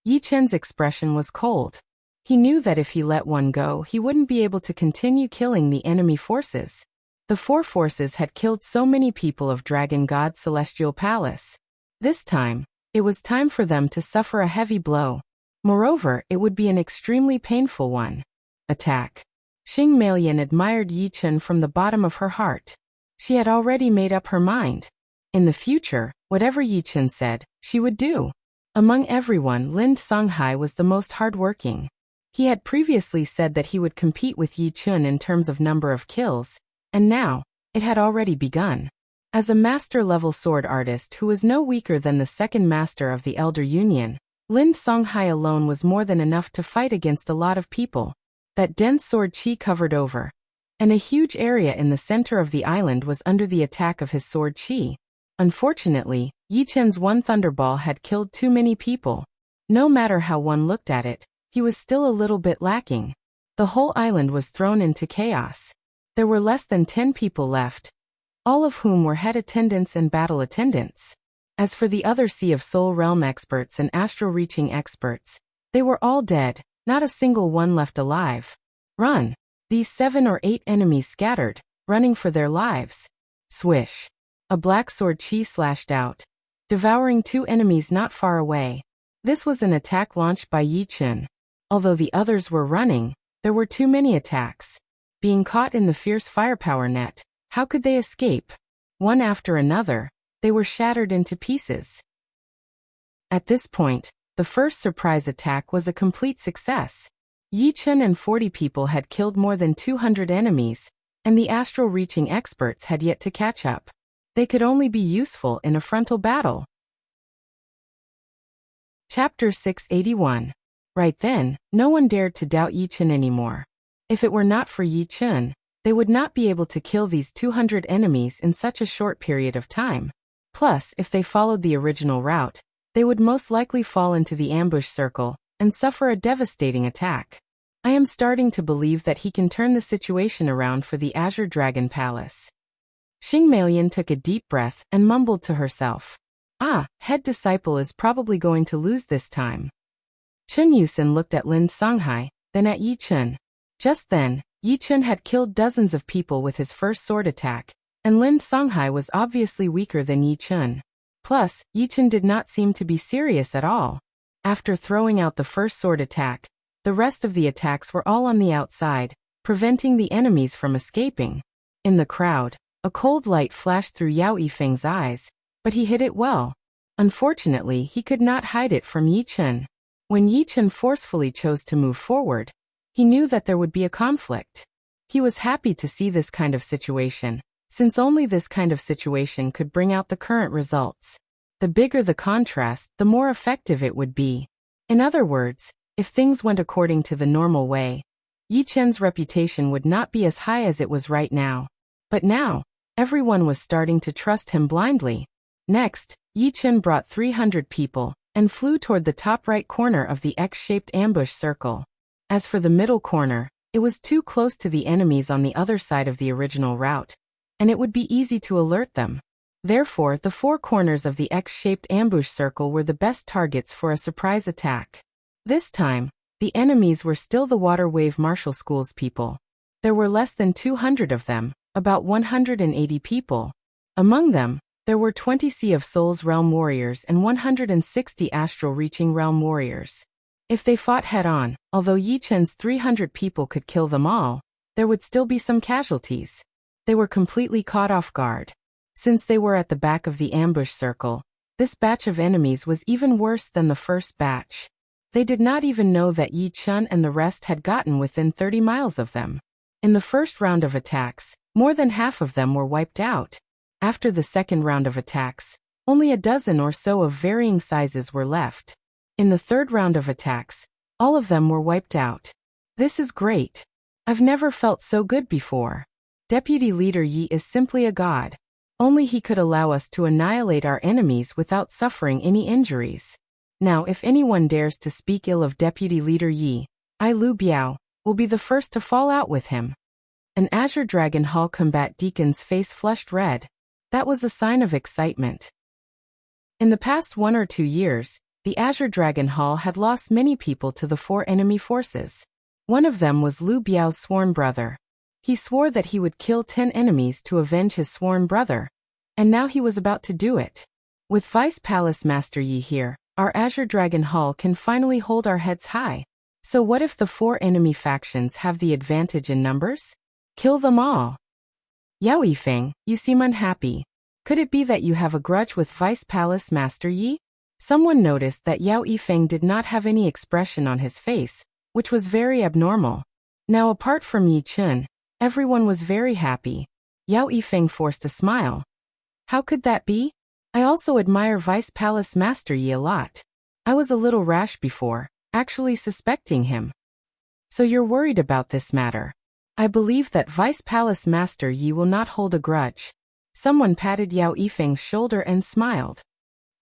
Speaker 1: Yi Chen's expression was cold. He knew that if he let one go, he wouldn't be able to continue killing the enemy forces. The 4 forces had killed so many people of Dragon God's Celestial Palace. This time, it was time for them to suffer a heavy blow. Moreover, it would be an extremely painful one. Attack! Xing Meilian admired Yi Chen from the bottom of her heart. She had already made up her mind. In the future, whatever Yi Chen said, she would do. Among everyone, Lin Songhai was the most hardworking. He had previously said that he would compete with Yi Chen in terms of number of kills, and now, it had already begun. As a master-level sword artist who was no weaker than the second master of the Elder Union, Lin Songhai alone was more than enough to fight against a lot of people. That dense sword chi covered over, and a huge area in the center of the island was under the attack of his sword chi. Unfortunately, Yi Chen's one thunderball had killed too many people. No matter how one looked at it, he was still a little bit lacking. The whole island was thrown into chaos. There were less than 10 people left, all of whom were head attendants and battle attendants. As for the other Sea of Soul Realm experts and astral reaching experts, they were all dead, not a single one left alive. Run! These 7 or 8 enemies scattered, running for their lives. Swish! A black sword chi slashed out, devouring 2 enemies not far away. This was an attack launched by Yi Chen. Although the others were running, there were too many attacks. Being caught in the fierce firepower net, how could they escape? One after another, they were shattered into pieces. At this point, the first surprise attack was a complete success. Yi Chen and 40 people had killed more than 200 enemies, and the astral reaching experts had yet to catch up. They could only be useful in a frontal battle. Chapter 681. Right then, no one dared to doubt Yi Chen anymore. If it were not for Yi Chen, They would not be able to kill these 200 enemies in such a short period of time. Plus, if they followed the original route, they would most likely fall into the ambush circle and suffer a devastating attack. I am starting to believe that he can turn the situation around for the Azure Dragon Palace. Xing Meiyan took a deep breath and mumbled to herself. Head disciple is probably going to lose this time. Chun Yusin looked at Lin Songhai, then at Yi Chun. Just then, Yi Chun had killed dozens of people with his first sword attack, and Lin Songhai was obviously weaker than Yi Chun. Plus, Yi Chun did not seem to be serious at all. After throwing out the first sword attack, the rest of the attacks were all on the outside, preventing the enemies from escaping. In the crowd, a cold light flashed through Yao Yifeng's eyes, but he hid it well. Unfortunately, he could not hide it from Yi Chun. When Yi Chun forcefully chose to move forward, he knew that there would be a conflict. He was happy to see this kind of situation, since only this kind of situation could bring out the current results. The bigger the contrast, the more effective it would be. In other words, if things went according to the normal way, Yi Chun's reputation would not be as high as it was right now. But now, everyone was starting to trust him blindly. Next, Yi Chun brought 300 people and flew toward the top right corner of the X-shaped ambush circle. As for the middle corner, it was too close to the enemies on the other side of the original route, and it would be easy to alert them. Therefore, the four corners of the X-shaped ambush circle were the best targets for a surprise attack. This time, the enemies were still the Water Wave Martial School's people. There were less than 200 of them, about 180 people. Among them, there were 20 Sea of Souls Realm Warriors and 160 Astral Reaching Realm Warriors. If they fought head-on, although Yi Chun's 300 people could kill them all, there would still be some casualties. They were completely caught off guard. Since they were at the back of the ambush circle, this batch of enemies was even worse than the first batch. They did not even know that Yi Chun and the rest had gotten within 30 miles of them. In the first round of attacks, more than half of them were wiped out. After the second round of attacks, only a dozen or so of varying sizes were left. In the third round of attacks, all of them were wiped out. This is great. I've never felt so good before. Deputy Leader Yi is simply a god. Only he could allow us to annihilate our enemies without suffering any injuries. Now if anyone dares to speak ill of Deputy Leader Yi, I Lu Biao, will be the first to fall out with him. An Azure Dragon Hall combat deacon's face flushed red. That was a sign of excitement. In the past 1 or 2 years, the Azure Dragon Hall had lost many people to the 4 enemy forces. One of them was Lu Biao's sworn brother. He swore that he would kill 10 enemies to avenge his sworn brother, and now he was about to do it. With Vice Palace Master Yi here, our Azure Dragon Hall can finally hold our heads high. So what if the 4 enemy factions have the advantage in numbers? Kill them all. Yao Yifeng, you seem unhappy. Could it be that you have a grudge with Vice Palace Master Yi? Someone noticed that Yao Yifeng did not have any expression on his face, which was very abnormal. Now apart from Yi Chun, everyone was very happy. Yao Yifeng forced a smile. How could that be? I also admire Vice Palace Master Yi a lot. I was a little rash before, actually suspecting him. So you're worried about this matter. I believe that Vice Palace Master Yi will not hold a grudge. Someone patted Yao Yifeng's shoulder and smiled.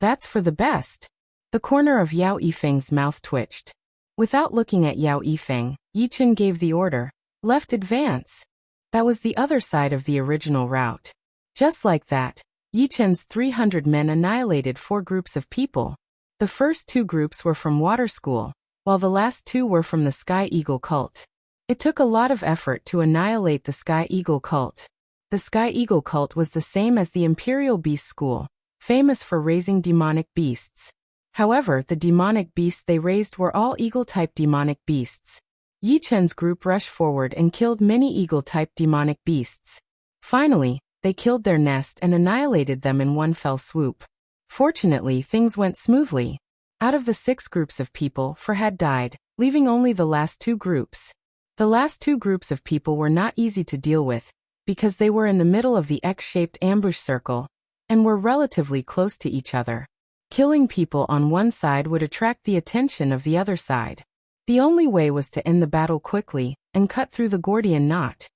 Speaker 1: That's for the best. The corner of Yao Yifeng's mouth twitched. Without looking at Yao Yifeng, Yi Chun gave the order, left advance. That was the other side of the original route. Just like that, Yi Chun's 300 men annihilated 4 groups of people. The first 2 groups were from Water School, while the last 2 were from the Sky Eagle cult. It took a lot of effort to annihilate the Sky Eagle cult. The Sky Eagle cult was the same as the Imperial Beast School, famous for raising demonic beasts. However, the demonic beasts they raised were all eagle-type demonic beasts. Yi Chun's group rushed forward and killed many eagle-type demonic beasts. Finally, they killed their nest and annihilated them in one fell swoop. Fortunately, things went smoothly. Out of the 6 groups of people, 4 had died, leaving only the last 2 groups. The last 2 groups of people were not easy to deal with, because they were in the middle of the X-shaped ambush circle, and were relatively close to each other. Killing people on one side would attract the attention of the other side. The only way was to end the battle quickly, and cut through the Gordian knot.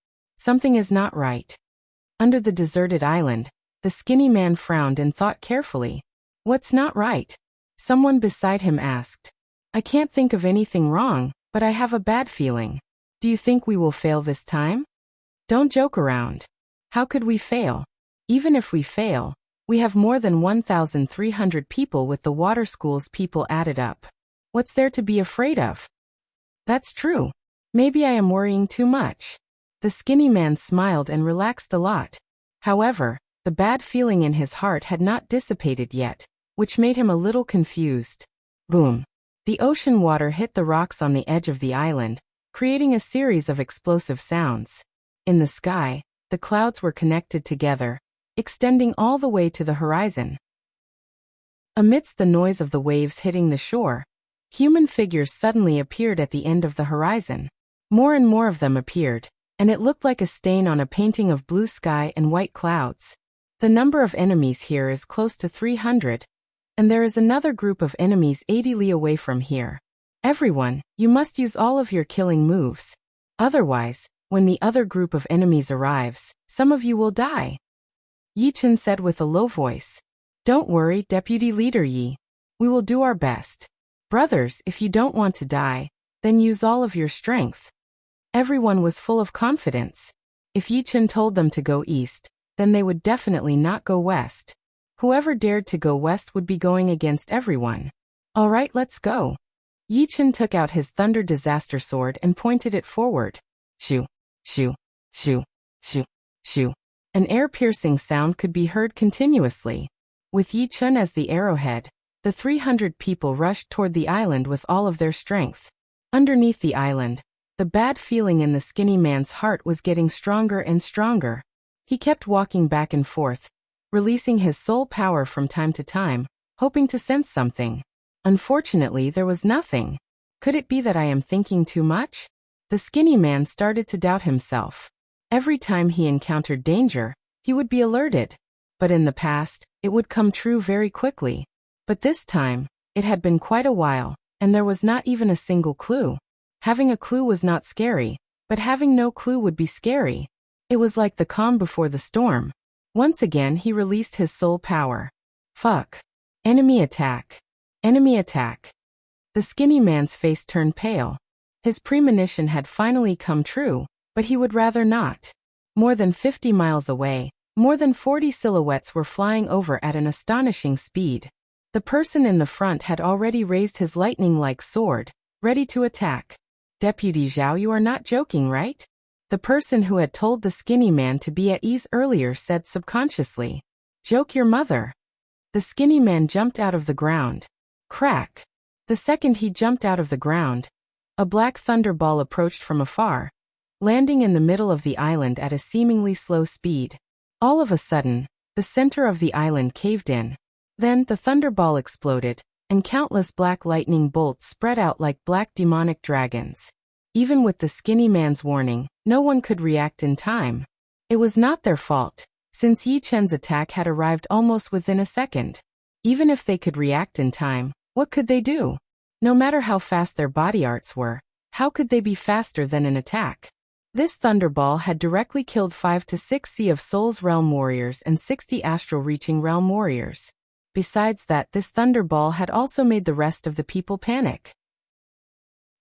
Speaker 1: Something is not right. Under the deserted island, the skinny man frowned and thought carefully. What's not right? Someone beside him asked. I can't think of anything wrong, but I have a bad feeling. Do you think we will fail this time? Don't joke around. How could we fail? Even if we fail, we have more than 1,300 people with the water school's people added up. What's there to be afraid of? That's true. Maybe I am worrying too much. The skinny man smiled and relaxed a lot. However, the bad feeling in his heart had not dissipated yet, which made him a little confused. Boom. The ocean water hit the rocks on the edge of the island, creating a series of explosive sounds. In the sky, the clouds were connected together, extending all the way to the horizon. Amidst the noise of the waves hitting the shore, human figures suddenly appeared at the end of the horizon. More and more of them appeared, and it looked like a stain on a painting of blue sky and white clouds. The number of enemies here is close to 300, and there is another group of enemies 80 li away from here. Everyone, you must use all of your killing moves. Otherwise, when the other group of enemies arrives, some of you will die. Yi Chen said with a low voice. Don't worry, Deputy Leader Yi. We will do our best. Brothers, if you don't want to die, then use all of your strength. Everyone was full of confidence. If Yi Chen told them to go east, then they would definitely not go west. Whoever dared to go west would be going against everyone. All right, let's go. Yi Chen took out his thunder disaster sword and pointed it forward. Shoo, shoo, shoo, shoo, shoo. An air-piercing sound could be heard continuously. With Yi Chen as the arrowhead, the 300 people rushed toward the island with all of their strength. Underneath the island, the bad feeling in the skinny man's heart was getting stronger and stronger. He kept walking back and forth, releasing his soul power from time to time, hoping to sense something. Unfortunately, there was nothing. Could it be that I am thinking too much? The skinny man started to doubt himself. Every time he encountered danger, he would be alerted. But in the past, it would come true very quickly. But this time, it had been quite a while, and there was not even a single clue. Having a clue was not scary, but having no clue would be scary. It was like the calm before the storm. Once again he released his soul power. Fuck. Enemy attack. Enemy attack. The skinny man's face turned pale. His premonition had finally come true, but he would rather not. More than 50 miles away, more than 40 silhouettes were flying over at an astonishing speed. The person in the front had already raised his lightning-like sword, ready to attack. Deputy Zhao, you are not joking, right? The person who had told the skinny man to be at ease earlier said subconsciously. Joke your mother. The skinny man jumped out of the ground. Crack. The second he jumped out of the ground, a black thunderball approached from afar, landing in the middle of the island at a seemingly slow speed. All of a sudden, the center of the island caved in. Then the thunderball exploded, and countless black lightning bolts spread out like black demonic dragons. Even with the skinny man's warning, no one could react in time. It was not their fault, since Yi Chen's attack had arrived almost within a second. Even if they could react in time, what could they do? No matter how fast their body arts were, how could they be faster than an attack? This thunderball had directly killed 5 to 6 Sea of Souls realm warriors and 60 astral reaching realm warriors. Besides that, this thunderball had also made the rest of the people panic.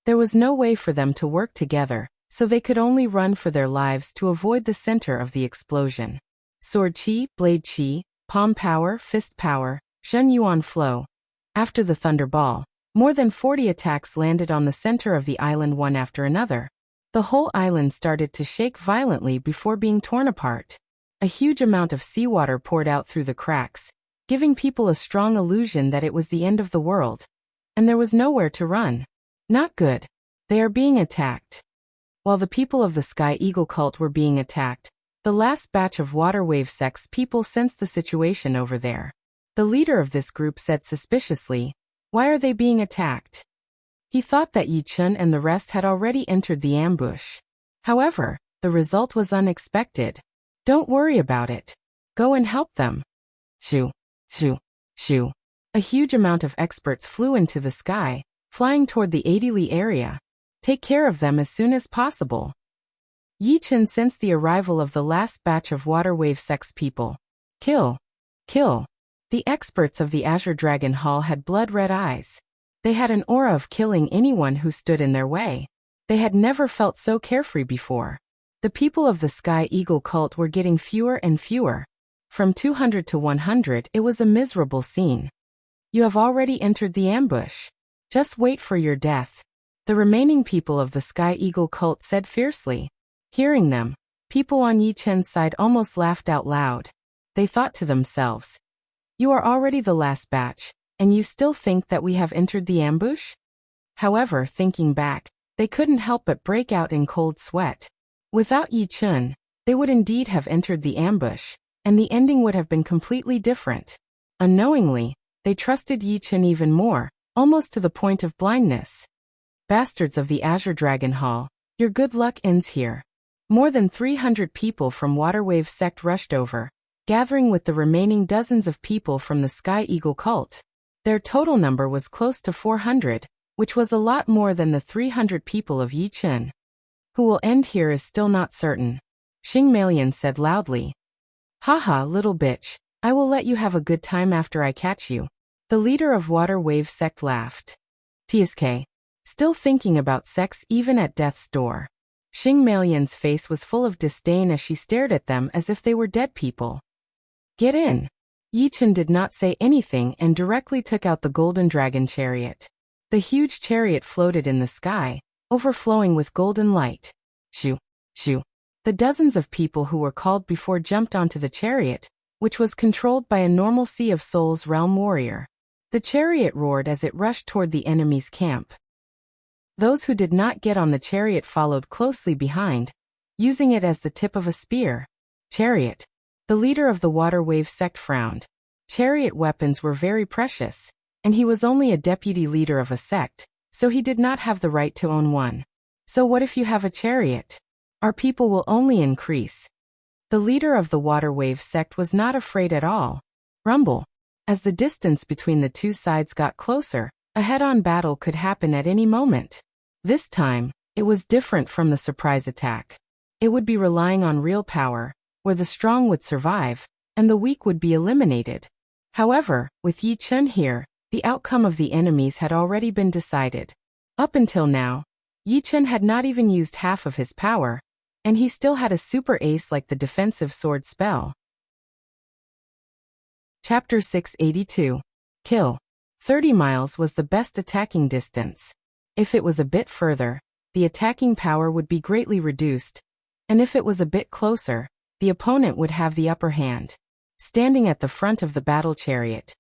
Speaker 1: There was no way for them to work together, so they could only run for their lives to avoid the center of the explosion. Sword chi, blade chi, palm power, fist power, Shen Yuan flow. After the thunderball, more than 40 attacks landed on the center of the island one after another. The whole island started to shake violently before being torn apart. A huge amount of seawater poured out through the cracks, giving people a strong illusion that it was the end of the world. And there was nowhere to run. Not good. They are being attacked. While the people of the Sky Eagle cult were being attacked, the last batch of water wave sects people sensed the situation over there. The leader of this group said suspiciously, "Why are they being attacked?" He thought that Yi Chen and the rest had already entered the ambush. However, the result was unexpected. Don't worry about it. Go and help them. Shoo, shoo, shoo. A huge amount of experts flew into the sky, flying toward the 80 li area. Take care of them as soon as possible. Yi Chen sensed the arrival of the last batch of water wave sex people. Kill! Kill! The experts of the Azure Dragon Hall had blood-red eyes. They had an aura of killing anyone who stood in their way. They had never felt so carefree before. The people of the Sky Eagle cult were getting fewer and fewer. From 200 to 100, it was a miserable scene. You have already entered the ambush. Just wait for your death. The remaining people of the Sky Eagle cult said fiercely. Hearing them, people on Yi Chen's side almost laughed out loud. They thought to themselves, "You are already the last batch, and you still think that we have entered the ambush?" However, thinking back, they couldn't help but break out in cold sweat. Without Yi Chen, they would indeed have entered the ambush, and the ending would have been completely different. Unknowingly, they trusted Yi Chen even more, almost to the point of blindness. Bastards of the Azure Dragon Hall, your good luck ends here. More than 300 people from Waterwave sect rushed over, gathering with the remaining dozens of people from the Sky Eagle cult. Their total number was close to 400, which was a lot more than the 300 people of Yi Chen. Who will end here is still not certain. Xing Melian said loudly. Haha, little bitch, I will let you have a good time after I catch you. The leader of Water Wave sect laughed. TSK. Still thinking about sex even at death's door. Xing Melian's face was full of disdain as she stared at them as if they were dead people. Get in. Yi Chen did not say anything and directly took out the golden dragon chariot. The huge chariot floated in the sky, overflowing with golden light. Shoo, shoo. The dozens of people who were called before jumped onto the chariot, which was controlled by a normal Sea of Souls realm warrior. The chariot roared as it rushed toward the enemy's camp. Those who did not get on the chariot followed closely behind, using it as the tip of a spear. Chariot. The leader of the Water Wave sect frowned. Chariot weapons were very precious, and he was only a deputy leader of a sect, so he did not have the right to own one. So what if you have a chariot? Our people will only increase. The leader of the Water Wave sect was not afraid at all. Rumble. As the distance between the two sides got closer, a head-on battle could happen at any moment. This time, it was different from the surprise attack. It would be relying on real power, where the strong would survive, and the weak would be eliminated. However, with Yi Chen here, the outcome of the enemies had already been decided. Up until now, Yi Chen had not even used half of his power, and he still had a super ace like the defensive sword spell. Chapter 682. Kill. 30 miles was the best attacking distance. If it was a bit further, the attacking power would be greatly reduced, and if it was a bit closer, the opponent would have the upper hand. Standing at the front of the battle chariot,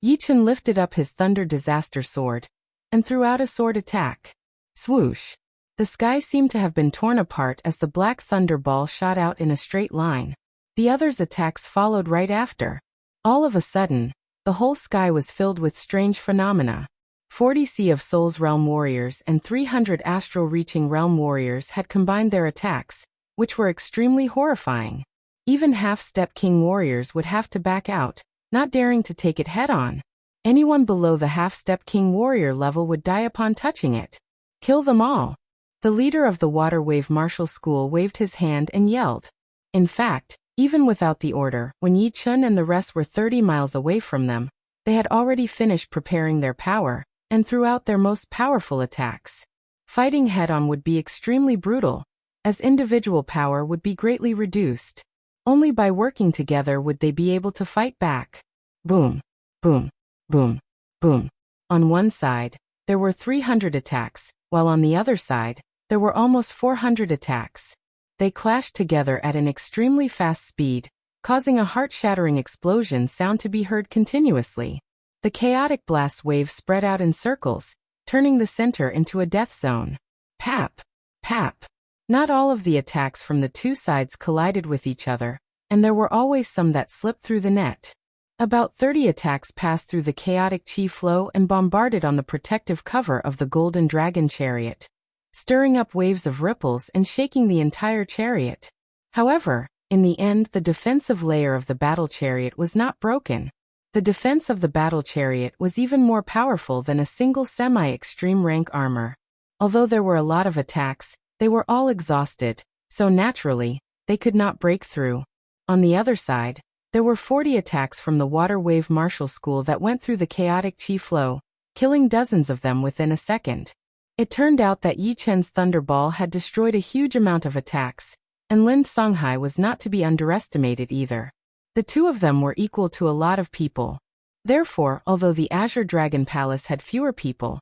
Speaker 1: Yi Chen lifted up his Thunder Disaster Sword and threw out a sword attack. Swoosh! The sky seemed to have been torn apart as the black thunder ball shot out in a straight line. The others' attacks followed right after. All of a sudden, the whole sky was filled with strange phenomena. 40 Sea of Souls realm warriors and 300 astral reaching realm warriors had combined their attacks, which were extremely horrifying. Even half-step king warriors would have to back out, not daring to take it head-on. Anyone below the half-step king warrior level would die upon touching it. Kill them all. The leader of the Water Wave Martial School waved his hand and yelled. In fact, even without the order, when Yi Chen and the rest were 30 miles away from them, they had already finished preparing their power, and threw out their most powerful attacks. Fighting head-on would be extremely brutal, as individual power would be greatly reduced. Only by working together would they be able to fight back. Boom, boom, boom, boom. On one side, there were 300 attacks, while on the other side, there were almost 400 attacks. They clashed together at an extremely fast speed, causing a heart-shattering explosion sound to be heard continuously. The chaotic blast wave spread out in circles, turning the center into a death zone. Pap! Pap! Not all of the attacks from the two sides collided with each other, and there were always some that slipped through the net. About 30 attacks passed through the chaotic chi flow and bombarded on the protective cover of the golden dragon chariot, stirring up waves of ripples and shaking the entire chariot. However, in the end, the defensive layer of the battle chariot was not broken. The defense of the battle chariot was even more powerful than a single semi-extreme rank armor. Although there were a lot of attacks, they were all exhausted, so naturally, they could not break through. On the other side, there were 40 attacks from the Water Wave Martial School that went through the chaotic chi flow, killing dozens of them within a second. It turned out that Yi Chen's Thunderball had destroyed a huge amount of attacks, and Lin Songhai was not to be underestimated either. The two of them were equal to a lot of people. Therefore, although the Azure Dragon Palace had fewer people,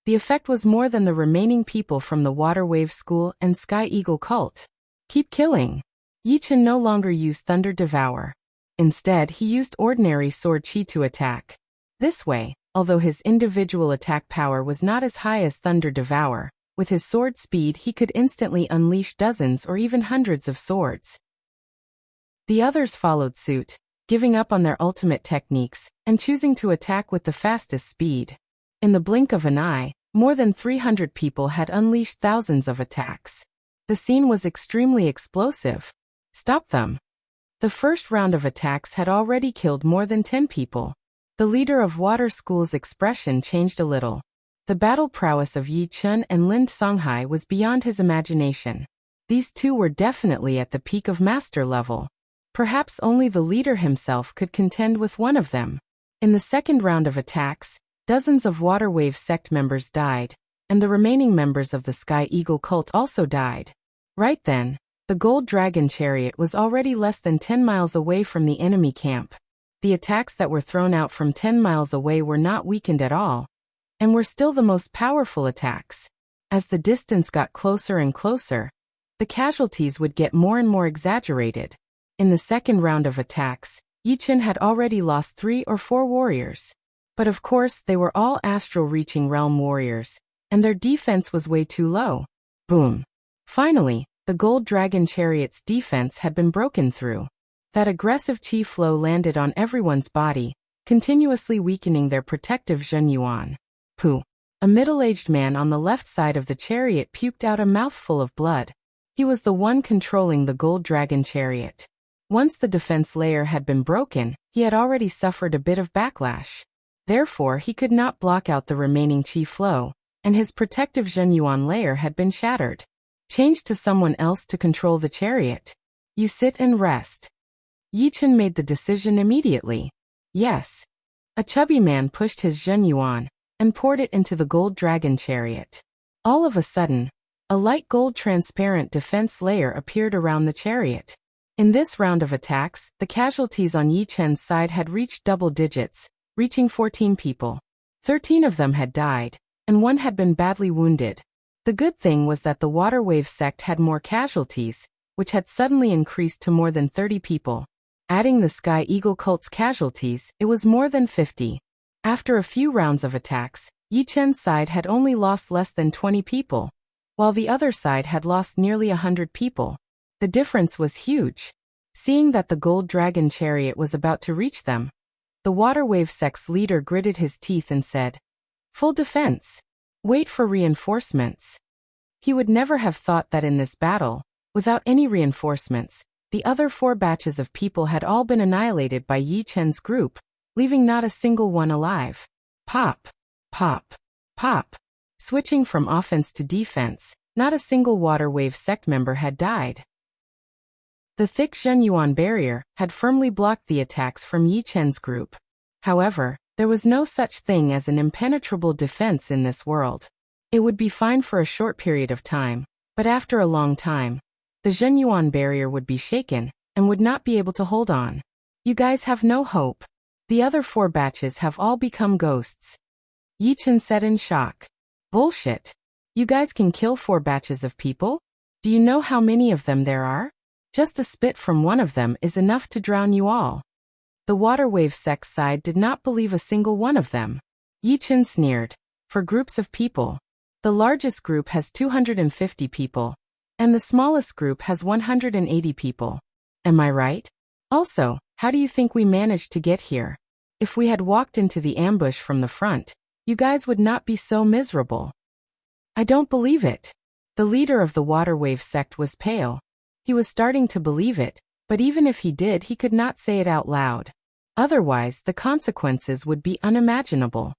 Speaker 1: the effect was more than the remaining people from the Water Wave School and Sky Eagle cult. Keep killing. Yi Chen no longer used Thunder Devour. Instead, he used ordinary sword chi to attack. This way, although his individual attack power was not as high as Thunder Devour, with his sword speed he could instantly unleash dozens or even hundreds of swords. The others followed suit, giving up on their ultimate techniques and choosing to attack with the fastest speed. In the blink of an eye, more than 300 people had unleashed thousands of attacks. The scene was extremely explosive. Stop them. The first round of attacks had already killed more than 10 people. The leader of Water School's expression changed a little. The battle prowess of Yi Chen and Lin Songhai was beyond his imagination. These two were definitely at the peak of master level. Perhaps only the leader himself could contend with one of them. In the second round of attacks, dozens of Water Wave sect members died, and the remaining members of the Sky Eagle cult also died. Right then, the Gold Dragon Chariot was already less than 10 miles away from the enemy camp. The attacks that were thrown out from 10 miles away were not weakened at all, and were still the most powerful attacks. As the distance got closer and closer, the casualties would get more and more exaggerated. In the second round of attacks, Yi Chen had already lost 3 or 4 warriors. But of course they were all astral-reaching realm warriors, and their defense was way too low. Boom. Finally, the Gold Dragon Chariot's defense had been broken through. That aggressive chi flow landed on everyone's body, continuously weakening their protective Zhenyuan. Pooh. A middle-aged man on the left side of the chariot puked out a mouthful of blood. He was the one controlling the Gold Dragon Chariot. Once the defense layer had been broken, he had already suffered a bit of backlash. Therefore, he could not block out the remaining chi flow, and his protective Zhenyuan layer had been shattered. Change to someone else to control the chariot. You sit and rest. Yi Chen made the decision immediately. Yes. A chubby man pushed his Zhenyuan and poured it into the Gold Dragon Chariot. All of a sudden, a light gold transparent defense layer appeared around the chariot. In this round of attacks, the casualties on Yi Chen's side had reached double digits, reaching 14 people. 13 of them had died, and 1 had been badly wounded. The good thing was that the Water Wave sect had more casualties, which had suddenly increased to more than 30 people. Adding the Sky Eagle cult's casualties, it was more than 50. After a few rounds of attacks, Yi Chen's side had only lost less than 20 people, while the other side had lost nearly 100 people. The difference was huge. Seeing that the Gold Dragon Chariot was about to reach them, the Water Wave sect's leader gritted his teeth and said, "Full defense. Wait for reinforcements." He would never have thought that in this battle, without any reinforcements, the other 4 batches of people had all been annihilated by Yi Chen's group, leaving not a single one alive. Pop, pop, pop. Switching from offense to defense, not a single Water Wave sect member had died. The thick Zhenyuan barrier had firmly blocked the attacks from Yi Chen's group. However, there was no such thing as an impenetrable defense in this world. It would be fine for a short period of time, but after a long time, the Zhenyuan barrier would be shaken and would not be able to hold on. You guys have no hope. The other 4 batches have all become ghosts. Yi Chen said in shock. Bullshit. You guys can kill 4 batches of people? Do you know how many of them there are? Just a spit from one of them is enough to drown you all. The Water Wave sect's side did not believe a single one of them. Yi Chen sneered. For groups of people, the largest group has 250 people, and the smallest group has 180 people. Am I right? Also, how do you think we managed to get here? If we had walked into the ambush from the front, you guys would not be so miserable. I don't believe it. The leader of the Water Wave sect was pale. He was starting to believe it, but even if he did, he could not say it out loud. Otherwise, the consequences would be unimaginable.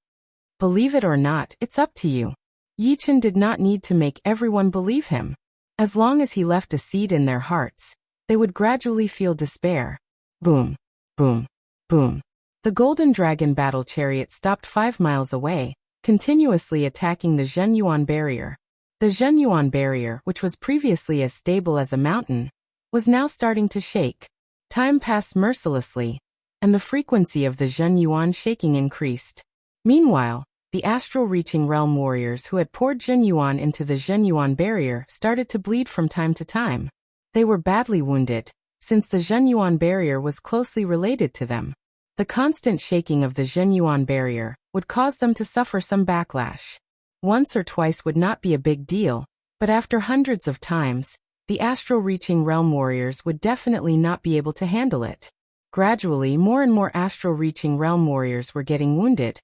Speaker 1: Believe it or not, it's up to you. Yi Chen did not need to make everyone believe him. As long as he left a seed in their hearts, they would gradually feel despair. Boom, boom, boom. The golden dragon battle chariot stopped 5 miles away, continuously attacking the Zhenyuan barrier. The Zhenyuan barrier, which was previously as stable as a mountain, was now starting to shake. Time passed mercilessly, and the frequency of the Zhenyuan shaking increased. Meanwhile, the astral-reaching realm warriors who had poured Zhenyuan into the Zhenyuan barrier started to bleed from time to time. They were badly wounded, since the Zhenyuan barrier was closely related to them. The constant shaking of the Zhenyuan barrier would cause them to suffer some backlash. Once or twice would not be a big deal, but after hundreds of times, the astral-reaching realm warriors would definitely not be able to handle it. Gradually, more and more astral-reaching realm warriors were getting wounded,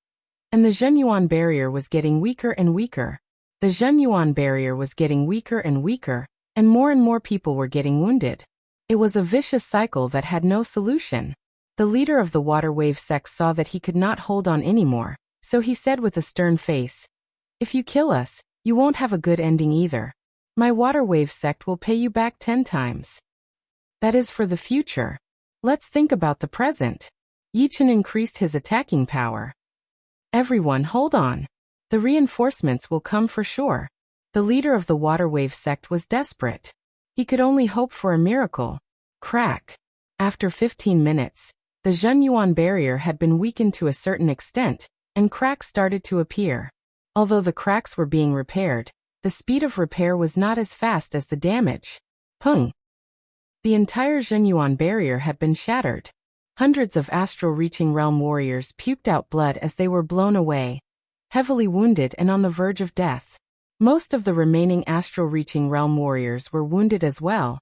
Speaker 1: and the Zhenyuan barrier was getting weaker and weaker. The Zhenyuan barrier was getting weaker and weaker, and more people were getting wounded. It was a vicious cycle that had no solution. The leader of the water wave sect saw that he could not hold on anymore, so he said with a stern face, "If you kill us, you won't have a good ending either. My water wave sect will pay you back 10 times. That is for the future. Let's think about the present." Yichen increased his attacking power. "Everyone hold on. The reinforcements will come for sure." The leader of the water wave sect was desperate. He could only hope for a miracle. Crack. After 15 minutes, the Zhenyuan barrier had been weakened to a certain extent, and cracks started to appear. Although the cracks were being repaired, the speed of repair was not as fast as the damage. Pung! The entire Zhenyuan barrier had been shattered. Hundreds of astral-reaching realm warriors puked out blood as they were blown away, heavily wounded and on the verge of death. Most of the remaining astral-reaching realm warriors were wounded as well,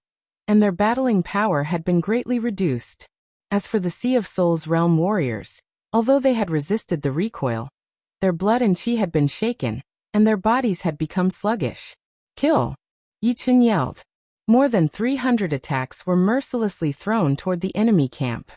Speaker 1: and their battling power had been greatly reduced. As for the Sea of Souls realm warriors, although they had resisted the recoil, their blood and chi had been shaken, and their bodies had become sluggish. "Kill!" Yichen yelled. More than 300 attacks were mercilessly thrown toward the enemy camp.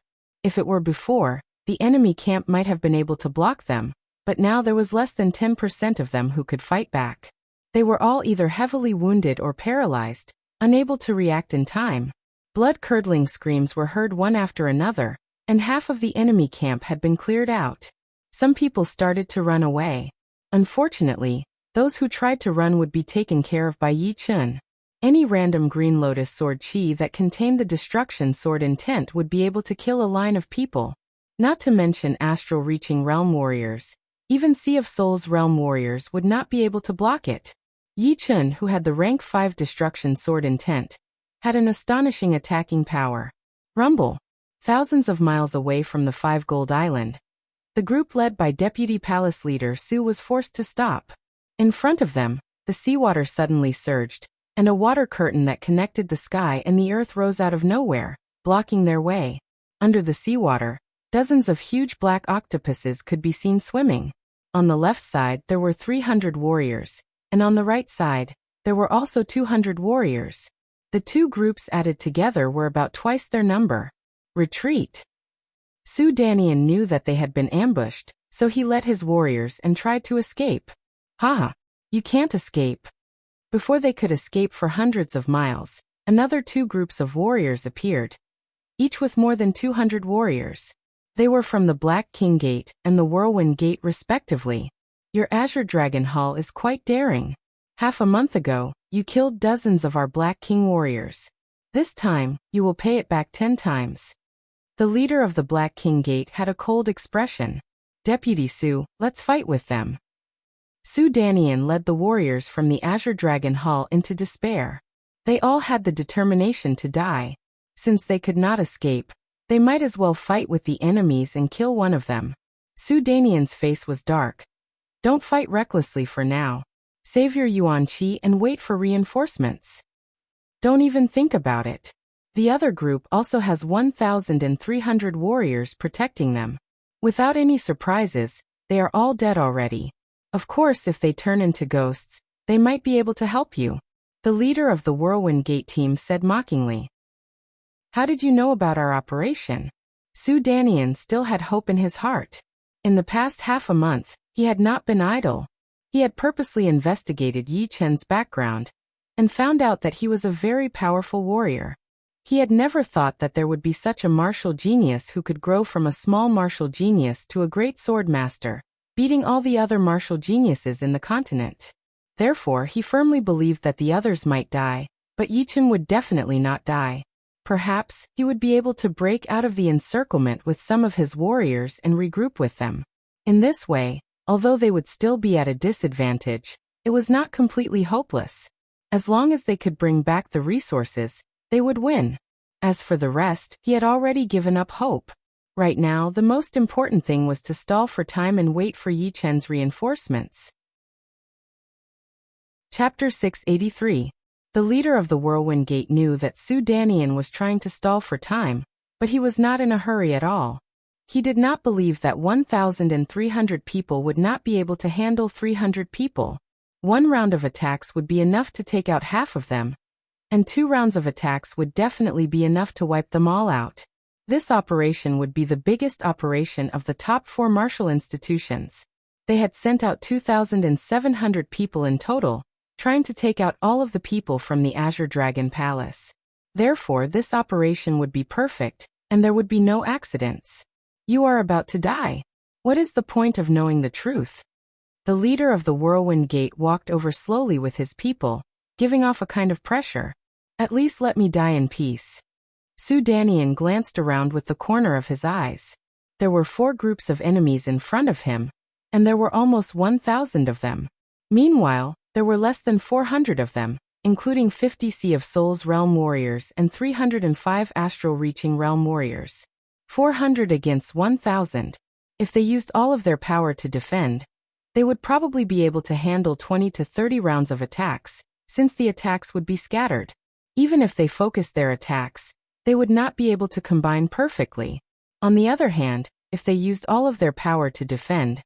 Speaker 1: If it were before, the enemy camp might have been able to block them, but now there was less than 10% of them who could fight back. They were all either heavily wounded or paralyzed, unable to react in time. Blood-curdling screams were heard one after another, and half of the enemy camp had been cleared out. Some people started to run away. Unfortunately, those who tried to run would be taken care of by Yi Chun. Any random green lotus sword chi that contained the destruction sword intent would be able to kill a line of people. Not to mention astral-reaching realm warriors. Even Sea of Souls realm warriors would not be able to block it. Yi Chun, who had the rank 5 destruction sword intent, had an astonishing attacking power. Rumble. Thousands of miles away from the 5 Gold Island, the group led by Deputy Palace Leader Su was forced to stop. In front of them, the seawater suddenly surged, and a water curtain that connected the sky and the earth rose out of nowhere, blocking their way. Under the seawater, dozens of huge black octopuses could be seen swimming. On the left side there were 300 warriors, and on the right side, there were also 200 warriors. The two groups added together were about twice their number. Retreat. Su Danian knew that they had been ambushed, so he led his warriors and tried to escape. Haha, you can't escape. Before they could escape for hundreds of miles, another 2 groups of warriors appeared, each with more than 200 warriors. They were from the Black King Gate and the Whirlwind Gate respectively. Your Azure Dragon Hall is quite daring. Half a month ago, you killed dozens of our Black King warriors. This time, you will pay it back 10 times. The leader of the Black King Gate had a cold expression. Deputy Su, let's fight with them. Su Danian led the warriors from the Azure Dragon Hall into despair. They all had the determination to die. Since they could not escape, they might as well fight with the enemies and kill one of them. Su Danian's face was dark. Don't fight recklessly for now. Save your Yuan Qi and wait for reinforcements. Don't even think about it. The other group also has 1,300 warriors protecting them. Without any surprises, they are all dead already. Of course, if they turn into ghosts, they might be able to help you. The leader of the Whirlwind Gate team said mockingly. How did you know about our operation? Su Danian still had hope in his heart. In the past half a month, he had not been idle. He had purposely investigated Yi Chen's background, and found out that he was a very powerful warrior. He had never thought that there would be such a martial genius who could grow from a small martial genius to a great sword master, beating all the other martial geniuses in the continent. Therefore, he firmly believed that the others might die, but Yichen would definitely not die. Perhaps he would be able to break out of the encirclement with some of his warriors and regroup with them. In this way, although they would still be at a disadvantage, it was not completely hopeless. As long as they could bring back the resources, they would win. As for the rest, he had already given up hope. Right now, the most important thing was to stall for time and wait for Yi Chen's reinforcements. Chapter 683. The leader of the Whirlwind Gate knew that Su Danian was trying to stall for time, but he was not in a hurry at all. He did not believe that 1,300 people would not be able to handle 300 people. One round of attacks would be enough to take out half of them, and 2 rounds of attacks would definitely be enough to wipe them all out. This operation would be the biggest operation of the top 4 martial institutions. They had sent out 2,700 people in total, trying to take out all of the people from the Azure Dragon Palace. Therefore, this operation would be perfect, and there would be no accidents. You are about to die. What is the point of knowing the truth? The leader of the Whirlwind Gate walked over slowly with his people, giving off a kind of pressure. At least let me die in peace. Su Danian glanced around with the corner of his eyes. There were 4 groups of enemies in front of him, and there were almost 1,000 of them. Meanwhile, there were less than 400 of them, including 50 Sea of Souls Realm Warriors and 305 Astral Reaching Realm Warriors. 400 against 1,000. If they used all of their power to defend, they would probably be able to handle 20 to 30 rounds of attacks, since the attacks would be scattered. Even if they focused their attacks, they would not be able to combine perfectly. On the other hand, if they used all of their power to defend,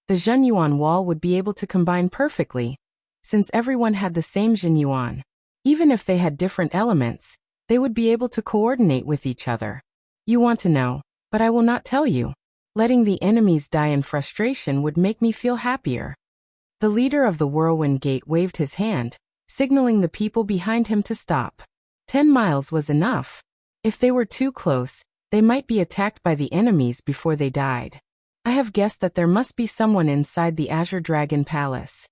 Speaker 1: the Zhenyuan wall would be able to combine perfectly, since everyone had the same Zhenyuan. Even if they had different elements, they would be able to coordinate with each other. You want to know, but I will not tell you. Letting the enemies die in frustration would make me feel happier. The leader of the Whirlwind Gate waved his hand, signaling the people behind him to stop. 10 miles was enough. If they were too close, they might be attacked by the enemies before they died. I have guessed that there must be someone inside the Azure Dragon Palace.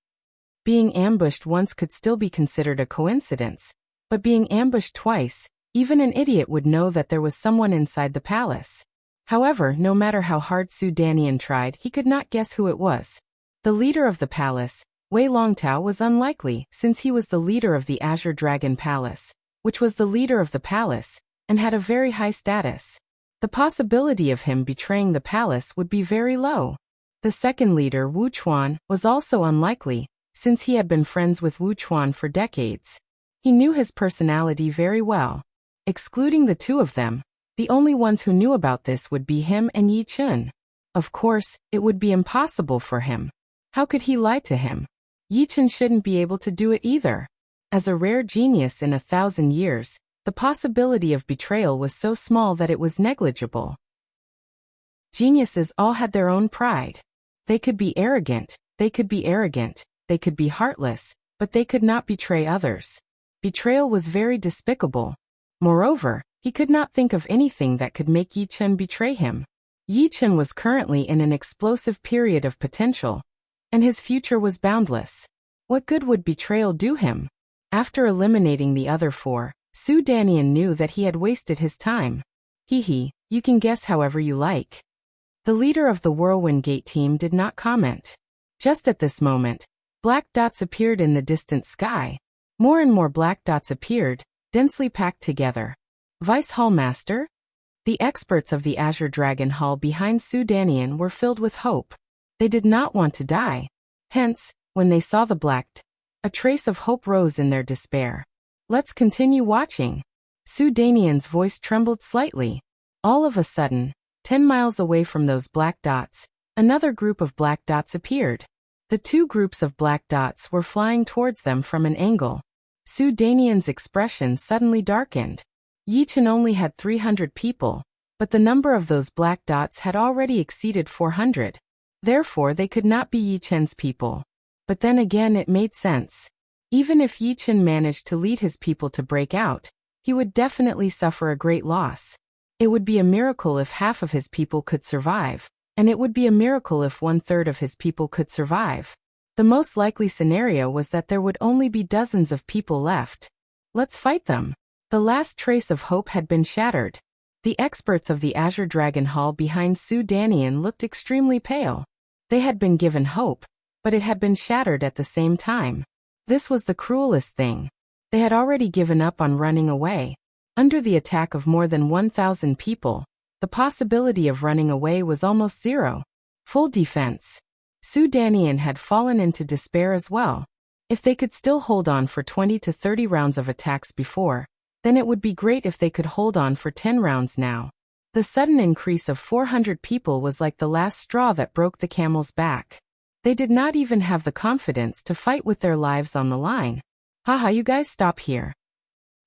Speaker 1: Being ambushed once could still be considered a coincidence, but being ambushed twice, even an idiot would know that there was someone inside the palace. However, no matter how hard Su Danian tried, he could not guess who it was. The leader of the palace, Wei Longtao, was unlikely, since he was the leader of the Azure Dragon Palace, which was the leader of the palace, and had a very high status. The possibility of him betraying the palace would be very low. The second leader, Wu Chuan, was also unlikely, since he had been friends with Wu Chuan for decades. He knew his personality very well. Excluding the 2 of them, the only ones who knew about this would be him and Yi Chen. Of course, it would be impossible for him. How could he lie to him? Yi Chen shouldn't be able to do it either. As a rare genius in 1,000 years, the possibility of betrayal was so small that it was negligible. Geniuses all had their own pride. They could be arrogant, they could be heartless, but they could not betray others. Betrayal was very despicable. Moreover, he could not think of anything that could make Yi Chen betray him. Yi Chen was currently in an explosive period of potential, and his future was boundless. What good would betrayal do him? After eliminating the other 4, Su Danian knew that he had wasted his time. You can guess however you like. The leader of the Whirlwind Gate team did not comment. Just at this moment, black dots appeared in the distant sky. More and more black dots appeared, densely packed together. Vice Hall Master? The experts of the Azure Dragon Hall behind Su Danian were filled with hope. They did not want to die. Hence, when they saw the black, a trace of hope rose in their despair. Let's continue watching. Su Danian's voice trembled slightly. All of a sudden, 10 miles away from those black dots, another group of black dots appeared. The 2 groups of black dots were flying towards them from an angle. Su Danian's expression suddenly darkened. Yi Chen only had 300 people, but the number of those black dots had already exceeded 400. Therefore, they could not be Yi Chen's people. But then again, it made sense. Even if Yi Chen managed to lead his people to break out, he would definitely suffer a great loss. It would be a miracle if half of his people could survive, and it would be a miracle if 1/3 of his people could survive. The most likely scenario was that there would only be dozens of people left. Let's fight them. The last trace of hope had been shattered. The experts of the Azure Dragon Hall behind Su Danian looked extremely pale. They had been given hope, but it had been shattered at the same time. This was the cruelest thing. They had already given up on running away. Under the attack of more than 1,000 people, the possibility of running away was almost zero. Full defense. Su Danian had fallen into despair as well. If they could still hold on for 20 to 30 rounds of attacks before, then it would be great if they could hold on for 10 rounds now. The sudden increase of 400 people was like the last straw that broke the camel's back. They did not even have the confidence to fight with their lives on the line. Haha, you guys stop here.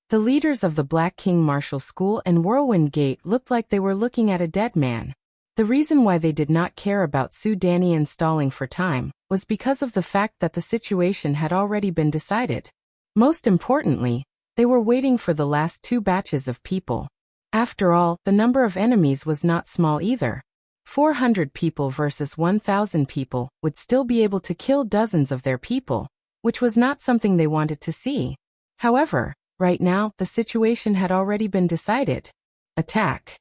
Speaker 1: The leaders of the Black King Martial School and Whirlwind Gate looked like they were looking at a dead man. The reason why they did not care about Su Danian stalling for time was because of the fact that the situation had already been decided. Most importantly, they were waiting for the last 2 batches of people. After all, the number of enemies was not small either. 400 people versus 1,000 people would still be able to kill dozens of their people, which was not something they wanted to see. However, right now, the situation had already been decided. Attack.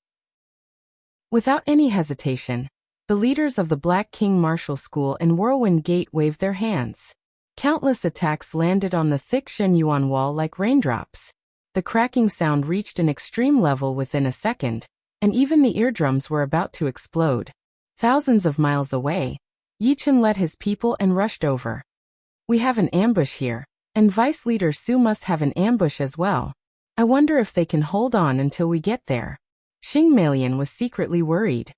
Speaker 1: Without any hesitation, the leaders of the Black King Martial School and Whirlwind Gate waved their hands. Countless attacks landed on the thick Shenyuan wall like raindrops. The cracking sound reached an extreme level within a second, and even the eardrums were about to explode. Thousands of miles away, Yi Chen led his people and rushed over. We have an ambush here, and Vice Leader Su must have an ambush as well. I wonder if they can hold on until we get there. Xing Melian was secretly worried.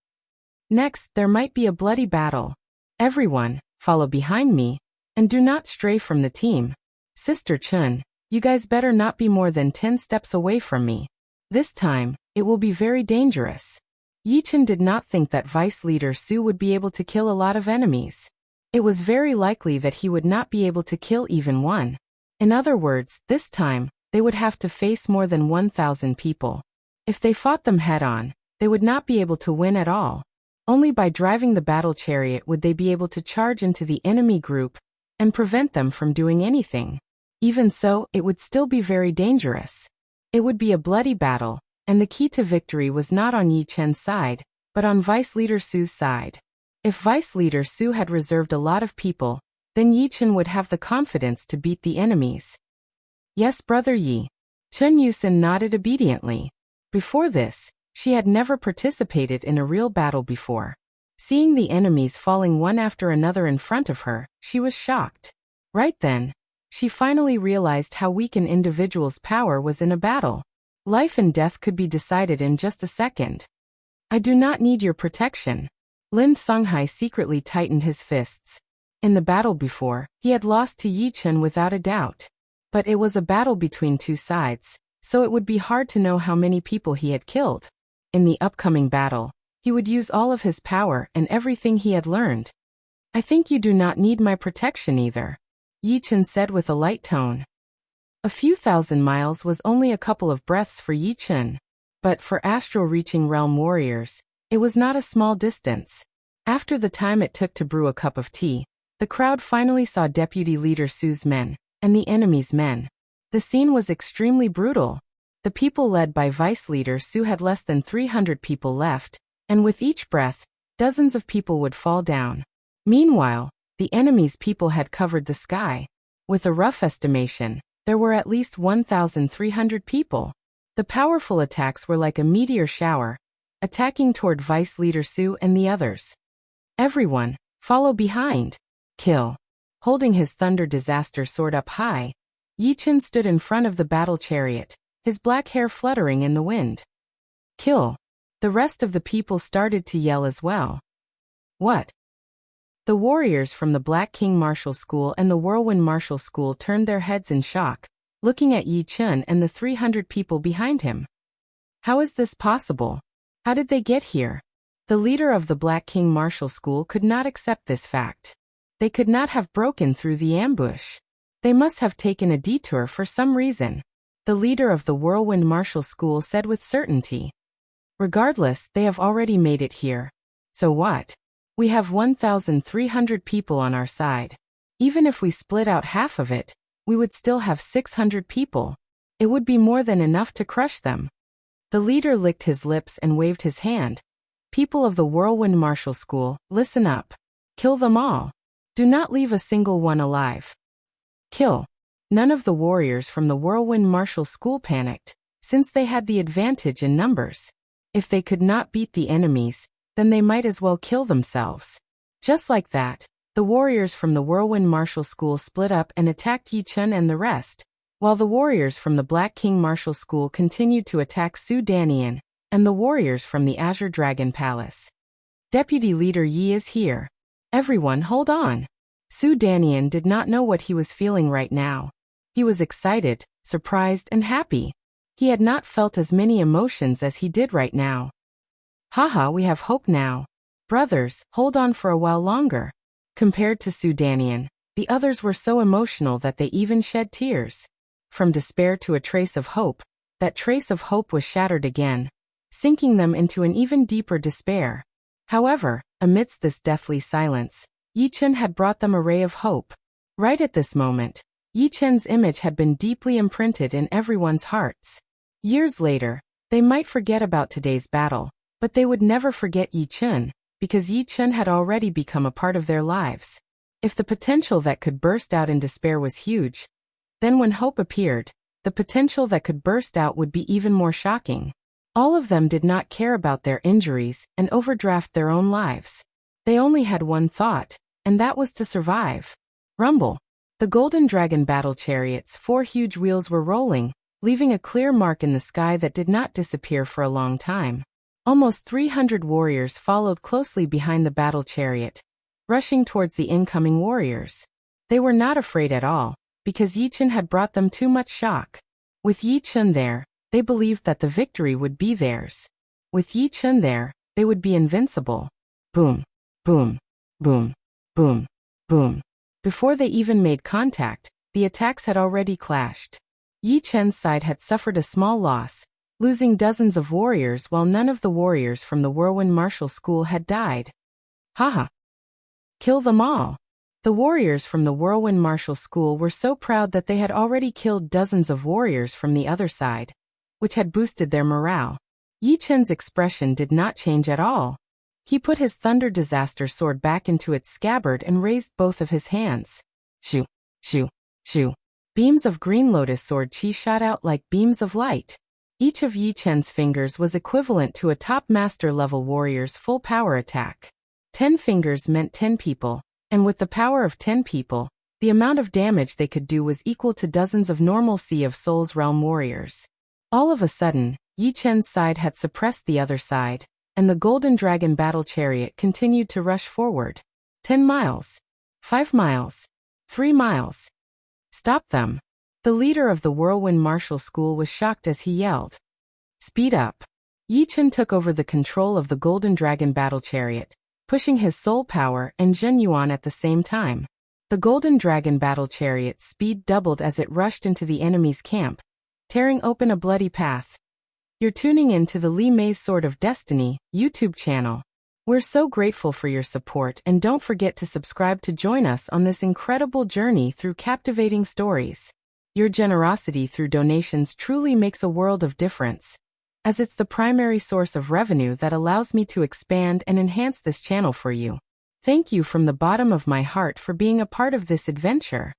Speaker 1: Next, there might be a bloody battle. Everyone, follow behind me, and do not stray from the team. Sister Chun, you guys better not be more than 10 steps away from me. This time, it will be very dangerous. Yi Chen did not think that Vice Leader Su would be able to kill a lot of enemies. It was very likely that he would not be able to kill even one. In other words, this time, they would have to face more than 1,000 people. If they fought them head-on, they would not be able to win at all. Only by driving the battle chariot would they be able to charge into the enemy group and prevent them from doing anything. Even so, it would still be very dangerous. It would be a bloody battle, and the key to victory was not on Yi Chen's side, but on Vice Leader Su's side. If Vice Leader Su had reserved a lot of people, then Yi Chen would have the confidence to beat the enemies. Yes, Brother Yi. Chen Yusin nodded obediently. Before this, she had never participated in a real battle before. Seeing the enemies falling one after another in front of her, she was shocked. Right then, she finally realized how weak an individual's power was in a battle. Life and death could be decided in just a second. I do not need your protection. Lin Songhai secretly tightened his fists. In the battle before, he had lost to Yi Chen without a doubt. But it was a battle between 2 sides, so it would be hard to know how many people he had killed. In the upcoming battle, he would use all of his power and everything he had learned. I think you do not need my protection either, Yi Chen said with a light tone. A few thousand miles was only a couple of breaths for Yi Chen. But for astral-reaching realm warriors, it was not a small distance. After the time it took to brew a cup of tea, the crowd finally saw Deputy Leader Su's men and the enemy's men. The scene was extremely brutal. The people led by Vice Leader Su had less than 300 people left, and with each breath, dozens of people would fall down. Meanwhile, the enemy's people had covered the sky. With a rough estimation, there were at least 1,300 people. The powerful attacks were like a meteor shower, attacking toward Vice Leader Su and the others. Everyone, follow behind. Kill. Holding his Thunder Disaster sword up high, Yi Chen stood in front of the battle chariot, his black hair fluttering in the wind. Kill. The rest of the people started to yell as well. What? The warriors from the Black King Martial School and the Whirlwind Martial School turned their heads in shock, looking at Yi Chen and the 300 people behind him. How is this possible? How did they get here? The leader of the Black King Martial School could not accept this fact. They could not have broken through the ambush. They must have taken a detour for some reason. The leader of the Whirlwind Martial School said with certainty. Regardless, they have already made it here. So what? We have 1,300 people on our side. Even if we split out half of it, we would still have 600 people. It would be more than enough to crush them. The leader licked his lips and waved his hand. People of the Whirlwind Martial School, listen up. Kill them all. Do not leave a single one alive. Kill. None of the warriors from the Whirlwind Martial School panicked, since they had the advantage in numbers. If they could not beat the enemies, then they might as well kill themselves. Just like that, the warriors from the Whirlwind Martial School split up and attacked Yi Chun and the rest, while the warriors from the Black King Martial School continued to attack Su Danian and the warriors from the Azure Dragon Palace. Deputy Leader Yi is here. Everyone hold on. Su Danian did not know what he was feeling right now. He was excited, surprised, and happy. He had not felt as many emotions as he did right now. Haha, we have hope now. Brothers, hold on for a while longer. Compared to Su Danian, the others were so emotional that they even shed tears. From despair to a trace of hope, that trace of hope was shattered again, sinking them into an even deeper despair. However, amidst this deathly silence, Yi Chun had brought them a ray of hope. Right at this moment, Yi Chun's image had been deeply imprinted in everyone's hearts. Years later, they might forget about today's battle, but they would never forget Yi Chun, because Yi Chun had already become a part of their lives. If the potential that could burst out in despair was huge, then when hope appeared, the potential that could burst out would be even more shocking. All of them did not care about their injuries and overdraft their own lives. They only had one thought, and that was to survive. Rumble. The Golden Dragon battle chariot's 4 huge wheels were rolling, leaving a clear mark in the sky that did not disappear for a long time. Almost 300 warriors followed closely behind the battle chariot, rushing towards the incoming warriors. They were not afraid at all, because Yi Chun had brought them too much shock. With Yi Chun there, they believed that the victory would be theirs. With Yi Chun there, they would be invincible. Boom, boom, boom, boom, boom. Before they even made contact, the attacks had already clashed. Yi Chun's side had suffered a small loss, losing dozens of warriors while none of the warriors from the Whirlwind Martial School had died. Haha. Kill them all. The warriors from the Whirlwind Martial School were so proud that they had already killed dozens of warriors from the other side, which had boosted their morale. Yi Chun's expression did not change at all. He put his Thunder Disaster sword back into its scabbard and raised both of his hands. Shoo, shoo, shoo. Beams of Green Lotus Sword Chi shot out like beams of light. Each of Yi Chun's fingers was equivalent to a top master level warrior's full power attack. 10 fingers meant 10 people, and with the power of 10 people, the amount of damage they could do was equal to dozens of normal Sea of Souls realm warriors. All of a sudden, Yi Chun's side had suppressed the other side, and the Golden Dragon battle chariot continued to rush forward. 10 miles. 5 miles. 3 miles. Stop them. The leader of the Whirlwind Martial School was shocked as he yelled. Speed up. Yi Chun took over the control of the Golden Dragon battle chariot, pushing his soul power and Zhen Yuan at the same time. The Golden Dragon battle chariot's speed doubled as it rushed into the enemy's camp, tearing open a bloody path. You're tuning in to the Li Mei's Sword of Destiny YouTube channel. We're so grateful for your support, and don't forget to subscribe to join us on this incredible journey through captivating stories. Your generosity through donations truly makes a world of difference, as it's the primary source of revenue that allows me to expand and enhance this channel for you. Thank you from the bottom of my heart for being a part of this adventure.